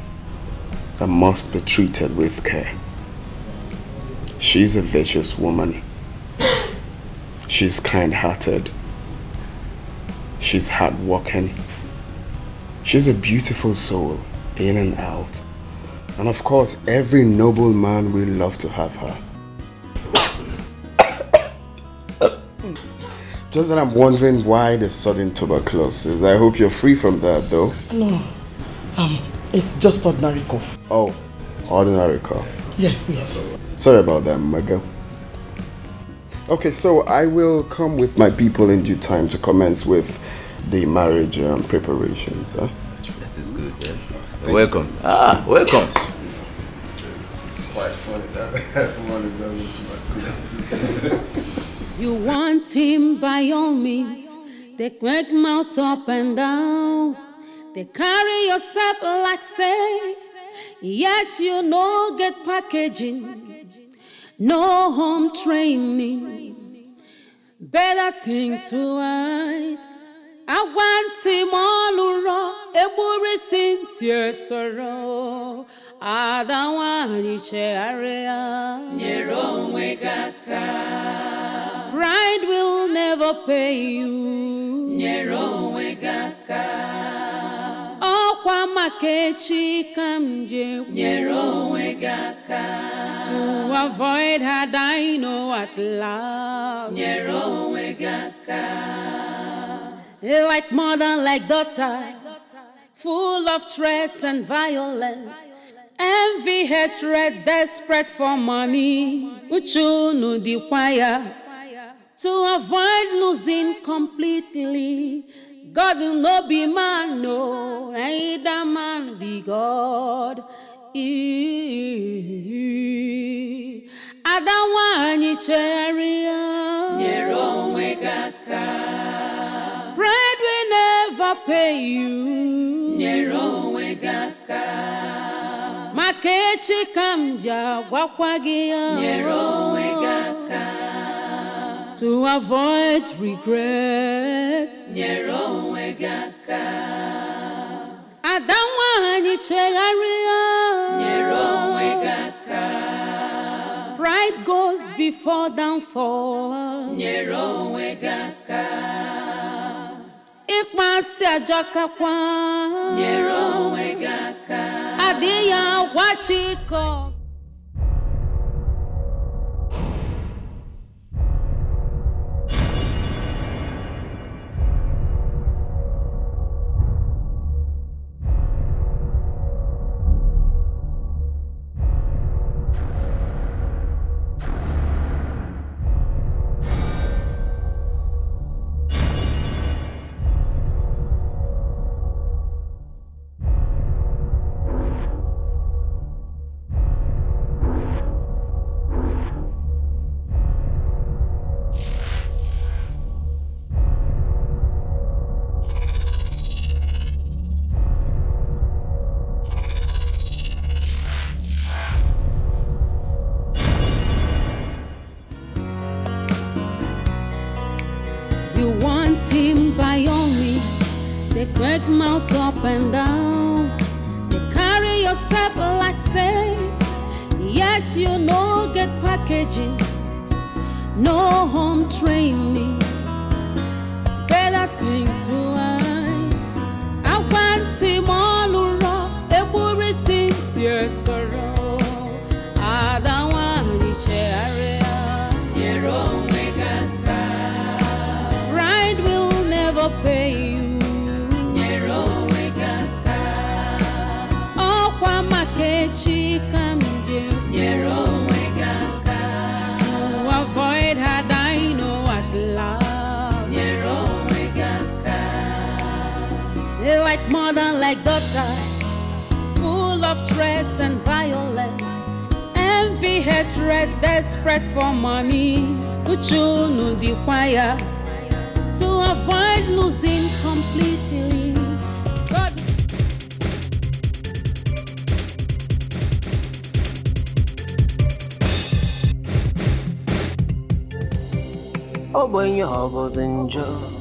and must be treated with care. She's a virtuous woman. She's kind-hearted. She's hardworking. She's a beautiful soul, in and out. And of course, every noble man will love to have her. Just that I'm wondering why the sudden tuberculosis. I hope you're free from that, though. No, it's just ordinary cough. Oh, ordinary cough. Yes, please. Sorry about that, my girl. Okay, so I will come with my people in due time to commence with the marriage preparations. Huh? That is good, yeah? Welcome. Welcome. It's quite funny that everyone is having tuberculosis. You want him by all means. They crack mouth up and down. They carry yourself like safe. Yet you no get packaging. No home training. Better think twice. I want him all around. Every Cynthia sorrow. I don't want you to area. Nero wegaka. Pride will never pay you. Nero wegaka. Okwa makechi kamje. Nero wegaka. To avoid her dino at last. Nero wegaka. Like mother, like daughter, full of threats and violence, envy, hatred, desperate for money. Uchunu dikwaya. To avoid losing completely. God will not be man, no, neither man be God. I don't want you chariot. Nero wegaka. Pride will never pay you. Nero wegaka. Makechi kamja wakwagia. Nero wegaka. To avoid regret. Nero wegaka. I don't want you chariot. Nero wegaka. Pride goes before downfall. Nero wegaka. Ikmasi ajakakwa. Nero wegaka. Adiya wachiko. crack mouth up and down. They carry yourself like safe, yet you no get packaging, no home training. Better think twice. I want him all around. A worry since your sorrow. I don't want to share your omega. Pride will never pay you. Your omega. Oh, Kwamakechi Kamje. Your omega. To avoid her, I know at last. Your omega. They like mother, like daughter, full of threats and violence. Envy, hatred, desperate for money. Uchu no dequire to avoid losing completely. God. Oh boy, your hobos enjoy.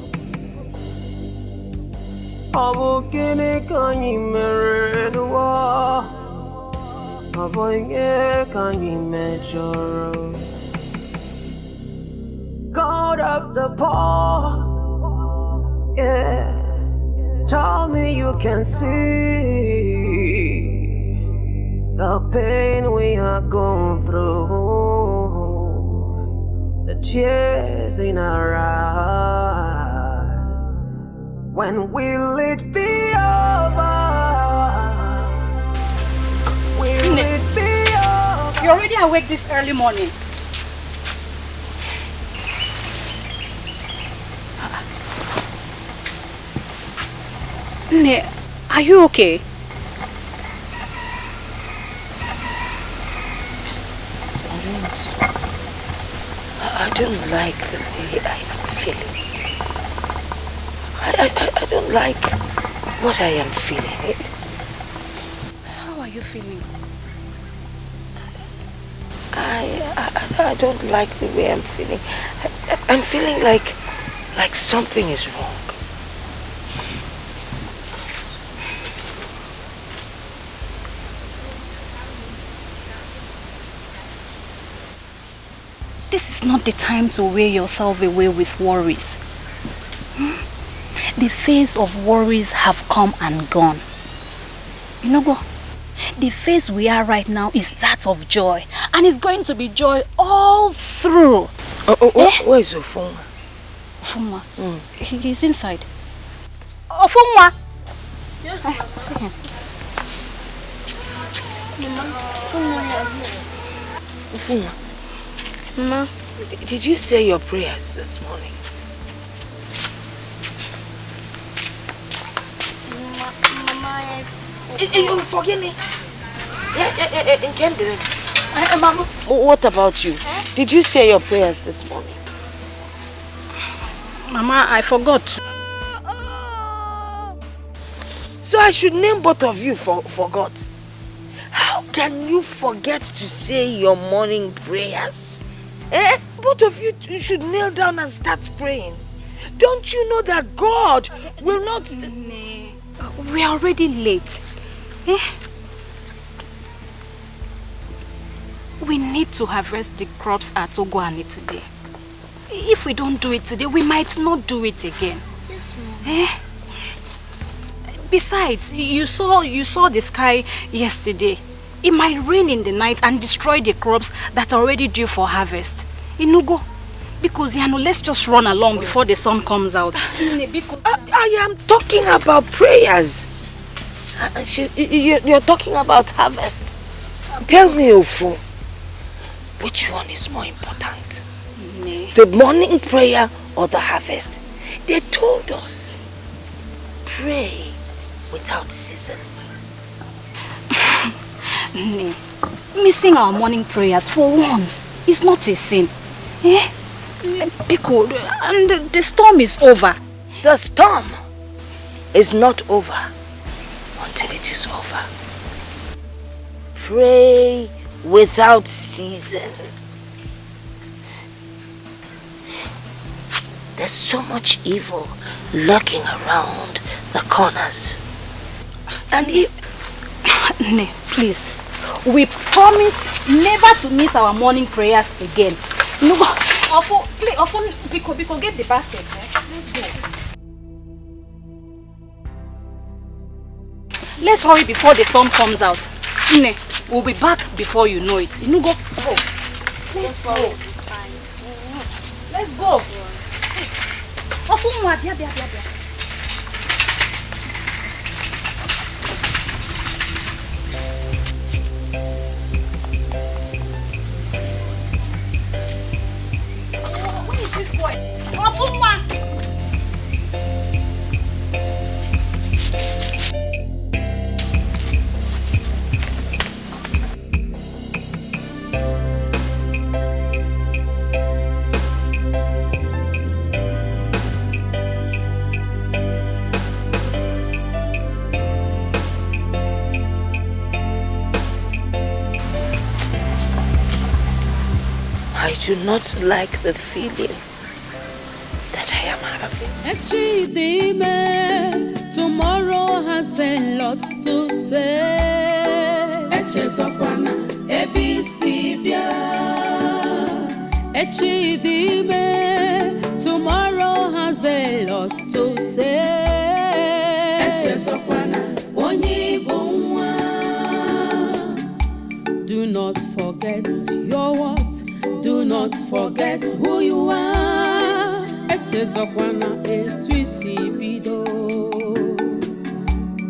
Oh boy, can you marry the war? Oh boy, can you measure? God of the poor, yeah. Tell me you can see the pain we are going through, the tears in our eyes. When will it be over? Will it be over? You're already awake this early morning. Nne, are you okay? I don't like the way I am feeling. I don't like what I am feeling. How are you feeling? I don't like the way I'm feeling. I'm feeling like something is wrong. This is not the time to wear yourself away with worries. The phase of worries have come and gone. You know what? The phase we are right now is that of joy. And it's going to be joy all through. Where is Ofunwa? Ofunwa? He's inside. Ofunwa! Yes, take him. Ofunwa. Mama, did you say your prayers this morning? Mama, You forget me. Mama, what about you? Did you say your prayers this morning? Mama, I forgot. So I should name both of you forgot. How can you forget to say your morning prayers? Both of you should kneel down and start praying. Don't you know that God will not... We are already late. We need to harvest the crops at Ogwani today. If we don't do it today, we might not do it again. Yes, Mom. Besides, you saw the sky yesterday. It might rain in the night and destroy the crops that are already due for harvest. Inugo, because let's just run along before the sun comes out. I am talking about prayers. You're talking about harvest. Tell me, Ofu, which one is more important? The morning prayer or the harvest? They told us, pray without season. Missing our morning prayers for once is not a sin. Because and the storm is over. The storm is not over until it is over. Pray without season. There's so much evil lurking around the corners. And if... Ne, please. We promise never to miss our morning prayers again. No, please, because get the basket. Let's go. Let's hurry before the sun comes out. Ne, we'll be back before you know it. You know, go. Let's go. Let's go. Where is this boy? I do not like the feeling that I am having. Tomorrow has a lot to say. Tomorrow has a lot to say. Do not forget your what? Do not forget who you are.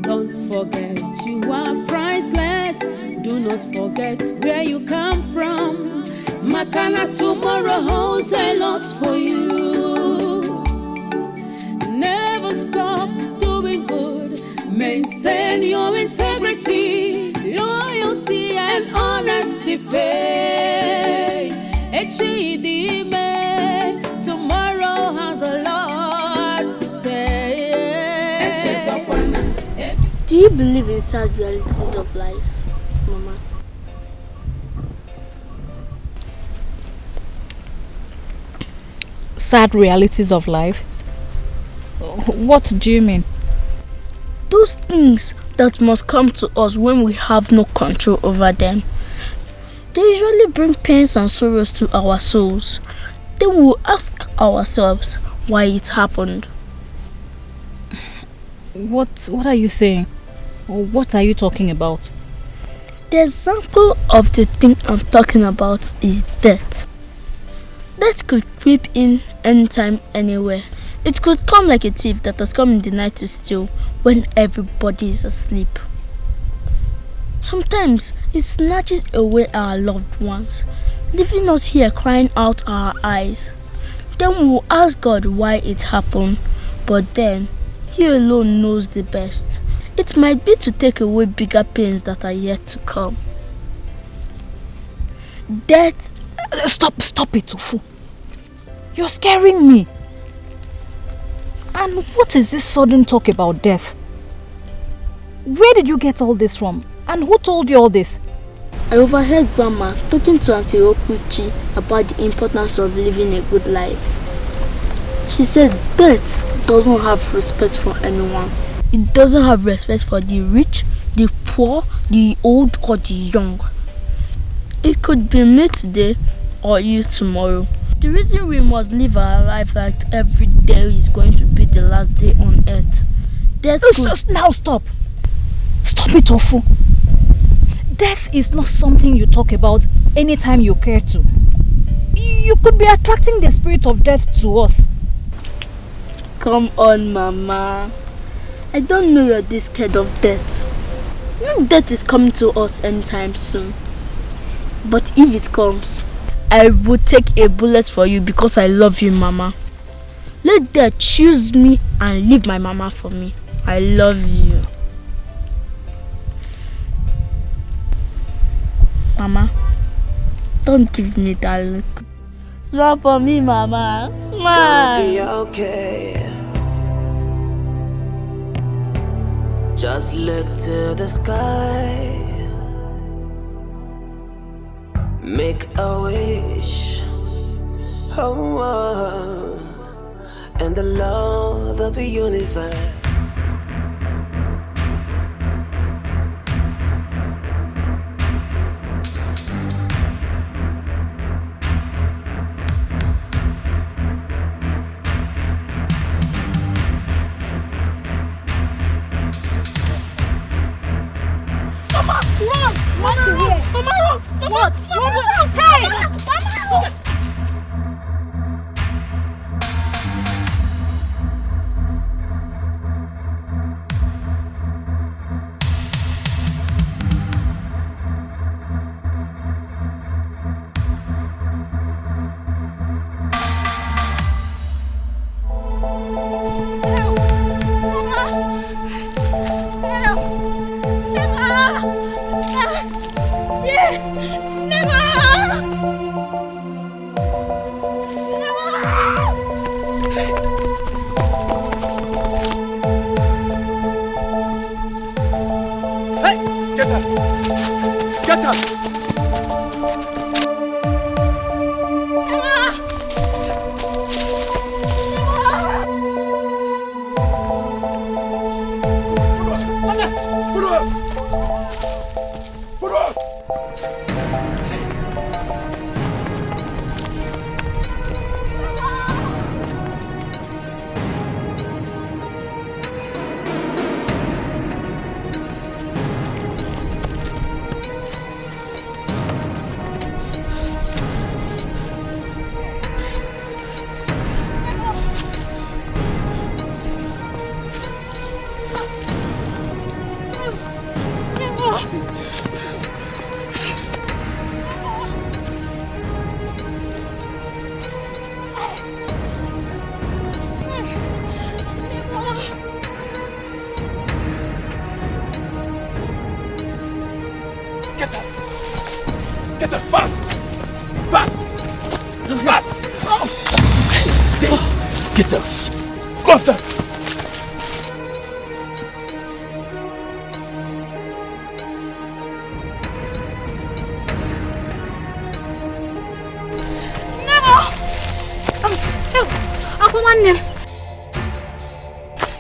Don't forget you are priceless. Do not forget where you come from. Makana tomorrow holds a lot for you. Never stop doing good. Maintain your integrity, loyalty and honesty pay. Tomorrow has a lot to say. Do you believe in sad realities of life, Mama? Sad realities of life? What do you mean? Those things that must come to us when we have no control over them. They usually bring pains and sorrows to our souls. Then we will ask ourselves why it happened. What are you saying? Or what are you talking about? The example of the thing I'm talking about is death. Death could creep in anytime, anywhere. It could come like a thief that has come in the night to steal when everybody is asleep. Sometimes it snatches away our loved ones, leaving us here crying out our eyes. Then we will ask God why it happened, but then He alone knows the best. It might be to take away bigger pains that are yet to come. Death... Stop it, Ufu. You're scaring me. And what is this sudden talk about death? Where did you get all this from? And who told you all this? I overheard Grandma talking to Auntie Okuchi about the importance of living a good life. She said death doesn't have respect for anyone. It doesn't have respect for the rich, the poor, the old or the young. It could be me today or you tomorrow. The reason we must live our life like every day is going to be the last day on earth. Death could... Now stop. Stop it, Ofu. Death is not something you talk about anytime you care to. You could be attracting the spirit of death to us. Come on, Mama. I don't know you're this scared of death. Death is coming to us anytime soon. But if it comes, I will take a bullet for you because I love you, Mama. Let death choose me and leave my Mama for me. I love you. Mama, don't give me that look. Smile for me, Mama. Smile. It's gonna be okay. Just look to the sky. Make a wish. Oh, and the Lord of the universe. Mama, run! Mama, run! Mama, run! What? Run! Hey! Mama, run!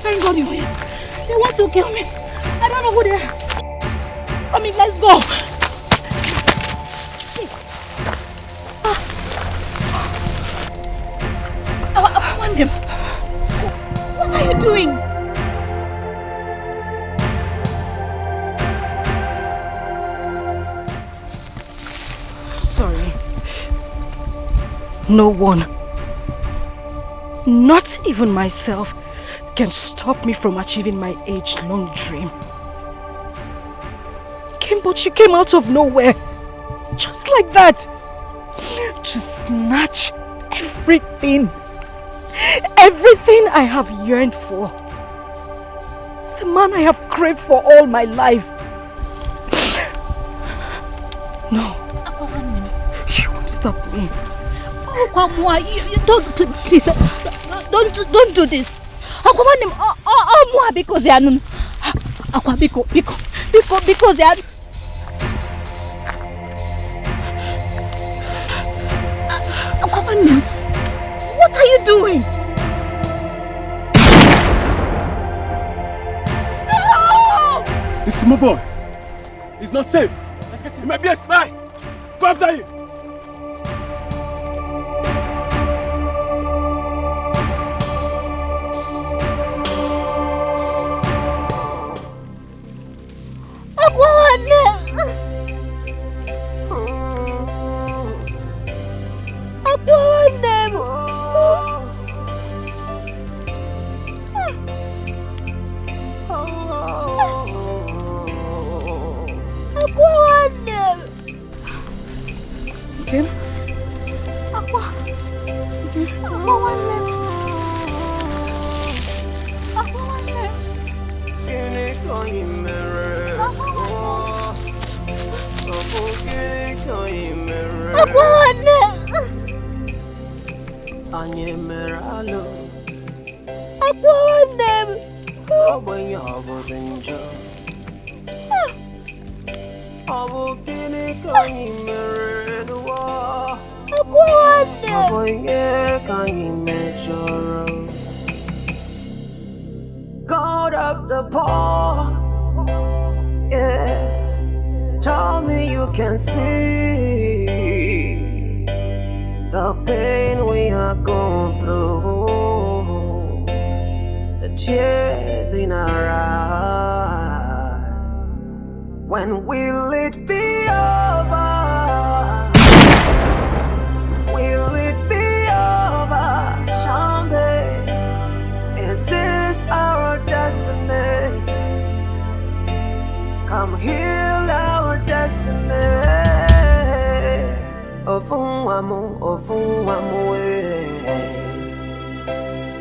Thank God you're here. They want to kill me. I don't know who they are. I mean, let's go. I want them. What are you doing? I'm sorry. No one, not even myself, can stop me from achieving my age-long dream. But you came out of nowhere, just like that, to snatch everything I have yearned for. The man I have craved for all my life. No, you won't stop me. You don't, please, don't do this. Because they are because they are. What are you doing? No! This is my boy. He's not safe. Let's get him. He might be a spy. Go after him. out of the poor. Yeah, tell me you can see the pain we are going through, the tears in our eyes. When will it be over? Will it be over someday? Is this our destiny? Come heal our destiny. Ofunwamu, ofunwamu,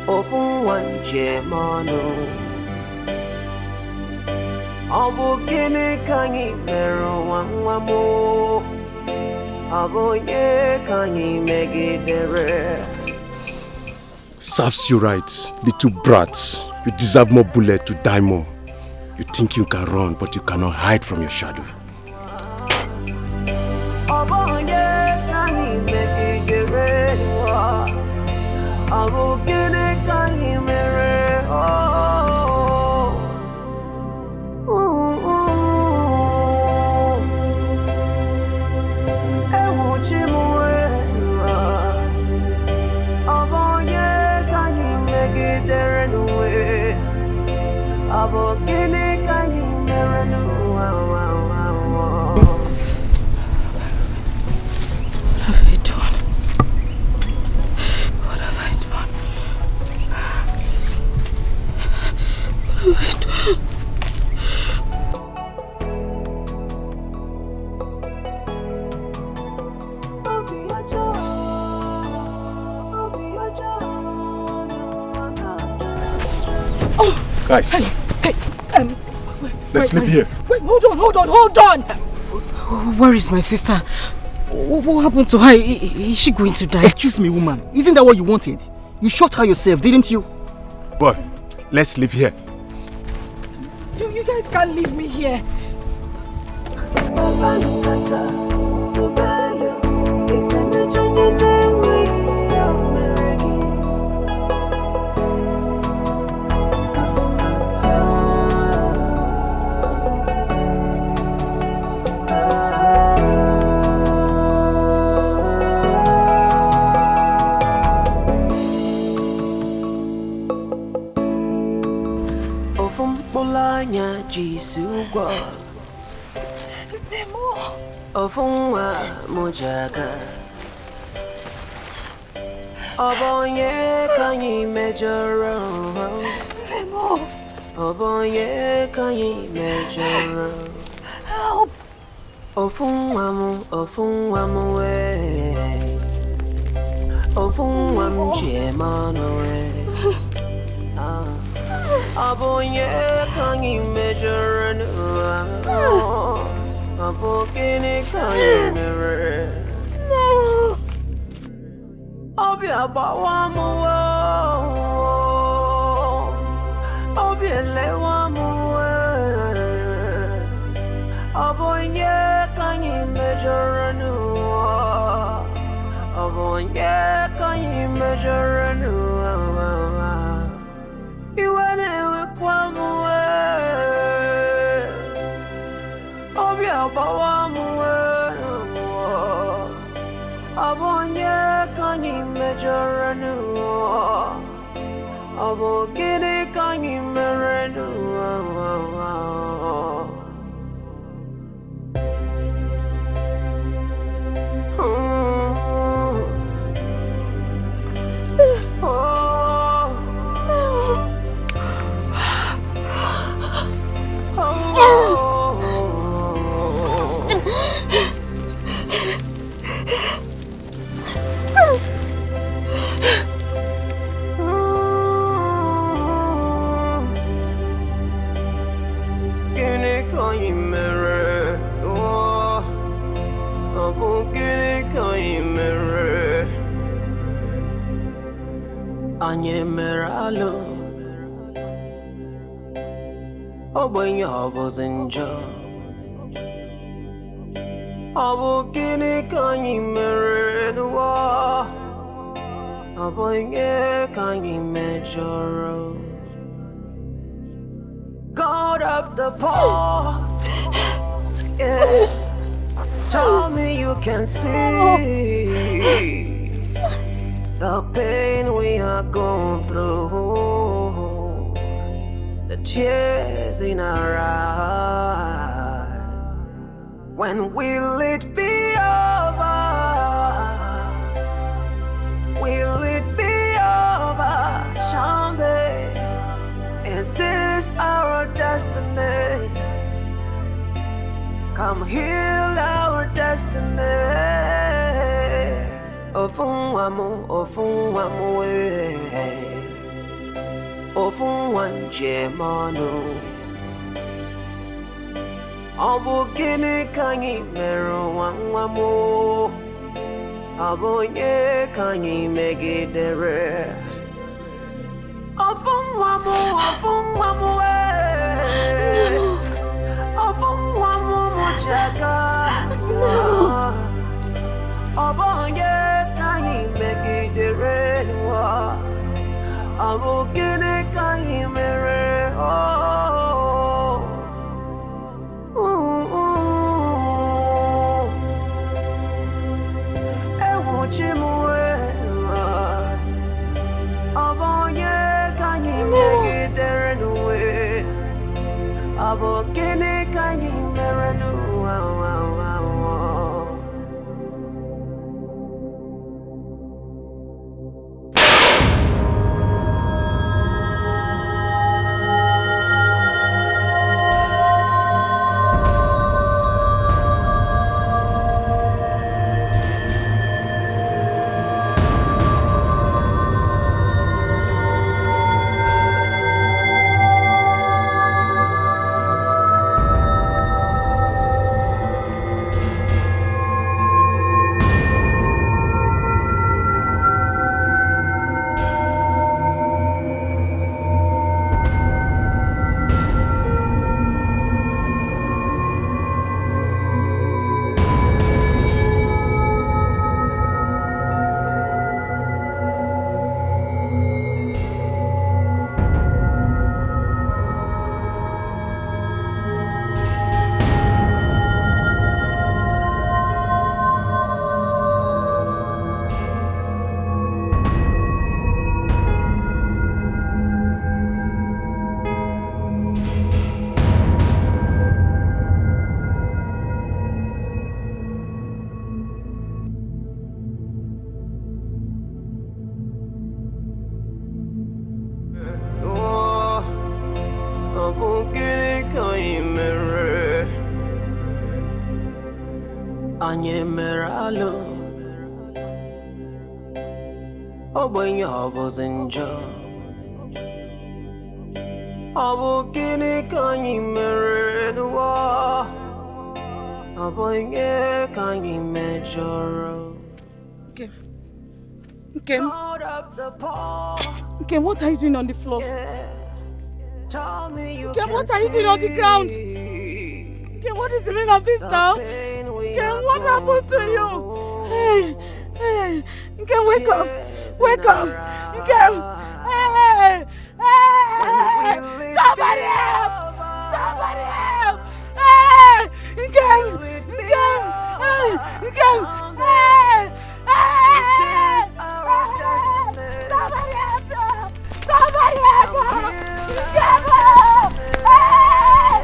ofunwanjemanu. Obu gini kanyi meru wanwamu. Obu ye kanyi megidere. Serves you right, little brats. You deserve more bullet to die more. You think you can run, but you cannot hide from your shadow. Obu ye kanyi megidere. Obu gini kanyi meru. What have I done? What have I done? Guys, let's leave here. Wait, hold on. Where is my sister? What happened to her? Is she going to die? Excuse me, woman. Isn't that what you wanted? You shot her yourself, didn't you? Boy, let's leave here. You guys can't leave me here. Ofunwa mojaga Obonye kanyi mejoro Lemo Obonye kanyi mejoro Help Ofunwa mu we Ofunwa mu jemano we Obonye kanyi mejoro Abokini kanyi No Obi abawamu Obi elewamu Abonye kanyi mejoranu Abonye kanyi mejoranu Iwane wekwamu Obi abawamu Abonye kanyi mejoranu Abogini kanyi merenu Anye meralo Obenye obozenjo Abogini kanyi merenwa Obenye kanyi mejoro out of the poor. Yeah. Tell me you can see the pain we are going through, the tears in our eyes. When will it be over? Will it be over? Someday, is this our destiny? Come heal our destiny. Ofunwamu, ofunwamu, ofunwanje manu. Obu gini kanyi meru wangwamu. Obu nye kanyi megidere. Ofunwamu, ofunwamu, ofunwamu mujaga. Obonye kanyi megidere nwa. Obu gini kanyi mere oh. Ewu chimwe. Obonye kanyi megidere nwe. Obu gini kanyi mere nwa. When your was in jail, Abu Guinea can you marry the war? Abu can you measure? Kim, what are you doing on the floor? Kim, what are you doing on the ground? Kim, what is the meaning of this now? Kim, what happened to you? Hey, Kim, wake up! Wake up! Kim! Hey! Hey! Somebody help! Somebody help! Hey! Kim! Kim! Hey! Kim! Hey! Hey! Somebody help! Somebody help! Kim! Hey!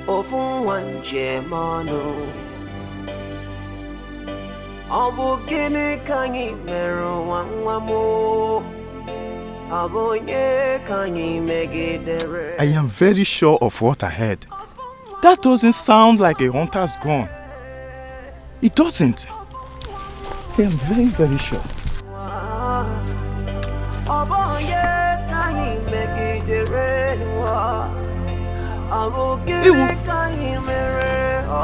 Ofunwanje manu. Abu gini kanyi meru wangwamu. Abonye kanyi megidere. I am very sure of what I heard. That doesn't sound like a hunter's gun. It doesn't. I am very, very sure. Abonye kanyi megidere. Abu gini kanyi mere oh.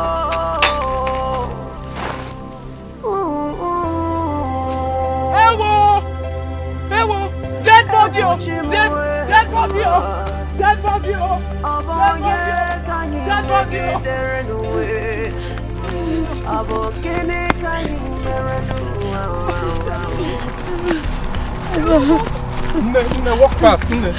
Dead body! Dead body! Dead body! Dead body! Nne, walk fast, Nne.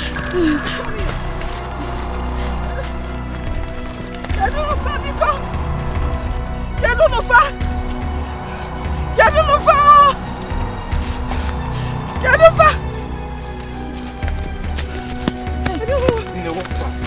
Nne, walk fast.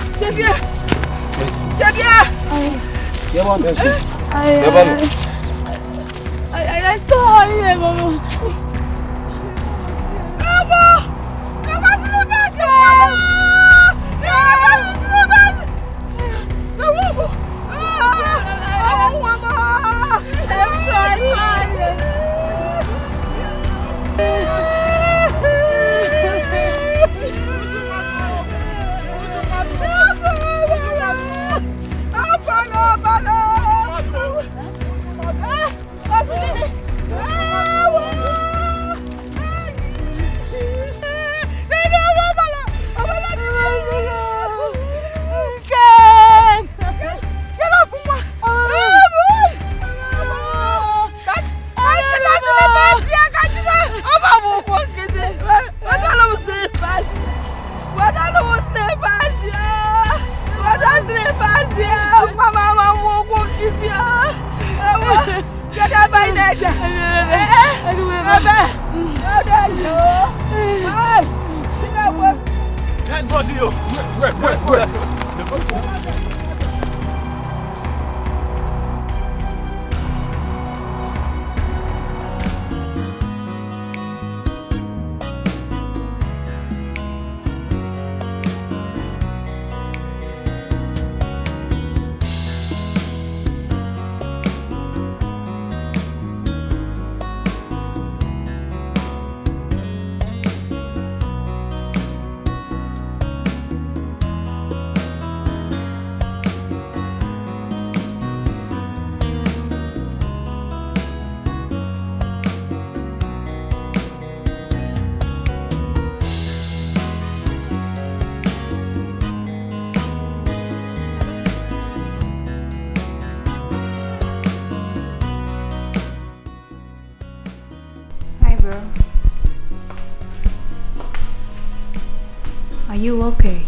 Are you okay?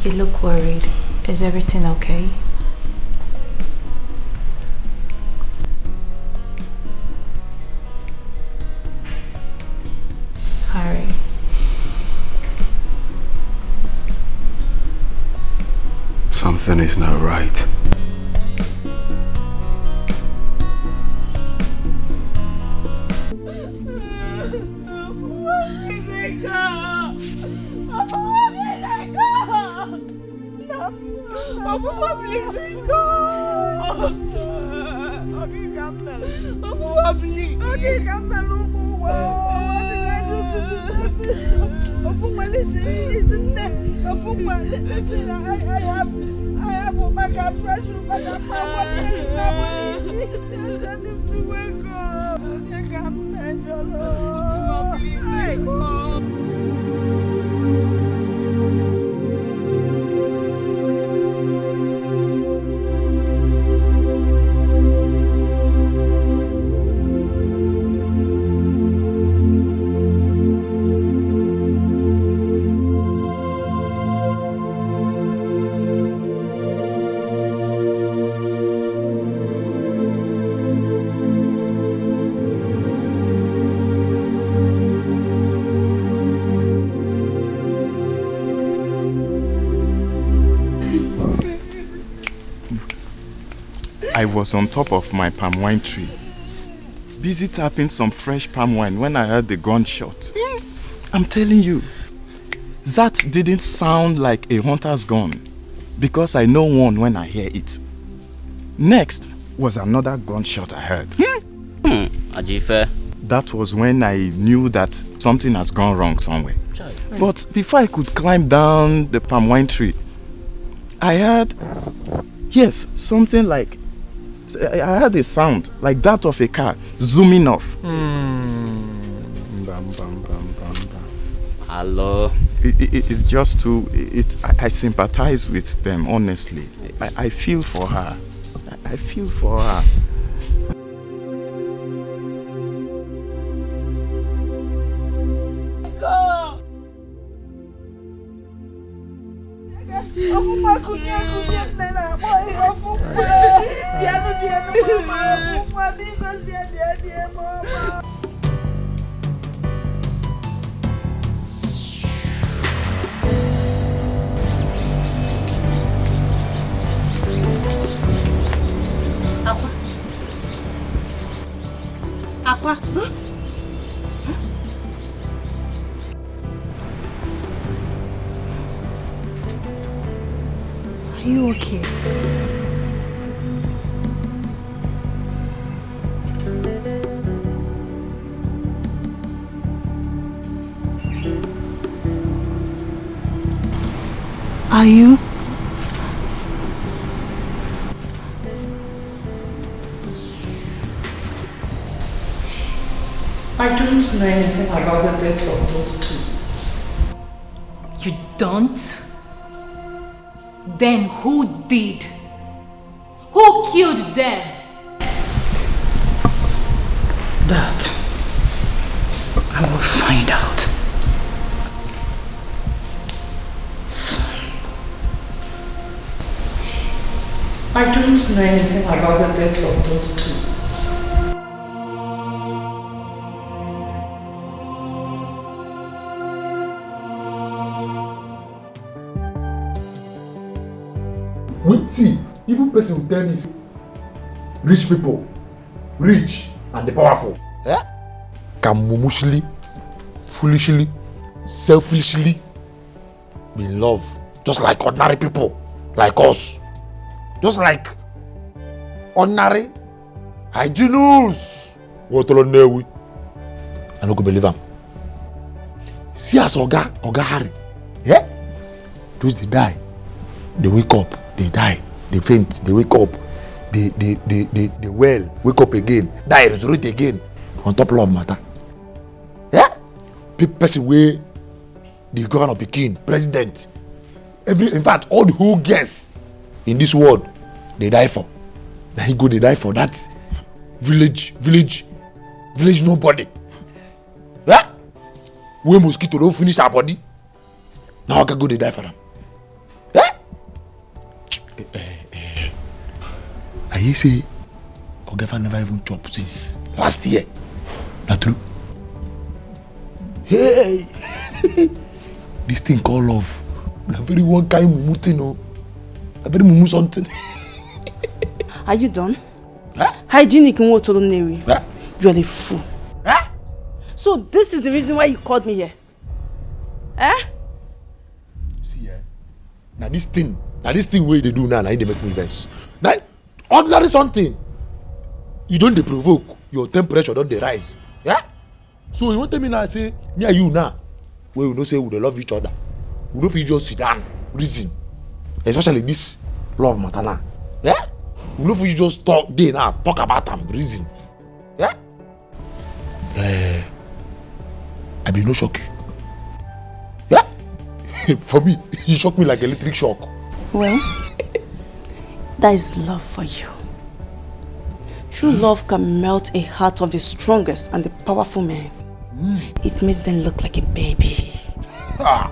You look worried. Is everything okay? Harry. Something is not right. Listen, I have a bag fresh tell him to wake up. You can't measure. I was on top of my palm wine tree, busy tapping some fresh palm wine when I heard the gunshot. I'm telling you, that didn't sound like a hunter's gun, because I know one when I hear it. Next was another gunshot I heard. Ajife. That was when I knew that something has gone wrong somewhere. But before I could climb down the palm wine tree, I heard, yes, something like, I heard a sound like that of a car zooming off. Hello. It's just too. I sympathize with them, honestly. I feel for her. I feel for her. Aqua. Are you okay? Are you? I don't know anything about the death of those two. You don't? Then who did? Who killed them? That I will find out soon. I don't know anything about the death of those two. See, even person will tell me, rich people, rich and the powerful, can mumushly, foolishly, selfishly be in love, just like ordinary people, like us, just like ordinary hygienists. What I don't believe him. See as Oga Harry, those they die, they wake up. They die, they faint, they wake up, they well, wake up again, die, resurrect again. On top love matter. Person way the governor Pekin, president, in fact, all the whole guests in this world, they die for. Now he go, they die for that village nobody. Where mosquito don't finish our body. Now I can go, they die for them. I hear say Ogefa never even chop since last year. Not true? Hey, this thing called love. Na very one kind mumu thing, no. Na very mumu something. Are you done? Hygienic in what Newi? You are a fool. So this is the reason why you called me here. See, now this thing where they do now they make me vex. Now, ordinary something, you don't provoke, your temperature don't rise. So you want to tell me now, say, me and you now, where we know say we love each other. We don't feel just sit down, reason. Especially this love matter now. We don't feel just talk about them, reason. I be no shock you. For me, you shock me like electric shock. Well, that is love for you. True love can melt a heart of the strongest and the powerful man. It makes them look like a baby. Oh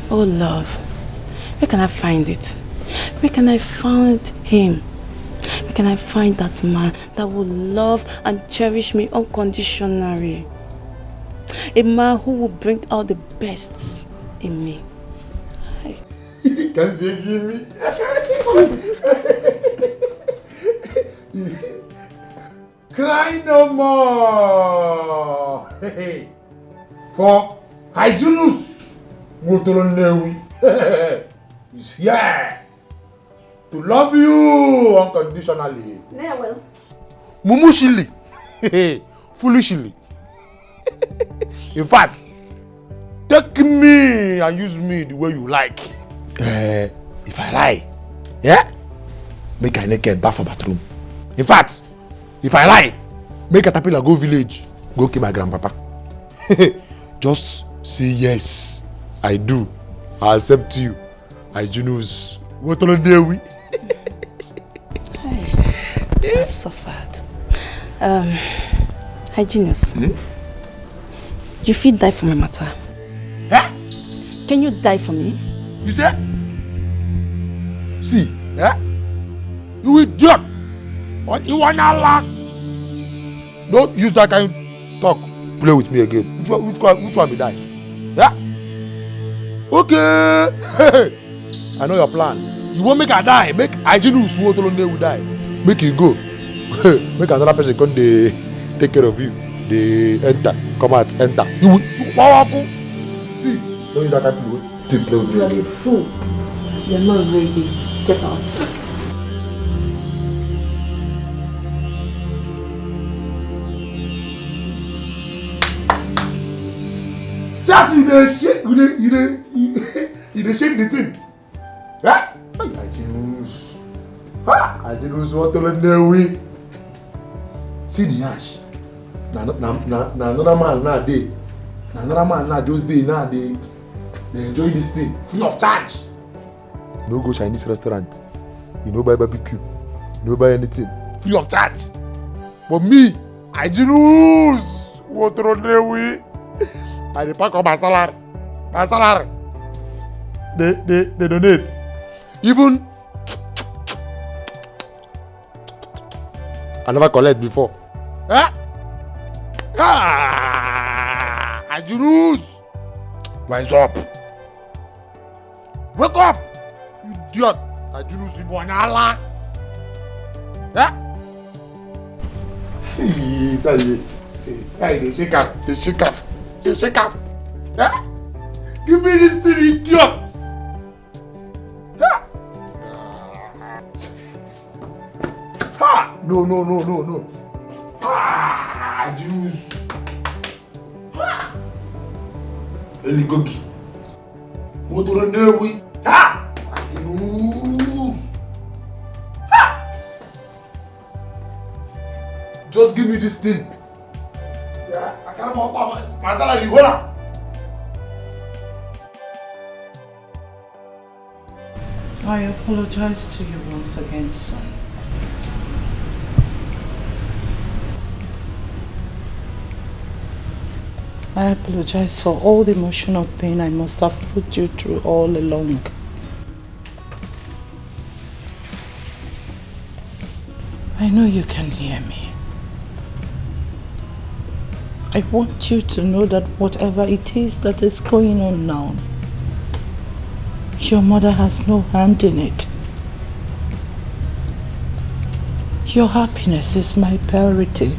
love, where can I find it? Where can I find him? Where can I find that man that will love and cherish me unconditionally? A man who will bring out the best in me. Can you give me? Cry no more. For Hyginus Motoronewi is here to love you unconditionally. Yeah, well. Mumushili, foolishly. In fact, take me and use me the way you like. If I lie, make I naked bath for bathroom. In fact, if I lie, make Caterpillar go village, go kill my grandpapa. Just say yes, I do. I accept you. I Junus. What on there we? I've suffered. Hygienist. You feel die for my matter. Huh? Can you die for me? You say? See, you idiot! You wanna laugh? Don't use that kind of talk. Play with me again. Which one be die? Yeah? Okay. I know your plan. You won't make her die. Make Hygienist who will die. Make you go. Make another person come they take care of you. They enter, come out, enter. You walk. See, don't use that type of to play with me again. Fool. You're not ready. Get out. See, as you shake, you shake the thing. Yeah? Hygienist. Hygienist, what to let them away? See the ash. Na another man now day. Na another man now those days now they enjoy this thing free of charge. No go Chinese restaurant. You no buy barbecue. You no buy anything free of charge. But me, Hygienist, what to let them away? I dey pack up my salary. My salary. They donate. Even I never collect before. Eh? Hygienist! Rise up. Wake up! Idiot! Hygienist in Bonala. Eh? Hey, they shake up. They shake up. They shake up. Eh? Give me this thing, idiot! Eh? No. Hygienist. Eligogi. Motor Newi. Hygienist. Just give me this thing. Yeah, I can't walk my salary. Hold on. I apologize to you once again, son. I apologize for all the emotional pain I must have put you through all along. I know you can hear me. I want you to know that whatever it is that is going on now, your mother has no hand in it. Your happiness is my priority.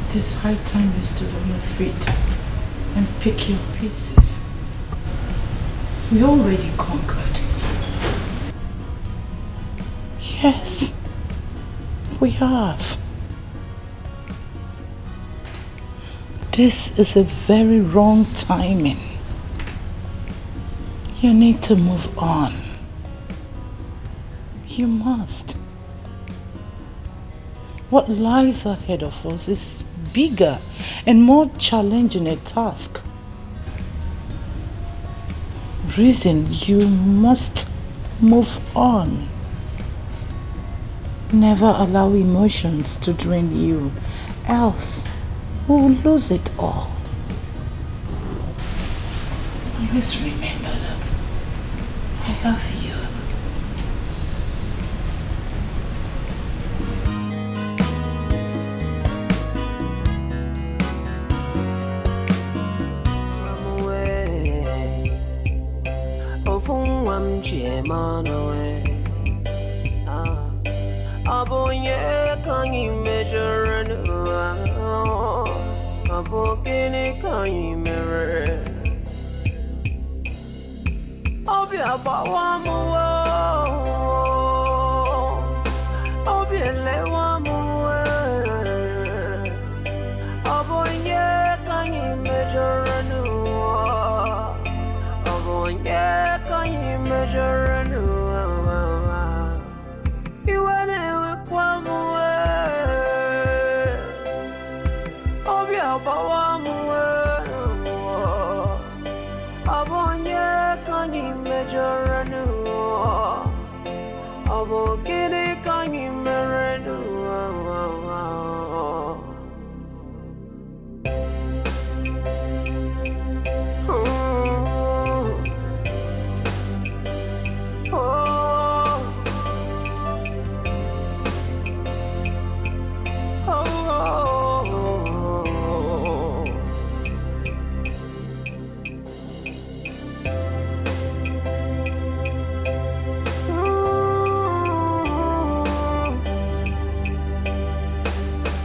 It is high time you stood on your feet and pick your pieces. We already conquered. Yes, we have. This is a very wrong timing. You need to move on. You must. What lies ahead of us is bigger and more challenging a task. Reason you must move on. Never allow emotions to drain you, else we will lose it all. Always remember that I love you.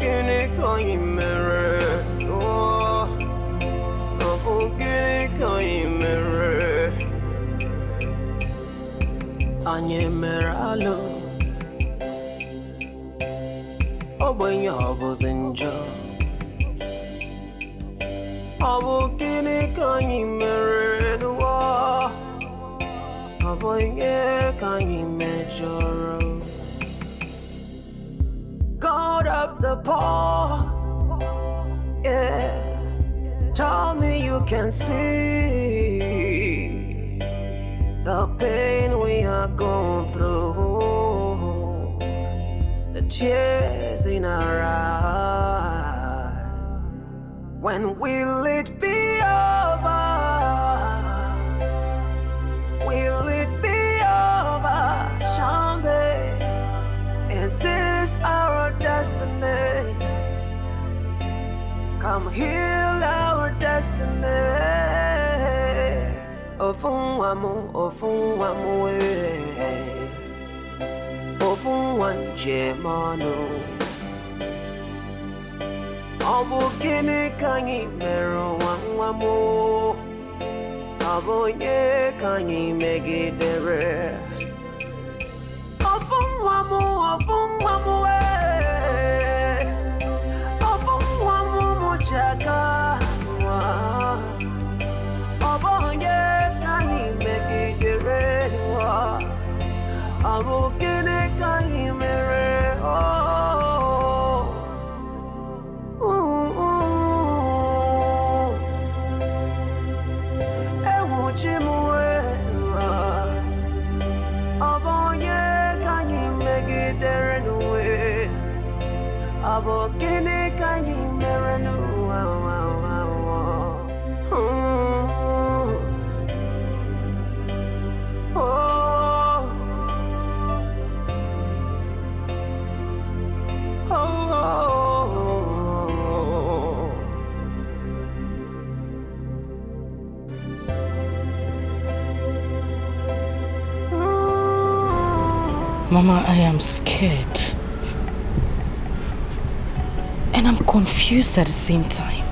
gini koi mere. Oh, abo gini koi mere. Anye meralo. Obo nyabo zinjo. Abo gini koi mere. Oh, abo nye koi mejoro. God of the poor, yeah. Tell me you can see the pain we are going through, the tears in our eyes. When will it be over? Will it be over someday? Is this our destiny? Come heal our destiny. Ofun wamu we. Ofun wanje manu. Obu gini kanyi meru wamu. Abo nye kanyi megidere. Ofun wamu we. Ofun wamu mujaga. Obonye kanyi megidere. Abo gini kanyi mere. Ewu chimuwe. Obonye kanyi megidere nuwe. Abo gini kanyi mere nuwa. Mama, I am scared. And I'm confused at the same time.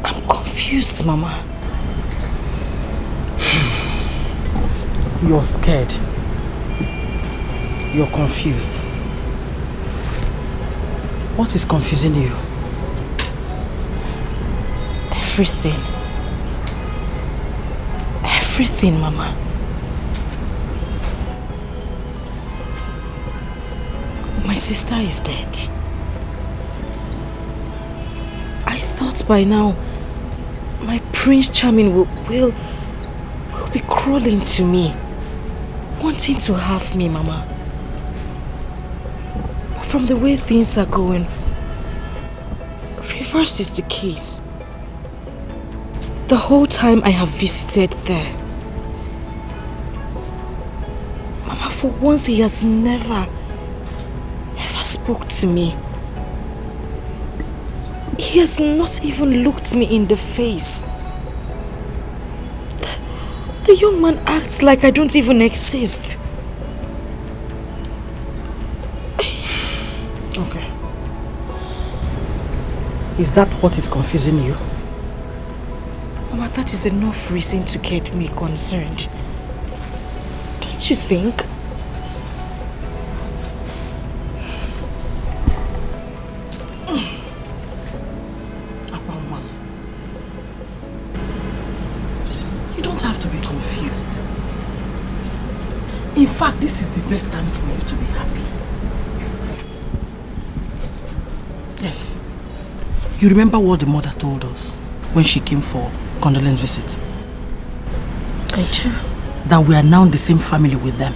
I'm confused, Mama. You're scared. You're confused. What is confusing you? Everything. Everything, Mama. My sister is dead. I thought by now my Prince Charming will be crawling to me, wanting to have me, Mama. But from the way things are going, reverse is the case. The whole time I have visited there, Mama, for once he has never spoke to me. He has not even looked me in the face. The young man acts like I don't even exist. Okay. Is that what is confusing you? Mama, that is enough reason to get me concerned. Don't you think? In fact, this is the best time for you to be happy. Yes. You remember what the mother told us when she came for condolence visit? I do. That we are now the same family with them.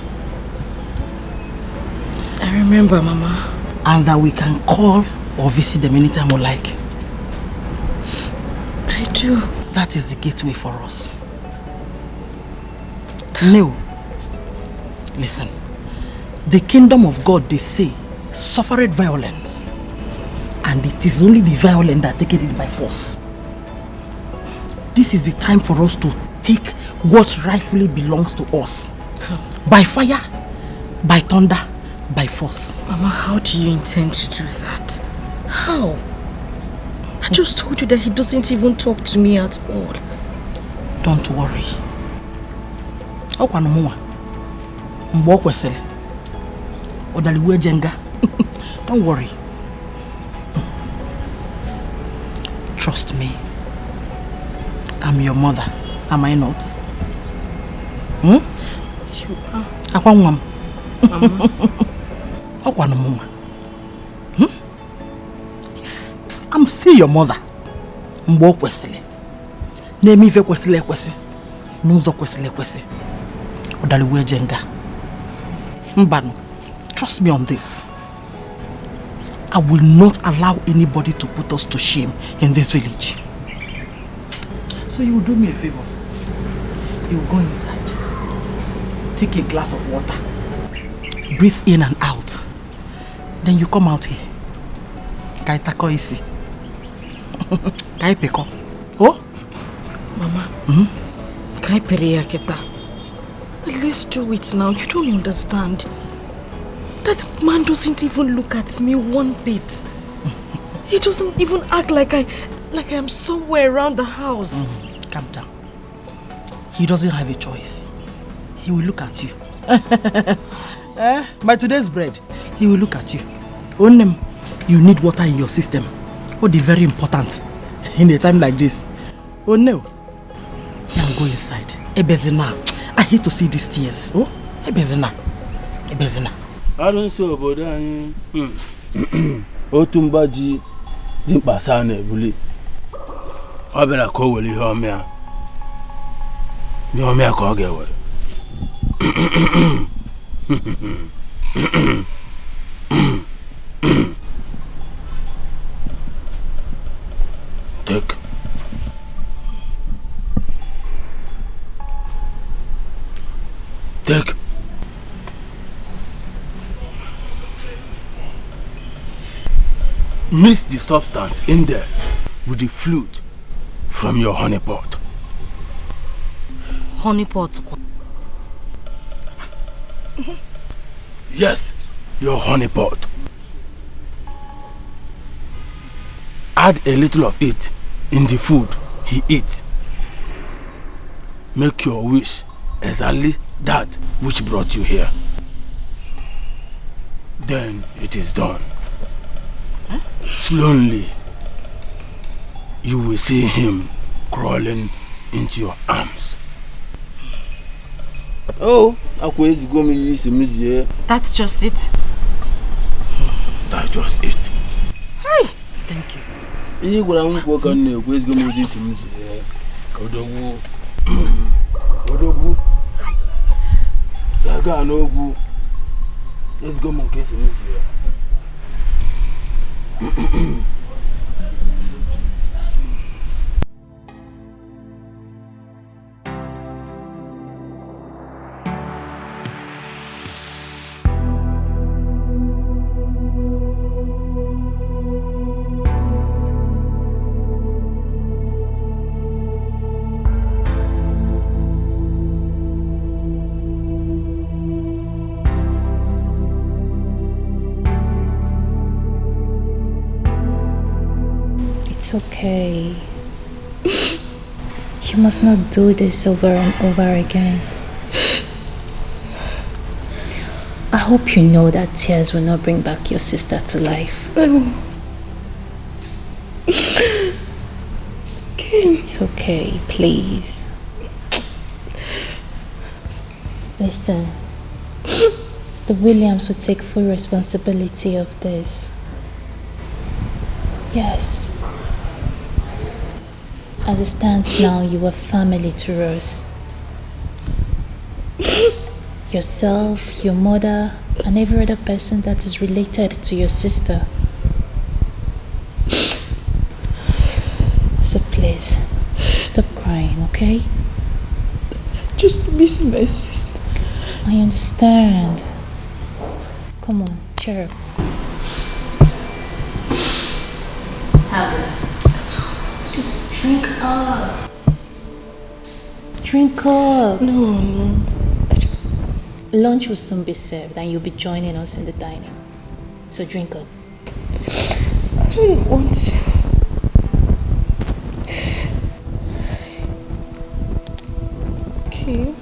I remember, Mama. And that we can call or visit them anytime we like. I do. That is the gateway for us. No. Listen, the kingdom of God, they say, suffered violence. And it is only the violent that take it by force. This is the time for us to take what rightfully belongs to us. By fire, by thunder, by force. Mama, how do you intend to do that? How? I just told you that he doesn't even talk to me at all. Don't worry. Okwanu mwa. Mbo kwesele. Odaliwe jenga. Don't worry. Trust me. I'm your mother. Am I not? Hmm? You are. Akwanu Mama. Okwanu mwa. I'm still your mother. Mbo kwesele. Nemi ife kwesile kwesi. Nuzo kwesile kwesi. Odaliwe jenga. Mbano. Trust me on this. I will not allow anybody to put us to shame in this village. So you will do me a favor. You will go inside. Take a glass of water. Breathe in and out. Then you come out here. Kai tako isi. Kai peko. Oh? Mama. Kai peria keta. Let's do it now. You don't understand. That man doesn't even look at me one bit. He doesn't even act like I am somewhere around the house. Calm down. He doesn't have a choice. He will look at you. By today's bread, he will look at you. Onem, you need water in your system. What is very important in a time like this. Oh no. Now go inside. Ebezina. I hate to see these tears. Oh, Ebezina. Ebezina. I don't see about that. Otumbaji Jimpa Sane Bully. I better call Willie Homea. You may call get well. Take. Take. Mix the substance in there with the fluid from your honey pot. Honey pot? Yes, your honey pot. Add a little of it in the food he eats. Make your wish exactly that which brought you here. Then it is done. Slowly, you will see him crawling into your arms. Oh, that's just it. That's just it. Hey, thank you. Let's go, monkey. It's okay. You must not do this over and over again. I hope you know that tears will not bring back your sister to life. It's okay, please. Listen, the Williams will take full responsibility of this. Yes. As it stands now, you are family to us. Yourself, your mother, and every other person that is related to your sister. So please, stop crying, okay? I just miss my sister. I understand. Come on, cheer up. Have this. Drink up. Drink up. No. Lunch will soon be served and you'll be joining us in the dining. So drink up. I don't want to. Okay.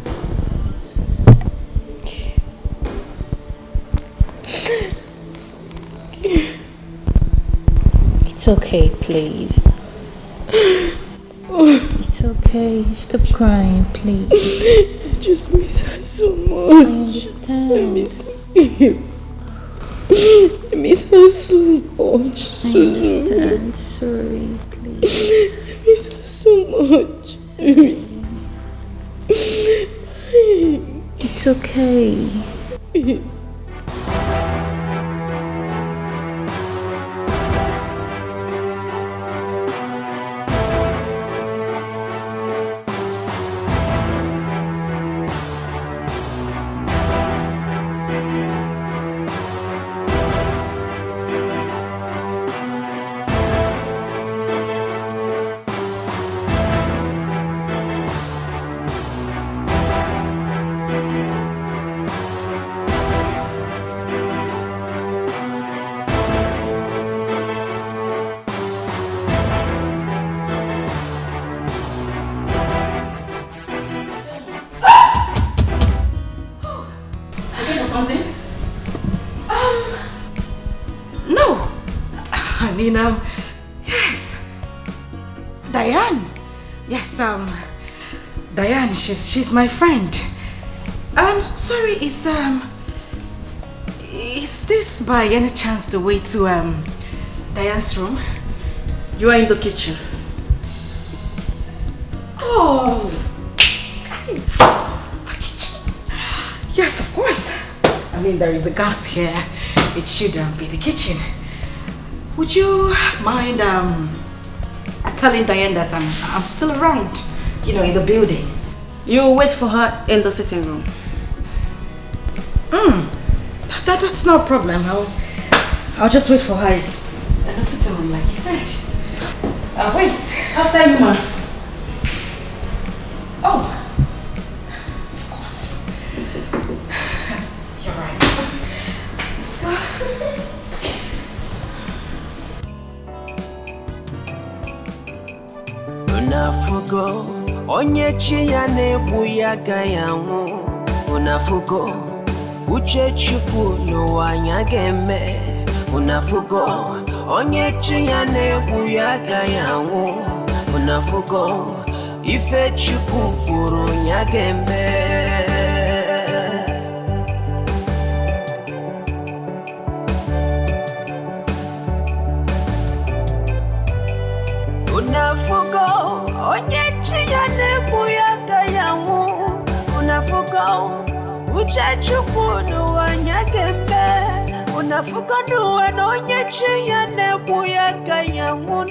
It's okay, please. It's okay. Stop crying, please. I just miss her so much. I understand. I miss him. I miss her so much. I understand. Sorry, please. I miss her so much. It's okay. Yes. Diane. Yes, Diane, she's my friend. Sorry, is this by any chance the way to Diane's room? You are in the kitchen. Oh, thanks. The kitchen. Yes, of course. I mean, there is a gas here. It should be the kitchen. Would you mind telling Diane that I'm still around, you know, in the building? You wait for her in the sitting room. That's no problem. I'll just wait for her in the sitting room, like you said. Wait, after you, ma. Oh, of course. You're right. Let's go. Unafugo onye chi ya na-egbu ya gayanwu. Unafugo uche Chukwu n'ụwa anya ga-eme. Unafugo onye chi ya na-egbu ya gayanwu. Unafugo ife Chukwu kwuru nya ga-eme. Unafugo onye chi ya na-egbu ya gayanwu. Unafugo uche Chukwu n'ụwa anya ga-eme. Unafugo n'ụwa na onye chi ya na-egbu ya gayanwu.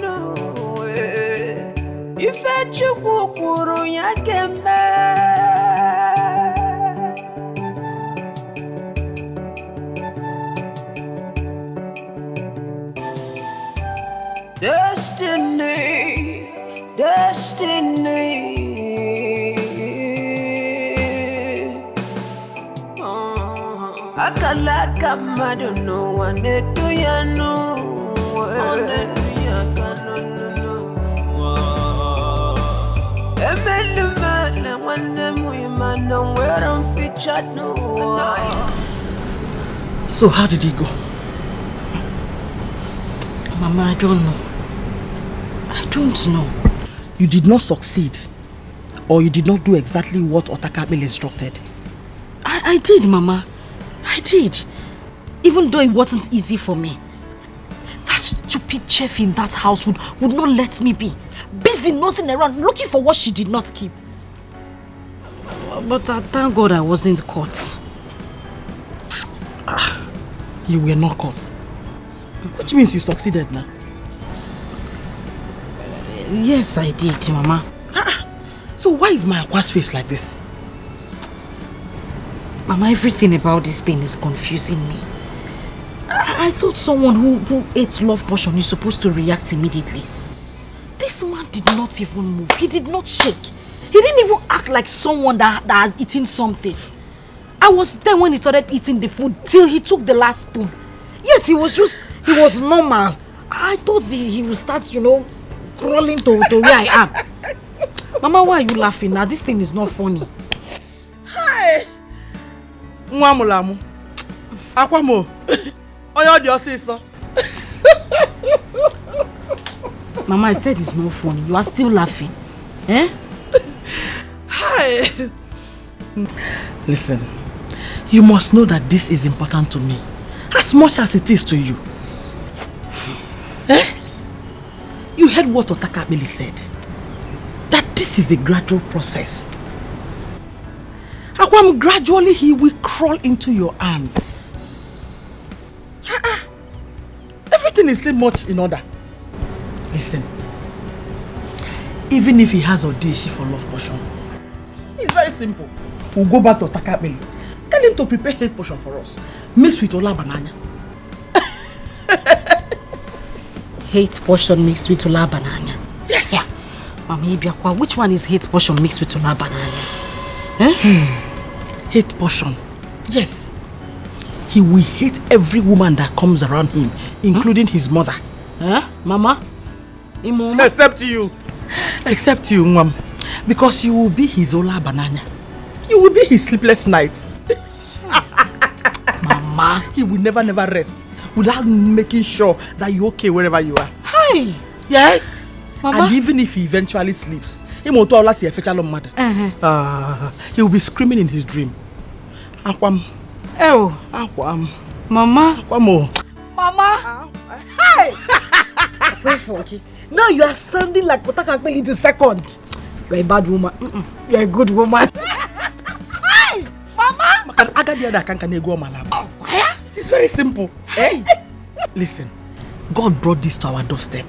Ife Chukwu kwuru ya ga-eme. Destiny, destiny. Akalaka madu no one do ya no. Emelumana one woman no where I'm featured no. So how did it go? Mama, I don't know. I don't know. You did not succeed, or you did not do exactly what Otakabel instructed. I did, Mama. I did. Even though it wasn't easy for me. That stupid chef in that house would not let me be. Busy nosing around, looking for what she did not keep. But thank God I wasn't caught. You were not caught. Which means you succeeded now. Yes, I did, Mama. So why is my Aqua's face like this? Mama, everything about this thing is confusing me. I thought someone who ate love potion is supposed to react immediately. This man did not even move. He did not shake. He didn't even act like someone that has eaten something. I was there when he started eating the food till he took the last spoon. Yet he was normal. I thought he would start, crawling to where I am. Mama, why are you laughing now? This thing is not funny. Hi. Mwamulamu. Akwamo. Oyo di osiso. Mama, I said it's not funny. You are still laughing. Eh? Hi. Listen, you must know that this is important to me as much as it is to you. Eh? You heard what Otakabili said. That this is a gradual process. Akwam, gradually he will crawl into your arms. Everything is still much in order. Listen, even if he has Odeshi for love potion, it's very simple. We'll go back to Otakabili. Tell him to prepare hate potion for us. Mixed with Ola Banana. Hate potion mixed with Ola Banana. Yes. Yeah. Mama Ibiakwa, which one is hate potion mixed with Ola Banana? Hate potion. Yes. He will hate every woman that comes around him, including his mother. Huh? Mama? Except you. Except you, Mom. Because you will be his Ola Banana. You will be his sleepless night. Mama. He will never rest without making sure that you're okay wherever you are. Hi. Yes. Mama. And even if he eventually sleeps, he will be screaming in his dream. Akwam. Oh. Akwam. Mama. Akwamo. Mama. Hi. Very funky. Now you are sounding like Otakabili the second. You are a bad woman. You are a good woman. Hi. Mama. It is very simple. Hey. Listen, God brought this to our doorstep.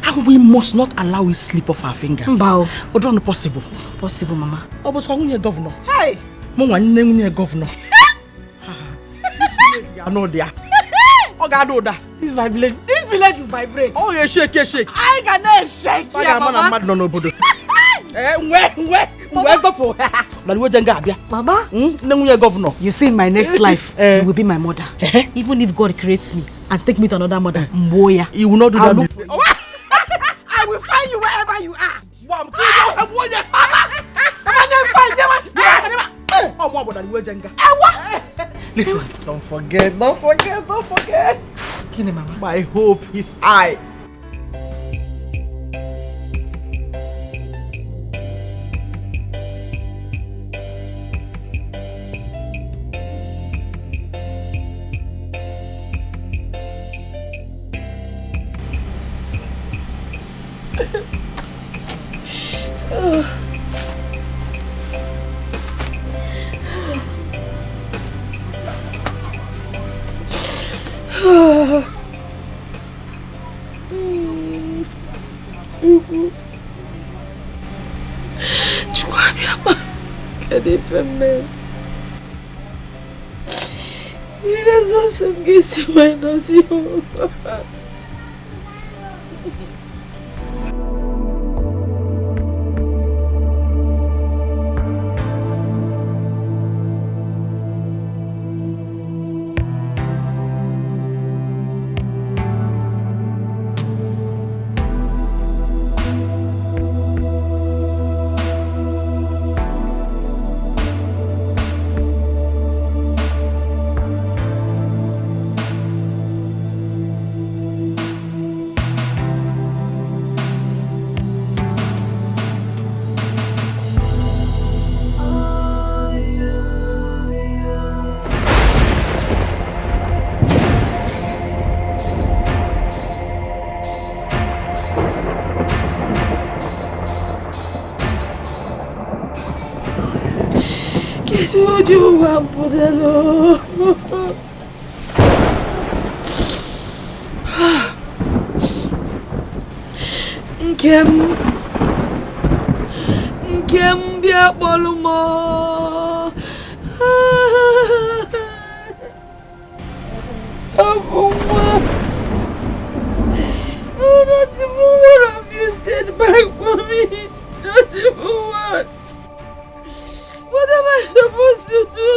And we must not allow it slip off our fingers. Bow. It's not possible. It's not possible, Mama. Oh, but I'm governor. Hi. I'm governor. I know there. Oh, God, know that. This village will vibrate. Oh, yeah, shake. I cannot shake. Mama. Mama. No, Bodo. Where's the poor? Mama. Governor. You see, in my next life, you will be my mother. Even if God creates me and take me to another mother, Mboya. You will not do that. I will find you wherever you are. Listen, don't forget. My hope is I. You want to Nkem bia bolumo. Avuma. Oh, not even one of you stayed back for me. Not even one. What am I supposed to do?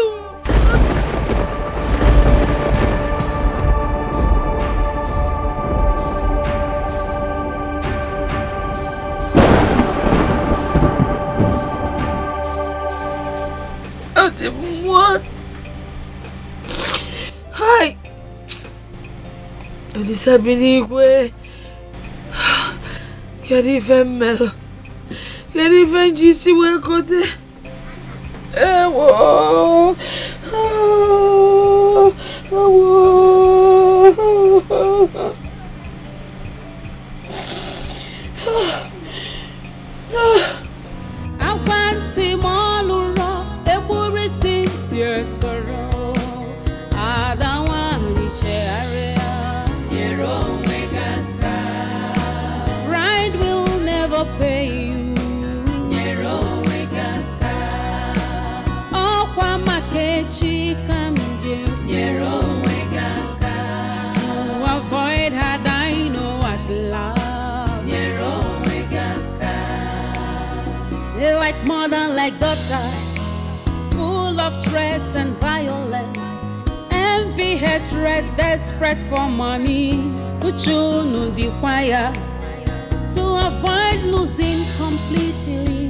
Olisa binigwe. Kedu ife mmelo? Kedu ife njisi wee kote? Ewo. Akwanti moluro eburisi tie soro adawa ni chearea yero megaka pride will never pay you yero megaka okwa makechi kamje yero megaka to avoid had I know at last yero megaka like mother like daughter full of threats and violence, envy, hatred, desperate for money. Uchunu the choir to avoid losing completely.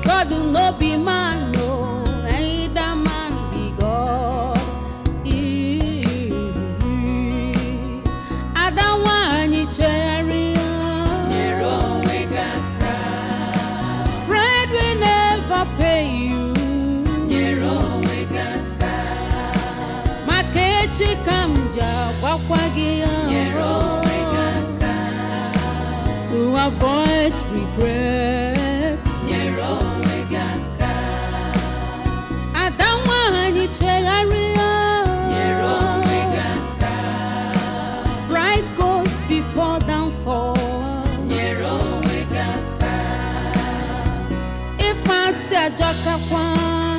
God will not be man, no, neither man be God. Adawani cherry, pride will never pay you. Chikamja wakwagia to avoid regret. Adamwani chegaria. Pride goes before downfall. If I say Jakakwan.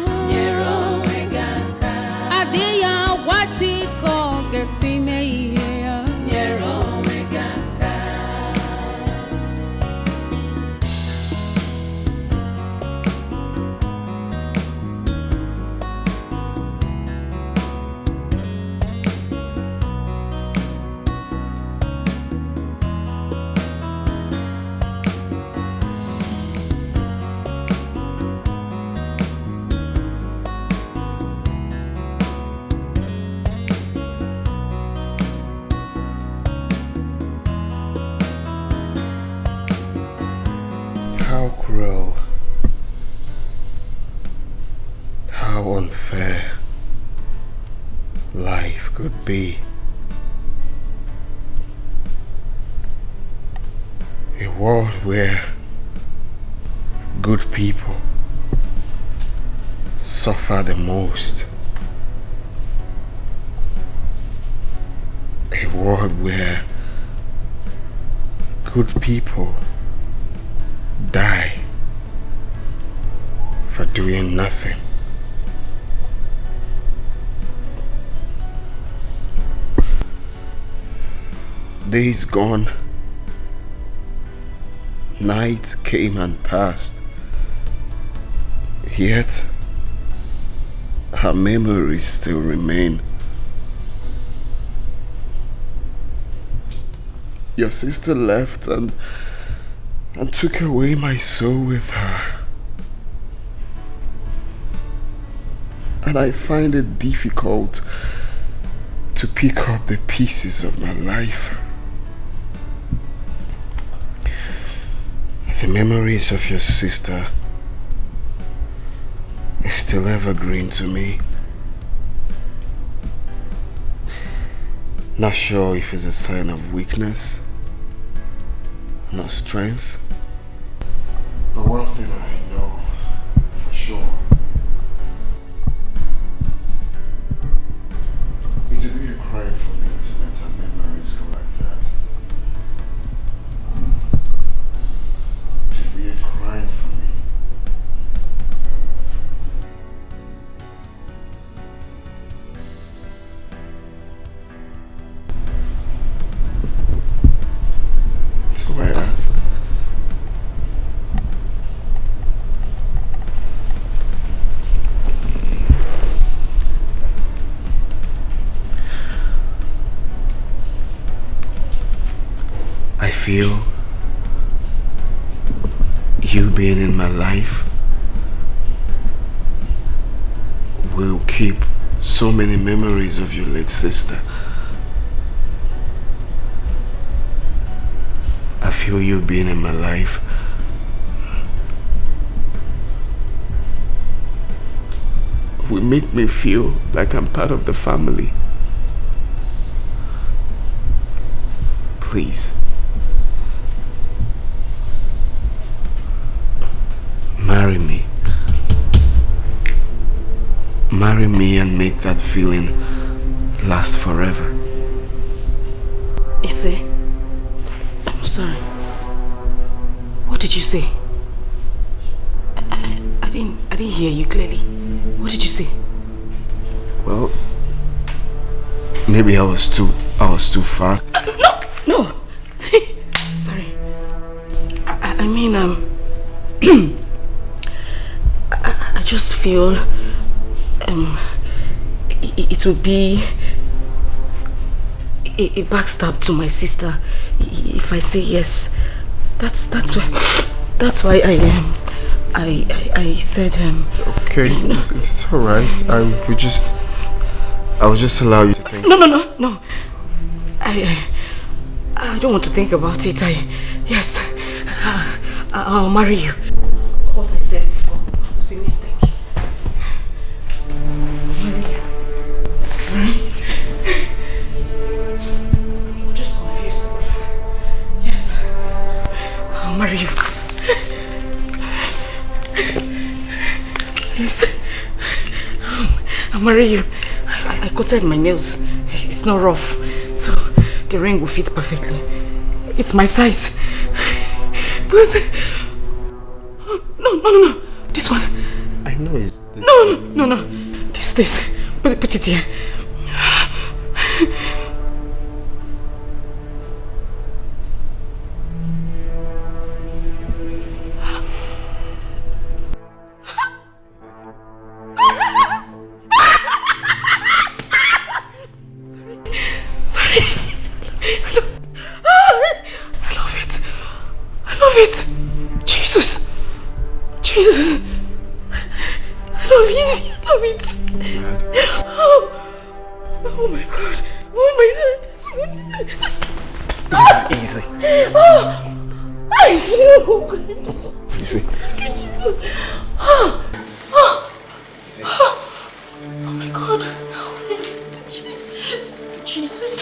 Adia wachiko gesime here Nero megaka How cruel, how unfair life could be. A world where good people suffer the most. A world where good people die for doing nothing. Days gone, night came and passed, yet her memories still remain. Your sister left and took away my soul with her. And I find it difficult to pick up the pieces of my life. The memories of your sister is still evergreen to me. Not sure if it's a sign of weakness, not strength. But one thing I know for sure, it would be a crime for me to let her memories go like that. It would be a crime for me. So I ask, I feel you being in my life will keep so many memories of your late sister. feel you being in my life will make me feel like I'm part of the family. Please. Marry me. Marry me and make that feeling last forever. Ise, I'm sorry. What did you say? I didn't hear you clearly. What did you say? Well, maybe I was too fast. No. Sorry. I mean, I just feel it would be a backstab to my sister if I say yes. That's why I said Okay, it's all right. I will just allow you to think. No. I don't want to think about it. Yes, I'll marry you. What I said before was a mistake. I'll marry you. I'm sorry. I'm just confused. Yes, I'll marry you. Yes, I'll marry you. I coated my nails. It's not rough, so the ring will fit perfectly. It's my size. But no. This one. I know it's this. No. This. Put it here. Jesus. I love it. Oh my God. This is easy. Easy. Oh my God. Jesus.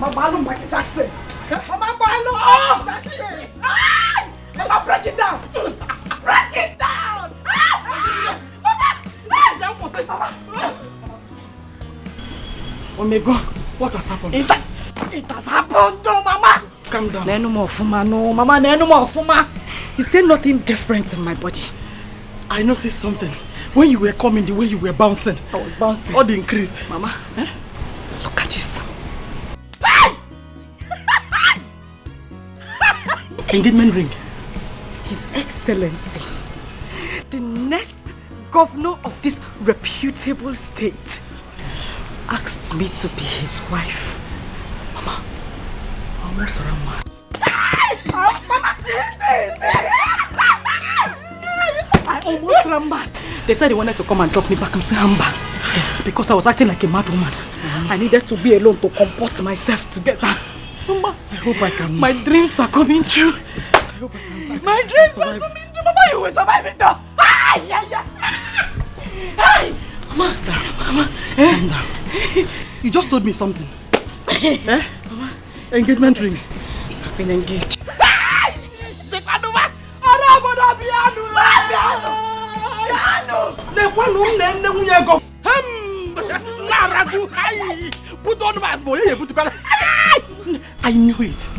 Mama Balloon Michael Jackson. Mama Balloon Jackson. Mama, break it down. Break it down. Mama. Oh my God, what has happened? It has happened, no, Mama. Calm down. No more Fuma, no, Mama, no more Fuma. Is there nothing different in my body? I noticed something. When you were coming, the way you were bouncing. I was bouncing. All the increase. Mama, look at this. Engagement ring. His Excellency, the next governor of this reputable state, asked me to be his wife. Mama, I almost ran mad. I almost ran mad. They said they wanted to come and drop me back in Samba because I was acting like a mad woman. I needed to be alone to comport myself together. Mama, I hope I can. My dreams are coming true. I hope I can. My dreams are coming true. Mama, you will survive it though. Mama. Calm down. You just told me something. Mama. Engagement ring. I've been engaged. I knew it.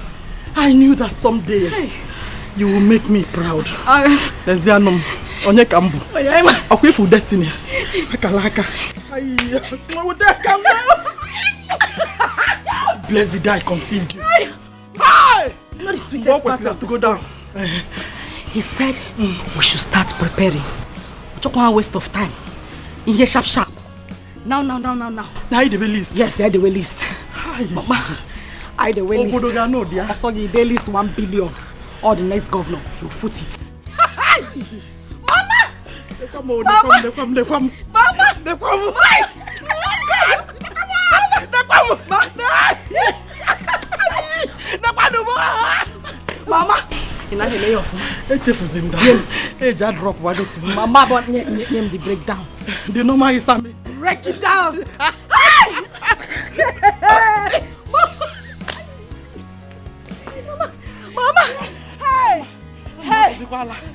I knew that someday you will make me proud. Lezianum, onye kambu. Akwefu destiny. Akalaka. Blessed I conceived you. You know the sweetest part of to go down. He said we should start preparing. Just one waste of time. In here sharp. Now. Now you the list. Yes, I the list. Mama, I the way list. Obodoga no dia. I saw the day list 1 billion. Or the next governor, you foot it. Mama! They come. Mama! They come. Mama! In a lay off. It's a fuzim down. Hey, just drop what is Mama, but name the breakdown. The normal is Sammy. Break it down. Mama! Hey! Hey!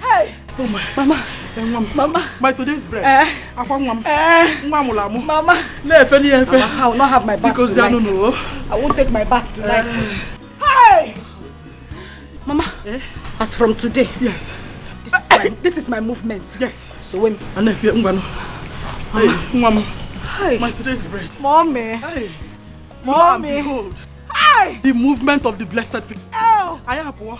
Hey! Oh my. Mama! My today's bread. Mama! Mama! I will not have my bath because tonight. Know. I won't take my bath tonight. Hey! Mama, as from today, yes, this is my movement. Yes. So when and if you Mama, hey, my today's bread. Mommy, hey, Mommy, behold, hey, the movement of the blessed people. Oh, I am poor.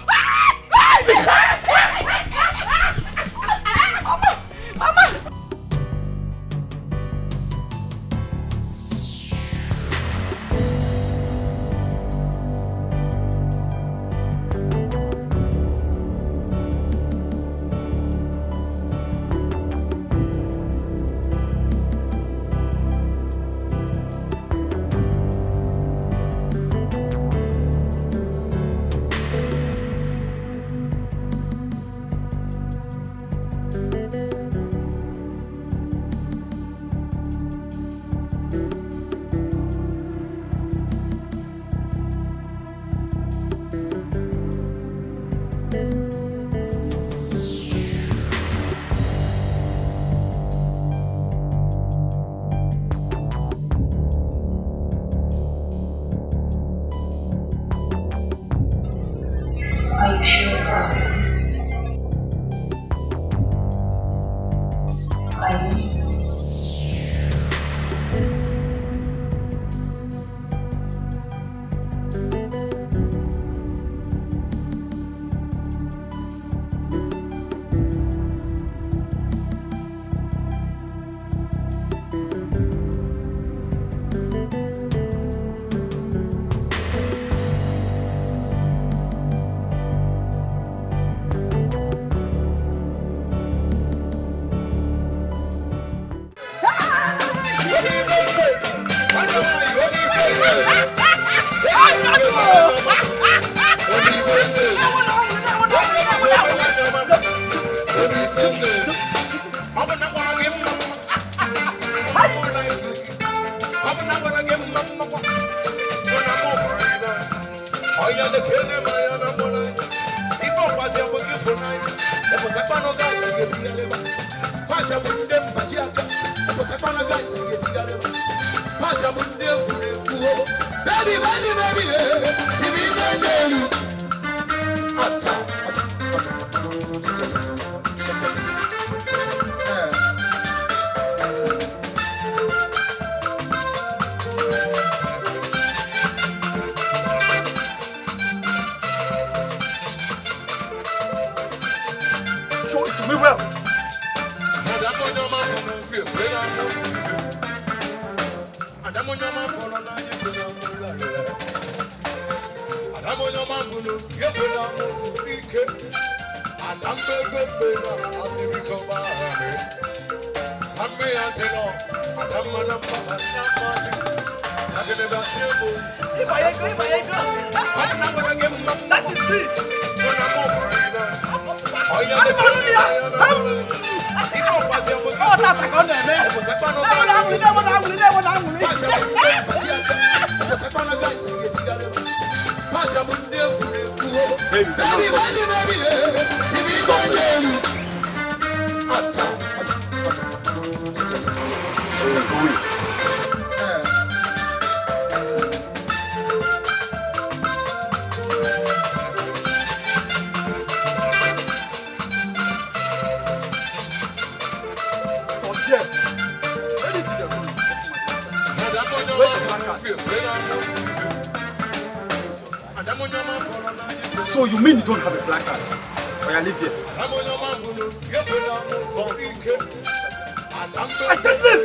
Mama. Are you sure about this? Are you? Show it to me well. That is it. So you mean you don't have a black card? Or you live here? I said live!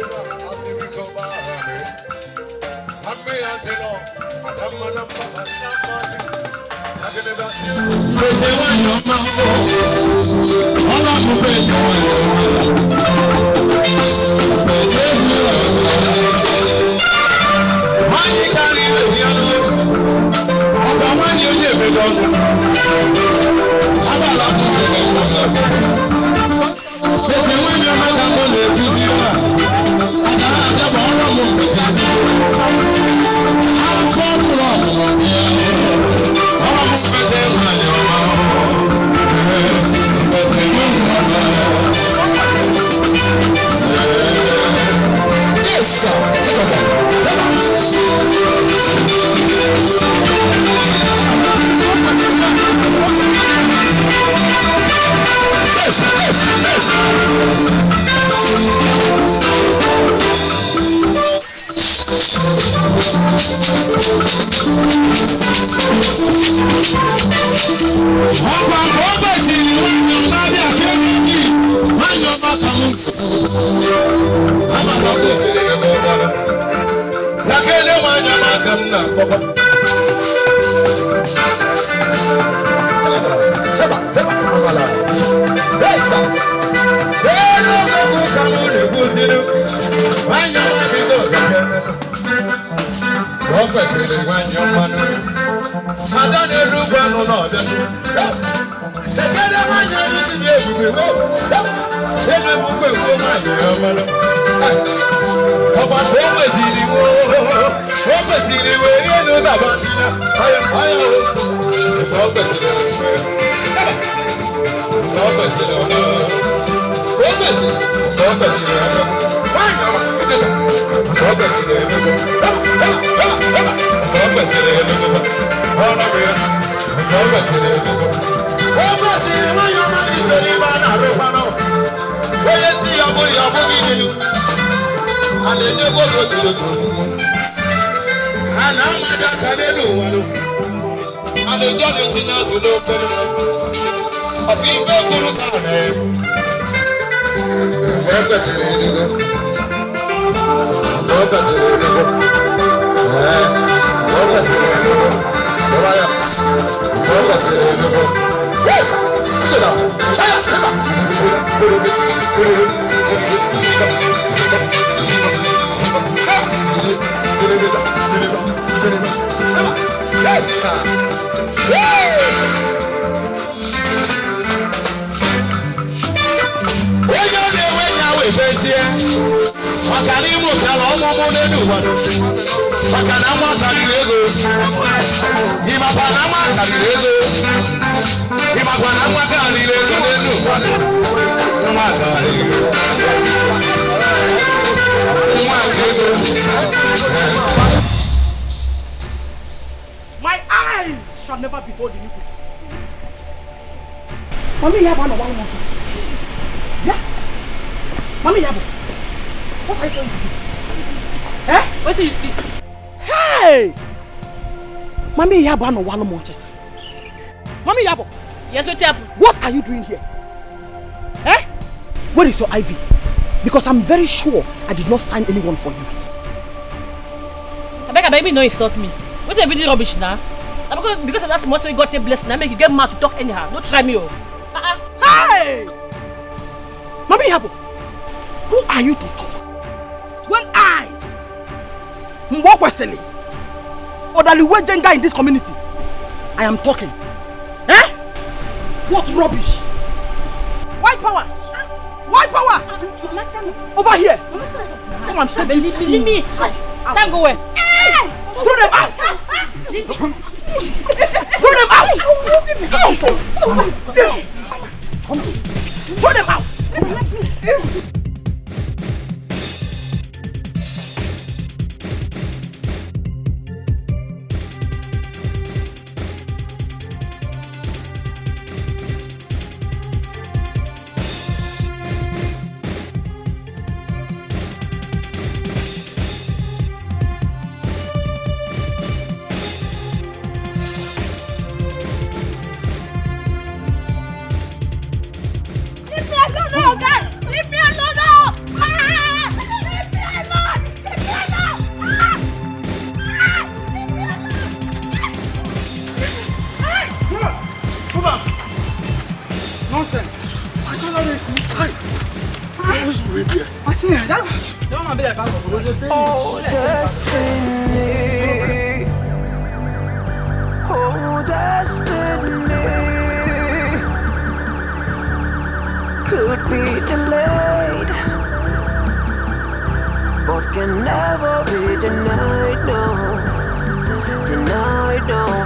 My eyes shall never behold iniquity. Mommy Yabo, no one more. Yes. Mommy Yabo, what are you trying to do? Eh? What do you see? Hey! Mommy Yabo, no one more. Mommy Yabo. Yes, what happened? What are you doing here? Eh? Where is your IV? Because I'm very sure I did not sign anyone for you. I beg, baby, no, insult me. What's a bit rubbish now? Because of that smart we got a blessing, I make you get mad to talk anyhow. Don't try me, oh. Hey! Mommy Yabo, who are you to talk? When I, Mwakwesele, or the Liwejenga in this community, I am talking. Eh? What rubbish? White power! White power! Over here! Come on, take this. Leave me! Time go away! Throw them out! Throw them out! Throw them out! Oh, destiny. Oh, destiny. Could be delayed, but can never be denied, no. Denied, no.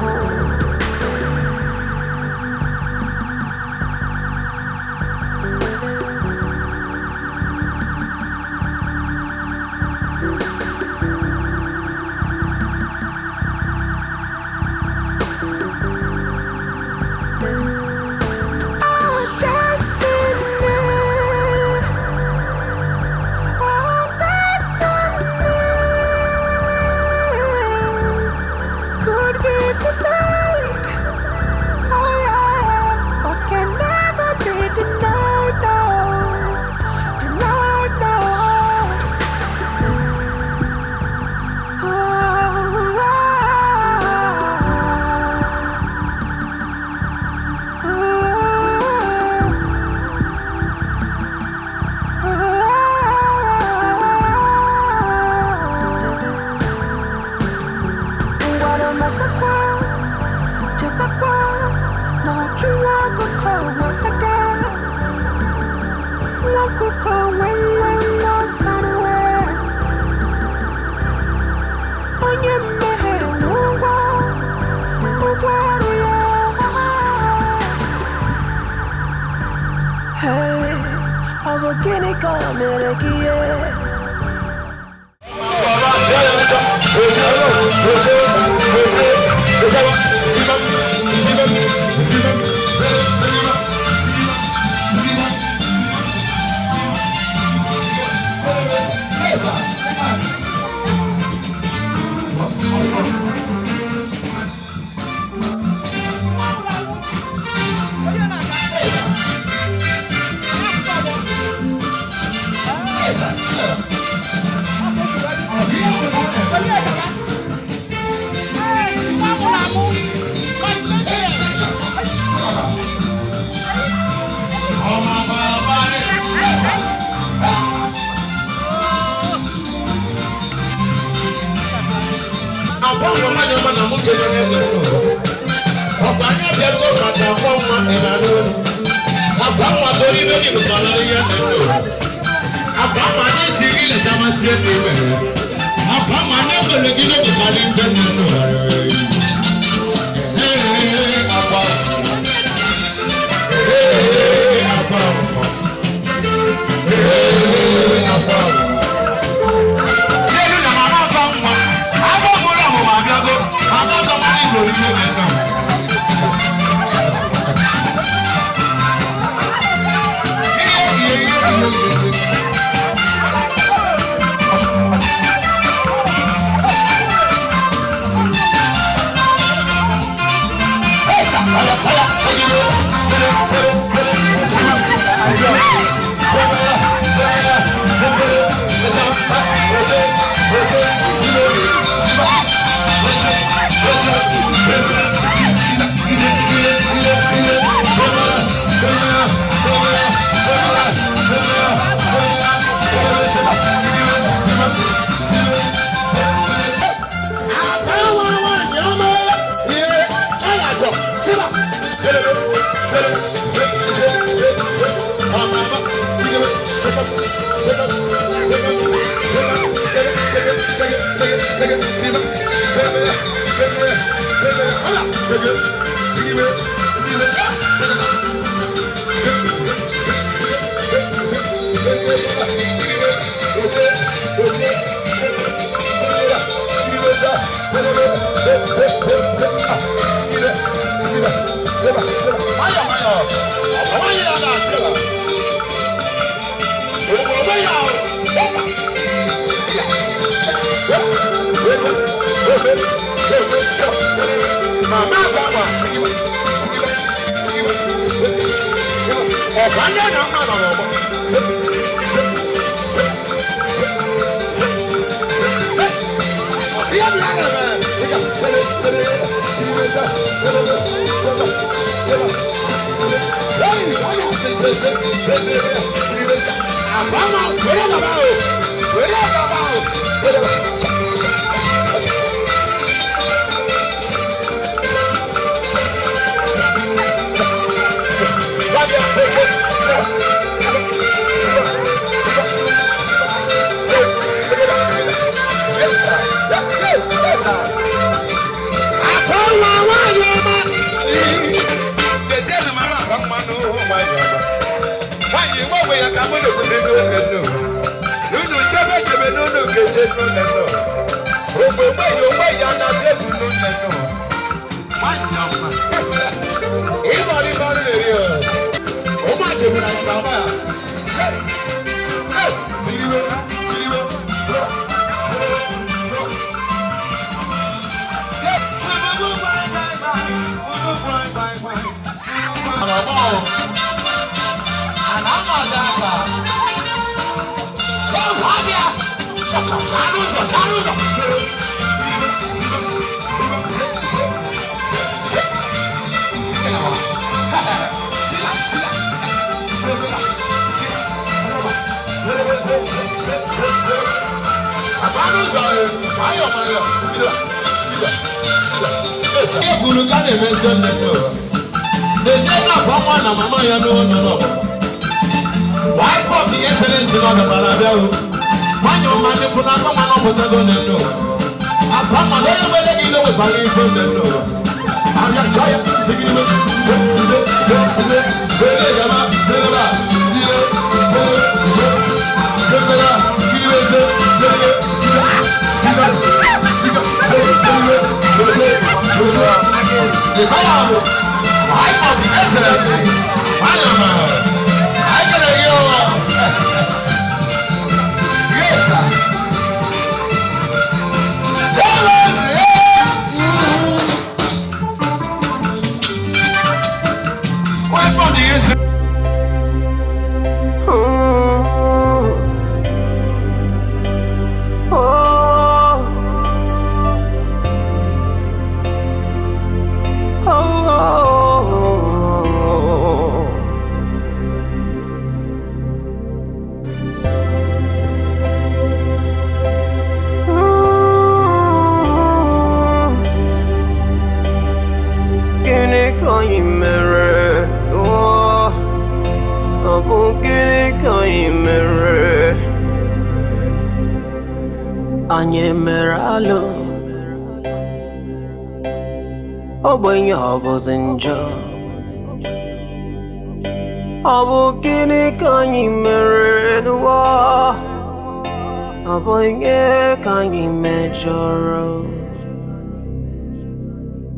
Hey,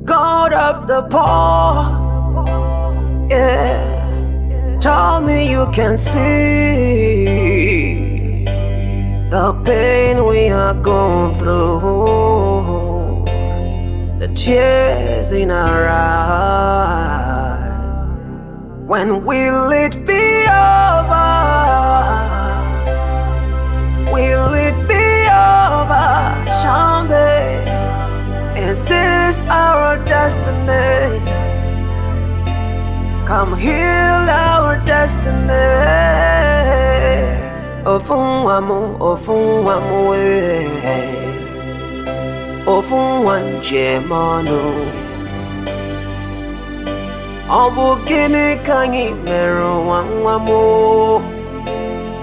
God of the poor, yeah. Tell me you can see the pain we are going through, the tears in our eyes. When will it be over? Will it be over someday? Is this our destiny? Come heal our destiny. Ofunwamu, ofunwamu, ofunwanjemanu. Obu gini kanyi meru wanwamu.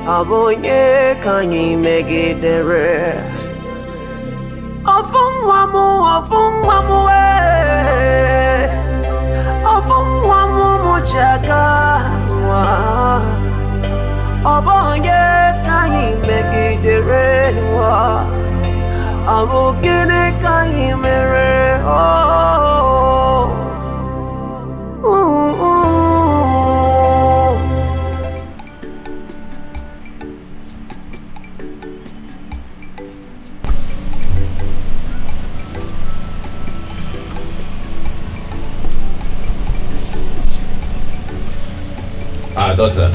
Abonye kanyi megidere. Ofunwamu, ofunwamu, ofunwamu mujaga. Abonye kanyi megidere. Abogene kanyi mere. Our daughter,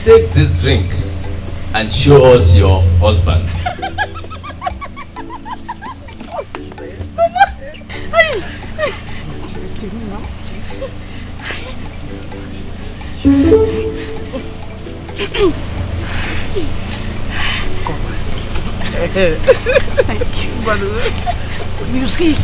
take this drink and show us your husband. Thank you. But music.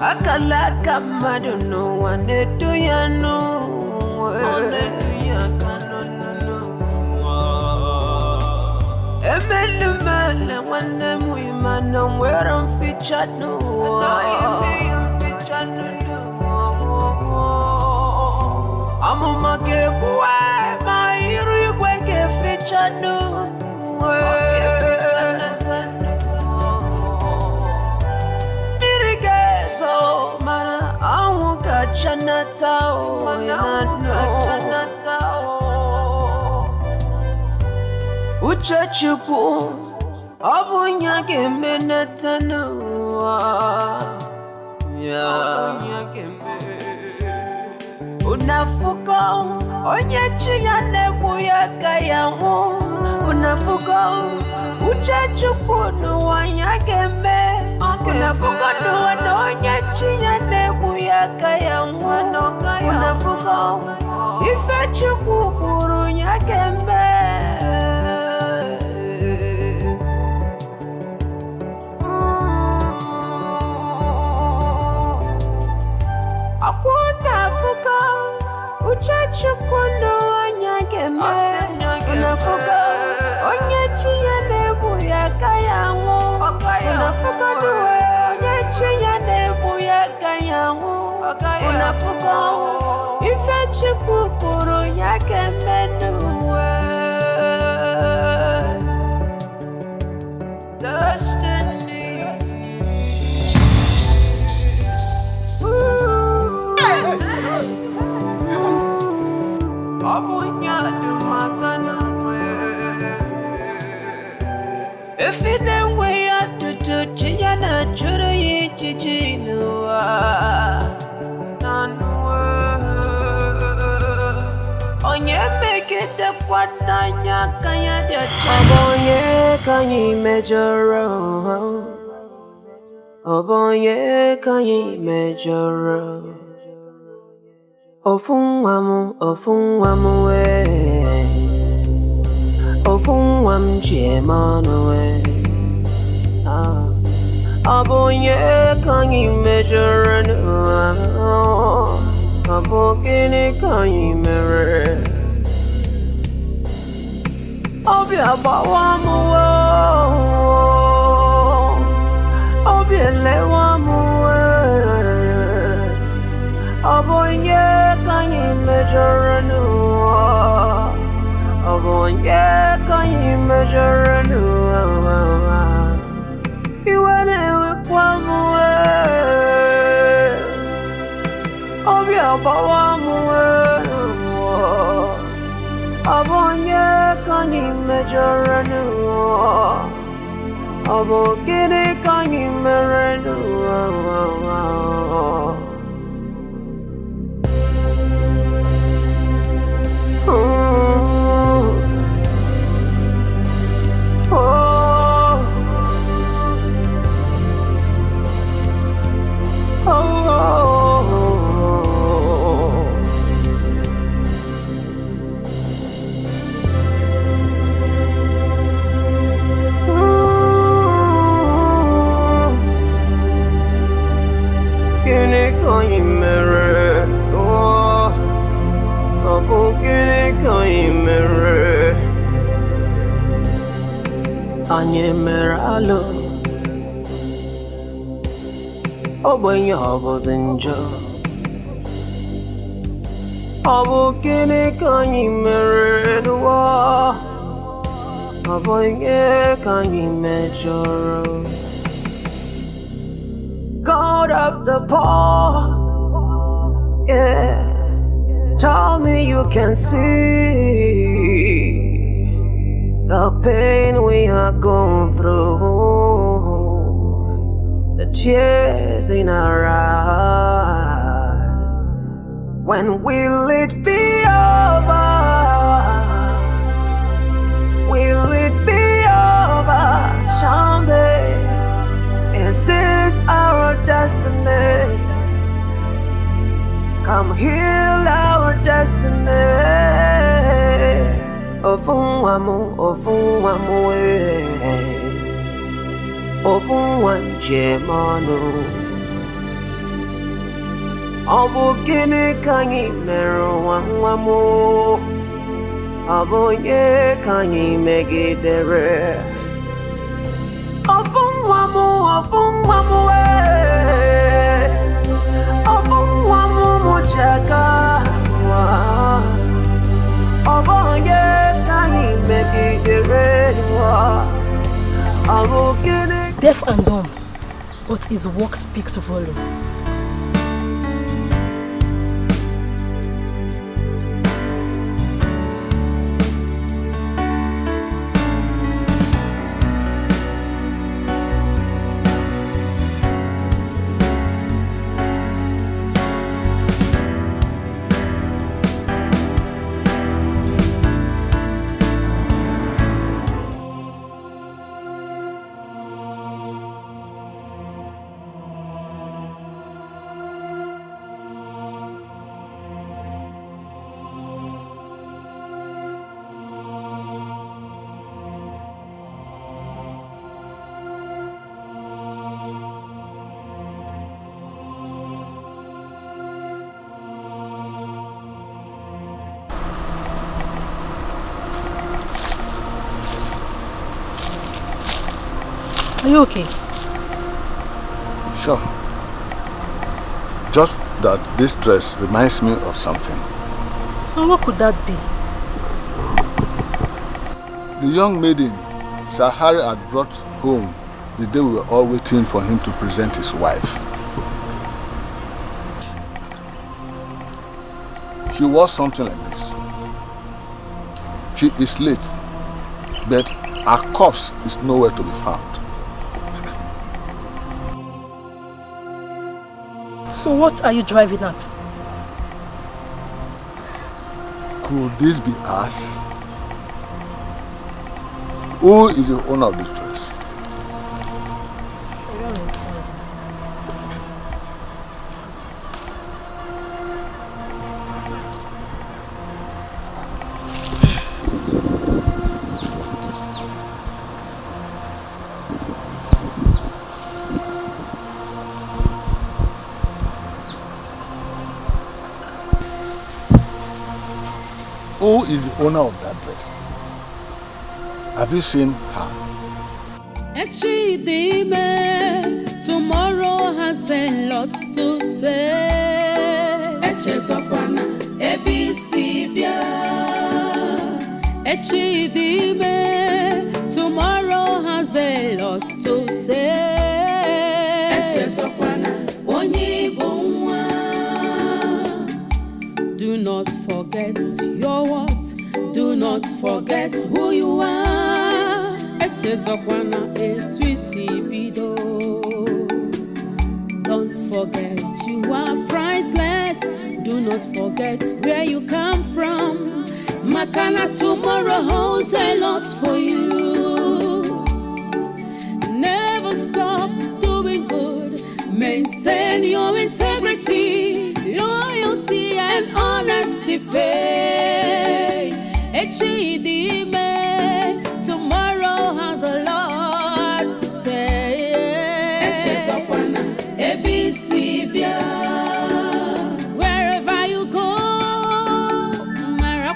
Akalaka madu no one do ya no. Emelu one them we man on where I'm featured no. I'm on my get why my hero get featured no. Uchachuku abunya gemenatanu unafuka onyechi ya nebuya kayamu unafuka uchachuku nuwanya gembe unafuka nuwa onyechi ya nebuya kayamu unafuka ifechuku kurunya gembe Unafuka uchachukundo wanyagembe unafuka onyechi ya nebu ya kayangu unafuka duwe onyechi ya nebu ya kayangu unafuka ifechukukuru nyagembe duwe Destiny If it ain't way out to Chiana, Churi, Chichinua, on your make it the one Nanya Kaya de Chaboye, can you measure? Oboye, can you measure? Ofungwamu, Ofungwam Jemanoe. Aboye, can you measure? Abogene, can you measure? Obia Bawamu, Obia Lewamu. Aboye, can you measure? Aboye, can you measure? You went with one way. Obia Bawamu. Aboye, can you measure? Abogene, can you measure? Anyemeralo Oboye Obozinjo Obokene Kanyimeredwa Oboye Kanyimejoro God of the poor, yeah. Tell me you can see the pain we are going through, the tears in our eyes. When will it be over? Will it be over someday? Is this our destiny? Come heal our destiny. Ofunwamu, Ofunwan Jemano. Obukini kanyi mero wanwamu. Aboye kanyi megidere. Ofunwamu, Mujaga. Oboye kanyi megidere. Deaf and dumb, but his work speaks volume. Are you okay? Sure. Just that this dress reminds me of something. And what could that be? The young maiden Sahari had brought home the day we were all waiting for him to present his wife. She wore something like this. She is late, but her corpse is nowhere to be found. So what are you driving at? Could this be us? Who is the owner of this dress? Who is the owner of that dress? Have you seen her? Tomorrow has a lot to say. Tomorrow has a lot to say. Do not forget your what? Do not forget who you are. Don't forget you are priceless. Do not forget where you come from. Makana tomorrow holds a lot for you. Never stop doing good. Maintain your integrity, loyalty and honesty pay. Tomorrow has a lot to say. Wherever you go, tomorrow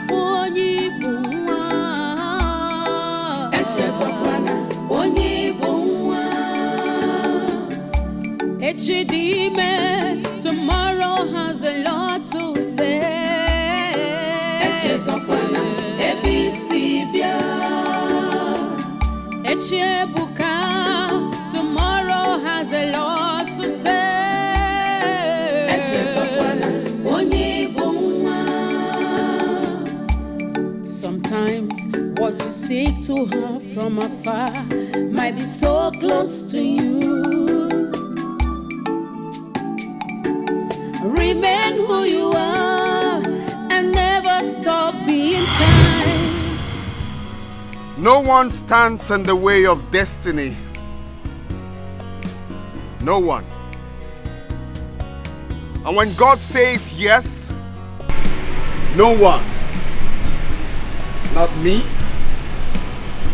has a lot to say. Tomorrow has a lot to say. Sometimes what you seek to have from afar might be so close to you. Remain who you are and never stop being kind. No one stands in the way of destiny. No one. And when God says yes, no one. Not me,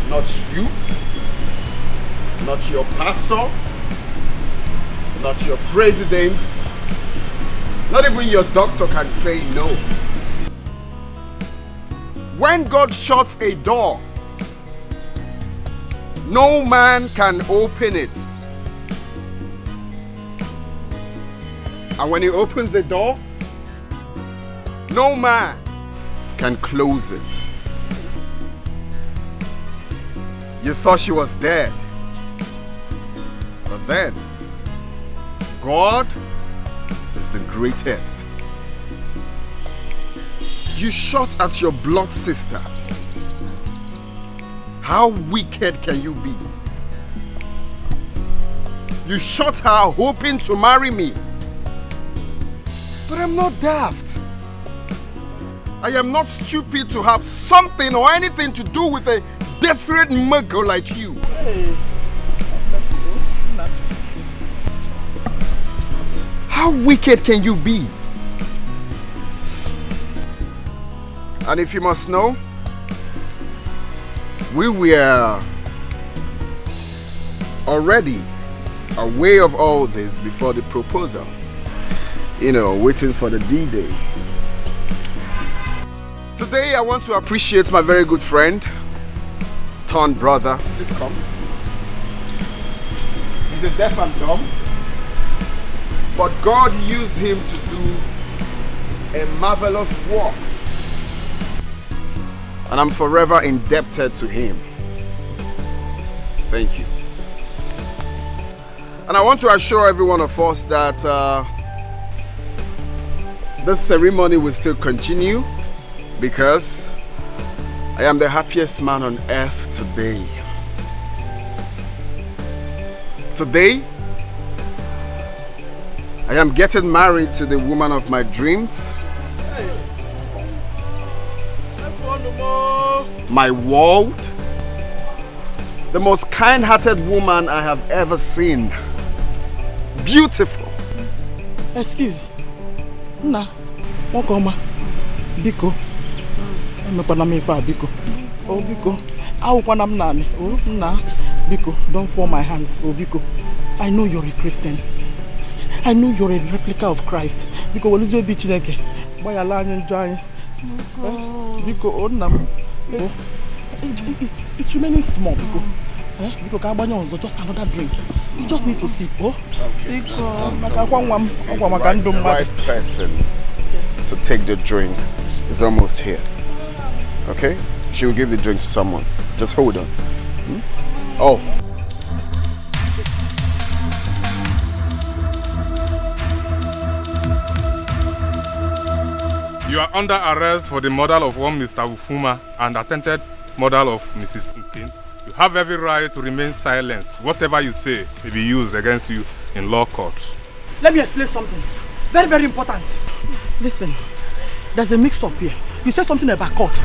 not you, not your pastor, not your president, not even your doctor can say no. When God shuts a door, no man can open it. And when he opens the door, no man can close it. You thought she was dead. But then, God is the greatest. You shot at your blood sister. How wicked can you be? You shot her hoping to marry me. But I'm not daft. I am not stupid to have something or anything to do with a desperate muggle like you. Hey, that's good. How wicked can you be? And if you must know, we were already aware of all this before the proposal. You know, waiting for the D-Day. Today I want to appreciate my very good friend, turned brother. Please come. He's a deaf and dumb, but God used him to do a marvelous work. And I'm forever indebted to him. Thank you. And I want to assure every one of us that this ceremony will still continue, because I am the happiest man on earth today. Today, I am getting married to the woman of my dreams. My world. The most kind-hearted woman I have ever seen. Beautiful. Excuse. Nna, Nwokoma, biko. Emekwana m ife a biko. Oh biko. Awukwana m nani. Oh nna, biko. Don't fall my hands. Oh biko. I know you're a Christian. I know you're a replica of Christ. Biko walizo bi Chineke. Bayala anyị njọ anyị. Biko oh nna m. Oh. It's remaining small biko. Biko ka agbanye ọzọ, just another drink. You just need to sip, oh? Biko. The right person to take the drink is almost here. Okay? She will give the drink to someone. Just hold on. Oh. You are under arrest for the murder of one Mr. Ufuma and attempted murder of Mrs. Nkin. You have every right to remain silent. Whatever you say may be used against you in law court. Let me explain something. Very, very important. Listen, there's a mix-up here. You said something about court.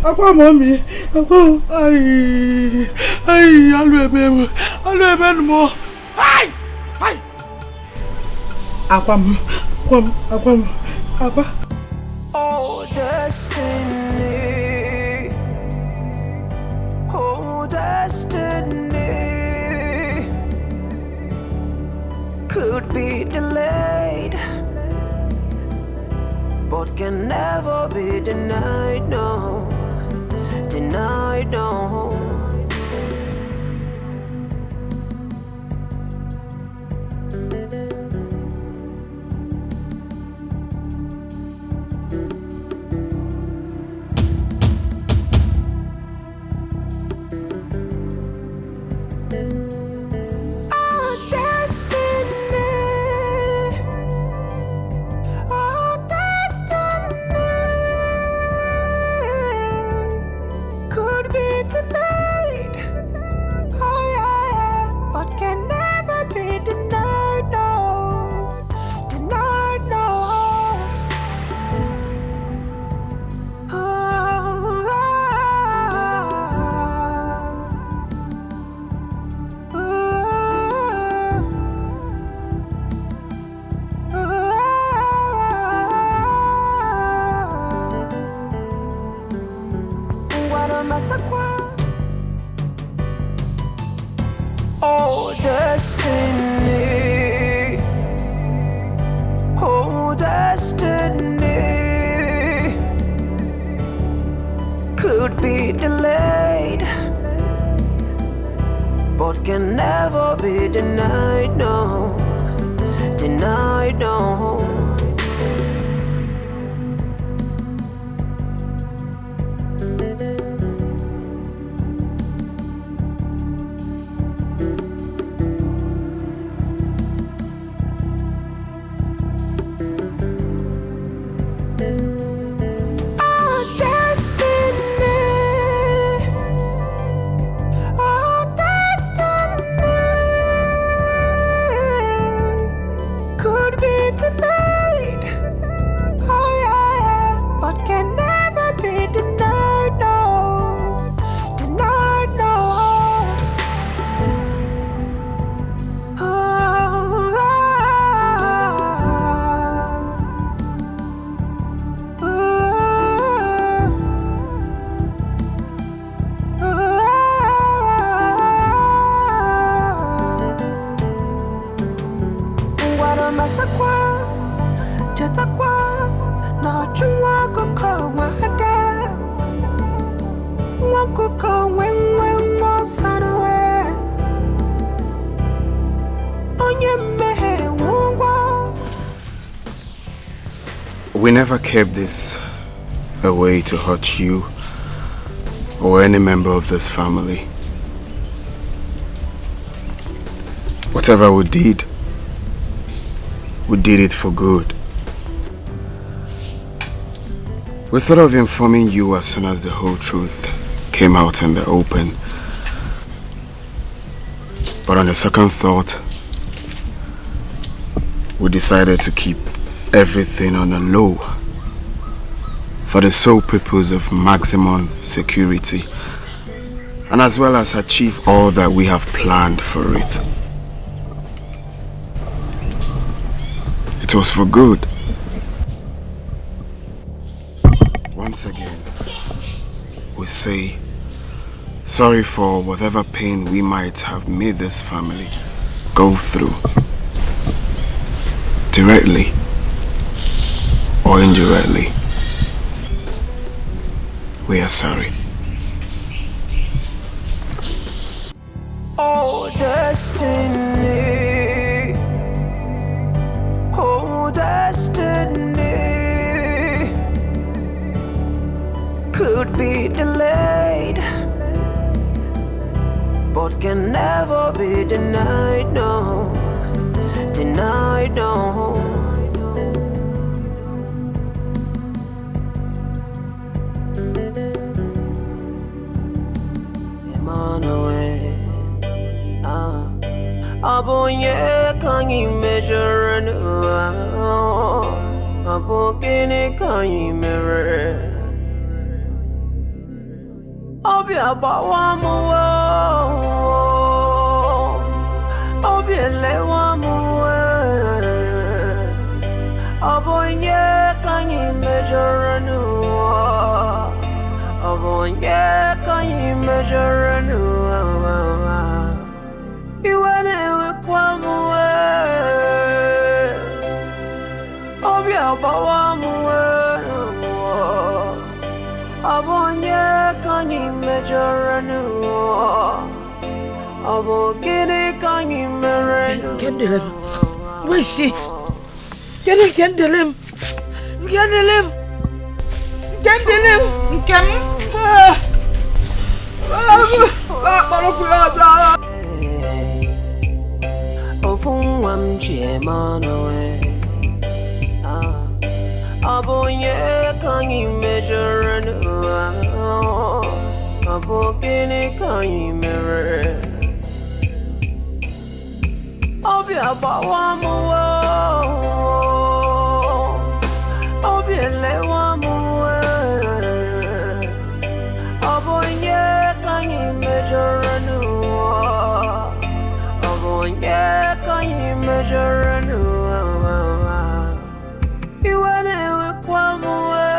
Agwa mommy, ay, alwe mo. Ay. Agwa. Oh destiny, could be delayed, but can never be denied, no. Denied, no. Could be delayed, but can never be denied, no. Denied, no. Could be tonight. We never kept this a way to hurt you or any member of this family. Whatever we did it for good. We thought of informing you as soon as the whole truth came out in the open. But on a second thought, we decided to keep everything on a low for the sole purpose of maximum security and as well as achieve all that we have planned for it. It was for good. Once again, we say sorry for whatever pain we might have made this family go through, directly or indirectly. We are sorry. Oh, destiny. Oh, destiny. Could be delayed, but can never be denied, no. Denied, no. Abonye can you measure and abogene can you mirror? Obi abawamu, obi elewamu. Abonye can you measure and abonye can you measure and you went with one way. Obi abawamu, abonye can you measure and abogene can you measure? Kendele, where is she? Kendele, Kendele, Ofungwam chemanoe. Abonye can you measure and abogene can you mirror? Obi abawamu, obi elewamu. Abonye can you measure and abonye can you measure and you went with one way.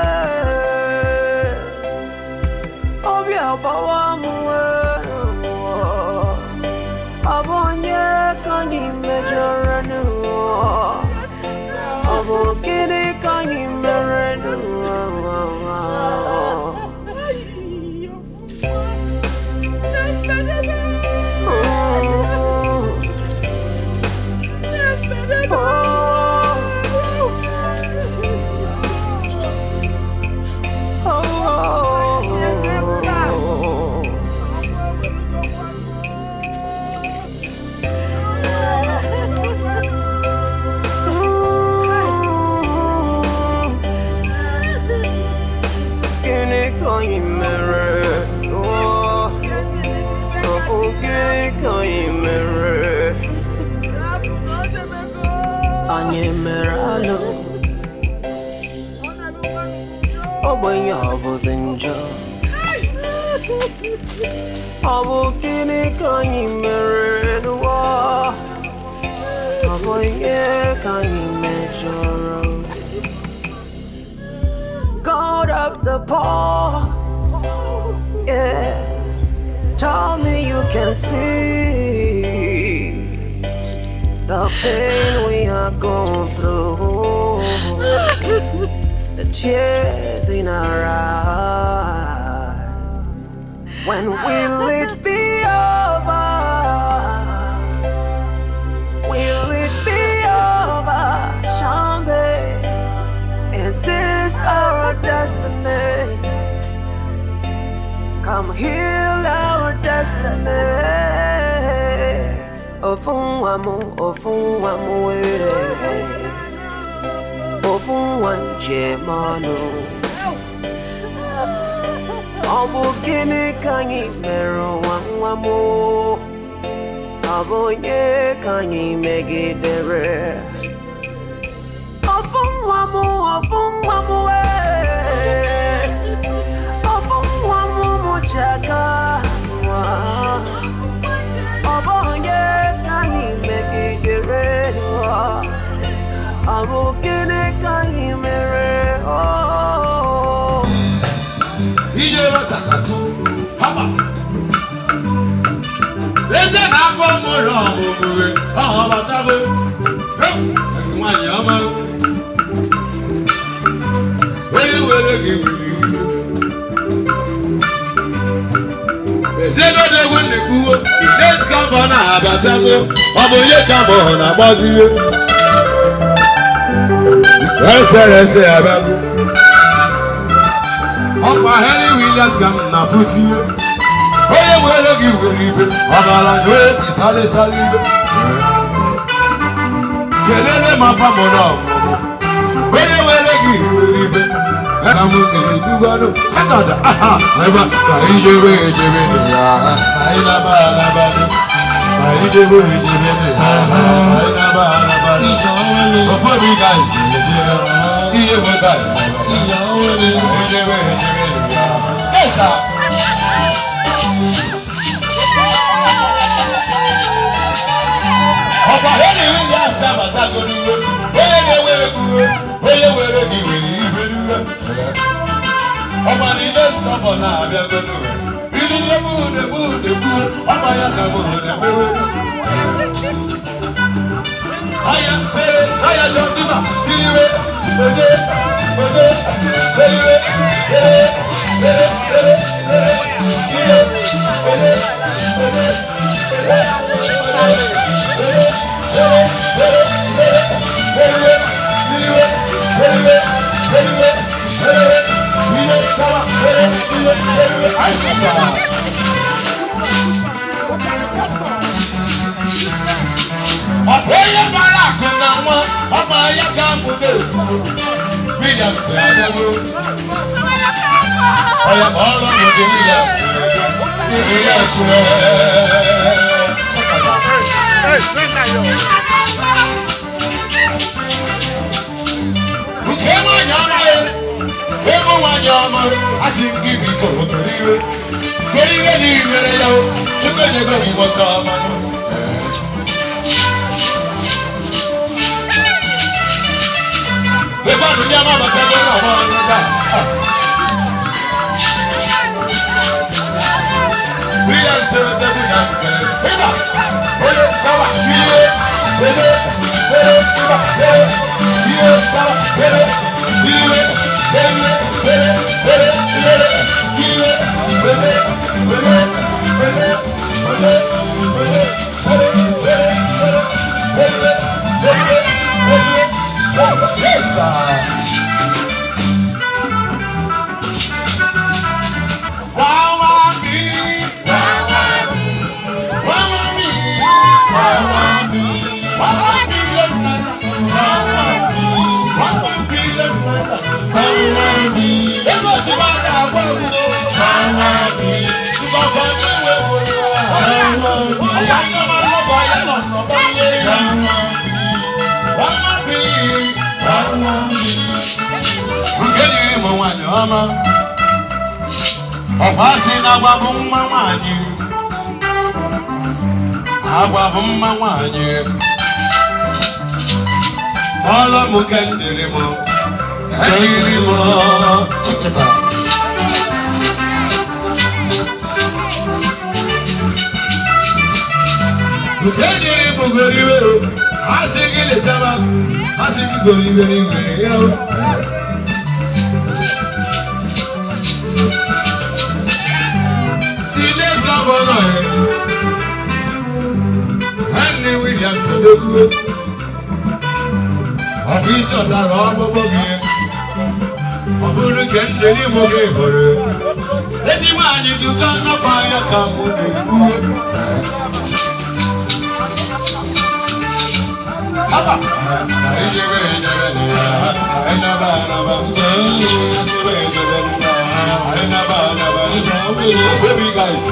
Obi abawamu, abonye can you measure and abogene can you measure? When I was in jail, I walked in a kind mirror. I want a kind measure. God of the poor, yeah. Tell me you can see the pain we are going through. The tears in our eyes. When will it be over? Will it be over? Someday, is this heal our destiny. Ofunwamu, Ofunwanjemanu. Obugini kanyi meru wangwamu. Abonye kanyi megidere. Ofunwamu, Ofunwamu muchaka. Obonye kanyi megidere. Abugini kanyi mere. Ijero sakatu, haba. Eze na afọ mụrụ ọmụmụwe, ọhọ batago. Nwanyị ọma. Onye were gị wiri. Eze n'odegwu nnekwuwo, next kambọ na-abatago, ọ bụ onye kambọ na-agbaziwe. Eserese abịago. Ọkwa Henry Williams ka m na-afụsiwe. Onye were gị were ife, ọbara na obi salịsalị ibe. Kelele ma fa mụrụ ọmụmụ. Onye were gị were ife, eka m kere dugwado. Sekọnd, aha, ebe ka ijebe ejebe dị ya, anyị naba anaba dị. Ka ijebe ejebe dị ya, anyị naba anaba dị. Ụfọdụ ga-esi ejebe, ihe nweta ya. Ijebe ejebe dị ya. Esa. Ọba Henry Williams abatagoruwe, onye na-ewere kuwe, onye were gị were ife ruwe. Ọba niile stọbọ na-abịagoruwe, ili nebude, ọba ya na bude mewe. Aya sere, aya jọziba, siriwe, ode, seriwe, sere, Ọ̀pọ̀yẹ bára kùnà wọn, ọmọ ayé ká mú dé. Williams Adébó. Ọ̀yẹ̀ bọ́ ọlọ́mọdé Williams. Nkemo nyamaye, nkemo wanyama, asingibi kotoriwe. Koriwe ni mere yao, chukene gori wakamano. Bebanu nyama batego na wanyama. Williams Adébó nyama. Eba, oye sawa, iye, ebe, eba, iye sawa, ebe, iye, Henry Williams Adébó. Ọ̀bíṣọ̀tà rọ̀ ọ́ gbogbo gẹ̀. Ọ̀bùnú kẹ́ ń lé ní mo gé ìfọ̀rẹ́. Ezi wani dukana paya kamune. Haba. Baby guys,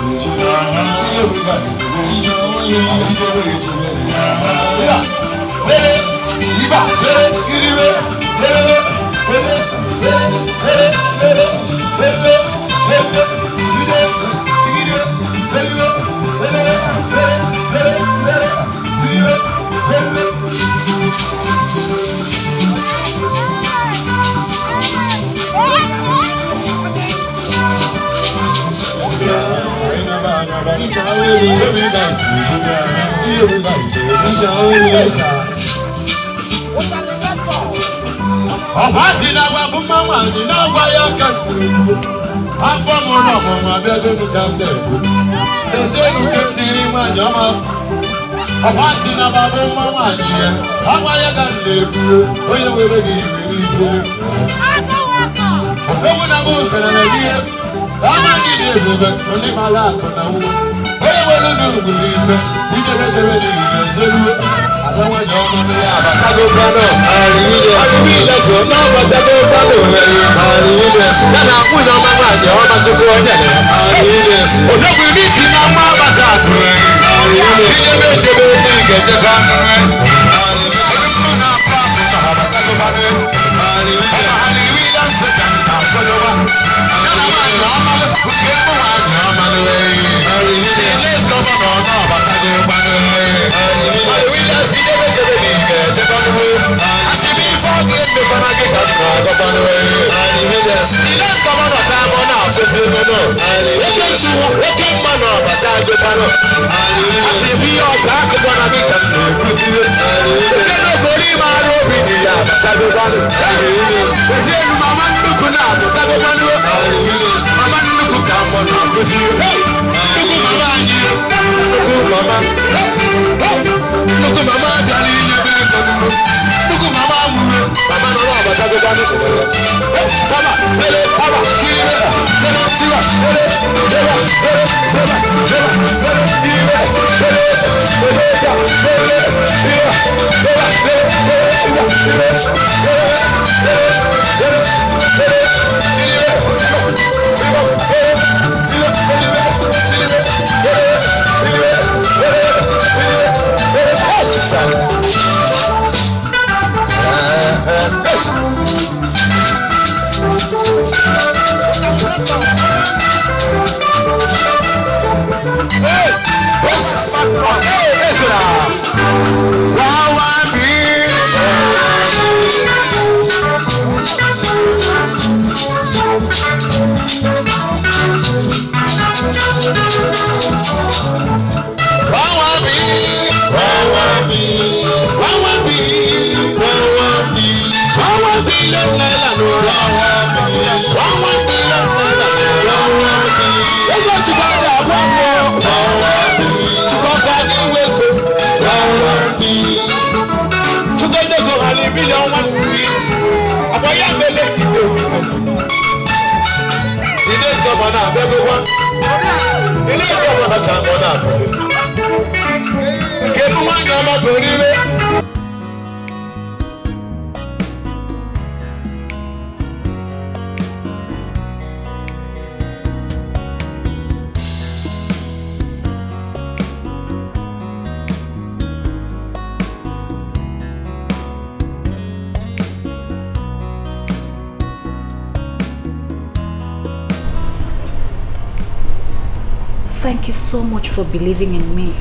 Thank you so much for believing in me.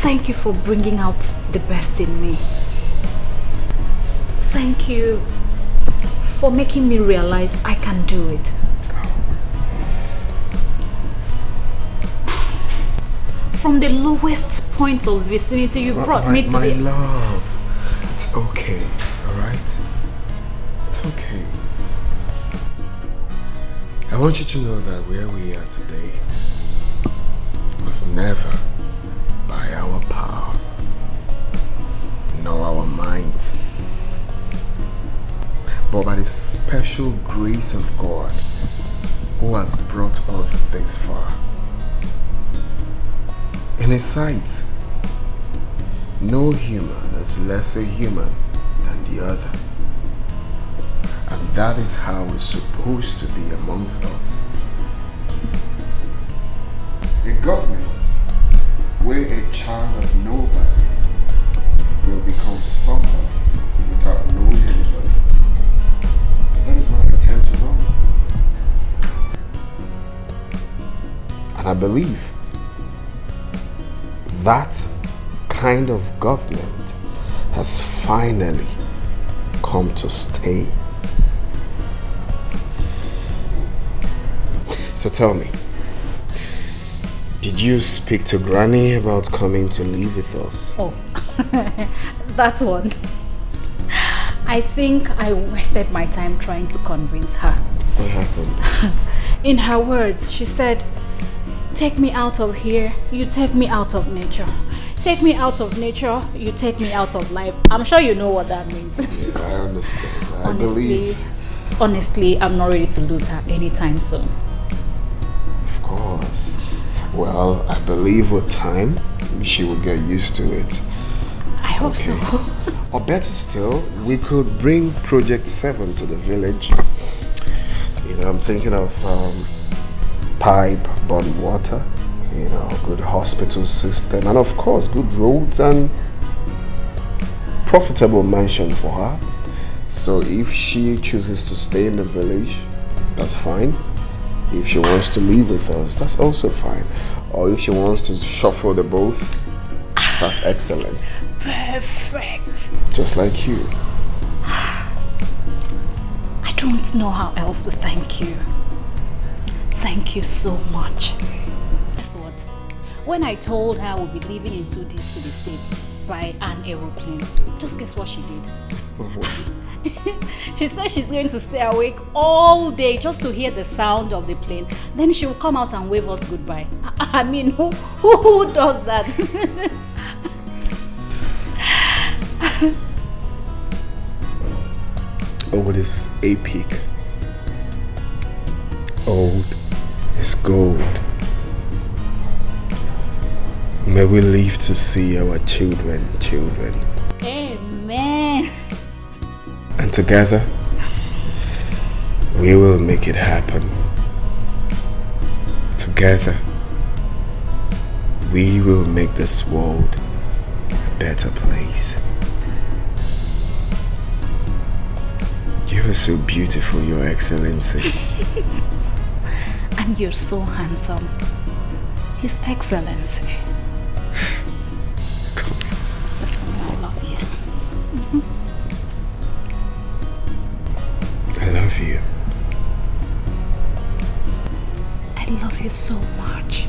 Thank you for bringing out the best in me. Thank you for making me realize I can do it. From the lowest point of vicinity, you brought me to my the... love, it's okay, alright? It's okay. I want you to know that where we are today was never by our power, nor our might, but by the special grace of God who has brought us this far. In His sight, no human is lesser human than the other. And that is how it's supposed to be amongst us. A government where a child of nobody will become somebody without knowing anybody. That is what I intend to run. And I believe that kind of government has finally come to stay. So tell me, did you speak to Granny about coming to live with us? Oh, that one. I think I wasted my time trying to convince her. What happened? In her words, she said, "Take me out of here, you take me out of nature. Take me out of nature, you take me out of life." I'm sure you know what that means. Yeah, I understand. I believe. Honestly, I'm not ready to lose her anytime soon. Of course. Well, I believe with time, she will get used to it. I hope so. Or better still, we could bring Project 7 to the village. You know, I'm thinking of pipe-borne water, you know, good hospital system, and of course, good roads and profitable mansion for her. So if she chooses to stay in the village, that's fine. If she wants to live with us, that's also fine. Or if she wants to shuffle the both, that's excellent. Perfect. Just like you. I don't know how else to thank you. Thank you so much. Guess what? When I told her we'll be leaving in 2 days to the States by an aeroplane, just guess what she did? She said she's going to stay awake all day just to hear the sound of the plane. Then she'll come out and wave us goodbye. I mean, who does that? Old is epic. Old is gold. May we live to see our children. Amen. And together, we will make it happen. Together, we will make this world a better place. You are so beautiful, Your Excellency. And you're so handsome, His Excellency. That's why I love you. I love you. I love you so much.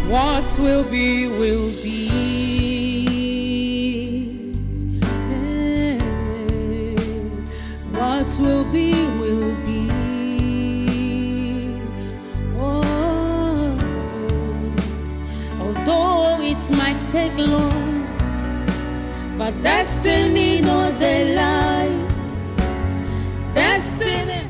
What will be, will be. What will be, will be. Oh, although it might take long, but destiny no dey lie. Destiny.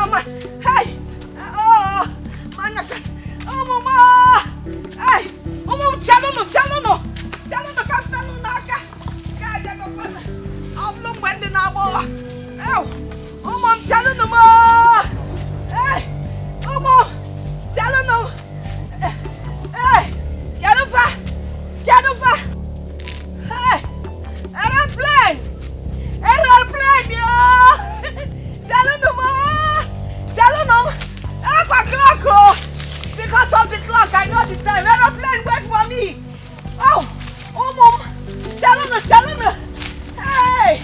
mama. Hey. Oh, manaka. Oh, mama. Hey. Oh, chalono. Chalono ka felu naka. Ka ya go pana. Ablo mwende na bo. Oh, mom chalono mo. Hey. Oh, mom. Chalono. Hey. Get over. Hey. Aeroplane, yo! Chalono. Because of the clock, I know the time. Aeroplane, wait for me. Oh, mom. Chalono. Hey.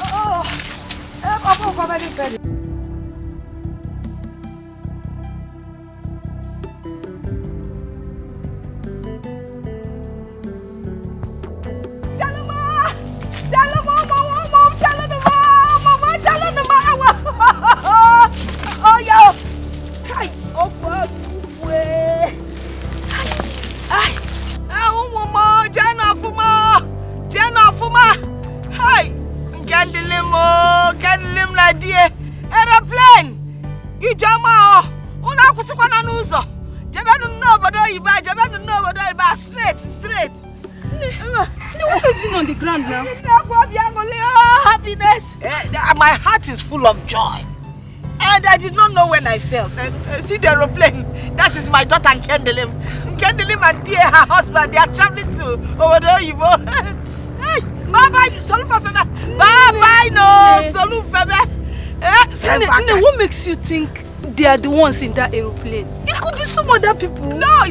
Oh. Oh, yo! Hi! Oh, mama! Jenna Fuma! Hi! Candilim na die! Aeroplane! You jama! Una kusikwana nuzo! Jabanu no bodo iba! Straight! What are you doing on the ground now? Happiness! My heart is full of joy. And I did not know when I fell. See the aeroplane. That is my daughter Kendelim. Kendelim and dear her husband, they are traveling to Obodo-Oyibo. Hey, bye-bye, Solufebe. Bye-bye, no, Solufebe. What makes you think they are the ones in that aeroplane? It could be some other people. No,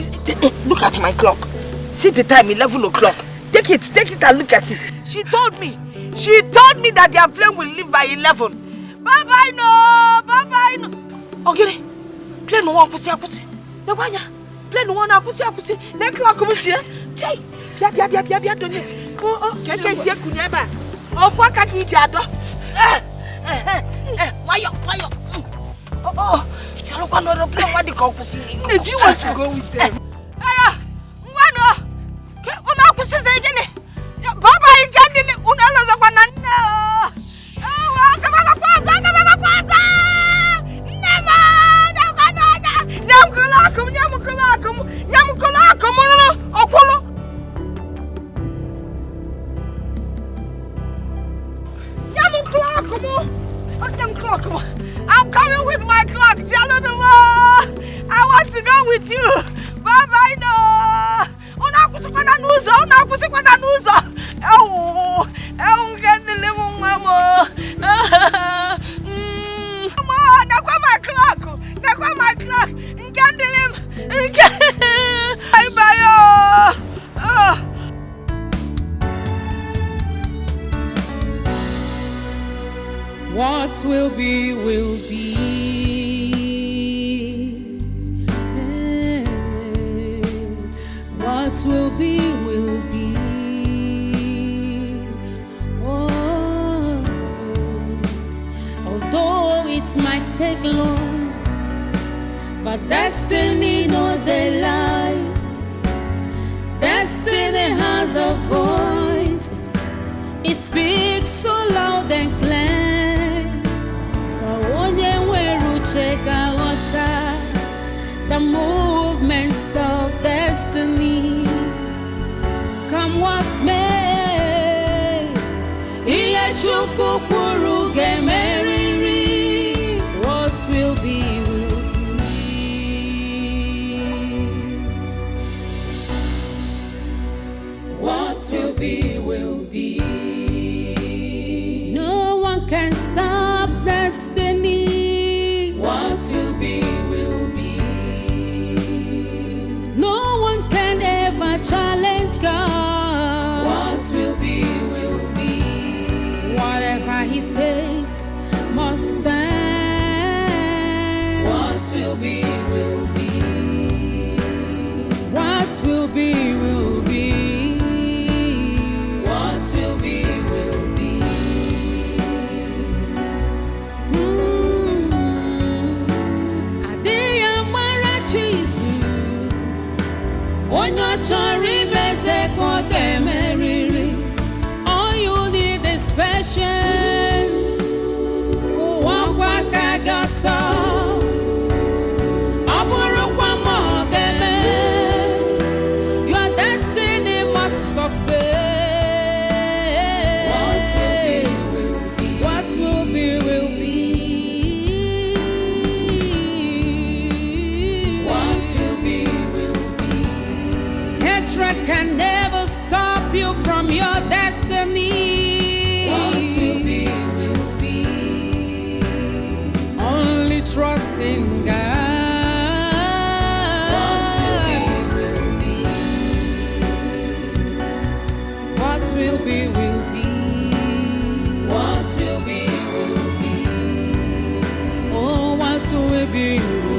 look at my clock. See the time, 11 o'clock. Take it and look at it. She told me that their plane will leave by 11. Bye-bye, no. Okay, plane no one akusi. Yabanya, plane no one akusi. Ne clock come here. Chai, bia doni. Oh, keke si ekunyeba. Ofo kaki jado. Wayo. Oh, chalo kwa no plane what the akusi. Do you want to go with them? Ngwano. Ke una akusi zegene. Baba ikandile unaloza kwa nana. I'm coming with my clock. I want to go with you. Bye-bye, no. Unakusikwana nuzo. Mama. Nakwa my clock. Nkandilim. Bye-bye. What will be, will be. What will be, will be. Oh, although it might take long, but destiny knows the lie. Destiny has a voice. It speaks so loud and clear. The movements of destiny. Come what may, what will be, will be. What will be, will be. No one can stop destiny. What will be, will be. No one can ever challenge God. What will be, will be. Whatever He says must stand. What will be, will be. What will be, will be. What will be, will be. All you need is patience. Got in God. What will be, will be. What will be, will be. What will be, will be. Oh, what will be, will be.